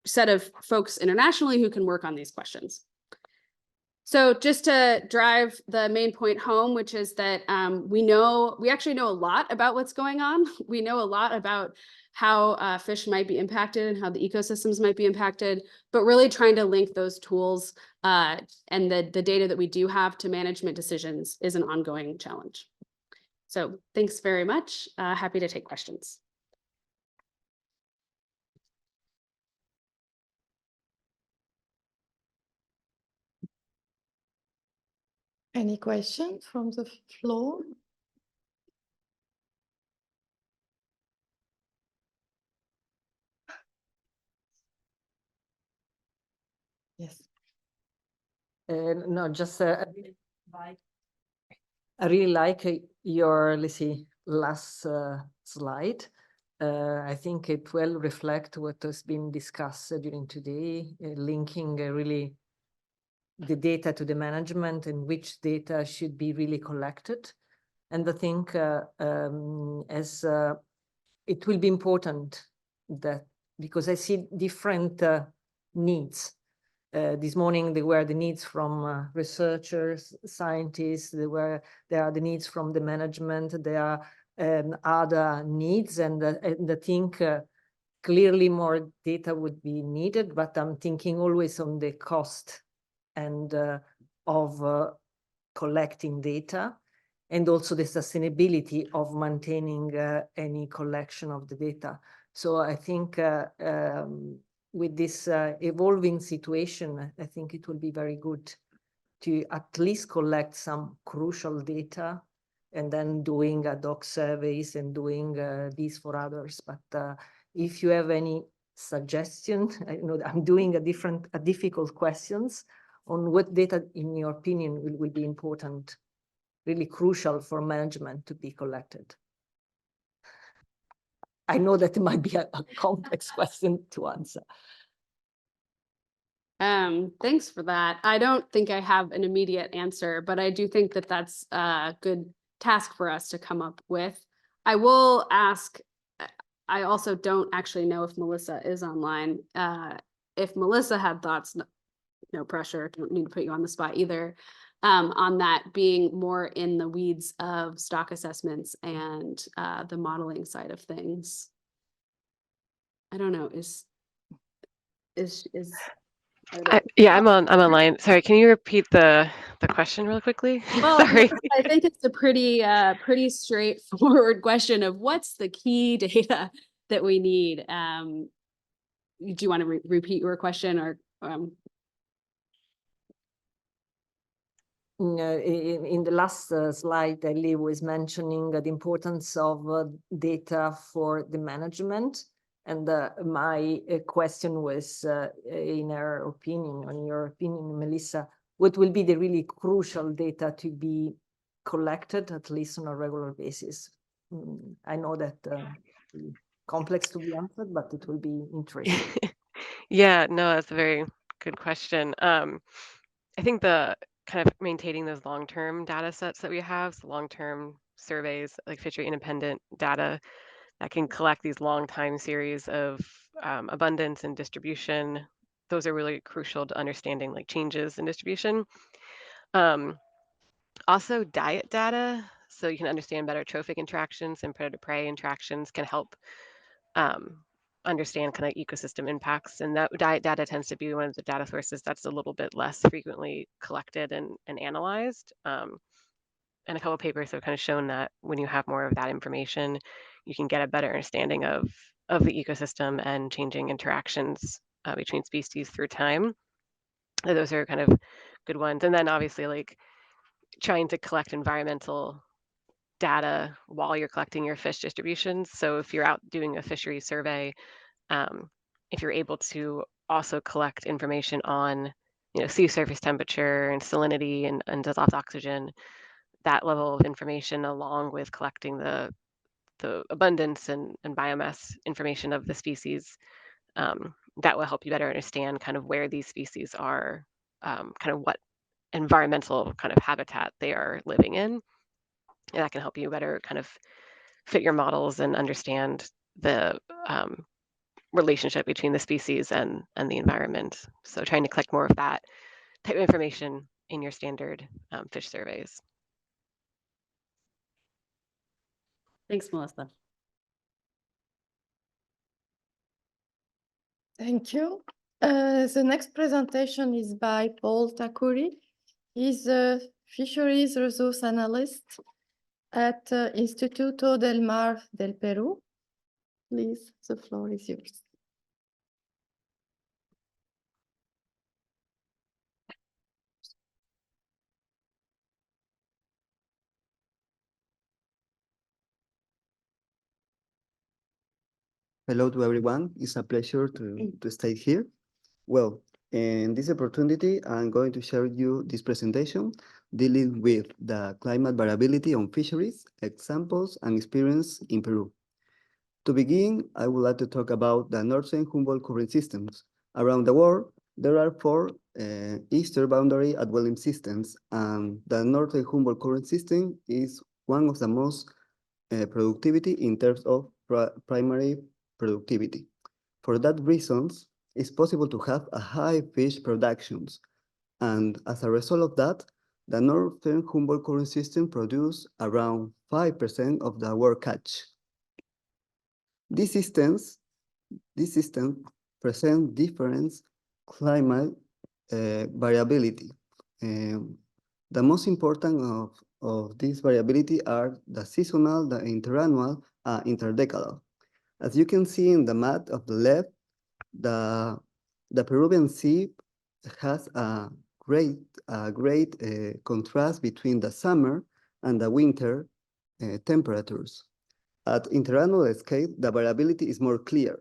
set of folks internationally who can work on these questions. So just to drive the main point home, which is that we actually know a lot about what's going on. We know a lot about how fish might be impacted and how the ecosystems might be impacted, but really trying to link those tools and the data that we do have to management decisions is an ongoing challenge. So thanks very much. Happy to take questions. Any questions from the floor? Yes. No, just I really like your, let's see, last slide. I think it well reflects what has been discussed during today, linking really the data to the management and which data should be really collected. And I think it will be important that, because I see different needs. This morning, there were the needs from researchers, scientists, there are the needs from the management, there are other needs, and I think clearly more data would be needed, but I'm thinking always on the cost and of collecting data, and also the sustainability of maintaining any collection of the data. So I think with this evolving situation, I think it will be very good to at least collect some crucial data and then doing ad hoc surveys and doing these for others. But if you have any suggestion, I know that I'm doing a difficult questions on what data, in your opinion, will be important, really crucial for management to be collected. I know that it might be a complex question to answer. Thanks for that. I don't think I have an immediate answer, but I do think that that's a good task for us to come up with. I will ask, I also don't actually know if Melissa is online. If Melissa had thoughts, no pressure, don't need to put you on the spot either, on that being more in the weeds of stock assessments and the modeling side of things. I don't know, yeah, I'm online. Sorry, can you repeat the question real quickly? Well, Sorry. I think it's a pretty straightforward question of what's the key data that we need. Do you want to repeat your question, or in the last slide, Ellie was mentioning the importance of data for the management. And my question was, in her opinion, in your opinion, Melissa, what will be the really crucial data to be collected, at least on a regular basis? I know that complex to be answered, but it will be interesting. Yeah, no, that's a very good question. I think the kind of maintaining those long-term data sets that we have, so long-term surveys, like fishery independent data that can collect these long time series of abundance and distribution. Those are really crucial to understanding like changes in distribution. Also diet data, so you can understand better trophic interactions and predator-prey interactions can help understand kind of ecosystem impacts, and that diet data tends to be one of the data sources that's a little bit less frequently collected and analyzed. And a couple of papers have kind of shown that when you have more of that information, you can get a better understanding of the ecosystem and changing interactions between species through time. Those are kind of good ones. And then obviously like trying to collect environmental data while you're collecting your fish distributions. So if you're out doing a fishery survey, if you're able to also collect information on, sea surface temperature and salinity and dissolved oxygen, that level of information, along with collecting the abundance and biomass information of the species, that will help you better understand kind of where these species are, kind of what environmental kind of habitat they are living in. And that can help you better kind of fit your models and understand the relationship between the species and the environment. So trying to collect more of that type of information in your standard fish surveys. Thanks, Melissa. Thank you. The next presentation is by Paul Takuri. He's a fisheries resource analyst at Instituto del Mar del Perú. Please, the floor is yours. Hello to everyone. It's a pleasure to stay here. Well, in this opportunity, I'm going to share with you this presentation dealing with the climate variability on fisheries, examples, and experience in Peru. To begin, I would like to talk about the northern Humboldt current systems. Around the world, there are 4 eastern boundary upwelling systems, and the northern Humboldt current system is one of the most productivity in terms of primary productivity. For that reasons, it's possible to have a high fish productions. And as a result of that, the northern Humboldt current system produce around 5% of the world catch. These systems This system presents different climate variability. The most important of this variability are the seasonal, the interannual, interdecadal. As you can see in the map of the left, the Peruvian Sea has a great contrast between the summer and the winter temperatures. At interannual scale, the variability is more clear.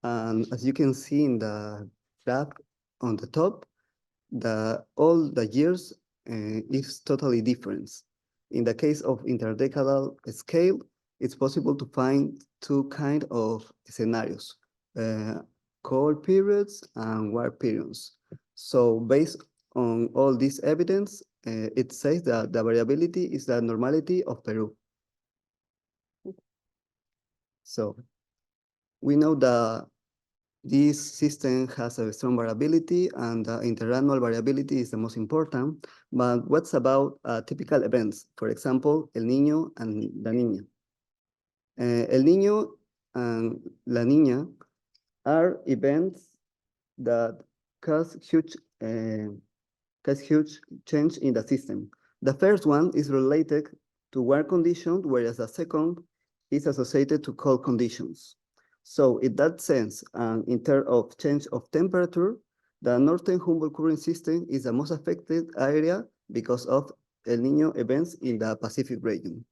And as you can see in the graph on the top, all the years is totally different. In the case of interdecadal scale, it's possible to find two kinds of scenarios, cold periods and warm periods. So based on all this evidence, it says that the variability is the normality of Peru. So we know that this system has a strong variability and interannual variability is the most important, but what's about typical events? For example, El Niño and La Niña. El Niño and La Niña are events that cause huge change in the system. The first one is related to warm conditions, whereas the second is associated to cold conditions. So in that sense, in terms of change of temperature, the northern Humboldt Current system is the most affected area because of El Niño events in the Pacific region.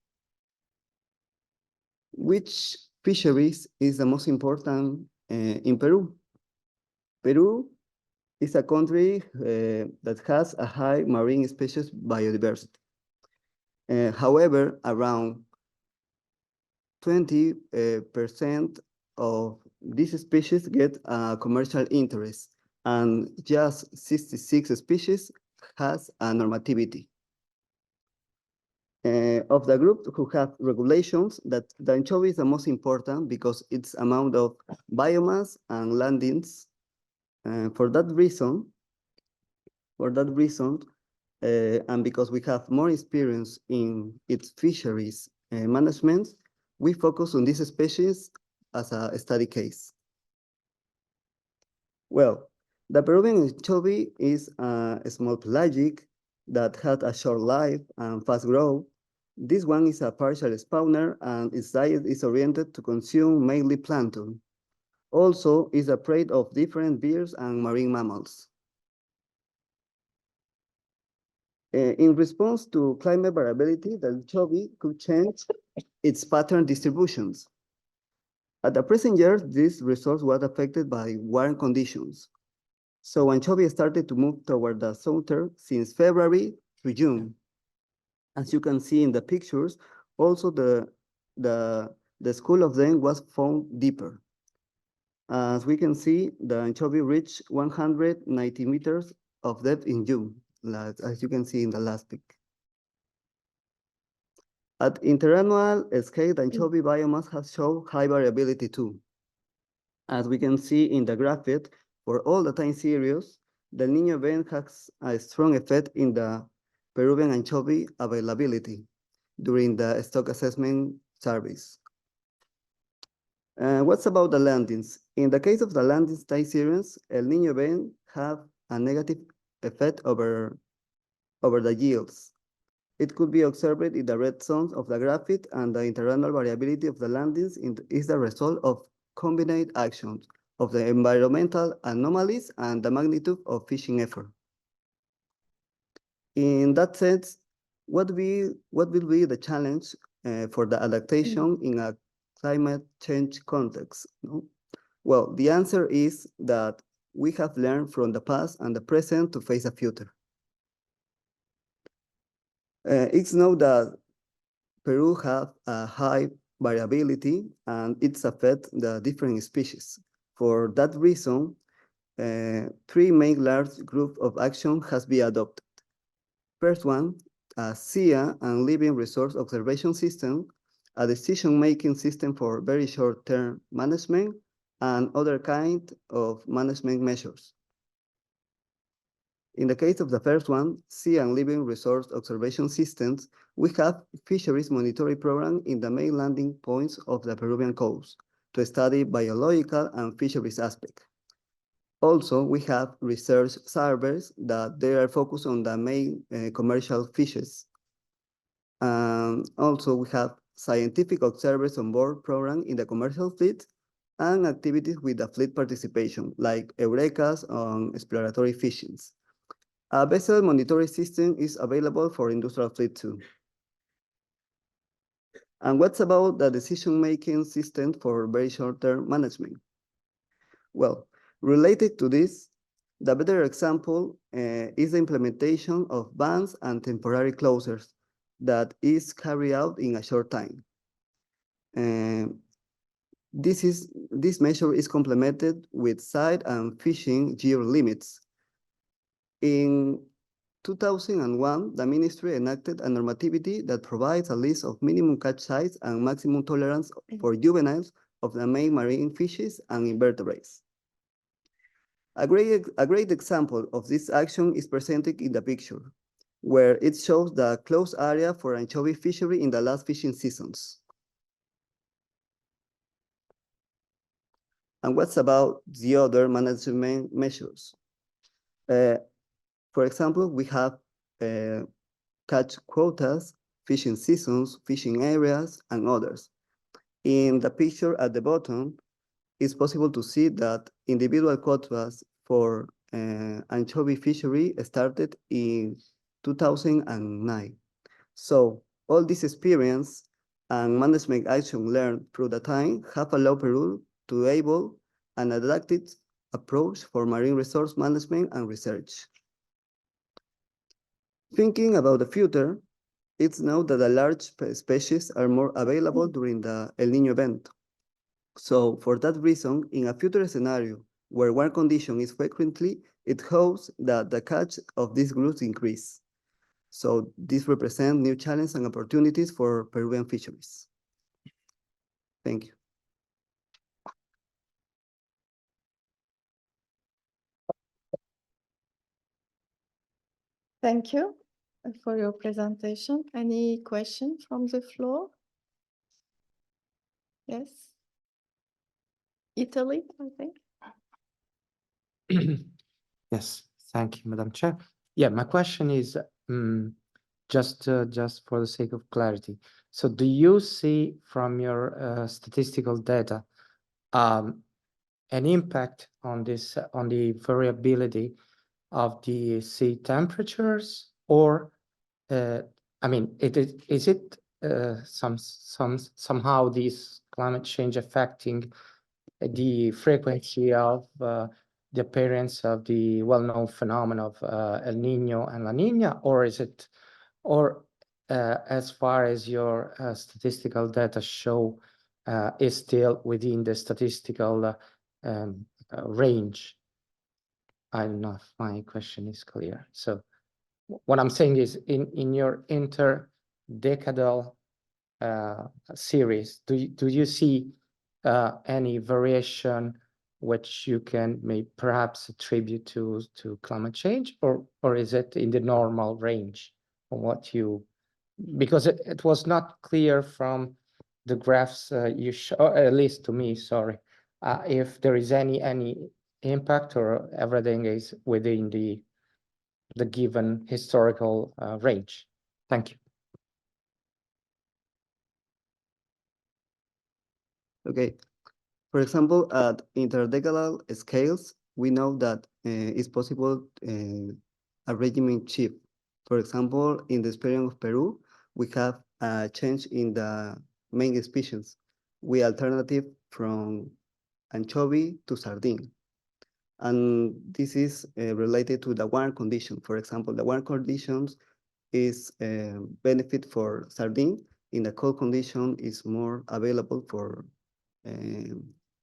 Which fisheries is the most important in Peru? Peru is a country that has a high marine species biodiversity. However, around 20% of these species get commercial interest, and just 66 species has a normativity. Of the group who have regulations, that the anchovy is the most important because its amount of biomass and landings. For that reason, and because we have more experience in its fisheries management, we focus on this species as a study case. Well, the Peruvian anchovy is a small pelagic that had a short life and fast growth. This one is a partial spawner and its diet is oriented to consume mainly plankton. Also is a prey of different birds and marine mammals. In response to climate variability, the anchovy could change its pattern distributions. At the present year, this resource was affected by warm conditions. So anchovy started to move toward the southern since February to June. As you can see in the pictures, also the school of them was found deeper. As we can see, the anchovy reached 190 meters of depth in June, as you can see in the last pic. At interannual scale, the anchovy biomass has shown high variability too. As we can see in the graphic, for all the time series, the El Niño event has a strong effect in the Peruvian anchovy availability during the stock assessment service. What's about the landings? In the case of the landings time series, El Niño event have a negative effect over the yields. It could be observed in the red zones of the graphic, and the interannual variability of the landings is the result of combined actions of the environmental anomalies and the magnitude of fishing effort. In that sense, what will be the challenge for the adaptation in a climate change context? No? Well, the answer is that we have learned from the past and the present to face the future. It's known that Peru have a high variability and it's affect the different species. For that reason, three main large group of action has been adopted. First one, a SIA and living resource observation system, a decision-making system for very short-term management, and other kind of management measures. In the case of the first one, sea and living resource observation systems, we have fisheries monitoring program in the main landing points of the Peruvian coast. to study biological and fisheries aspects. Also, we have research servers that they are focused on the main commercial fishes. Also, we have scientific observers on board program in the commercial fleet and activities with the fleet participation, like Eurekas on exploratory fishings. A vessel monitoring system is available for industrial fleet too. And what's about the decision-making system for very short-term management? Well, related to this, the better example is the implementation of bans and temporary closures that is carried out in a short time. This measure is complemented with site and fishing year limits. In 2001, the ministry enacted a normativity that provides a list of minimum catch size and maximum tolerance for juveniles of the main marine fishes and invertebrates. A great example of this action is presented in the picture, where it shows the closed area for anchovy fishery in the last fishing seasons. And what's about the other management measures? For example, we have catch quotas, fishing seasons, fishing areas, and others. In the picture at the bottom, it's possible to see that individual quotas for anchovy fishery started in 2009. So all this experience and management action learned through the time have allowed Peru to able an adapted approach for marine resource management and research. Thinking about the future, it's known that the large species are more available during the El Niño event. So for that reason, in a future scenario where one condition is frequently, it hopes that the catch of these groups increase. So this represents new challenges and opportunities for Peruvian fisheries. Thank you. Thank you for your presentation. Any questions from the floor? Yes. Italy, I think. Yes, thank you, Madam Chair. Yeah, my question is just for the sake of clarity. So do you see from your statistical data an impact on this on the variability of the sea temperatures, or I mean, is it somehow this climate change affecting the frequency of the appearance of the well-known phenomenon of El Nino and La Nina, or is it, or as far as your statistical data show, is still within the statistical range? I don't know if my question is clear. So what I'm saying is in your interdecadal series, do you see any variation which you can perhaps attribute to climate change, or is it in the normal range of what you, because it was not clear from the graphs you show, at least to me, sorry, if there is any impact or everything is within the given historical range. Thank you. Okay. For example, at interdecadal scales, we know that it's possible a regime shift. For example, in the experience of Peru, we have a change in the main species. We alternative from anchovy to sardine. And this is related to the warm condition. For example, the warm conditions is benefit for sardine. In the cold condition is more available for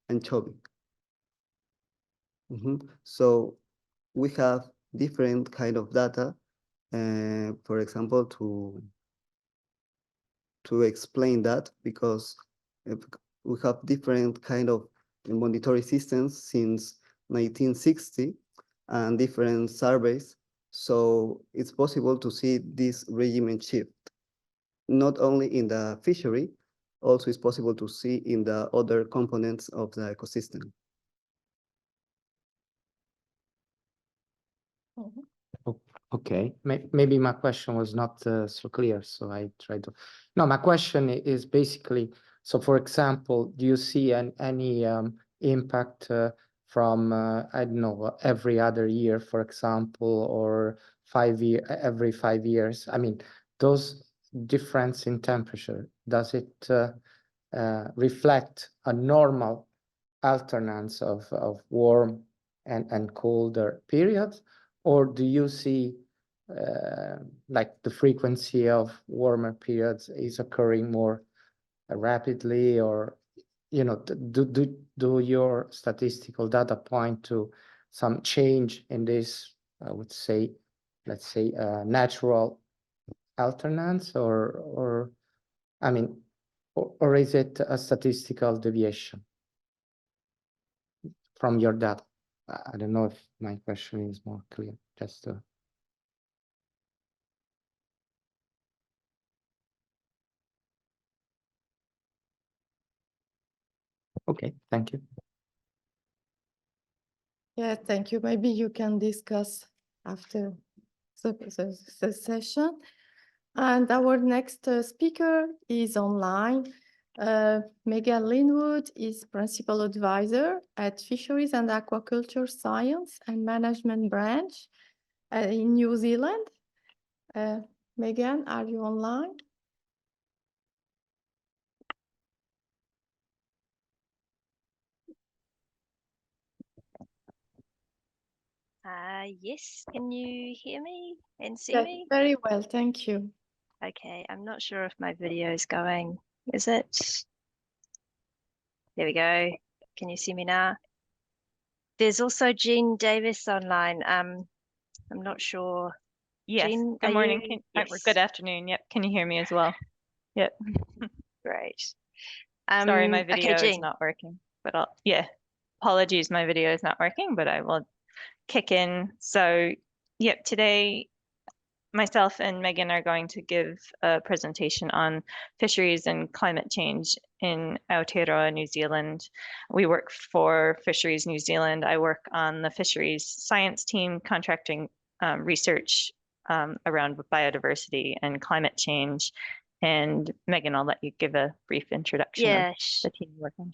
anchovy. So we have different kind of data, for example, to explain that, because we have different kind of monitoring systems since 1960 and different surveys. So it's possible to see this regime shift, not only in the fishery, also is possible to see in the other components of the ecosystem. Okay, maybe my question was not so clear, so I tried to. No, my question is basically, so for example, do you see any impact from, I don't know, every other year, for example, or every 5 years? I mean, those difference in temperature, does it reflect a normal alternance of warm and colder periods? Or do you see like the frequency of warmer periods is occurring more rapidly, or do your statistical data point to some change in this, I would say, let's say, natural alternance, or I mean, or is it a statistical deviation from your data? I don't know if my question is more clear, just to... Okay, thank you. Yeah, thank you. Maybe you can discuss after the session. And our next speaker is online. Megan Linwood is Principal Advisor at Fisheries and Aquaculture Science and Management Branch in New Zealand. Megan, are you online? Yes, can you hear me and see Yes, me? very well, thank you. Okay, I'm not sure if my video is going. Is it? There we go. Can you see me now? There's also Jean Davis online. I'm not sure. Yes, Jean, good are morning. you? Or Yes. good afternoon. Yep, can you hear me as well? Yep. Great. Sorry, my Okay, video is Jean. not working, but yeah, apologies, my video is not working, but I will kick in. So, yep, today myself and Megan are going to give a presentation on fisheries and climate change in Aotearoa, New Zealand. We work for Fisheries New Zealand. I work on the fisheries science team, contracting research around biodiversity and climate change. And Megan, I'll let you give a brief introduction Yeah, of the team you work on.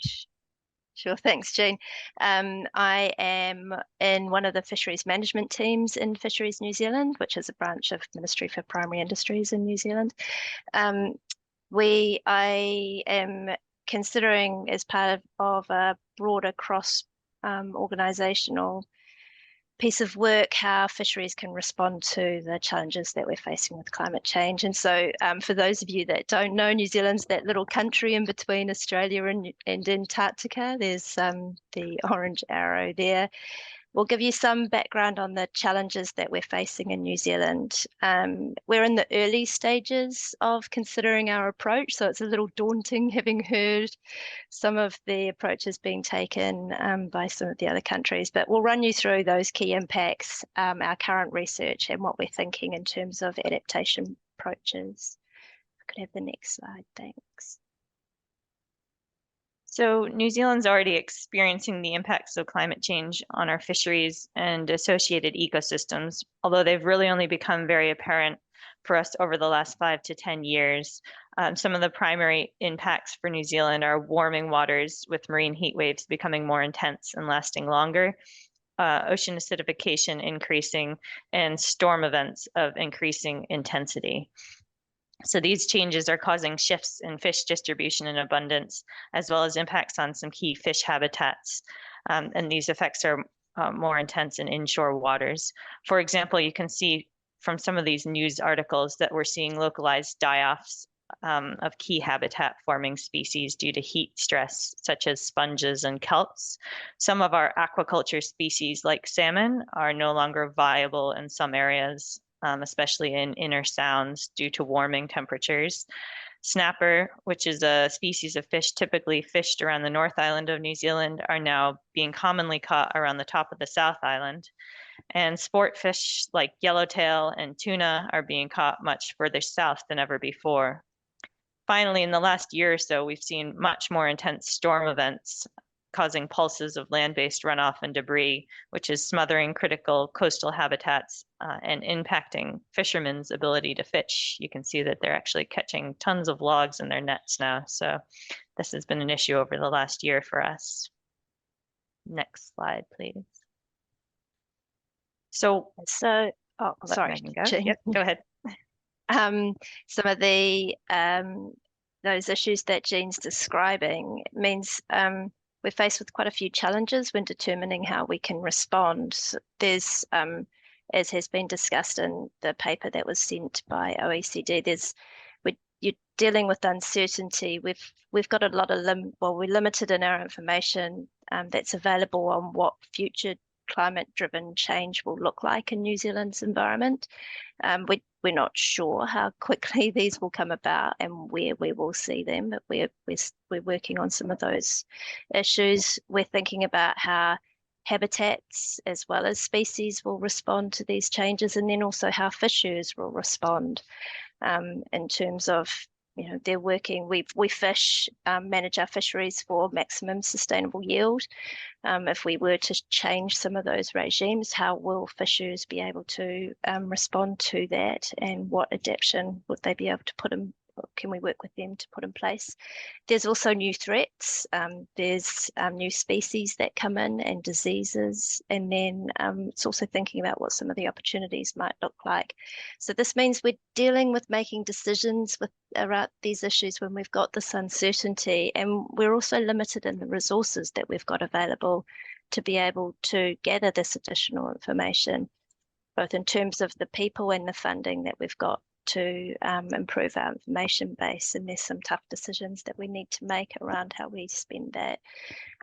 Sure, thanks, Jean. I am in one of the fisheries management teams in Fisheries New Zealand, which is a branch of Ministry for Primary Industries in New Zealand. I am considering, as part of a broader cross organisational piece of work, how fisheries can respond to the challenges that we're facing with climate change. And so for those of you that don't know, New Zealand's that little country in between Australia and Antarctica. There's the orange arrow there. We'll give you some background on the challenges that we're facing in New Zealand. We're in the early stages of considering our approach, so it's a little daunting having heard some of the approaches being taken by some of the other countries, but we'll run you through those key impacts, our current research, and what we're thinking in terms of adaptation approaches. I could have the next slide, thanks. So New Zealand's already experiencing the impacts of climate change on our fisheries and associated ecosystems, although they've really only become very apparent for us over the last 5 to 10 years. Some of the primary impacts for New Zealand are warming waters with marine heat waves becoming more intense and lasting longer, ocean acidification increasing, and storm events of increasing intensity. So these changes are causing shifts in fish distribution and abundance, as well as impacts on some key fish habitats. And these effects are more intense in inshore waters. For example, you can see from some of these news articles that we're seeing localized die-offs of key habitat forming species due to heat stress, such as sponges and kelps. Some of our aquaculture species, like salmon, are no longer viable in some areas, especially in inner sounds due to warming temperatures. Snapper, which is a species of fish typically fished around the North Island of New Zealand, are now being commonly caught around the top of the South Island. And sport fish like yellowtail and tuna are being caught much further south than ever before. finally, in the last year or so, we've seen much more intense storm events causing pulses of land-based runoff and debris, which is smothering critical coastal habitats and impacting fishermen's ability to fish. You can see that they're actually catching tons of logs in their nets now. So this has been an issue over the last year for us. Next slide, please. So, oh, I'll let sorry, Megan go. Jane. Yep, go ahead. Some of the those issues that Jean's describing means we're faced with quite a few challenges when determining how we can respond. There's, as has been discussed in the paper that was sent by OECD, you're dealing with uncertainty. We've got a lot of we're limited in our information that's available on what future climate-driven change will look like in New Zealand's environment. We're not sure how quickly these will come about and where we will see them, but we're working on some of those issues. We're thinking about how habitats as well as species will respond to these changes, and then also how fishers will respond in terms of, you know, they're working, we fish, manage our fisheries for maximum sustainable yield. If we were to change some of those regimes, how will fishers be able to respond to that, and what adaptation would they be able to put in? Can we work with them to put in place? There's also new threats. There's new species that come in and diseases, and then it's also thinking about what some of the opportunities might look like. So this means we're dealing with making decisions around these issues when we've got this uncertainty, and we're also limited in the resources that we've got available to be able to gather this additional information, both in terms of the people and the funding that we've got to improve our information base. And there's some tough decisions that we need to make around how we spend that.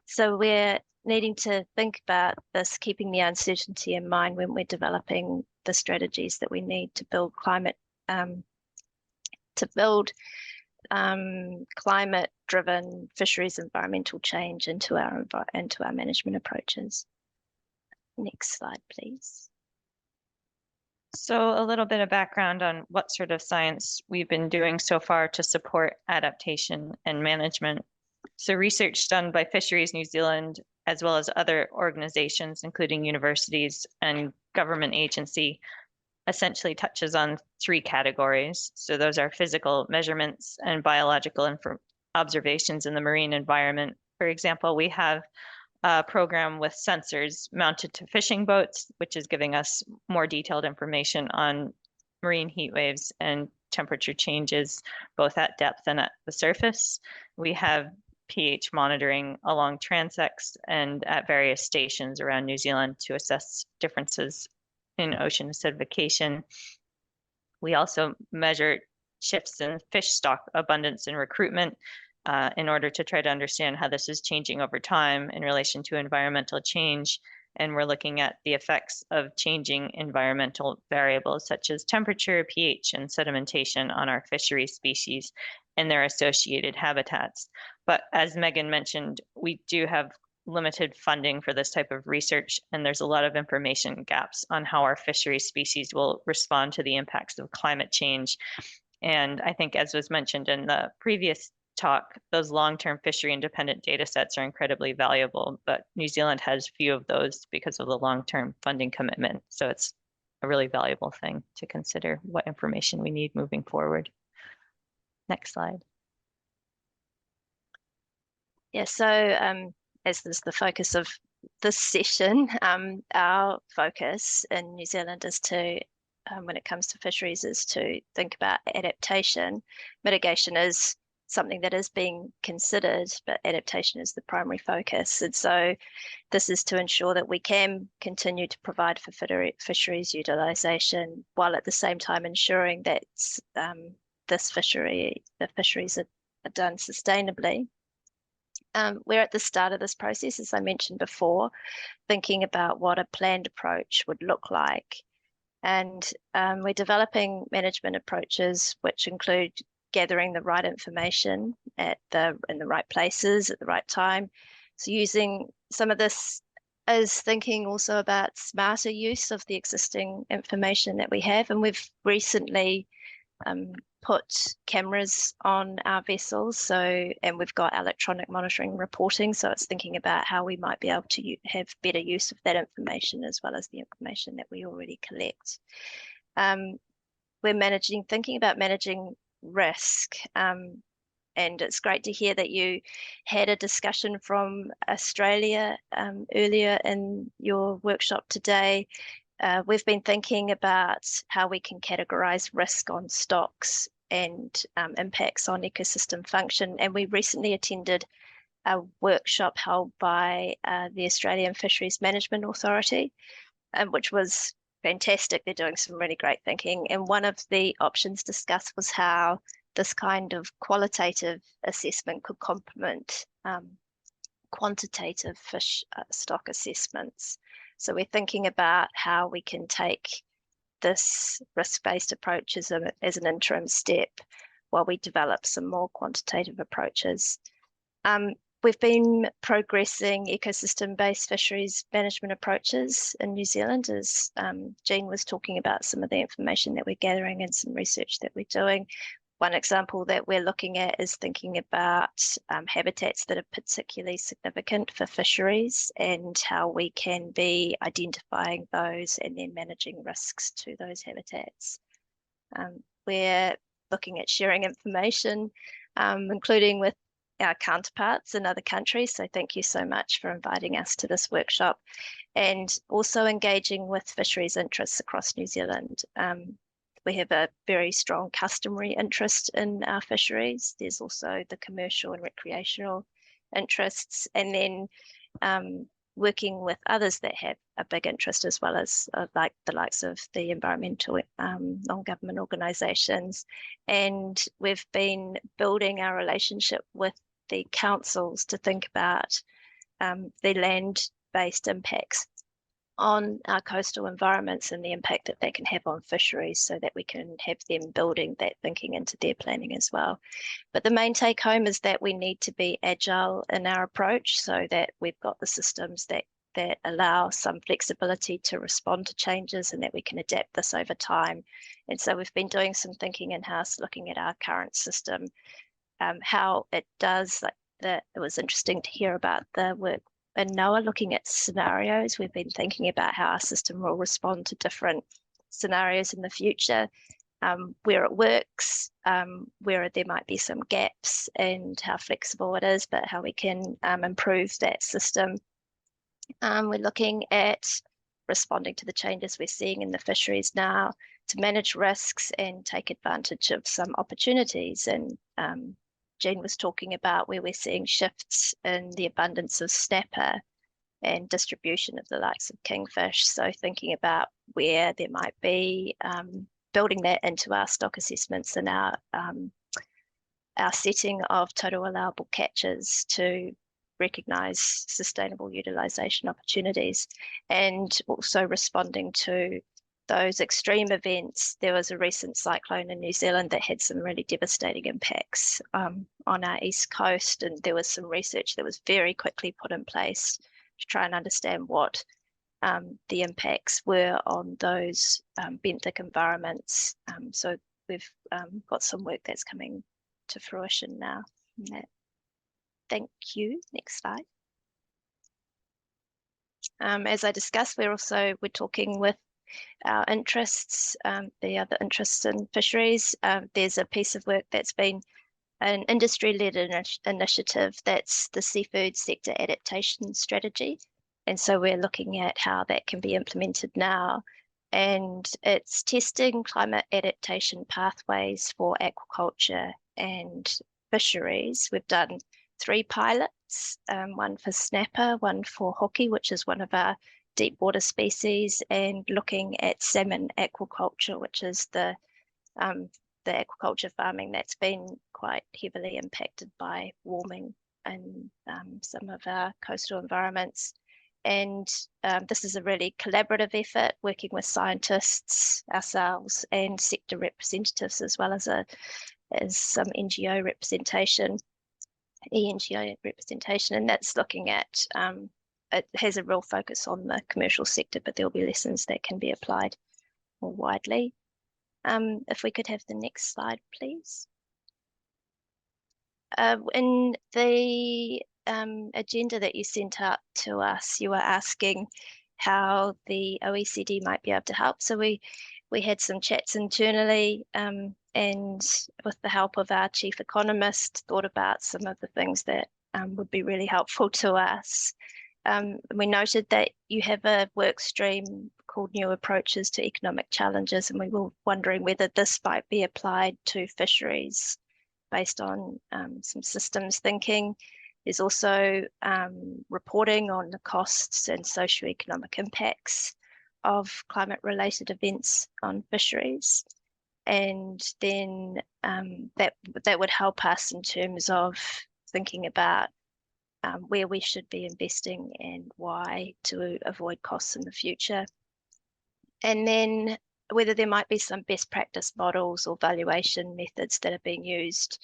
So we're needing to think about this, keeping the uncertainty in mind when we're developing the strategies that we need to build climate-driven fisheries environmental change into our management approaches. Next slide, please. So a little bit of background on what sort of science we've been doing so far to support adaptation and management. So research done by Fisheries New Zealand, as well as other organizations, including universities and government agency, essentially touches on 3 categories. So those are physical measurements and biological observations in the marine environment. For example, we have a program with sensors mounted to fishing boats, which is giving us more detailed information on marine heat waves and temperature changes, both at depth and at the surface. We have pH monitoring along transects and at various stations around New Zealand to assess differences in ocean acidification. We also measure shifts in fish stock abundance and recruitment in order to try to understand how this is changing over time in relation to environmental change. And we're looking at the effects of changing environmental variables such as temperature, pH, and sedimentation on our fishery species and their associated habitats. But as Megan mentioned, we do have limited funding for this type of research, and there's a lot of information gaps on how our fishery species will respond to the impacts of climate change. And I think, as was mentioned in the previous talk, those long-term fishery independent data sets are incredibly valuable, but New Zealand has few of those because of the long-term funding commitment. So it's a really valuable thing to consider what information we need moving forward. Next slide. Yeah, so as this is the focus of this session, our focus in New Zealand is to, when it comes to fisheries, is to think about adaptation. Mitigation is something that is being considered, but adaptation is the primary focus. And so this is to ensure that we can continue to provide for fisheries utilisation, while at the same time ensuring that the fisheries are done sustainably. We're at the start of this process, as I mentioned before, thinking about what a planned approach would look like. And we're developing management approaches which include gathering the right information in the right places at the right time. So using some of this is thinking also about smarter use of the existing information that we have. And we've recently put cameras on our vessels, and we've got electronic monitoring reporting, so it's thinking about how we might be able to have better use of that information as well as the information that we already collect. We're thinking about managing risk, and it's great to hear that you had a discussion from Australia earlier in your workshop today. We've been thinking about how we can categorize risk on stocks and impacts on ecosystem function. And we recently attended a workshop held by the Australian Fisheries Management Authority, which was fantastic. They're doing some really great thinking. And one of the options discussed was how this kind of qualitative assessment could complement quantitative fish stock assessments. So we're thinking about how we can take this risk-based approach as an interim step while we develop some more quantitative approaches. We've been progressing ecosystem-based fisheries management approaches in New Zealand, as Jean was talking about some of the information that we're gathering and some research that we're doing. One example that we're looking at is thinking about habitats that are particularly significant for fisheries and how we can be identifying those and then managing risks to those habitats. We're looking at sharing information, including with our counterparts in other countries. So thank you so much for inviting us to this workshop, and also engaging with fisheries interests across New Zealand. We have a very strong customary interest in our fisheries. There's also the commercial and recreational interests, and then working with others that have a big interest as well, as like the likes of the environmental non-government organisations. And we've been building our relationship with the councils to think about the land-based impacts on our coastal environments and the impact that they can have on fisheries, so that we can have them building that thinking into their planning as well. But the main take home is that we need to be agile in our approach, so that we've got the systems that allow some flexibility to respond to changes, and that we can adapt this over time. And so we've been doing some thinking in-house, looking at our current system, how it does. It was interesting to hear about the work and NOAA looking at scenarios. We've been thinking about how our system will respond to different scenarios in the future, where it works, where there might be some gaps, and how flexible it is, but how we can improve that system. We're looking at responding to the changes we're seeing in the fisheries now to manage risks and take advantage of some opportunities. And Jean was talking about where we're seeing shifts in the abundance of snapper and distribution of the likes of kingfish. So thinking about where there might be, building that into our stock assessments and our setting of total allowable catches to recognise sustainable utilisation opportunities, and also responding to those extreme events. There was a recent cyclone in New Zealand that had some really devastating impacts on our east coast, and there was some research that was very quickly put in place to try and understand what the impacts were on those benthic environments. So we've got some work that's coming to fruition now. Thank you. Next slide. As I discussed, we're talking with our interests, the other interests in fisheries. There's a piece of work that's been an industry-led initiative, that's the Seafood Sector Adaptation Strategy. And so we're looking at how that can be implemented now. And it's testing climate adaptation pathways for aquaculture and fisheries. We've done 3 pilots, one for snapper, one for hoki, which is one of our deep water species, and looking at salmon aquaculture, which is the aquaculture farming that's been quite heavily impacted by warming in some of our coastal environments. And this is a really collaborative effort, working with scientists, ourselves, and sector representatives, as well as some NGO representation, ENGO representation, and that's looking at it has a real focus on the commercial sector, but there'll be lessons that can be applied more widely. If we could have the next slide, please. In the agenda that you sent out to us, you were asking how the OECD might be able to help. So we had some chats internally, and with the help of our chief economist, thought about some of the things that would be really helpful to us. We noted that you have a work stream called New Approaches to Economic Challenges, and we were wondering whether this might be applied to fisheries based on some systems thinking. There's also reporting on the costs and socioeconomic impacts of climate-related events on fisheries. And then that would help us in terms of thinking about where we should be investing and why to avoid costs in the future. And then whether there might be some best practice models or valuation methods that are being used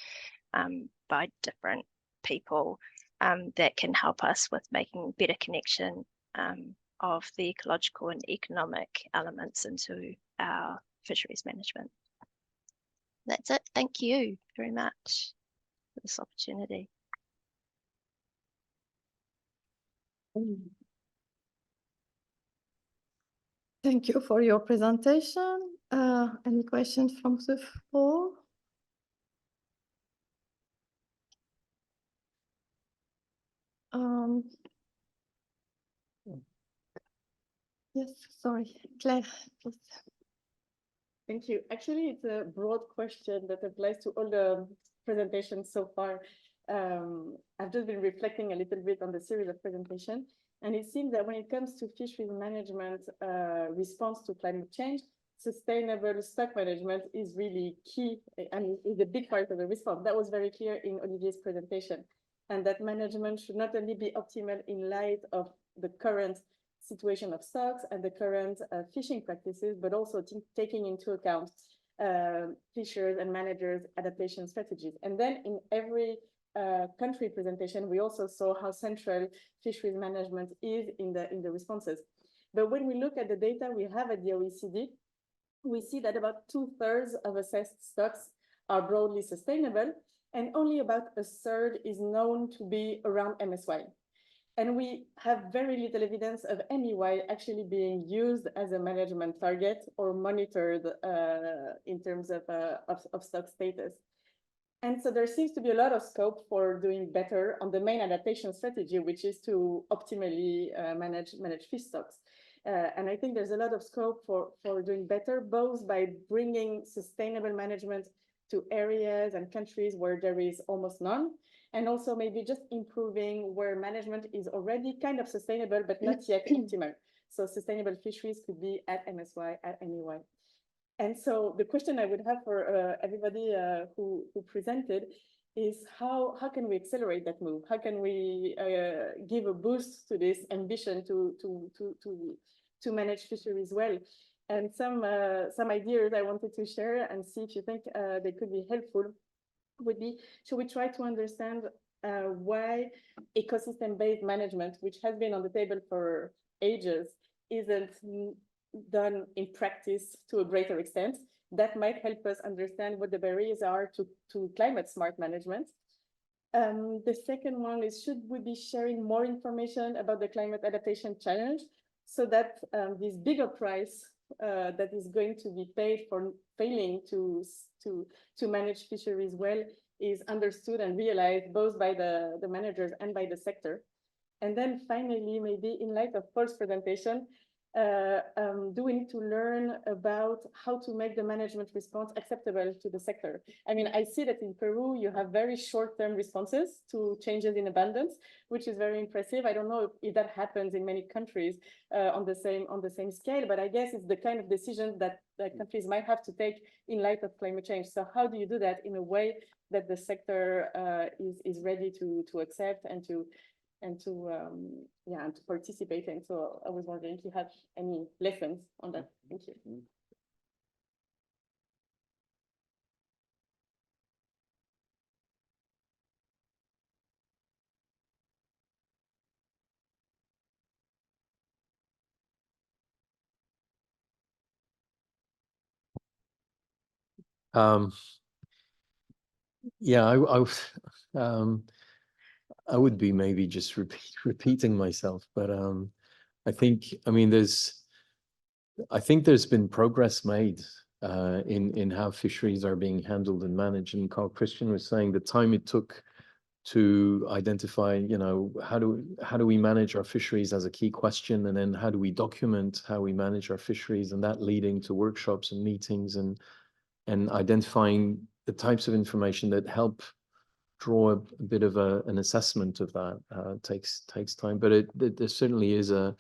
by different people that can help us with making better connection of the ecological and economic elements into our fisheries management. That's it. Thank you very much for this opportunity. Thank you for your presentation. Any questions from the floor? Yes, sorry, Claire, please. Thank you. Actually, it's a broad question that applies to all the presentations so far. I've just been reflecting a little bit on the series of presentations, and it seems that when it comes to fisheries management response to climate change, sustainable stock management is really key and is a big part of the response. That was very clear in Olivier's presentation, and that management should not only be optimal in light of the current situation of stocks and the current fishing practices, but also taking into account fishers and managers' adaptation strategies. And then in every country presentation, we also saw how central fisheries management is in the responses. But when we look at the data we have at the OECD, we see that about 2/3 of assessed stocks are broadly sustainable, and only about 1/3 is known to be around MSY. And we have very little evidence of MEY actually being used as a management target or monitored in terms of stock status. And so there seems to be a lot of scope for doing better on the main adaptation strategy, which is to optimally manage fish stocks. And I think there's a lot of scope for doing better, both by bringing sustainable management to areas and countries where there is almost none, and also maybe just improving where management is already kind of sustainable, but not yet optimal. So sustainable fisheries could be at MSY, at MEY. And so the question I would have for everybody who presented is how can we accelerate that move? How can we give a boost to this ambition to manage fisheries well? And some ideas I wanted to share and see if you think they could be helpful would be, should we try to understand why ecosystem-based management, which has been on the table for ages, isn't done in practice to a greater extent? That might help us understand what the barriers are to climate smart management. The second one is, should we be sharing more information about the climate adaptation challenge so that this bigger price that is going to be paid for failing to manage fisheries well is understood and realized both by the managers and by the sector? And then finally, maybe in light of Paul's presentation, do we need to learn about how to make the management response acceptable to the sector? I mean, I see that in Peru, you have very short-term responses to changes in abundance, which is very impressive. I don't know if that happens in many countries on the same scale, but I guess it's the kind of decision that countries might have to take in light of climate change. So how do you do that in a way that the sector is ready to accept and to participate in? So I was wondering if you have any lessons on that. Thank you. Yeah, I would be maybe just repeating myself, but I think, I mean, I think there's been progress made in how fisheries are being handled and managed. And Carl Christian was saying the time it took to identify, you know, how do we manage our fisheries as a key question, and then how do we document how we manage our fisheries, and that leading to workshops and meetings and identifying the types of information that help draw a bit of an assessment of that takes time, but there certainly is an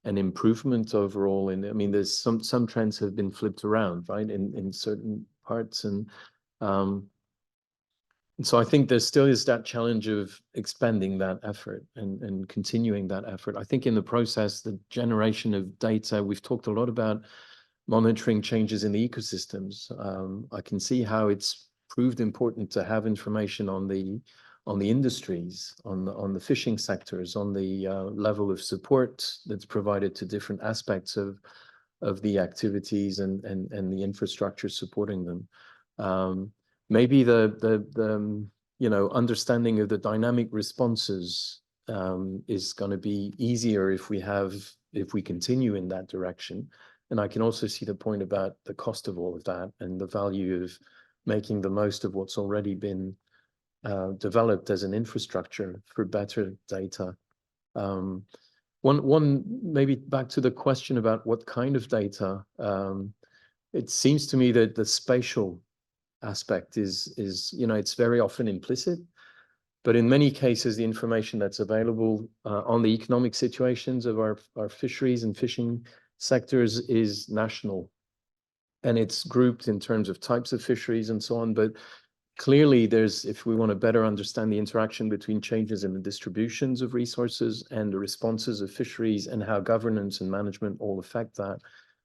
improvement overall. I mean, there's some trends have been flipped around, right, in certain parts, and so I think there still is that challenge of expanding that effort and continuing that effort. I think in the process, the generation of data, we've talked a lot about monitoring changes in the ecosystems. I can see how it's proved important to have information on the industries, on the fishing sectors, on the level of support that's provided to different aspects of the activities and the infrastructure supporting them. Maybe the you know, understanding of the dynamic responses is going to be easier if we continue in that direction. And I can also see the point about the cost of all of that and the value of making the most of what's already been developed as an infrastructure for better data. One maybe back to the question about what kind of data. It seems to me that the spatial aspect is you know, it's very often implicit, but in many cases the information that's available on the economic situations of our fisheries and fishing sectors is national, and it's grouped in terms of types of fisheries and so on. But clearly if we want to better understand the interaction between changes in the distributions of resources and the responses of fisheries and how governance and management all affect that,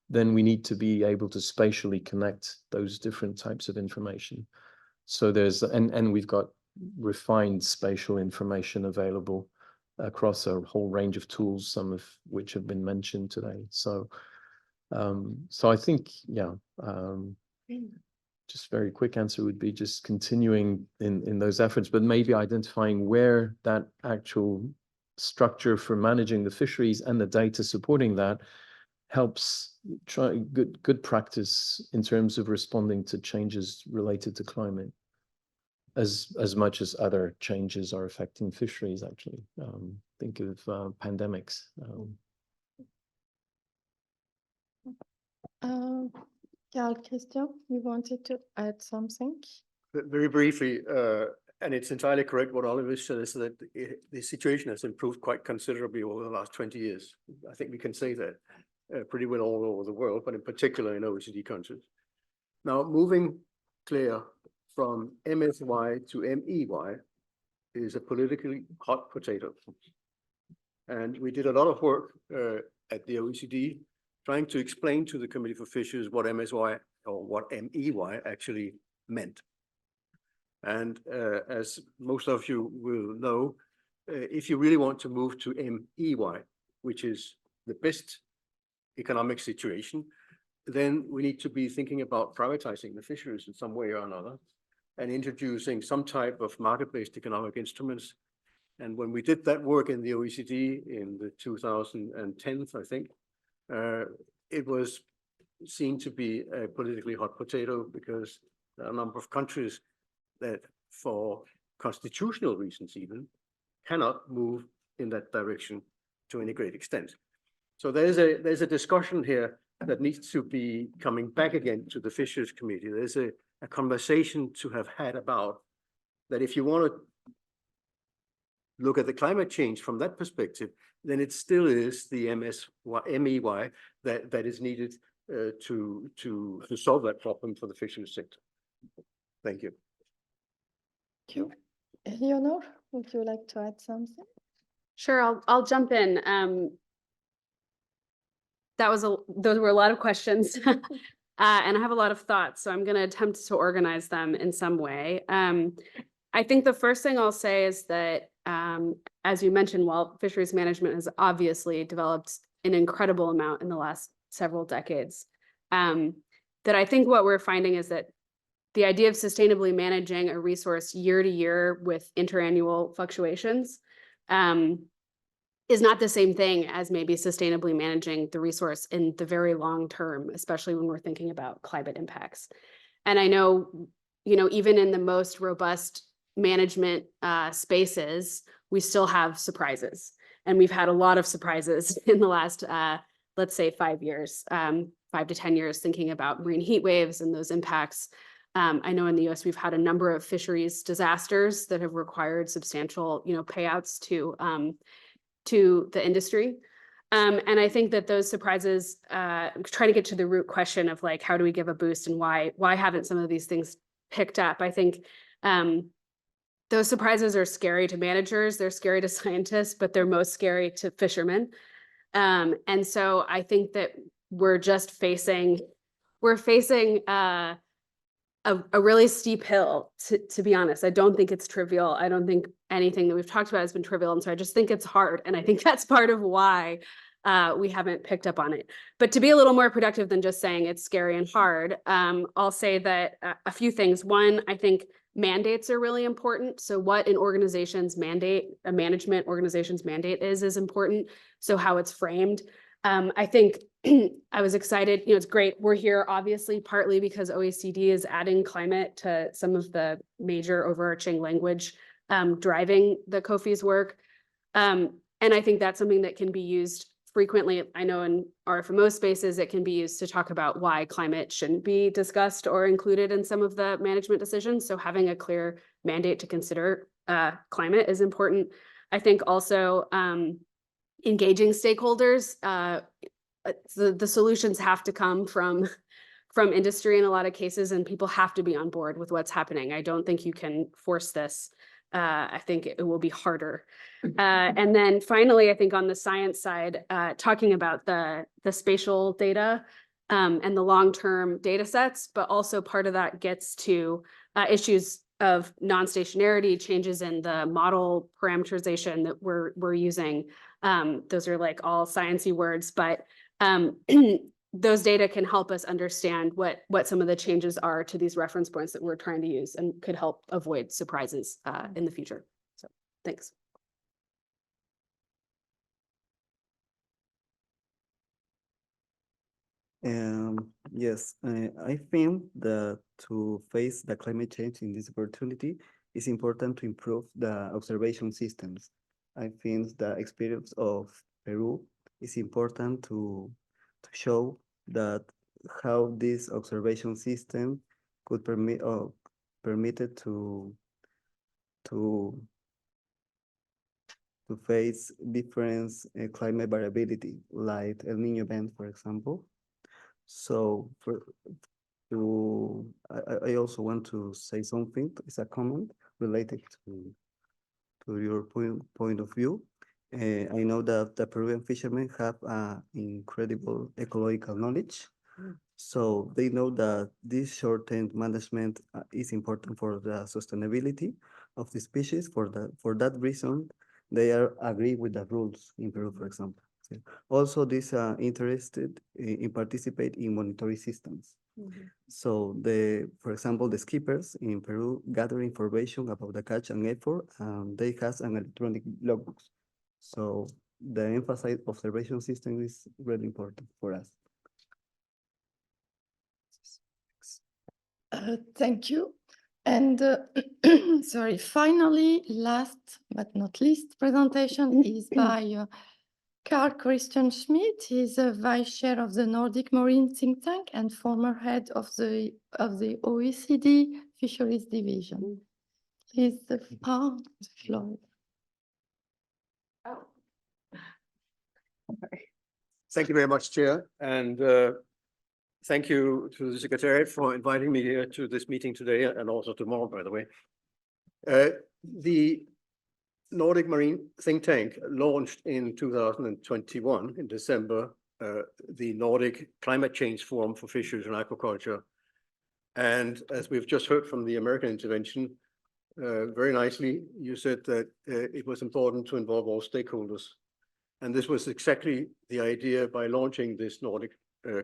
then we need to be able to spatially connect those different types of information. So there's, and we've got refined spatial information available across a whole range of tools, some of which have been mentioned today. So I think, yeah, just very quick answer would be just continuing in those efforts, but maybe identifying where that actual structure for managing the fisheries and the data supporting that helps try good practice in terms of responding to changes related to climate, as much as other changes are affecting fisheries, actually. Think of pandemics. Carl Christian, you wanted to add something? Very briefly, and it's entirely correct what Oliver said, is that the situation has improved quite considerably over the last 20 years. I think we can say that pretty well all over the world, but in particular in OECD countries. Now, moving clear from MSY to MEY is a politically hot potato. And we did a lot of work at the OECD trying to explain to the Committee for Fisheries what MSY or what MEY actually meant. And as most of you will know, if you really want to move to MEY, which is the best economic situation, then we need to be thinking about privatizing the fisheries in some way or another and introducing some type of market-based economic instruments. And when we did that work in the OECD in the 2010s, I think, it was seen to be a politically hot potato because there are a number of countries that, for constitutional reasons even, cannot move in that direction to any great extent. So there's a discussion here that needs to be coming back again to the Fisheries Committee. There's a conversation to have had about that. If you want to look at the climate change from that perspective, then it still is the MEY that is needed to solve that problem for the fisheries sector. Thank you. Thank you. Eleanor, would you like to add something? Sure, I'll jump in. Those were a lot of questions, and I have a lot of thoughts, so I'm going to attempt to organize them in some way. I think the first thing I'll say is that, as you mentioned, while fisheries management has obviously developed an incredible amount in the last several decades, that I think what we're finding is that the idea of sustainably managing a resource year to year with interannual fluctuations is not the same thing as maybe sustainably managing the resource in the very long term, especially when we're thinking about climate impacts. And I know, even in the most robust management spaces, we still have surprises. And we've had a lot of surprises in the last, let's say 5 years, 5 to 10 years, thinking about marine heat waves and those impacts. I know in the US, we've had a number of fisheries disasters that have required substantial, payouts to the industry. And I think that those surprises, trying to get to the root question of like, how do we give a boost and why haven't some of these things picked up? I think those surprises are scary to managers, they're scary to scientists, but they're most scary to fishermen. And so I think that we're facing a really steep hill, to be honest. I don't think it's trivial. I don't think anything that we've talked about has been trivial. And so I just think it's hard. And I think that's part of why we haven't picked up on it. But to be a little more productive than just saying it's scary and hard, I'll say that a few things. One, I think mandates are really important. So what an organization's mandate, a management organization's mandate is important. So how it's framed. I think I was excited, it's great. We're here obviously partly because OECD is adding climate to some of the major overarching language driving the COFI's work. And I think that's something that can be used frequently. I know in RFMO spaces, it can be used to talk about why climate shouldn't be discussed or included in some of the management decisions. So having a clear mandate to consider climate is important. I think also engaging stakeholders, the solutions have to come from industry in a lot of cases, and people have to be on board with what's happening. I don't think you can force this. I think it will be harder. And then finally, I think on the science side, talking about the spatial data and the long-term data sets, but also part of that gets to issues of non-stationarity, changes in the model parameterization that we're using. Those are like all sciencey words, but those data can help us understand what some of the changes are to these reference points that we're trying to use and could help avoid surprises in the future. So thanks. Yes, I think that to face the climate change in this opportunity, it's important to improve the observation systems. I think the experience of Peru is important to show that how this observation system could permitted to face different climate variability, like El Niño event, for example. So I also want to say something. It's a comment related to your point of view. I know that the Peruvian fishermen have incredible ecological knowledge. So they know that this short-term management is important for the sustainability of the species. For that reason, they agree with the rules in Peru, for example. Also, these are interested in participate in monitoring systems. So for example, the skippers in Peru gather information about the catch and effort, and they have an electronic logbooks. So the emphasized observation system is really important for us. Thank you. And sorry, finally, last but not least, presentation is by Carl Christian Schmidt. He's a vice chair of the Nordic Marine Think Tank and former head of the OECD Fisheries Division. Please, the floor. Oh. Thank you very much, Chair, and thank you to the Secretariat for inviting me here to this meeting today and also tomorrow, by the way. The Nordic Marine Think Tank launched in 2021 in December, the Nordic Climate Change Forum for Fisheries and Aquaculture. And as we've just heard from the American intervention, very nicely, you said that it was important to involve all stakeholders. And this was exactly the idea by launching this Nordic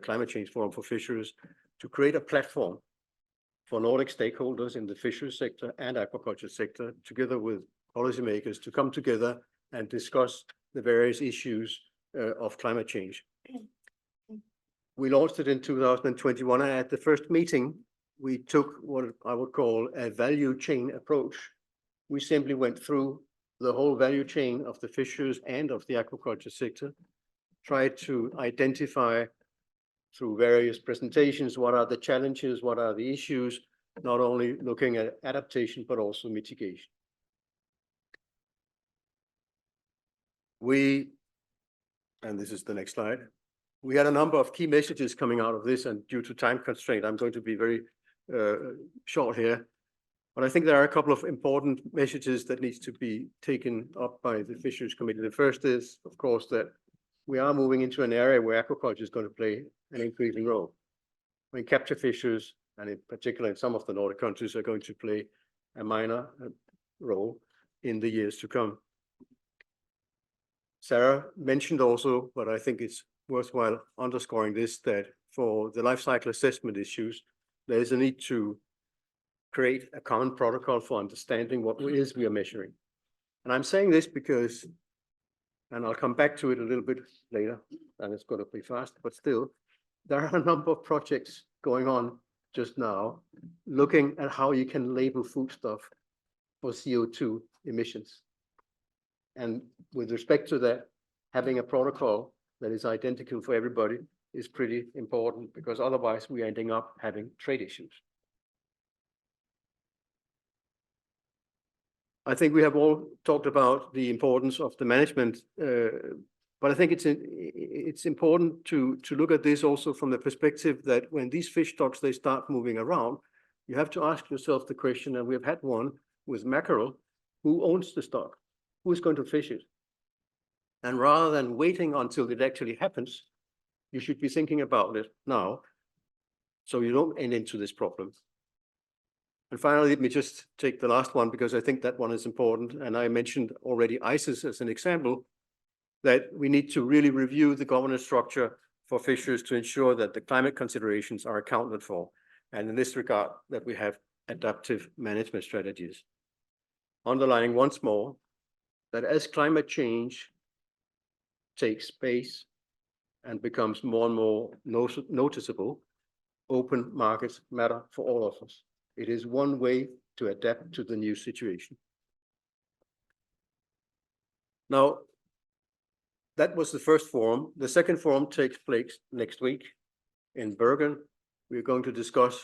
Climate Change Forum for Fisheries, to create a platform for Nordic stakeholders in the fisheries sector and aquaculture sector, together with policymakers, to come together and discuss the various issues of climate change. We launched it in 2021, and at the first meeting, we took what I would call a value chain approach. We simply went through the whole value chain of the fisheries and of the aquaculture sector, tried to identify through various presentations what are the challenges, what are the issues, not only looking at adaptation, but also mitigation. And this is the next slide. We had a number of key messages coming out of this, and due to time constraint, I'm going to be very short here. But I think there are a couple of important messages that needs to be taken up by the Fisheries Committee. The first is, of course, that we are moving into an area where aquaculture is going to play an increasing role. I mean, capture fishers, and in particular in some of the Nordic countries, are going to play a minor role in the years to come. Sarah mentioned also, but I think it's worthwhile underscoring this, that for the life cycle assessment issues, there is a need to create a common protocol for understanding what it is we are measuring. And I'm saying this because, and I'll come back to it a little bit later, and it's going to be fast, but still, there are a number of projects going on just now, looking at how you can label foodstuff for CO2 emissions. And with respect to that, having a protocol that is identical for everybody is pretty important, because otherwise we're ending up having trade issues. I think we have all talked about the importance of the management, but I think it's important to look at this also from the perspective that when these fish stocks, they start moving around, you have to ask yourself the question, and we've had one with mackerel: who owns the stock? Who is going to fish it? And rather than waiting until it actually happens, you should be thinking about it now, so you don't end into this problem. And finally, let me just take the last one, because I think that one is important. And I mentioned already ICES as an example, that we need to really review the governance structure for fisheries to ensure that the climate considerations are accounted for. And in this regard, that we have adaptive management strategies. Underlining once more that as climate change takes place and becomes more and more noticeable, open markets matter for all of us. It is one way to adapt to the new situation. Now, that was the first forum. The second forum takes place next week in Bergen. We're going to discuss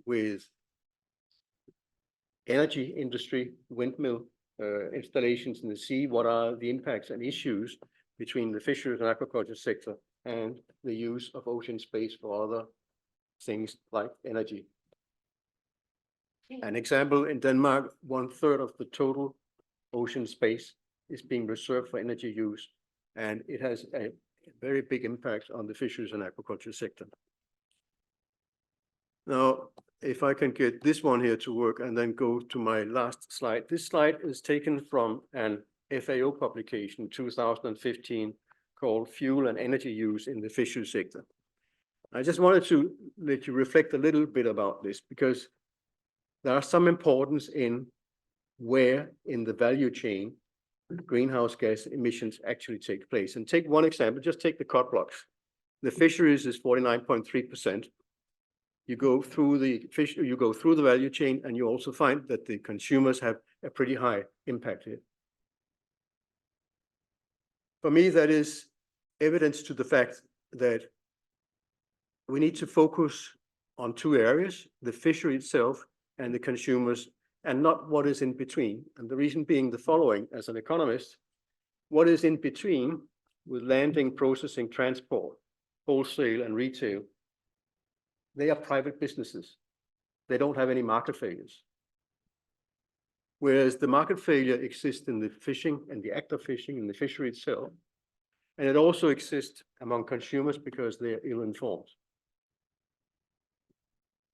with energy industry, windmill installations in the sea, what are the impacts and issues between the fisheries and aquaculture sector and the use of ocean space for other things like energy. An example, in Denmark, 1/3 of the total ocean space is being reserved for energy use, and it has a very big impact on the fisheries and aquaculture sector. Now, if I can get this one here to work and then go to my last slide. This slide is taken from an FAO publication, 2015, called Fuel and Energy Use in the Fisheries Sector. I just wanted to let you reflect a little bit about this, because there are some importance in where in the value chain greenhouse gas emissions actually take place. And take one example, just take the cod blocks. The fisheries is 49.3%. You go through the value chain, and you also find that the consumers have a pretty high impact here. For me, that is evidence to the fact that we need to focus on two areas: the fishery itself and the consumers, and not what is in between. And the reason being the following: as an economist, what is in between, with landing, processing, transport, wholesale, and retail, they are private businesses. They don't have any market failures. Whereas the market failure exists in the fishing and the act of fishing in the fishery itself. And it also exists among consumers because they are ill-informed.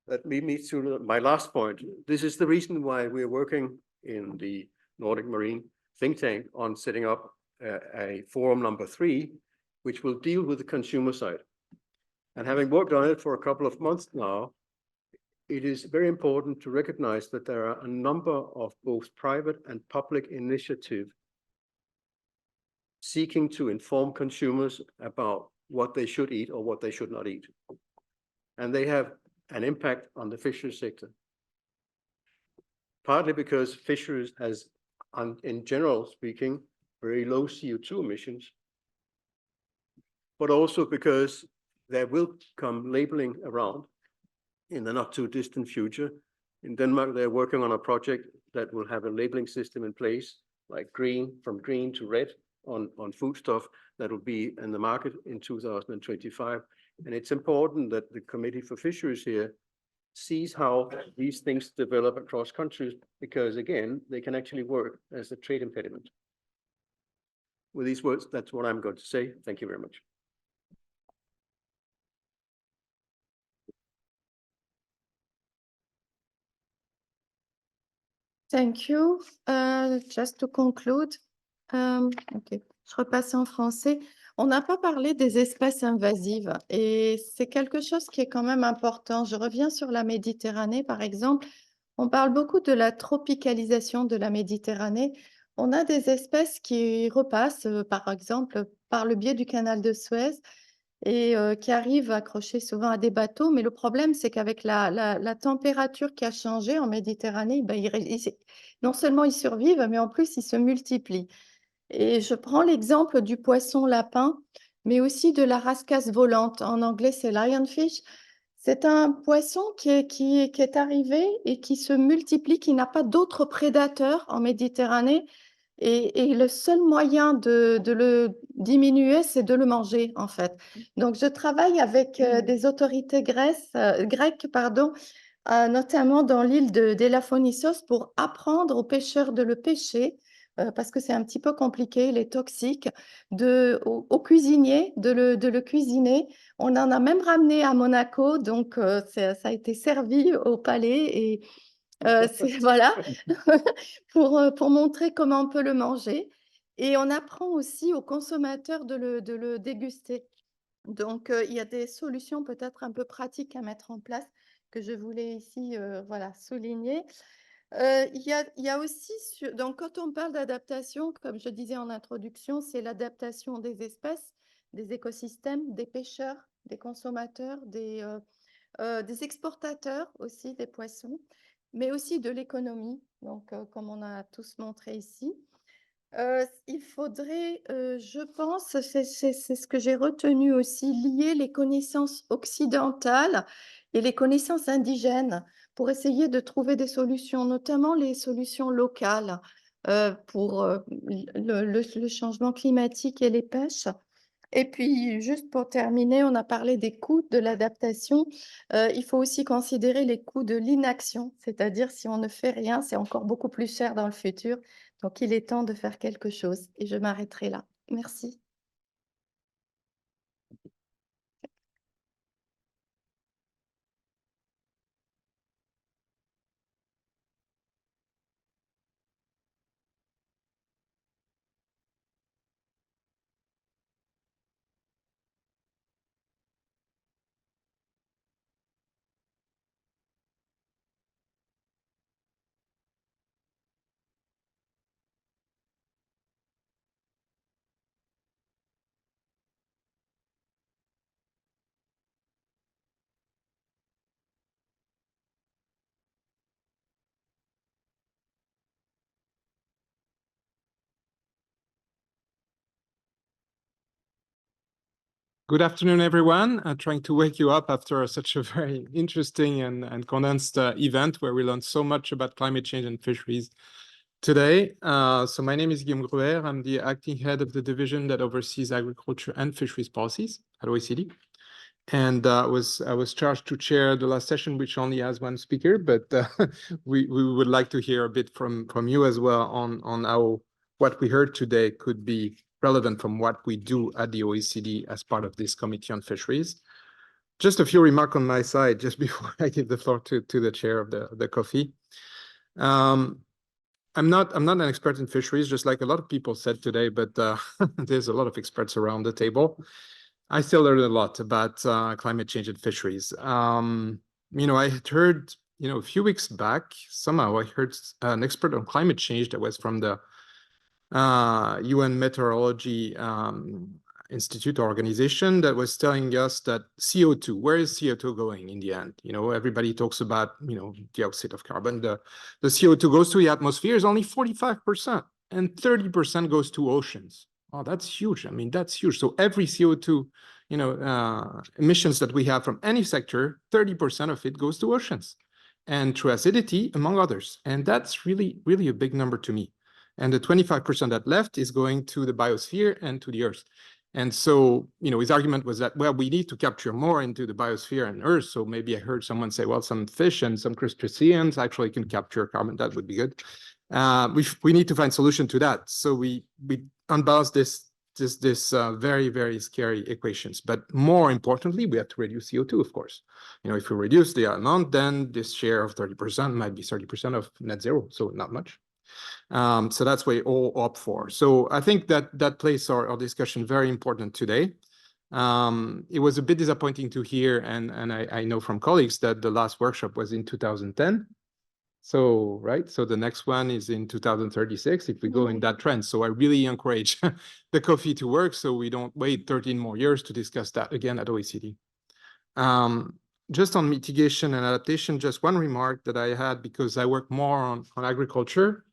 That leads me to my last point. This is the reason why we're working in the Nordic Marine think tank on setting up a forum number 3, which will deal with the consumer side. And having worked on it for a couple of months now, it is very important to recognize that there are a number of both private and public initiatives seeking to inform consumers about what they should eat or what they should not eat. And they have an impact on the fisheries sector. Partly because fisheries has, in general speaking, very low CO2 emissions, but also because there will come labeling around in the not too distant future. In Denmark, they're working on a project that will have a labeling system in place, like green, from green to red on foodstuff that will be in the market in 2025. And it's important that the Committee for Fisheries here sees how these things develop across countries, because again, they can actually work as a trade impediment. With these words, that's what I'm going to say. Thank you very much. Thank you. Just to conclude, ok, je repasse en français. On n'a pas parlé des espèces invasives et c'est quelque chose qui est quand même important. Je reviens sur la Méditerranée, par exemple. On parle beaucoup de la tropicalisation de la Méditerranée. On a des espèces qui repassent, par exemple, par le biais du canal de Suez et qui arrivent accrochées souvent à des bateaux. Mais le problème, c'est qu'avec la température qui a changé en Méditerranée, ben, non seulement ils survivent, mais en plus, ils se multiplient. Et je prends l'exemple du poisson lapin, mais aussi de la rascasse volante. En anglais, c'est lionfish. C'est un poisson qui est arrivé et qui se multiplie, qui n'a pas d'autres prédateurs en Méditerranée. Et le seul moyen de le diminuer, c'est de le manger, en fait. Donc, je travaille avec des autorités grecques, notamment dans l'île d'Elafonissos, pour apprendre aux pêcheurs de le pêcher, parce que c'est un petit peu compliqué, il est toxique, aux cuisiniers de le cuisiner. On en a même ramené à Monaco, donc ça a été servi au palais et voilà, pour montrer comment on peut le manger. Et on apprend aussi aux consommateurs de le déguster. Donc, il y a des solutions peut-être un peu pratiques à mettre en place que je voulais ici voilà, souligner. Il y a aussi, donc quand on parle d'adaptation, comme je disais en introduction, c'est l'adaptation des espèces, des écosystèmes, des pêcheurs, des consommateurs, des exportateurs aussi, des poissons, mais aussi de l'économie, donc comme on a tous montré ici. Il faudrait, je pense, c'est ce que j'ai retenu aussi, lier les connaissances occidentales et les connaissances indigènes pour essayer de trouver des solutions, notamment les solutions locales pour le changement climatique et les pêches. Et puis, juste pour terminer, on a parlé des coûts de l'adaptation. Il faut aussi considérer les coûts de l'inaction, c'est-à-dire si on ne fait rien, c'est encore beaucoup plus cher dans le futur. Donc, il est temps de faire quelque chose. Et je m'arrêterai là. Merci. Good afternoon, everyone. I'm trying to wake you up after such a very interesting and condensed event where we learned so much about climate change and fisheries today. So my name is Guillaume Gruer. I'm the acting head of the division that oversees agriculture and fisheries policies at OECD. And I was charged to chair the last session, which only has one speaker, but we would like to hear a bit from you as well on how what we heard today could be relevant from what we do at the OECD as part of this Committee on Fisheries. Just a few remarks on my side, just before I give the floor to the chair of the COFI. I'm not an expert in fisheries, just like a lot of people said today, but there's a lot of experts around the table. I still learned a lot about climate change and fisheries. I had heard, a few weeks back, somehow I heard an expert on climate change that was from the UN Meteorology Institute organization that was telling us that CO2, where is CO2 going in the end? Everybody talks about, dioxide of carbon. The CO2 goes to the atmosphere is only 45%, and 30% goes to oceans. Oh, that's huge. I mean, that's huge. So every CO2, emissions that we have from any sector, 30% of it goes to oceans and through acidity, among others. And that's really, really a big number to me. And the 25% that left is going to the biosphere and to the earth. And so, his argument was that, well, we need to capture more into the biosphere and earth. So maybe I heard someone say, well, some fish and some crustaceans actually can capture carbon. That would be good. We need to find solution to that. So we unbalance this very, very scary equations. But more importantly, we have to reduce CO2, of course. If we reduce the amount, then this share of 30% might be 30% of net zero. So not much. So that's what we all opt for. So I think that plays our discussion very important today. It was a bit disappointing to hear, and I know from colleagues that the last workshop was in 2010. So, right, so the next one is in 2036 if we go in that trend. So I really encourage the coffee to work so we don't wait 13 more years to discuss that again at OECD. Just on mitigation and adaptation, just one remark that I had, because I work more on agriculture,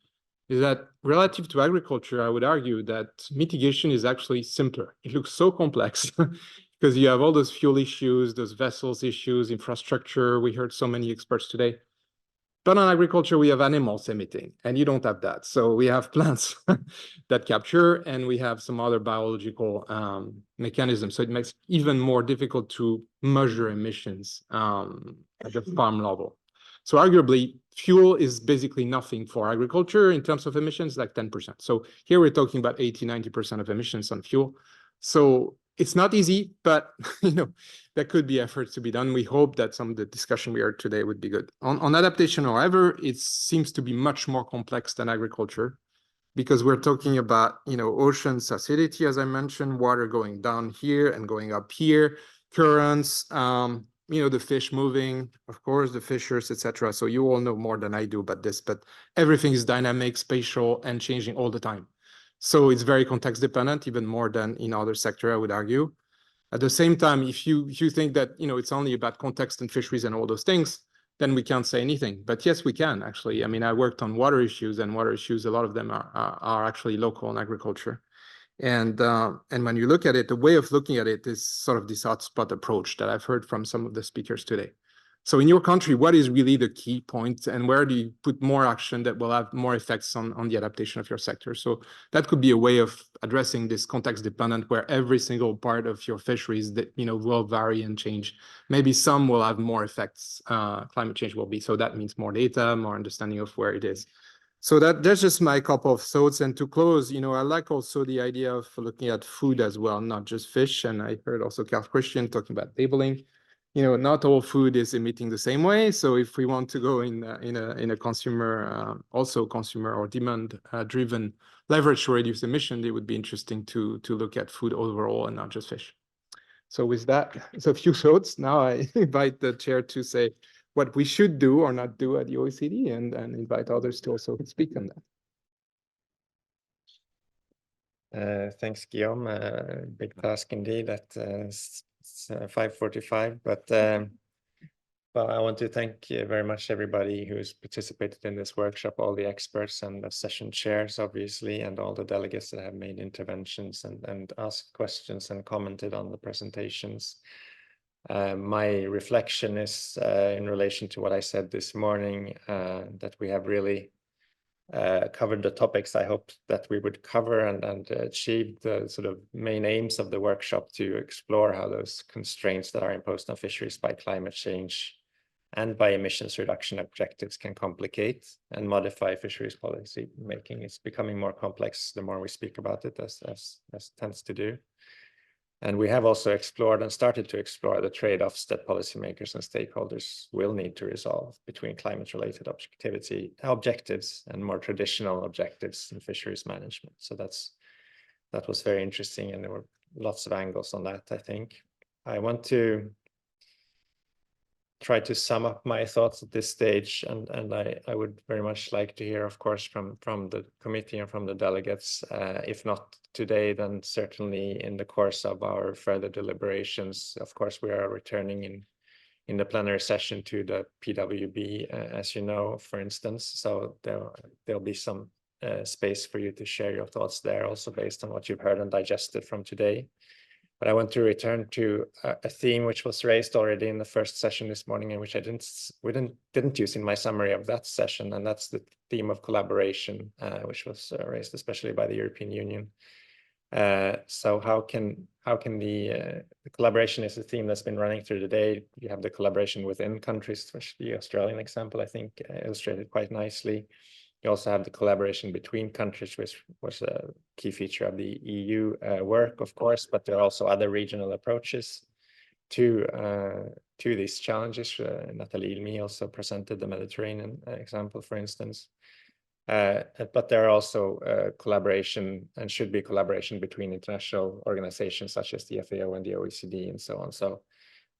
is that relative to agriculture, I would argue that mitigation is actually simpler. It looks so complex because you have all those fuel issues, those vessels issues, infrastructure. We heard so many experts today. But on agriculture, we have animals emitting, and you don't have that. So we have plants that capture, and we have some other biological mechanisms. So it makes it even more difficult to measure emissions at the farm level. So arguably, fuel is basically nothing for agriculture in terms of emissions, like 10%. So here we're talking about 80, 90% of emissions on fuel. So it's not easy, but there could be efforts to be done. We hope that some of the discussion we heard today would be good. On adaptation, however, it seems to be much more complex than agriculture, because we're talking about, oceans acidity, as I mentioned, water going down here and going up here, currents, the fish moving, of course, the fishers, etc. So you all know more than I do about this, but everything is dynamic, spatial, and changing all the time. So it's very context dependent, even more than in other sector, I would argue. At the same time, if you think that it's only about context and fisheries and all those things, then we can't say anything. But yes, we can actually. I mean, I worked on water issues, and water issues, a lot of them are actually local in agriculture. And when you look at it, the way of looking at it is sort of this hotspot approach that I've heard from some of the speakers today. So in your country, what is really the key point, and where do you put more action that will have more effects on the adaptation of your sector? So that could be a way of addressing this context dependent, where every single part of your fisheries that will vary and change. Maybe some will have more effects. Climate change will be. So that means more data, more understanding of where it is. So that's just my couple of thoughts. And to close, I like also the idea of looking at food as well, not just fish. And I heard also Carl Christian talking about labeling. Not all food is emitting the same way. So if we want to go in a consumer, also consumer or demand driven leverage to reduce emission, it would be interesting to look at food overall and not just fish. So with that, so a few thoughts. Now I invite the chair to say what we should do or not do at the OECD, and invite others to also speak on that. Thanks, Guillaume. Big task indeed at 5:45, but I want to thank very much everybody who's participated in this workshop, all the experts and the session chairs, obviously, and all the delegates that have made interventions and asked questions and commented on the presentations. My reflection is in relation to what I said this morning, that we have really covered the topics I hoped that we would cover, and achieved the sort of main aims of the workshop to explore how those constraints that are imposed on fisheries by climate change and by emissions reduction objectives can complicate and modify fisheries policy making. It's becoming more complex the more we speak about it, as tends to do. And we have also explored and started to explore the trade-offs that policymakers and stakeholders will need to resolve between climate-related objectives and more traditional objectives in fisheries management. So that was very interesting, and there were lots of angles on that, I think. I want to try to sum up my thoughts at this stage, and I would very much like to hear, of course, from the committee and from the delegates, if not today, then certainly in the course of our further deliberations. Of course, we are returning in the plenary session to the PWB, as you know, for instance, so there'll be some space for you to share your thoughts there, also based on what you've heard and digested from today. But I want to return to a theme which was raised already in the first session this morning, and which we didn't use in my summary of that session, and that's the theme of collaboration, which was raised especially by the European Union. So how can the collaboration is a theme that's been running through the day. You have the collaboration within countries, especially the Australian example, I think illustrated quite nicely. You also have the collaboration between countries, which was a key feature of the EU work, of course, but there are also other regional approaches to these challenges. Nathalie Ilmi also presented the Mediterranean example, for instance. But there are also collaboration, and should be collaboration, between international organizations such as the FAO and the OECD and so on. So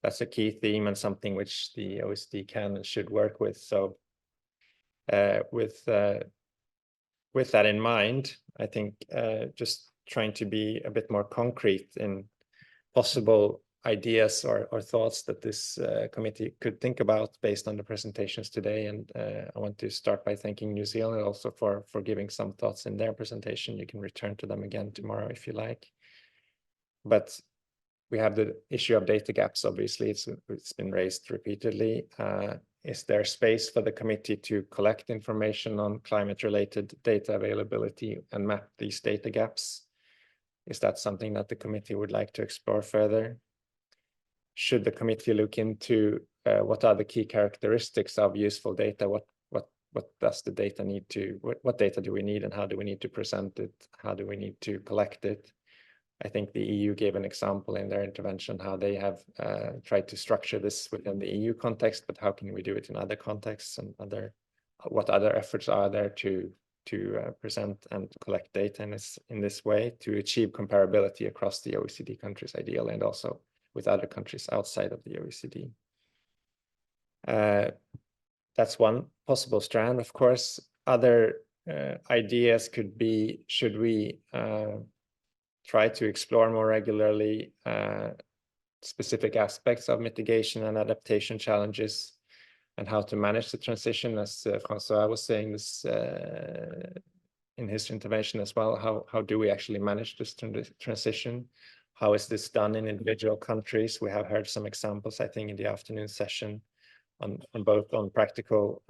that's a key theme and something which the OECD can and should work with. So with that in mind, I think just trying to be a bit more concrete in possible ideas or thoughts that this committee could think about based on the presentations today. And I want to start by thanking New Zealand also for giving some thoughts in their presentation. You can return to them again tomorrow if you like. But we have the issue of data gaps, obviously. It's been raised repeatedly. Is there space for the committee to collect information on climate-related data availability and map these data gaps? Is that something that the committee would like to explore further? Should the committee look into what are the key characteristics of useful data? What does the data need to, what data do we need, and how do we need to present it? How do we need to collect it? I think the EU gave an example in their intervention how they have tried to structure this within the EU context, but how can we do it in other contexts, and what other efforts are there to present and collect data in this way to achieve comparability across the OECD countries ideally, and also with other countries outside of the OECD. That's one possible strand, of course. Other ideas could be, should we try to explore more regularly specific aspects of mitigation and adaptation challenges and how to manage the transition, as Francois was saying this in his intervention as well. How do we actually manage this transition? How is this done in individual countries? We have heard some examples, I think, in the afternoon session on both on practical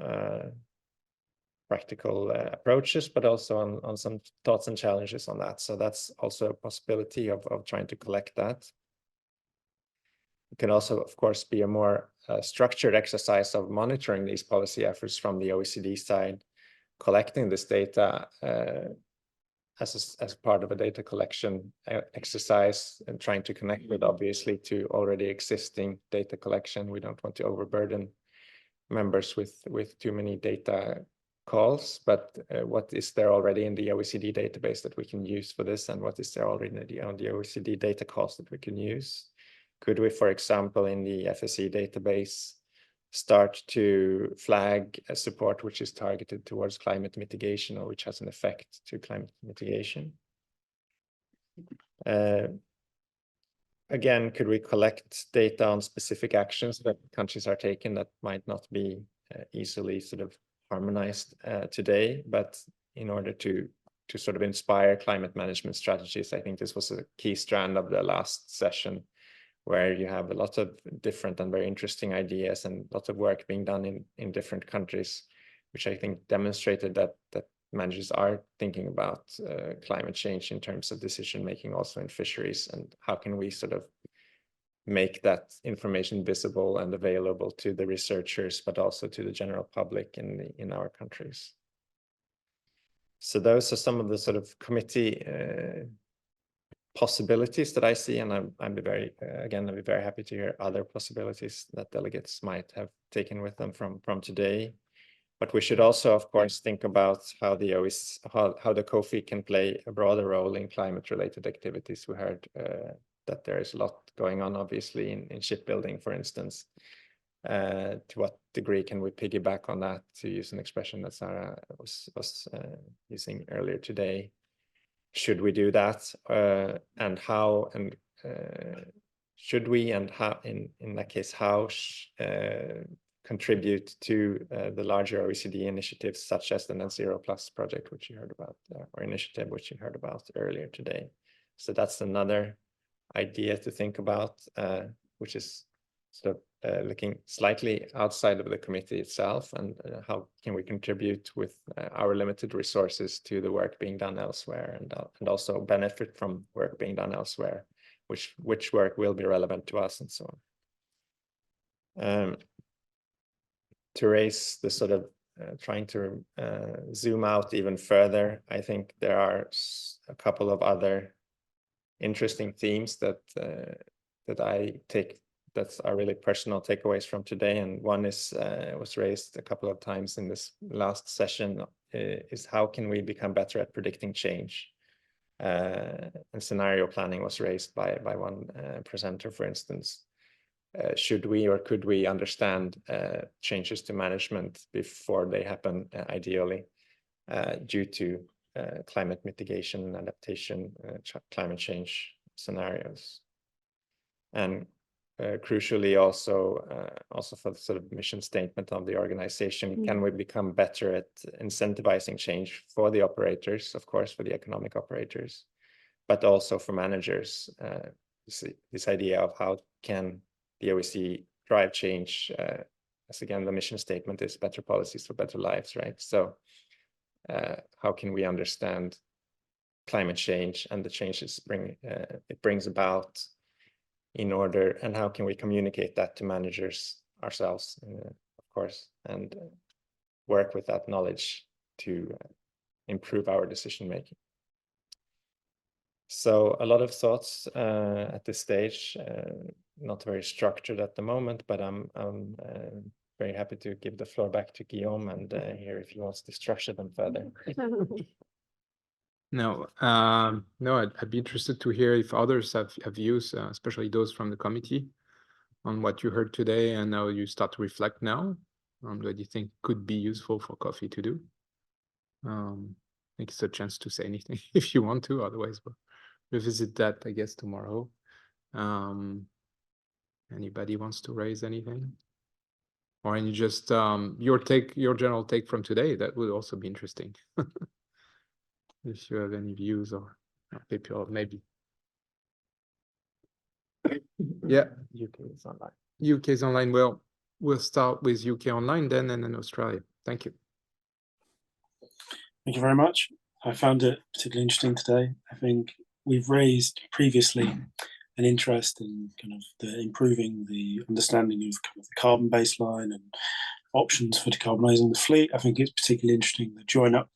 approaches, but also on some thoughts and challenges on that. So that's also a possibility of trying to collect that. It can also, of course, be a more structured exercise of monitoring these policy efforts from the OECD side, collecting this data as part of a data collection exercise, and trying to connect it, obviously, to already existing data collection. We don't want to overburden members with too many data calls, but what is there already in the OECD database that we can use for this, and what is there already on the OECD data calls that we can use? Could we, for example, in the FSE database, start to flag a support which is targeted towards climate mitigation, or which has an effect to climate mitigation? Again, could we collect data on specific actions that countries are taking that might not be easily sort of harmonized today, but in order to sort of inspire climate management strategies? I think this was a key strand of the last session, where you have a lot of different and very interesting ideas and lots of work being done in different countries, which I think demonstrated that managers are thinking about climate change in terms of decision making also in fisheries, and how can we sort of make that information visible and available to the researchers, but also to the general public in our countries. So those are some of the sort of committee possibilities that I see, and I'd be very happy to hear other possibilities that delegates might have taken with them from today. But we should also, of course, think about how the COFI can play a broader role in climate-related activities. We heard that there is a lot going on, obviously, in shipbuilding, for instance. To what degree can we piggyback on that, to use an expression that Sarah was using earlier today? Should we do that, and how, and should we, and how, in that case, how contribute to the larger OECD initiatives such as the Net Zero Plus project, which you heard about, or initiative which you heard about earlier today. So that's another idea to think about, which is sort of looking slightly outside of the committee itself, and how can we contribute with our limited resources to the work being done elsewhere, and also benefit from work being done elsewhere, which work will be relevant to us, and so on. To raise the sort of trying to zoom out even further, I think there are a couple of other interesting themes that I take that are really personal takeaways from today. And one is was raised a couple of times in this last session, is how can we become better at predicting change? And scenario planning was raised by one presenter, for instance. Should we or could we understand changes to management before they happen, ideally, due to climate mitigation and adaptation, climate change scenarios? And crucially also for the sort of mission statement of the organization, can we become better at incentivizing change for the operators, of course, for the economic operators, but also for managers? This idea of how can the OECD drive change, as again, the mission statement is better policies for better lives, right? So how can we understand climate change and the changes it brings about in order, and how can we communicate that to managers ourselves, of course, and work with that knowledge to improve our decision making. So a lot of thoughts at this stage, not very structured at the moment, but I'm very happy to give the floor back to Guillaume and hear if he wants to structure them further. No, I'd be interested to hear if others have views, especially those from the committee, on what you heard today and how you start to reflect now on what you think could be useful for coffee to do. I think it's a chance to say anything if you want to, otherwise we'll revisit that, I guess, tomorrow. Anybody wants to raise anything? Or any just your general take from today, that would also be interesting. If you have any views or maybe. Yeah. UK is online. UK is online. Well, we'll start with UK online then, and then Australia. Thank you. Thank you very much. I found it particularly interesting today. I think we've raised previously an interest in kind of improving the understanding of kind of the carbon baseline and options for decarbonising the fleet. I think it's particularly interesting to join up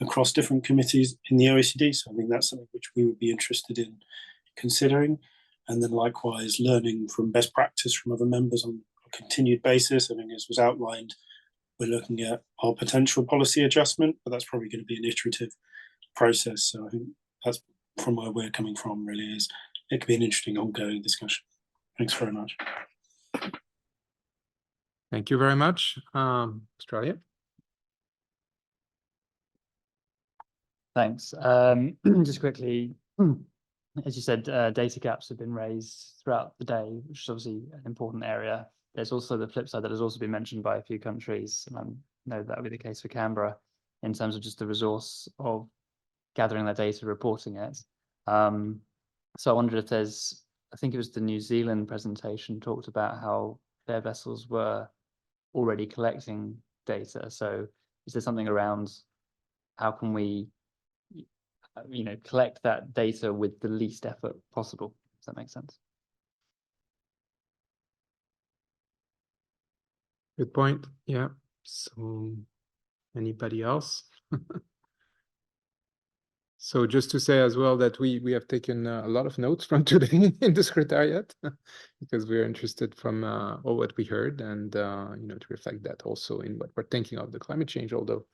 across different committees in the OECD. So I think that's something which we would be interested in considering. And then likewise, learning from best practice from other members on a continued basis. I think as was outlined, we're looking at our potential policy adjustment, but that's probably going to be an iterative process. So I think that's from where we're coming from, really, is it could be an interesting ongoing discussion. Thanks very much. Thank you very much. Australia. Thanks. Just quickly, as you said, data gaps have been raised throughout the day, which is obviously an important area. There's also the flip side that has also been mentioned by a few countries, and I know that will be the case for Canberra, in terms of just the resource of gathering that data, reporting it. So I wondered if there's, I think it was the New Zealand presentation talked about how their vessels were already collecting data. So is there something around how can we collect that data with the least effort possible? Does that make sense? Good point. Yeah. So anybody else? So just to say as well that we have taken a lot of notes from today in the Secretariat because we're interested from all what we heard, and to reflect that also in what we're thinking of the climate change, although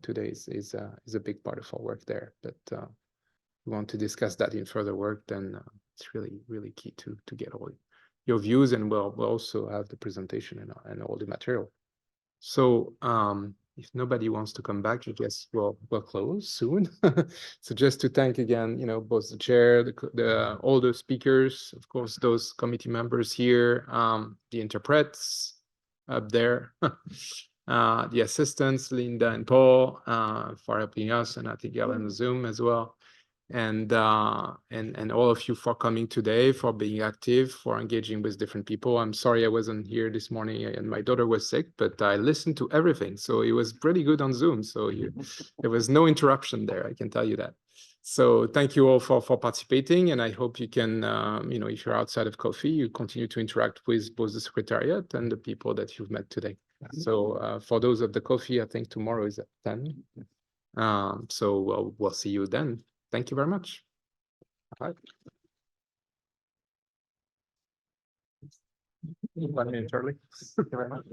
today is a big part of our work there. But we want to discuss that in further work, then it's really key to get all your views, and we'll also have the presentation and all the material. So if nobody wants to come back, I guess we'll close soon. So just to thank again, both the chair, all the speakers, of course, those committee members here, the interprets up there, the assistants, Linda and Paul, for helping us, and I think you have on the Zoom as well. And all of you for coming today, for being active, for engaging with different people. I'm sorry I wasn't here this morning and my daughter was sick, but I listened to everything. So it was pretty good on Zoom. So there was no interruption there, I can tell you that. So thank you all for participating. And I hope you can, if you're outside of coffee, you continue to interact with both the Secretariat and the people that you've met today. So for those of the coffee, I think tomorrow is at 10. So we'll see you then. Thank you very much. Bye. 1 minute early. Thank you very much.